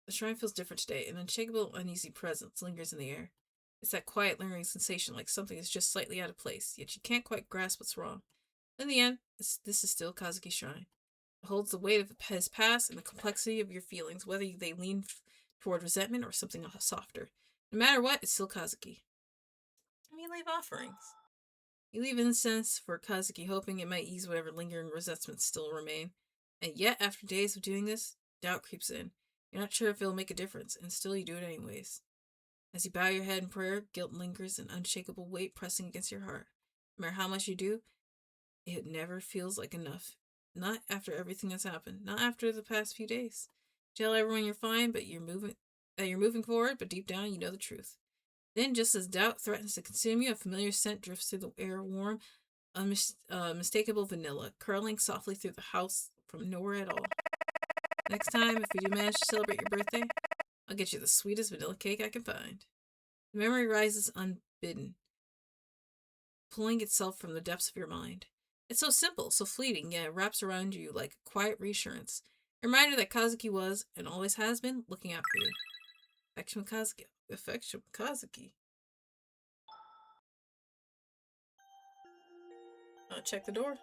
The shrine feels different today. An unshakable, uneasy presence lingers in the air. It's that quiet, lingering sensation like something is just slightly out of place, yet you can't quite grasp what's wrong. In the end, this is still Kazuki's shrine. It holds the weight of his past and the complexity of your feelings, whether they lean toward resentment or something softer. No matter what, it's still Kazuki. You leave offerings. You leave incense for Kazuki, hoping it might ease whatever lingering resentments still remain. And yet, after days of doing this, doubt creeps in. You're not sure if it'll make a difference, and still you do it anyways. As you bow your head in prayer, guilt lingers, an unshakable weight pressing against your heart. No matter how much you do, it never feels like enough. Not after everything that's happened. Not after the past few days. Tell everyone you're fine, but you're moving forward, but deep down you know the truth. Then, just as doubt threatens to consume you, a familiar scent drifts through the air, warm, unmistakable vanilla, curling softly through the house from nowhere at all. Next time, if we do manage to celebrate your birthday, I'll get you the sweetest vanilla cake I can find. The memory rises unbidden, pulling itself from the depths of your mind. It's so simple, so fleeting, yet it wraps around you like a quiet reassurance. A reminder that Kazuki was, and always has been, looking out for you. Affection Kazuki. Affection Kazuki. Check the door.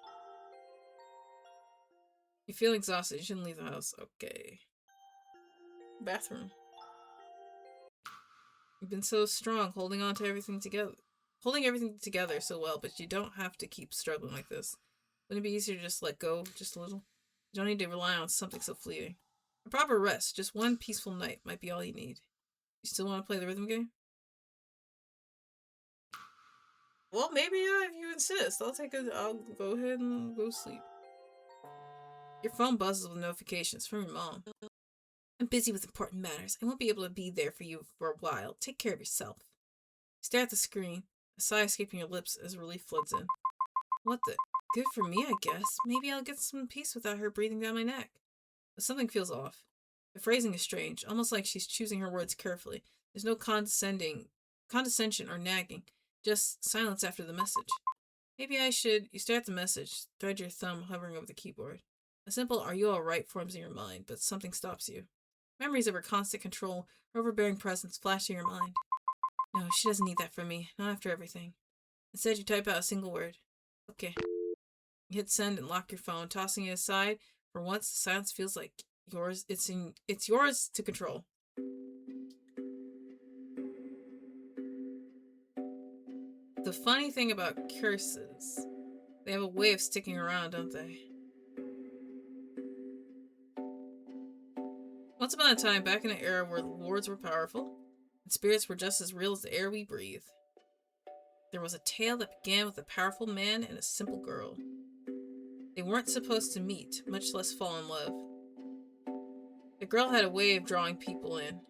You feel exhausted. You shouldn't leave the house. Okay. Bathroom. You've been so strong, holding everything together so well, but you don't have to keep struggling like this. Wouldn't it be easier to just let go just a little? You don't need to rely on something so fleeting. A proper rest, just one peaceful night, might be all you need. You still want to play the rhythm game? Well, maybe if you insist. I'll go ahead and go sleep. Your phone buzzes with notifications from your mom. I'm busy with important matters. I won't be able to be there for you for a while. Take care of yourself. You stare at the screen, a sigh escaping your lips as relief floods in. What the? Good for me, I guess. Maybe I'll get some peace without her breathing down my neck. But something feels off. The phrasing is strange, almost like she's choosing her words carefully. There's no condescension or nagging, just silence after the message. Maybe I should. You stare at the message, thread your thumb hovering over the keyboard. A simple "are you alright" forms in your mind, but something stops you. Memories of her constant control, her overbearing presence flash in your mind. No, she doesn't need that from me, not after everything. Instead, you type out a single word. Okay. You hit send and lock your phone, tossing it aside. For once, the silence feels like yours. It's yours to control. The funny thing about curses, they have a way of sticking around, don't they? Once upon a time, back in an era where the lords were powerful, and spirits were just as real as the air we breathe, there was a tale that began with a powerful man and a simple girl. They weren't supposed to meet, much less fall in love. The girl had a way of drawing people in,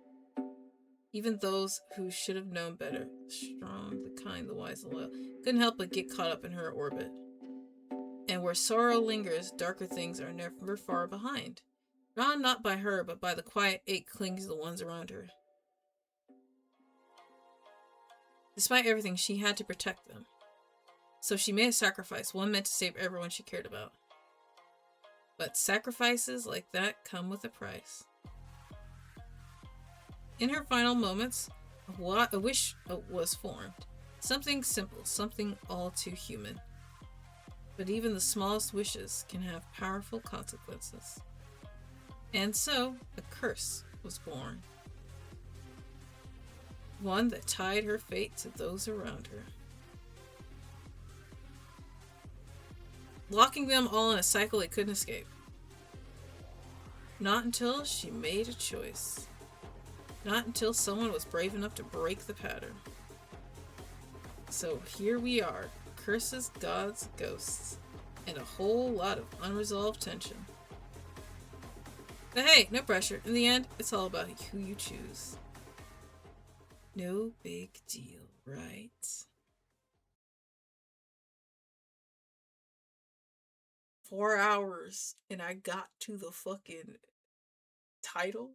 even those who should have known better. The strong, the kind, the wise, the loyal, couldn't help but get caught up in her orbit. And where sorrow lingers, darker things are never far behind. Drawn not by her, but by the quiet ache clings to the ones around her. Despite everything, she had to protect them. So she made a sacrifice, one meant to save everyone she cared about. But sacrifices like that come with a price. In her final moments, a wish was formed. Something simple, something all too human. But even the smallest wishes can have powerful consequences. And so, a curse was born. One that tied her fate to those around her. Locking them all in a cycle they couldn't escape. Not until she made a choice. Not until someone was brave enough to break the pattern. So here we are. Curses, gods, ghosts. And a whole lot of unresolved tension. But hey, no pressure. In the end, it's all about who you choose. No big deal, right? Four hours and I got to the fucking title.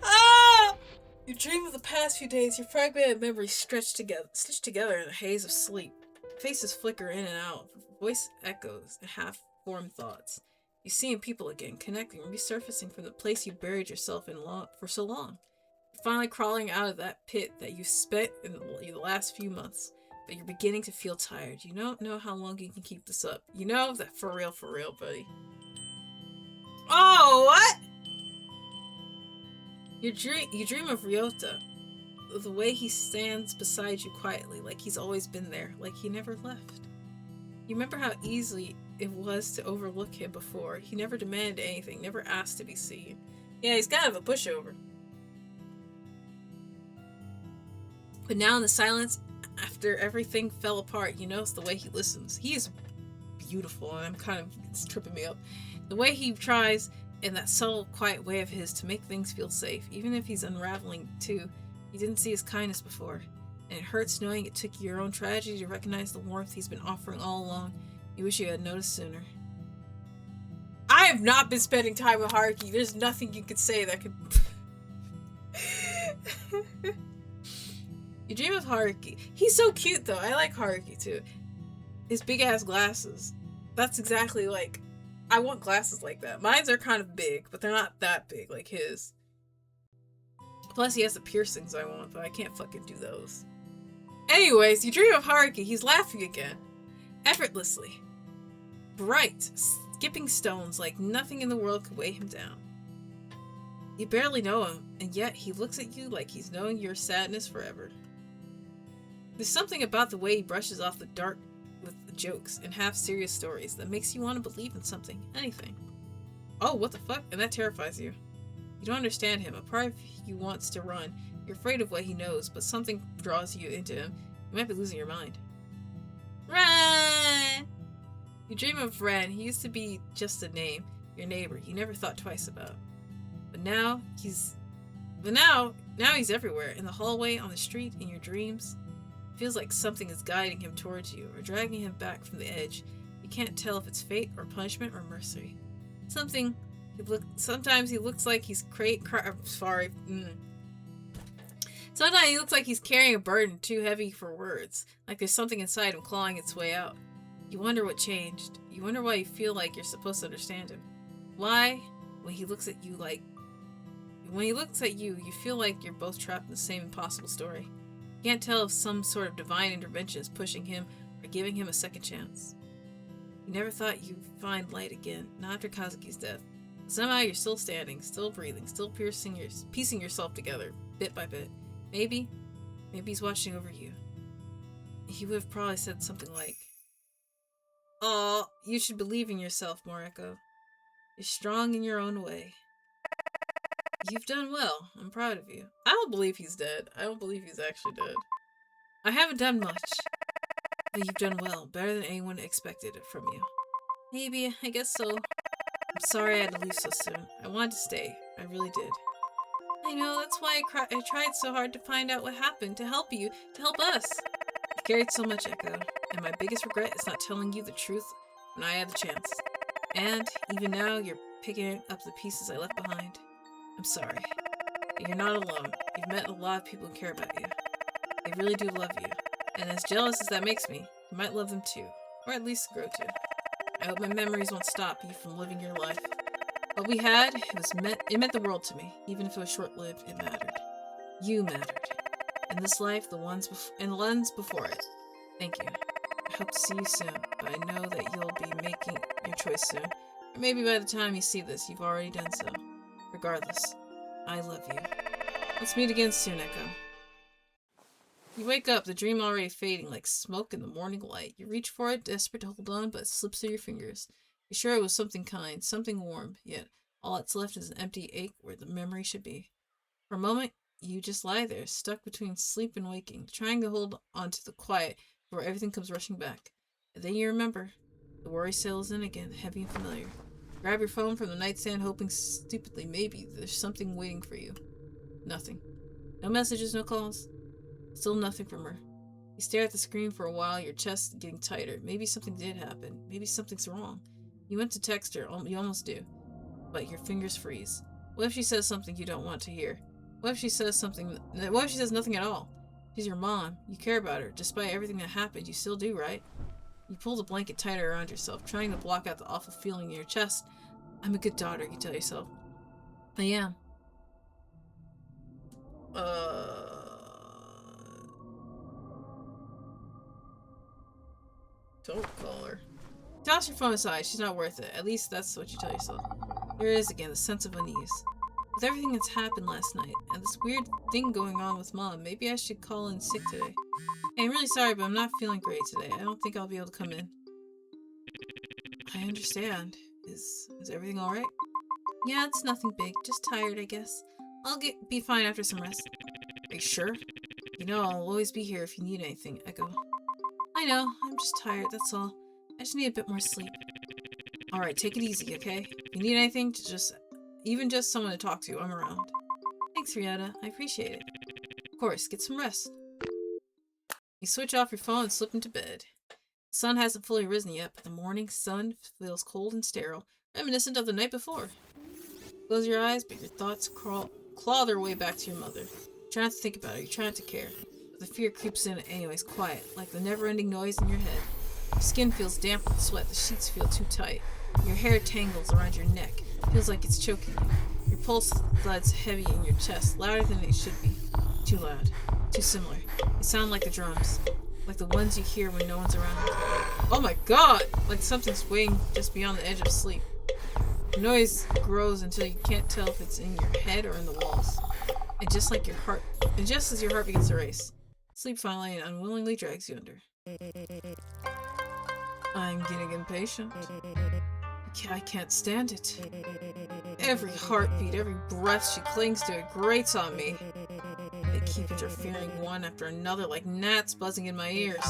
Ah! You dream of the past few days, your fragmented memories stitched together in a haze of sleep. Faces flicker in and out, voice echoes and half-formed thoughts. You see people again, connecting, resurfacing from the place you buried yourself in for so long. You're finally crawling out of that pit that you spent in the last few months. But you're beginning to feel tired. You don't know how long you can keep this up. You know that for real, buddy. Oh, what? You dream of Ryota. The way he stands beside you quietly, like he's always been there, like he never left. You remember how easily it was to overlook him before. He never demanded anything, never asked to be seen. Yeah, he's kind of a pushover. But now in the silence, after everything fell apart, you notice the way he listens. He is beautiful, and it's tripping me up. The way he tries, in that subtle, quiet way of his, to make things feel safe, even if he's unraveling too. You didn't see his kindness before, and it hurts knowing it took your own tragedy to recognize the warmth he's been offering all along. You wish you had noticed sooner. I have not been spending time with Haruki. There's nothing you could say that could... You dream of Haruki. He's so cute, though. I like Haruki, too. His big-ass glasses. That's exactly like... I want glasses like that. Mine's are kind of big, but they're not that big like his. Plus, he has the piercings I want, but I can't fucking do those. Anyways, you dream of Haruki. He's laughing again. Effortlessly. Bright. Skipping stones like nothing in the world could weigh him down. You barely know him, and yet he looks at you like he's known your sadness forever. There's something about the way he brushes off the dark with the jokes and half-serious stories that makes you want to believe in something, anything. Oh, what the fuck? And that terrifies you. You don't understand him. A part of you wants to run. You're afraid of what he knows, but something draws you into him. You might be losing your mind. Ren! You dream of Ren. He used to be just a name, your neighbor you never thought twice about. But now he's everywhere, in the hallway, on the street, in your dreams. It feels like something is guiding him towards you, or dragging him back from the edge. You can't tell if it's fate, or punishment, or mercy. Sometimes he looks like he's Sometimes he looks like he's carrying a burden too heavy for words, like there's something inside him clawing its way out. You wonder what changed. You wonder why you feel like you're supposed to understand him. Why, when he looks at you, you feel like you're both trapped in the same impossible story. You can't tell if some sort of divine intervention is pushing him or giving him a second chance. You never thought you'd find light again, not after Kazuki's death. But somehow you're still standing, still breathing, still piecing yourself together, bit by bit. Maybe he's watching over you. He would have probably said something like, "Aw, you should believe in yourself, Moriko. You're strong in your own way. You've done well. I'm proud of you." I don't believe he's dead. I don't believe he's actually dead. I haven't done much, but you've done well. Better than anyone expected it from you. Maybe, I guess so. I'm sorry I had to leave so soon. I wanted to stay. I really did. I know, that's why I tried so hard to find out what happened, to help you, to help us. I've carried so much, Echo, and my biggest regret is not telling you the truth when I had the chance. And, even now, you're picking up the pieces I left behind. I'm sorry. But you're not alone. You've met a lot of people who care about you. They really do love you. And as jealous as that makes me, you might love them too. Or at least grow to. I hope my memories won't stop you from living your life. What we had, it meant the world to me. Even if it was short-lived, it mattered. You mattered. In this life, and the ones before it. Thank you. I hope to see you soon, but I know that you'll be making your choice soon. Or maybe by the time you see this, you've already done so. Regardless, I love you. Let's meet again soon, Echo. You wake up, the dream already fading like smoke in the morning light. You reach for it, desperate to hold on, but it slips through your fingers. You're sure it was something kind, something warm, yet all that's left is an empty ache where the memory should be. For a moment, you just lie there, stuck between sleep and waking, trying to hold on to the quiet before everything comes rushing back. And then you remember. The worry settles in again, heavy and familiar. Grab your phone from the nightstand, hoping stupidly maybe there's something waiting for you. Nothing. No messages, no calls. Still nothing from her. You stare at the screen for a while, your chest getting tighter. Maybe something did happen. Maybe something's wrong. You went to text her, you almost do. But your fingers freeze. What if she says something you don't want to hear? What if she says nothing at all? She's your mom. You care about her. Despite everything that happened, you still do, right? You pull the blanket tighter around yourself, trying to block out the awful feeling in your chest. I'm a good daughter, you tell yourself. I am. Don't call her. Toss your phone aside. She's not worth it. At least that's what you tell yourself. There it is again, the sense of unease. With everything that's happened last night, and this weird thing going on with Mom, maybe I should call in sick today. Hey, I'm really sorry, but I'm not feeling great today. I don't think I'll be able to come in. I understand. Is everything alright? Yeah, it's nothing big. Just tired, I guess. I'll be fine after some rest. Are you sure? You know I'll always be here if you need anything, Echo. I know. I'm just tired, that's all. I just need a bit more sleep. Alright, take it easy, okay? If you need anything, even just someone to talk to, I'm around. Thanks, Rihanna. I appreciate it. Of course, get some rest. You switch off your phone and slip into bed. The sun hasn't fully risen yet, but the morning sun feels cold and sterile, reminiscent of the night before. Close your eyes, but your thoughts claw their way back to your mother. You're trying to think about her, you're trying to care. But the fear creeps in anyways, quiet, like the never-ending noise in your head. Your skin feels damp with sweat, the sheets feel too tight. Your hair tangles around your neck, feels like it's choking you. Your pulse thuds heavy in your chest, louder than it should be. Too loud. Too similar. They sound like the drums. Like the ones you hear when no one's around. Oh my god! Like something's waiting just beyond the edge of sleep. The noise grows until you can't tell if it's in your head or in the walls. And just as your heart begins to race, sleep finally and unwillingly drags you under. I'm getting impatient. I can't stand it. Every heartbeat, every breath she clings to, it grates on me. They keep interfering one after another like gnats buzzing in my ears.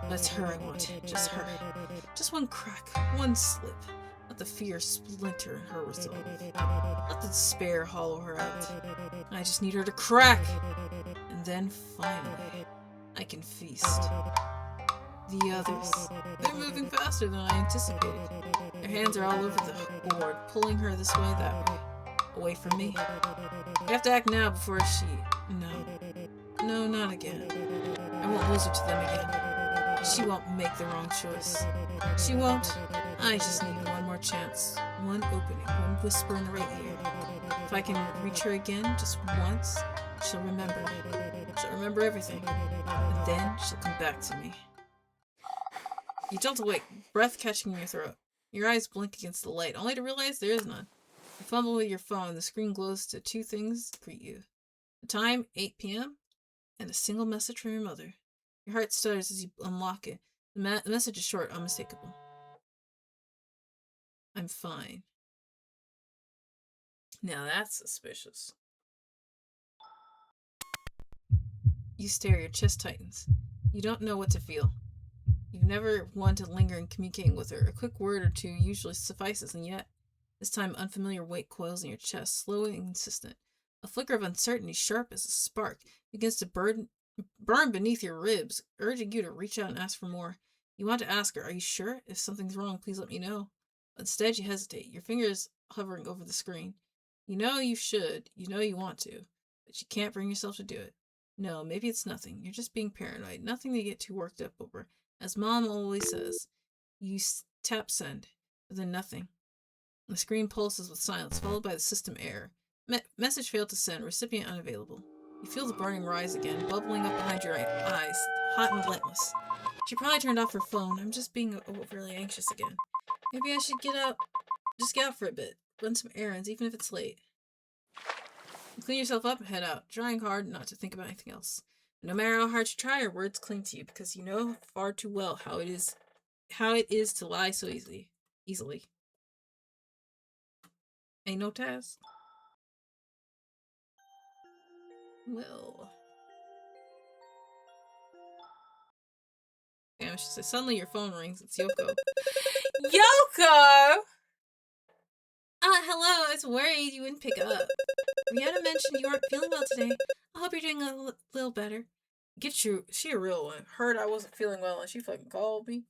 But it's her I want, just her. Just one crack, one slip. Let the fear splinter her resolve. Let the despair hollow her out. I just need her to crack. And then, finally, I can feast. The others. They're moving faster than I anticipated. Their hands are all over the board, pulling her this way, that way. Away from me. I have to act now before she... No, not again. I won't lose her to them again. She won't make the wrong choice. She won't. I just need one more chance. One opening, one whisper in the right ear. If I can reach her again, just once, she'll remember. She'll remember everything. And then she'll come back to me. You jolt awake, breath catching in your throat. Your eyes blink against the light, only to realize there is none. You fumble with your phone, the screen glows to two things greet you. The time, 8 p.m., and a single message from your mother. Your heart stutters as you unlock it. The message is short, unmistakable. I'm fine. Now that's suspicious. You stare, your chest tightens. You don't know what to feel. You've never wanted to linger in communicating with her. A quick word or two usually suffices, and yet, this time unfamiliar weight coils in your chest, slow and insistent. A flicker of uncertainty, sharp as a spark, begins to burn beneath your ribs, urging you to reach out and ask for more. You want to ask her, are you sure? If something's wrong, please let me know. Instead, you hesitate, your fingers hovering over the screen. You know you should, you know you want to, but you can't bring yourself to do it. No, maybe it's nothing. You're just being paranoid. Nothing to get too worked up over. As Mom always says, you tap send, but then nothing. The screen pulses with silence, followed by the system error. Message failed to send. Recipient unavailable. You feel the burning rise again, bubbling up behind your eyes, hot and relentless. She probably turned off her phone. I'm just being overly anxious again. Maybe I should get out. Just get out for a bit. Run some errands, even if it's late. Clean yourself up and head out, trying hard not to think about anything else. No matter how hard you try, your words cling to you because you know far too well how it is to lie so easily. Ain't no task. Well. Damn, she says, suddenly your phone rings. It's Yoko. Yoko! Hello. I was worried you wouldn't pick up. Rihanna mentioned you aren't feeling well today. I hope you're doing a little better. Get you. She a real one. Heard I wasn't feeling well and she fucking called me.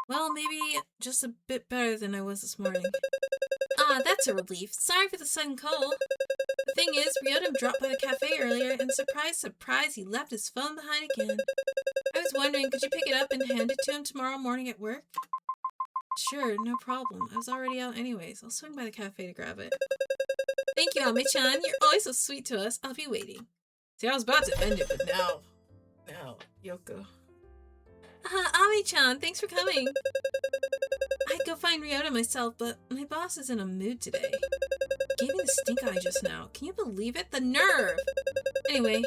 Well, maybe just a bit better than I was this morning. That's a relief. Sorry for the sudden call. The thing is, Ryodam dropped by the cafe earlier, and surprise, he left his phone behind again. I was wondering, could you pick it up and hand it to him tomorrow morning at work? Sure, no problem. I was already out anyways. I'll swing by the cafe to grab it. Thank you, Ame-chan. You're always so sweet to us. I'll be waiting. See, I was about to end it, but now, Yoko. Ami-chan, thanks for coming. I'd go find Ryota myself, but my boss is in a mood today. He gave me the stink eye just now. Can you believe it? The nerve! Anyway,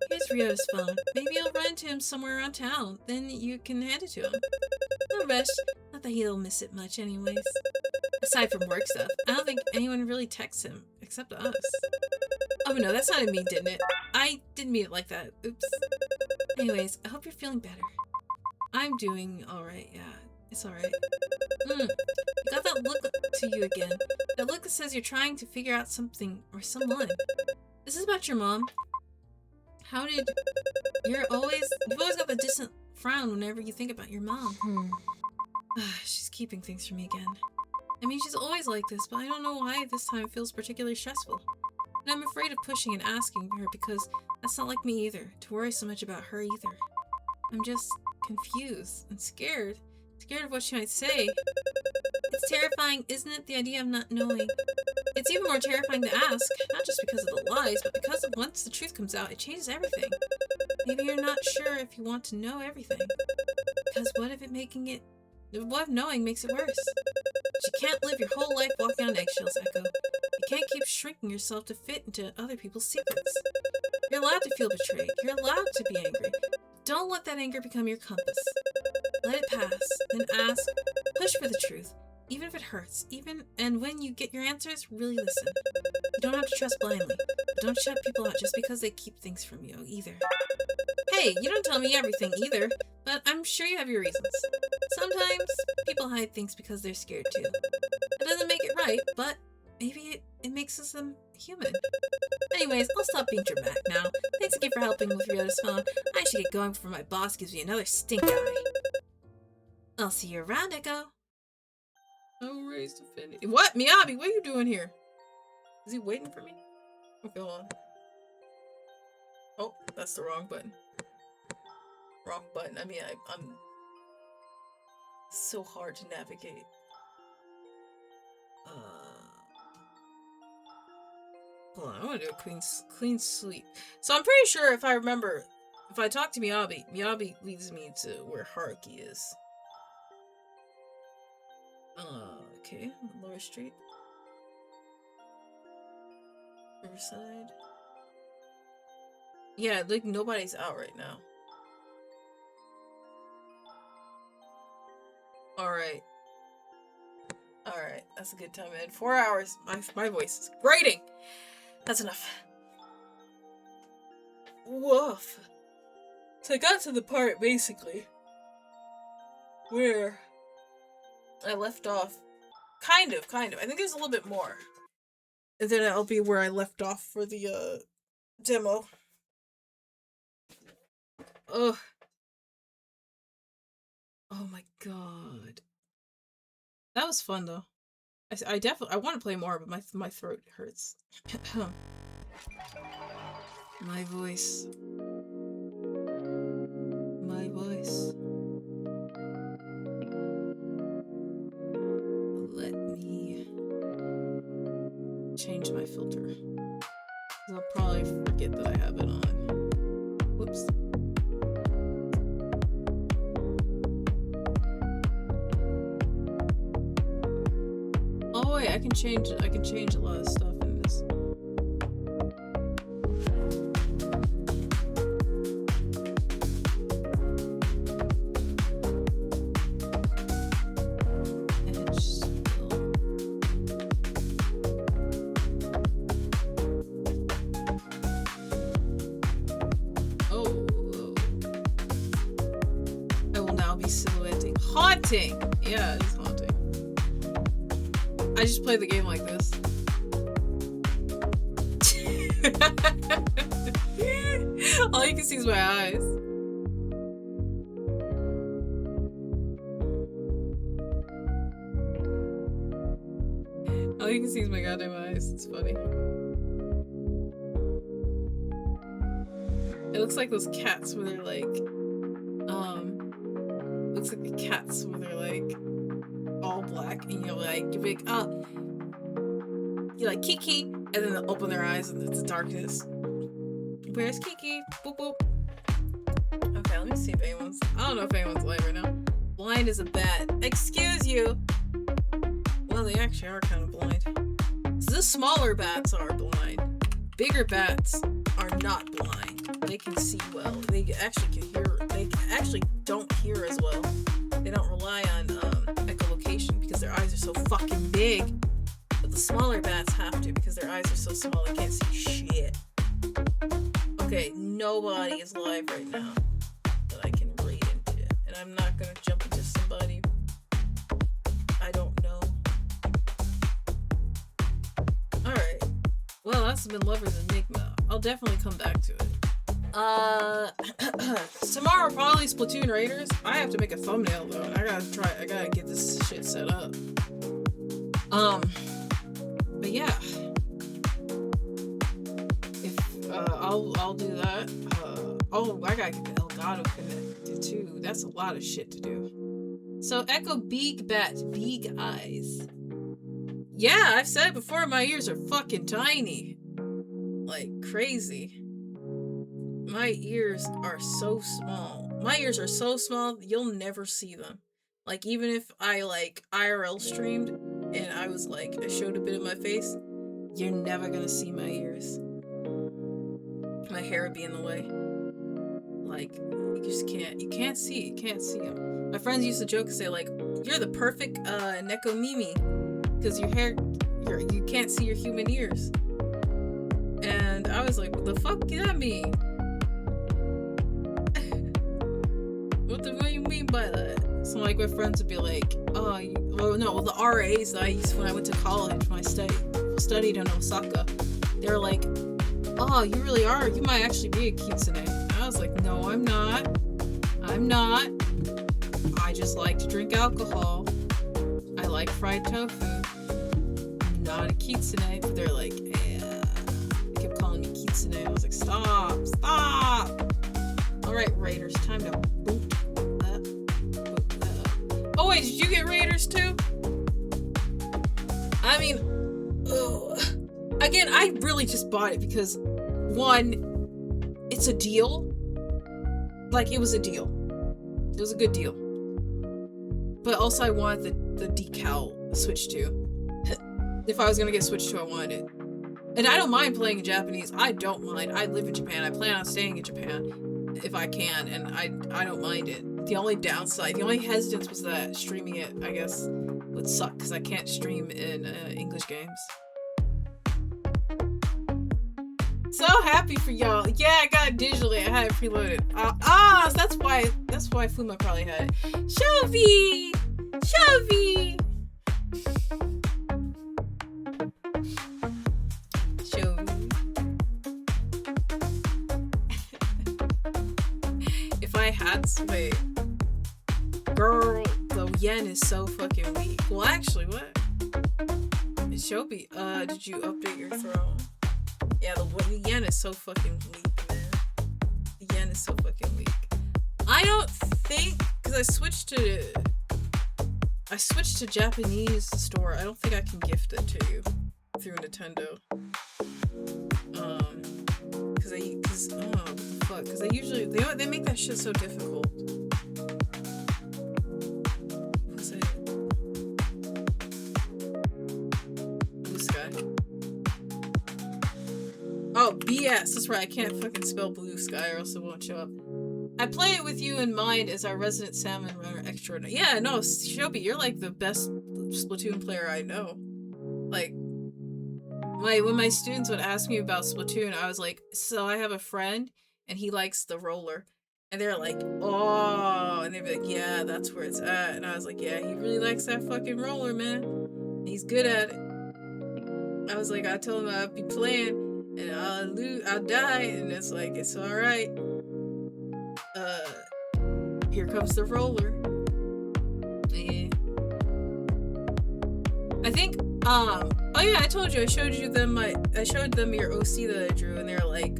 here's Ryota's phone. Maybe you'll run into him somewhere around town. Then you can hand it to him. No rush. Not that he'll miss it much anyways. Aside from work stuff, I don't think anyone really texts him, except us. Oh no, that sounded mean, didn't it? I didn't mean it like that. Oops. Anyways, I hope you're feeling better. I'm doing alright, yeah. It's alright. You got that look to you again. That look that says you're trying to figure out something or someone. This is about your mom. You've always got the distant frown whenever you think about your mom. She's keeping things from me again. I mean, she's always like this, but I don't know why this time it feels particularly stressful. And I'm afraid of pushing and asking her because that's not like me either, to worry so much about her either. I'm just confused and scared. Scared of what she might say. It's terrifying, isn't it, the idea of not knowing? It's even more terrifying to ask, not just because of the lies, but because once the truth comes out, it changes everything. Maybe you're not sure if you want to know everything. Because what if knowing makes it worse? You can't live your whole life walking on eggshells, Echo. You can't keep shrinking yourself to fit into other people's secrets. You're allowed to feel betrayed. You're allowed to be angry. Don't let that anger become your compass. Let it pass, then ask, push for the truth, even if it hurts, and when you get your answers, really listen. You don't have to trust blindly, but don't shut people out just because they keep things from you, either. Hey, you don't tell me everything, either, but I'm sure you have your reasons. Sometimes, people hide things because they're scared, too. That doesn't make it right, but maybe it makes them human. Anyways, I'll stop being dramatic now. Thanks again for helping with Ryota's phone. I should get going before my boss gives me another stink eye. I'll see you around, Echo. No raised affinity. What? Miyabi, what are you doing here? Is he waiting for me? Okay, hold on. Oh, that's the wrong button. Wrong button. I mean, I'm so hard to navigate. Hold on, I want to do a clean sweep. So I'm pretty sure if I remember, if I talk to Miyabi leads me to where Haruki is. Okay, Lower Street. Riverside. Yeah, like nobody's out right now. Alright. Alright, that's a good time, man. 4 hours. My voice is grating! That's enough. Woof. So I got to the part, basically, where I left off. Kind of. I think there's a little bit more. And then I'll be where I left off for the, demo. Ugh. Oh my god. That was fun, though. I definitely, I want to play more, but my throat hurts. My voice. My voice. Let me change my filter. I'll probably forget that I have it on. Whoops. Oh wait, I can change a lot of stuff in this. Haunting! Yeah, it's haunting. I just play the game like this. All you can see is my eyes. All you can see is my goddamn eyes. It's funny. It looks like those cats where they're like, looks like the cats where they're like all black and you're like you're like Kiki, and then they'll open their eyes and it's darkness. Where's Kiki? Boop boop. Okay, let me see if anyone's, I don't know if anyone's live right now. Blind as a bat. Excuse you. Well, they actually are kind of blind. So the smaller bats are blind. Bigger bats are not blind. They can see well. They actually can hear. They actually don't hear as well. They don't rely on echolocation because their eyes are so fucking big. But the smaller bats have to because their eyes are so small they can't see shit. Okay, nobody is live right now that I can read into it. And I'm not gonna jump into somebody I don't know. Alright. Well, that's been Lover's Enigma. I'll definitely come back to it. Tomorrow probably Splatoon Raiders. I have to make a thumbnail though. I gotta get this shit set up. But yeah. If, I'll do that. Oh, I gotta get the Elgato connected too. That's a lot of shit to do. So, Echo Big Bat, Big Eyes. Yeah, I've said it before, my ears are fucking tiny. Like, crazy. My ears are so small. My ears are so small, you'll never see them. Like, even if I, like, IRL streamed, and I was, like, I showed a bit of my face, you're never gonna see my ears. My hair would be in the way. Like, you just can't, you can't see them. My friends used to joke and say, like, you're the perfect, Neko Mimi. Because your hair, you can't see your human ears. And I was like, what the fuck does that mean? What do you mean by that? So like my friends would be like, oh, the RAs that I used when I went to college, when I studied in Osaka, they were like, oh, you really are, you might actually be a kitsune. And I was like, no, I'm not. I just like to drink alcohol. I like fried tofu. I'm not a kitsune. But they're like, yeah. They kept calling me kitsune. I was like, stop. Alright, Raiders, time to boot that. Oh wait, did you get Raiders too? I mean, again, I really just bought it because, one, it's a deal. Like, it was a deal. It was a good deal. But also I wanted the decal Switch 2. If I was gonna get Switch 2, I wanted it. And I don't mind playing in Japanese. I don't mind. I live in Japan. I plan on staying in Japan if I can, and I don't mind it. The only downside, the only hesitance was that streaming it, I guess, would suck because I can't stream in English games. So happy for y'all. Yeah, I got it digitally. I had it preloaded. So that's why Fuma probably had it. Shelby! If I had to wait. Girl, the yen is so fucking weak. Well, actually, what? Shelby, did you update your throne? Yeah, the yen is so fucking weak, man. The yen is so fucking weak. I don't think, because I switched to Japanese store. I don't think I can gift it to you through Nintendo. Because oh, what the fuck? Because they usually they make that shit so difficult. What's it? Blue Sky. Oh, BS. That's right. I can't fucking spell Blue Sky or else it won't show up. I play it with you in mind as our resident salmon runner extraordinary. Yeah, no, Shobi, you're like the best Splatoon player I know. Like, when my students would ask me about Splatoon, I was like, so I have a friend and he likes the roller. And they're like, oh, and they'd be like, yeah, that's where it's at. And I was like, yeah, he really likes that fucking roller, man. He's good at it. I was like, I told him I'd be playing and I'll die. And it's like, it's alright. Here comes the roller. Yeah. I think, oh yeah, I told you, I showed them your OC that I drew, and they're like,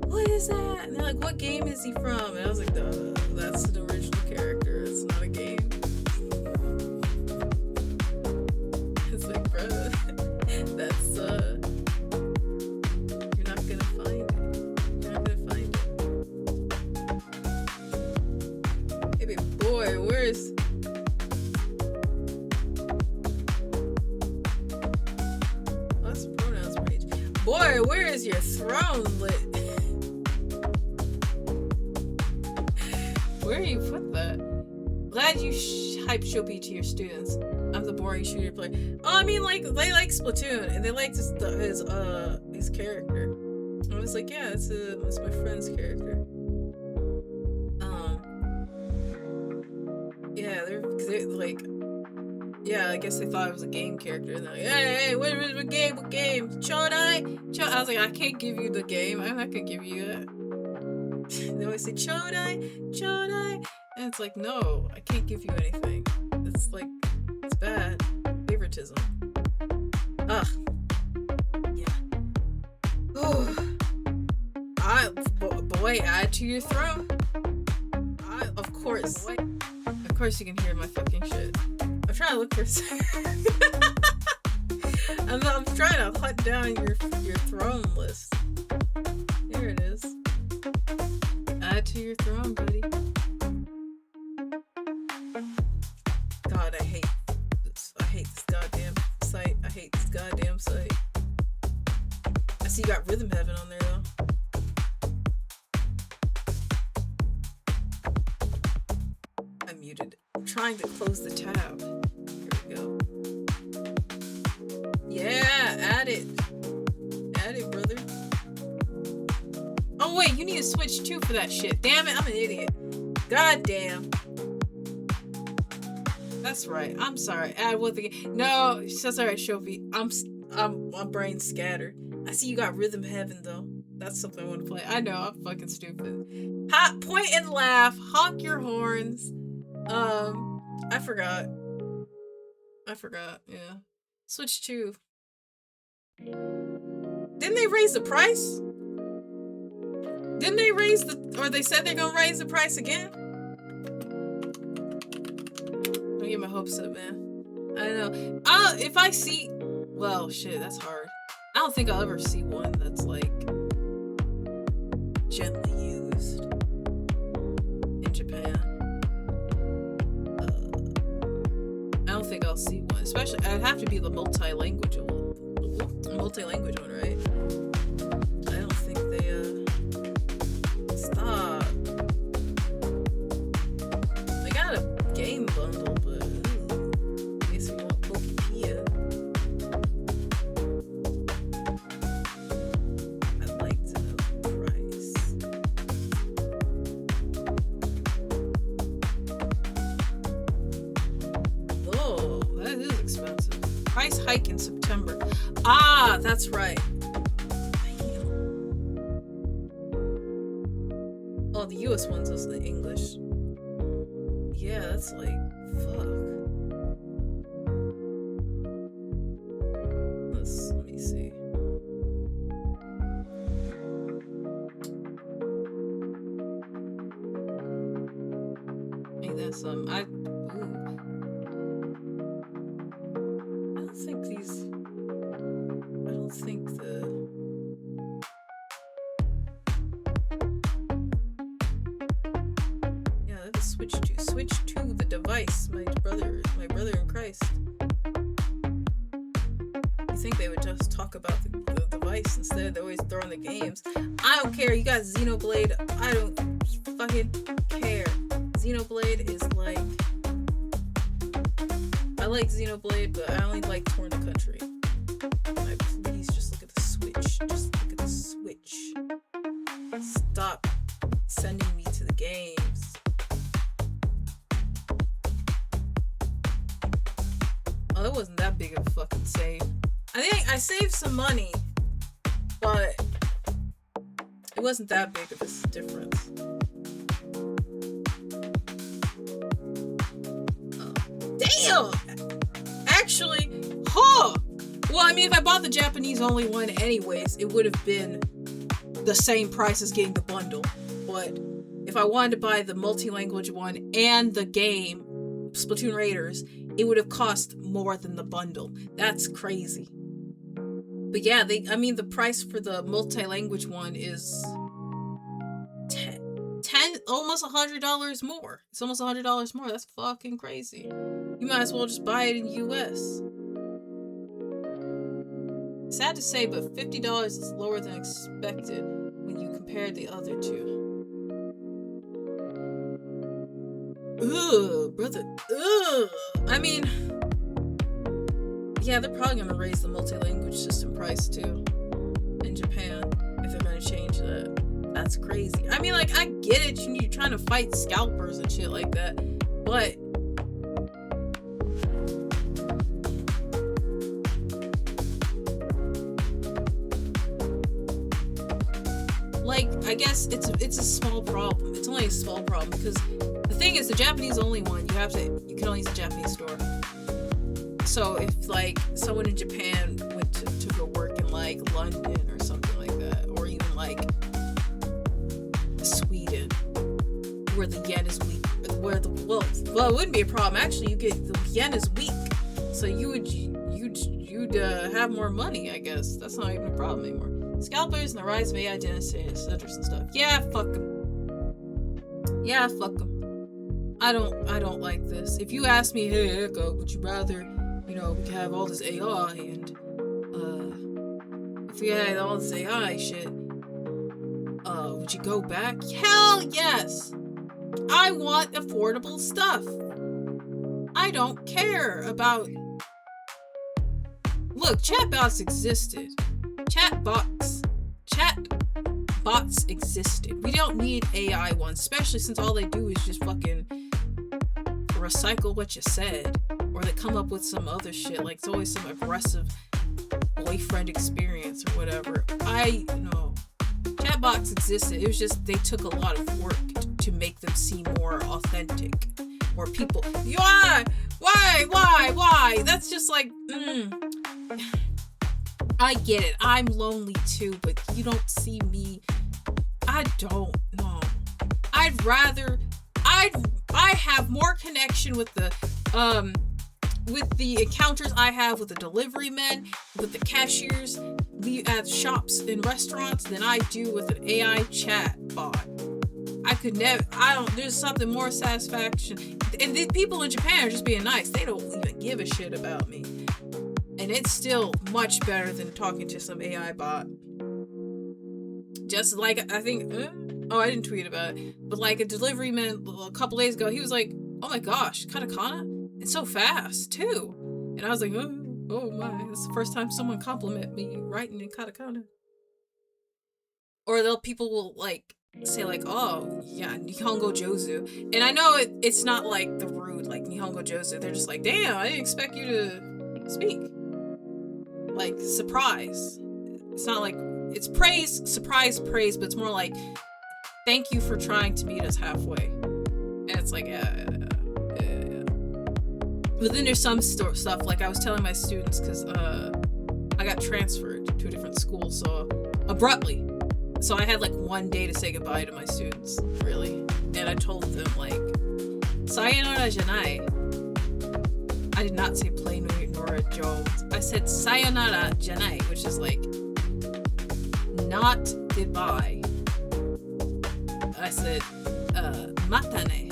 what is that? And they're like, what game is he from? And I was like, that's an original character, it's not a game. It's like, bro, that's, you're not gonna find it. You're not gonna find it. Hey, boy, where's... Boy, where is your throne lit? Where you put that? Glad you hype Shopi to your students. I'm the boring shooter player. Oh, I mean, like, they like Splatoon, and they liked his character. I was like, yeah, it's my friend's character. Yeah, they're like, yeah, I guess they thought it was a game character, and they're like, hey, what game? Chodai? I was like, I can't give you the game. I'm not gonna give you that. They always say, Chodai, and it's like, no, I can't give you anything. It's like, it's bad. Favoritism. Ugh. Yeah. Oh. Boy, add to your throne. Of course. Of course you can hear my fucking shit. I'm trying to look for I'm trying to hunt down your throne list. Here it is. Add to your throne, buddy. God, I hate this goddamn site. I hate this goddamn site. I see you got Rhythm Heaven on there though. I muted. I'm trying to close the tab. Here we go. Yeah, add it. Add it, brother. Oh wait, you need to switch too for that shit. Damn it, I'm an idiot. God damn. That's right. I'm sorry. Add what the game. No, that's alright, Shofi. My brain's scattered. I see you got Rhythm Heaven though. That's something I want to play. I know, I'm fucking stupid. Point and laugh. Honk your horns. I forgot. Yeah. Switch 2. Didn't they raise the price? Didn't they raise or they said they're gonna raise the price again? Don't get my hopes up, man. I don't know. If I see, well, shit, that's hard. I don't think I'll ever see one that's like gently used in Japan. I don't think I'll see one. Especially, I'd have to be the multi-language one, right? I don't think they, stop. They got a game bundle, but, I guess we want Pokepedia. I'd like to know the price. Oh, that is expensive. Price hike in September. Ah, that's right. Oh, the US one's is the English. Yeah, that's like, fuck. Let me see. Ain't that some? I don't think these. I don't think the. Yeah, let's switch to the device. My brother in Christ. You think they would just talk about the device instead? They're always throwing the games. I don't care. You got Xenoblade. I don't fucking care. Xenoblade is like. I like Xenoblade, but I only like Torn the Country. Please just look at the Switch. Just look at the Switch. Stop sending me to the games. Oh, that wasn't that big of a fucking save. I think I saved some money, but it wasn't that big of a difference. Damn! Actually, huh! Well, I mean, if I bought the Japanese only one anyways, it would have been the same price as getting the bundle. But if I wanted to buy the multi-language one and the game, Splatoon Raiders, it would have cost more than the bundle. That's crazy. But yeah, the price for the multi-language one is almost $100 more. It's almost $100 more. That's fucking crazy. You might as well just buy it in US. Sad to say, but $50 is lower than expected when you compare the other two. Ugh, brother. Ugh. I mean, yeah, they're probably gonna raise the multi-language system price too in Japan if they're gonna change that. That's crazy. I mean, like, I get it. You're trying to fight scalpers and shit like that, but like, I guess it's a small problem. It's only a small problem because the thing is, the Japanese only one, you can only use the Japanese store. So if like someone in Japan went to go work in like London or something like that, or even like Sweden, where the yen is weak, well, it wouldn't be a problem. Actually, the yen is weak, so you'd have more money. I guess that's not even a problem anymore. Scalpers and the rise of AI data centers and stuff. Yeah, fuck them. Yeah, fuck them. I don't like this. If you ask me, hey Echo, would you rather, we can have all this AI and if we had all this AI shit, would you go back? Hell yes! I want affordable stuff. I don't care about. Look, chatbots existed. Chatbots existed. We don't need AI ones, especially since all they do is just fucking recycle what you said, or they come up with some other shit. Like, it's always some aggressive boyfriend experience or whatever. Chatbots existed. It was just they took a lot of work to make them seem more authentic, more people. Why? That's just like. I get it. I'm lonely too, but you don't see me. I don't know. I have more connection with the encounters I have with the delivery men, with the cashiers at shops and restaurants than I do with an AI chat bot. There's something more satisfaction. And these people in Japan are just being nice. They don't even give a shit about me. And it's still much better than talking to some AI bot. Just like, I think, I didn't tweet about it, but like a delivery man a couple days ago, he was like, oh my gosh, katakana? It's so fast, too. And I was like, oh my, it's the first time someone complimented me writing in katakana. Or people will like, say like, oh, yeah, Nihongo Jozu. And I know it's not like the rude, like Nihongo Jozu. They're just like, damn, I didn't expect you to speak. Like, surprise. It's not like, it's praise, surprise, praise, but it's more like, thank you for trying to meet us halfway. And it's like, yeah. But then there's some stuff, like I was telling my students, because I got transferred to a different school, so abruptly. So I had like one day to say goodbye to my students, really. And I told them, like, Sayonara janai. I did not say plain Nora Jones. I said sayonara janai, which is like not goodbye. I said matane.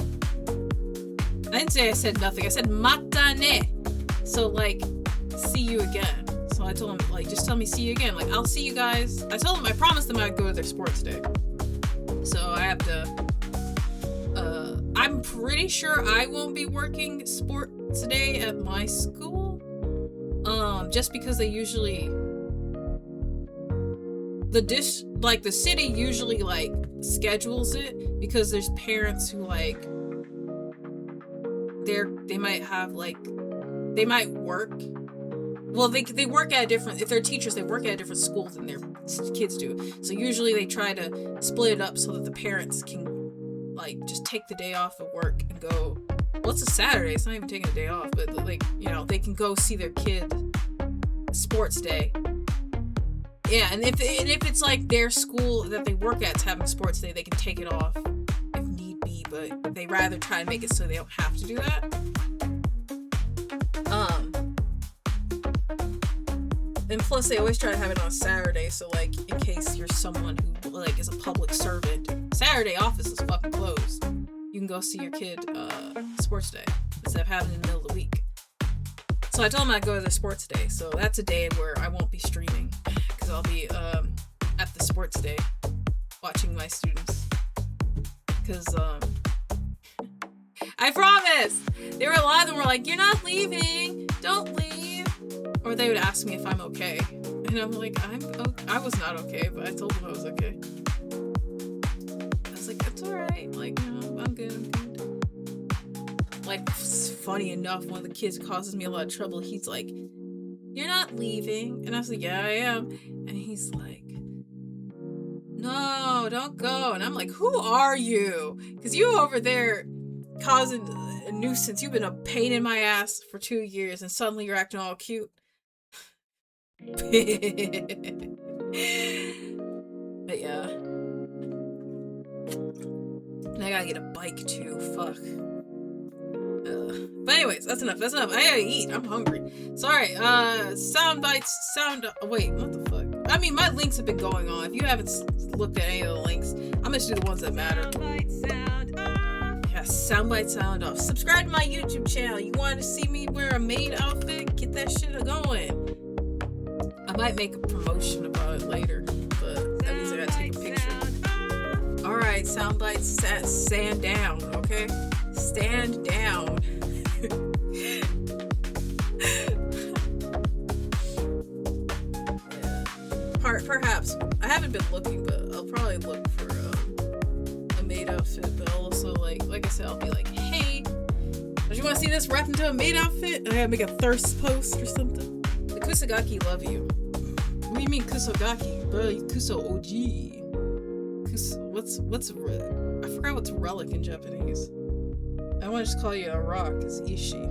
I didn't say I said nothing. I said matane. So like, see you again. So I told him, like, just tell me see you again. Like, I'll see you guys. I told him, I promised them I'd go to their sports day. So I have to, I'm pretty sure I won't be working sports day at my school. Just because they usually, the city usually, like, schedules it because there's parents who, like, they might have, like, they might work. Well, they work at a different, if they're teachers, they work at a different school than their kids do. So usually they try to split it up so that the parents can, like, just take the day off of work and go, well, it's a Saturday, it's not even taking a day off, but, like, you know, they can go see their kid sports day. Yeah, and if it's, like, their school that they work at's having sports day, they can take it off if need be, but they rather try to make it so they don't have to do that. And plus, they always try to have it on a Saturday, so, like, in case you're someone who, like, is a public servant, Saturday office is fucking closed. You can go see your kid, sports day, instead of having it in the middle of the week. So I told them I'd go to the sports day, so that's a day where I won't be streaming, because I'll be, at the sports day, watching my students. Because, I promise! There were a lot of them were like, you're not leaving! Don't leave! Or they would ask me if I'm okay. And I'm like, I was not okay, but I told them I was okay. I was like, it's alright. Like, no, I'm good. Like, funny enough, one of the kids causes me a lot of trouble. He's like, you're not leaving. And I was like, yeah, I am. And he's like, no, don't go. And I'm like, who are you? Because you over there causing a nuisance. You've been a pain in my ass for 2 years, and suddenly you're acting all cute. But yeah. And I gotta get a bike too. Fuck. But anyways, that's enough. I gotta eat. I'm hungry. Sorry. Sound bites. Wait, what the fuck? I mean, my links have been going on. If you haven't looked at any of the links, I'm gonna do the ones that matter. Soundbite sound off. Subscribe to my YouTube channel. You want to see me wear a maid outfit? Get that shit going. I might make a promotion about it later, but that means I gotta take a picture. Alright, soundbites, stand down, okay? Stand down. Yeah. Perhaps. I haven't been looking, but I'll probably look for a maid outfit, but I'll also, like I said, I'll be like, hey, don't you want to see this wrapped into a maid outfit? And I gotta make a thirst post or something. The Kusagaki love you. What do you mean Kusagaki? Bro, Kuso OG. What's I forgot what's relic in Japanese. I want to just call you a rock. It's Ishi.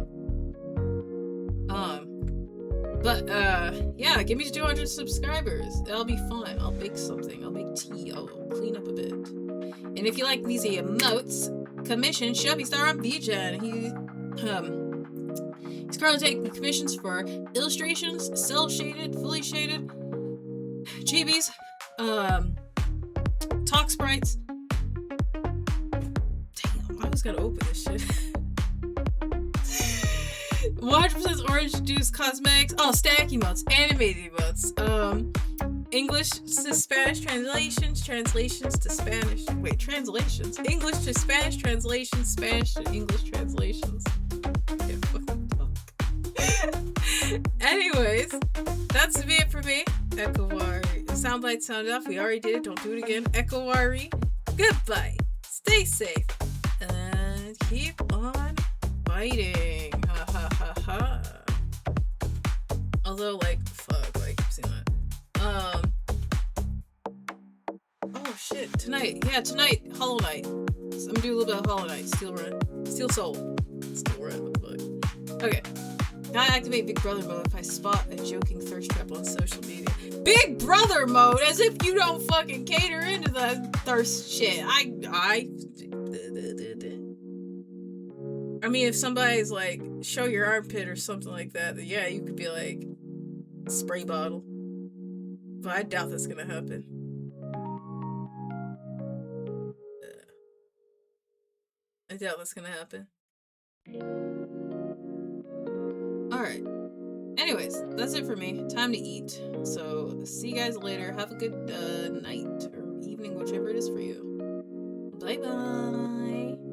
Yeah, give me 200 subscribers. That'll be fun. I'll bake something. I'll make tea. I'll clean up a bit. And if you like these emotes, commission Shelby Star on VGen. He's currently taking commissions for illustrations, cell shaded, fully shaded, chibis, talk sprites. Damn, I was gonna open this shit. 100% orange juice cosmetics. Oh, static emotes, animated emotes. English to Spanish translations to Spanish. Wait, translations. English to Spanish translations, Spanish to English translations. Can't fucking talk. Anyways, that's it for me. Ekowari. Soundbite sound off. We already did it. Don't do it again. Ekowari. Goodbye. Stay safe. And keep on biting. Ha ha ha ha. Although, like, fuck, like, I keep saying that. Oh shit, tonight, Hollow Knight. So I'm gonna do a little bit of Hollow Knight, Steel Soul. What the fuck? Okay. Now I activate Big Brother mode if I spot a joking thirst trap on social media. Big Brother mode, as if you don't fucking cater into the thirst shit. I mean, if somebody's like, show your armpit or something like that, then yeah, you could be like, spray bottle. But I doubt that's gonna happen. I doubt that's gonna happen. Alright. Anyways, that's it for me. Time to eat. So, see you guys later. Have a good night or evening, whichever it is for you. Bye bye.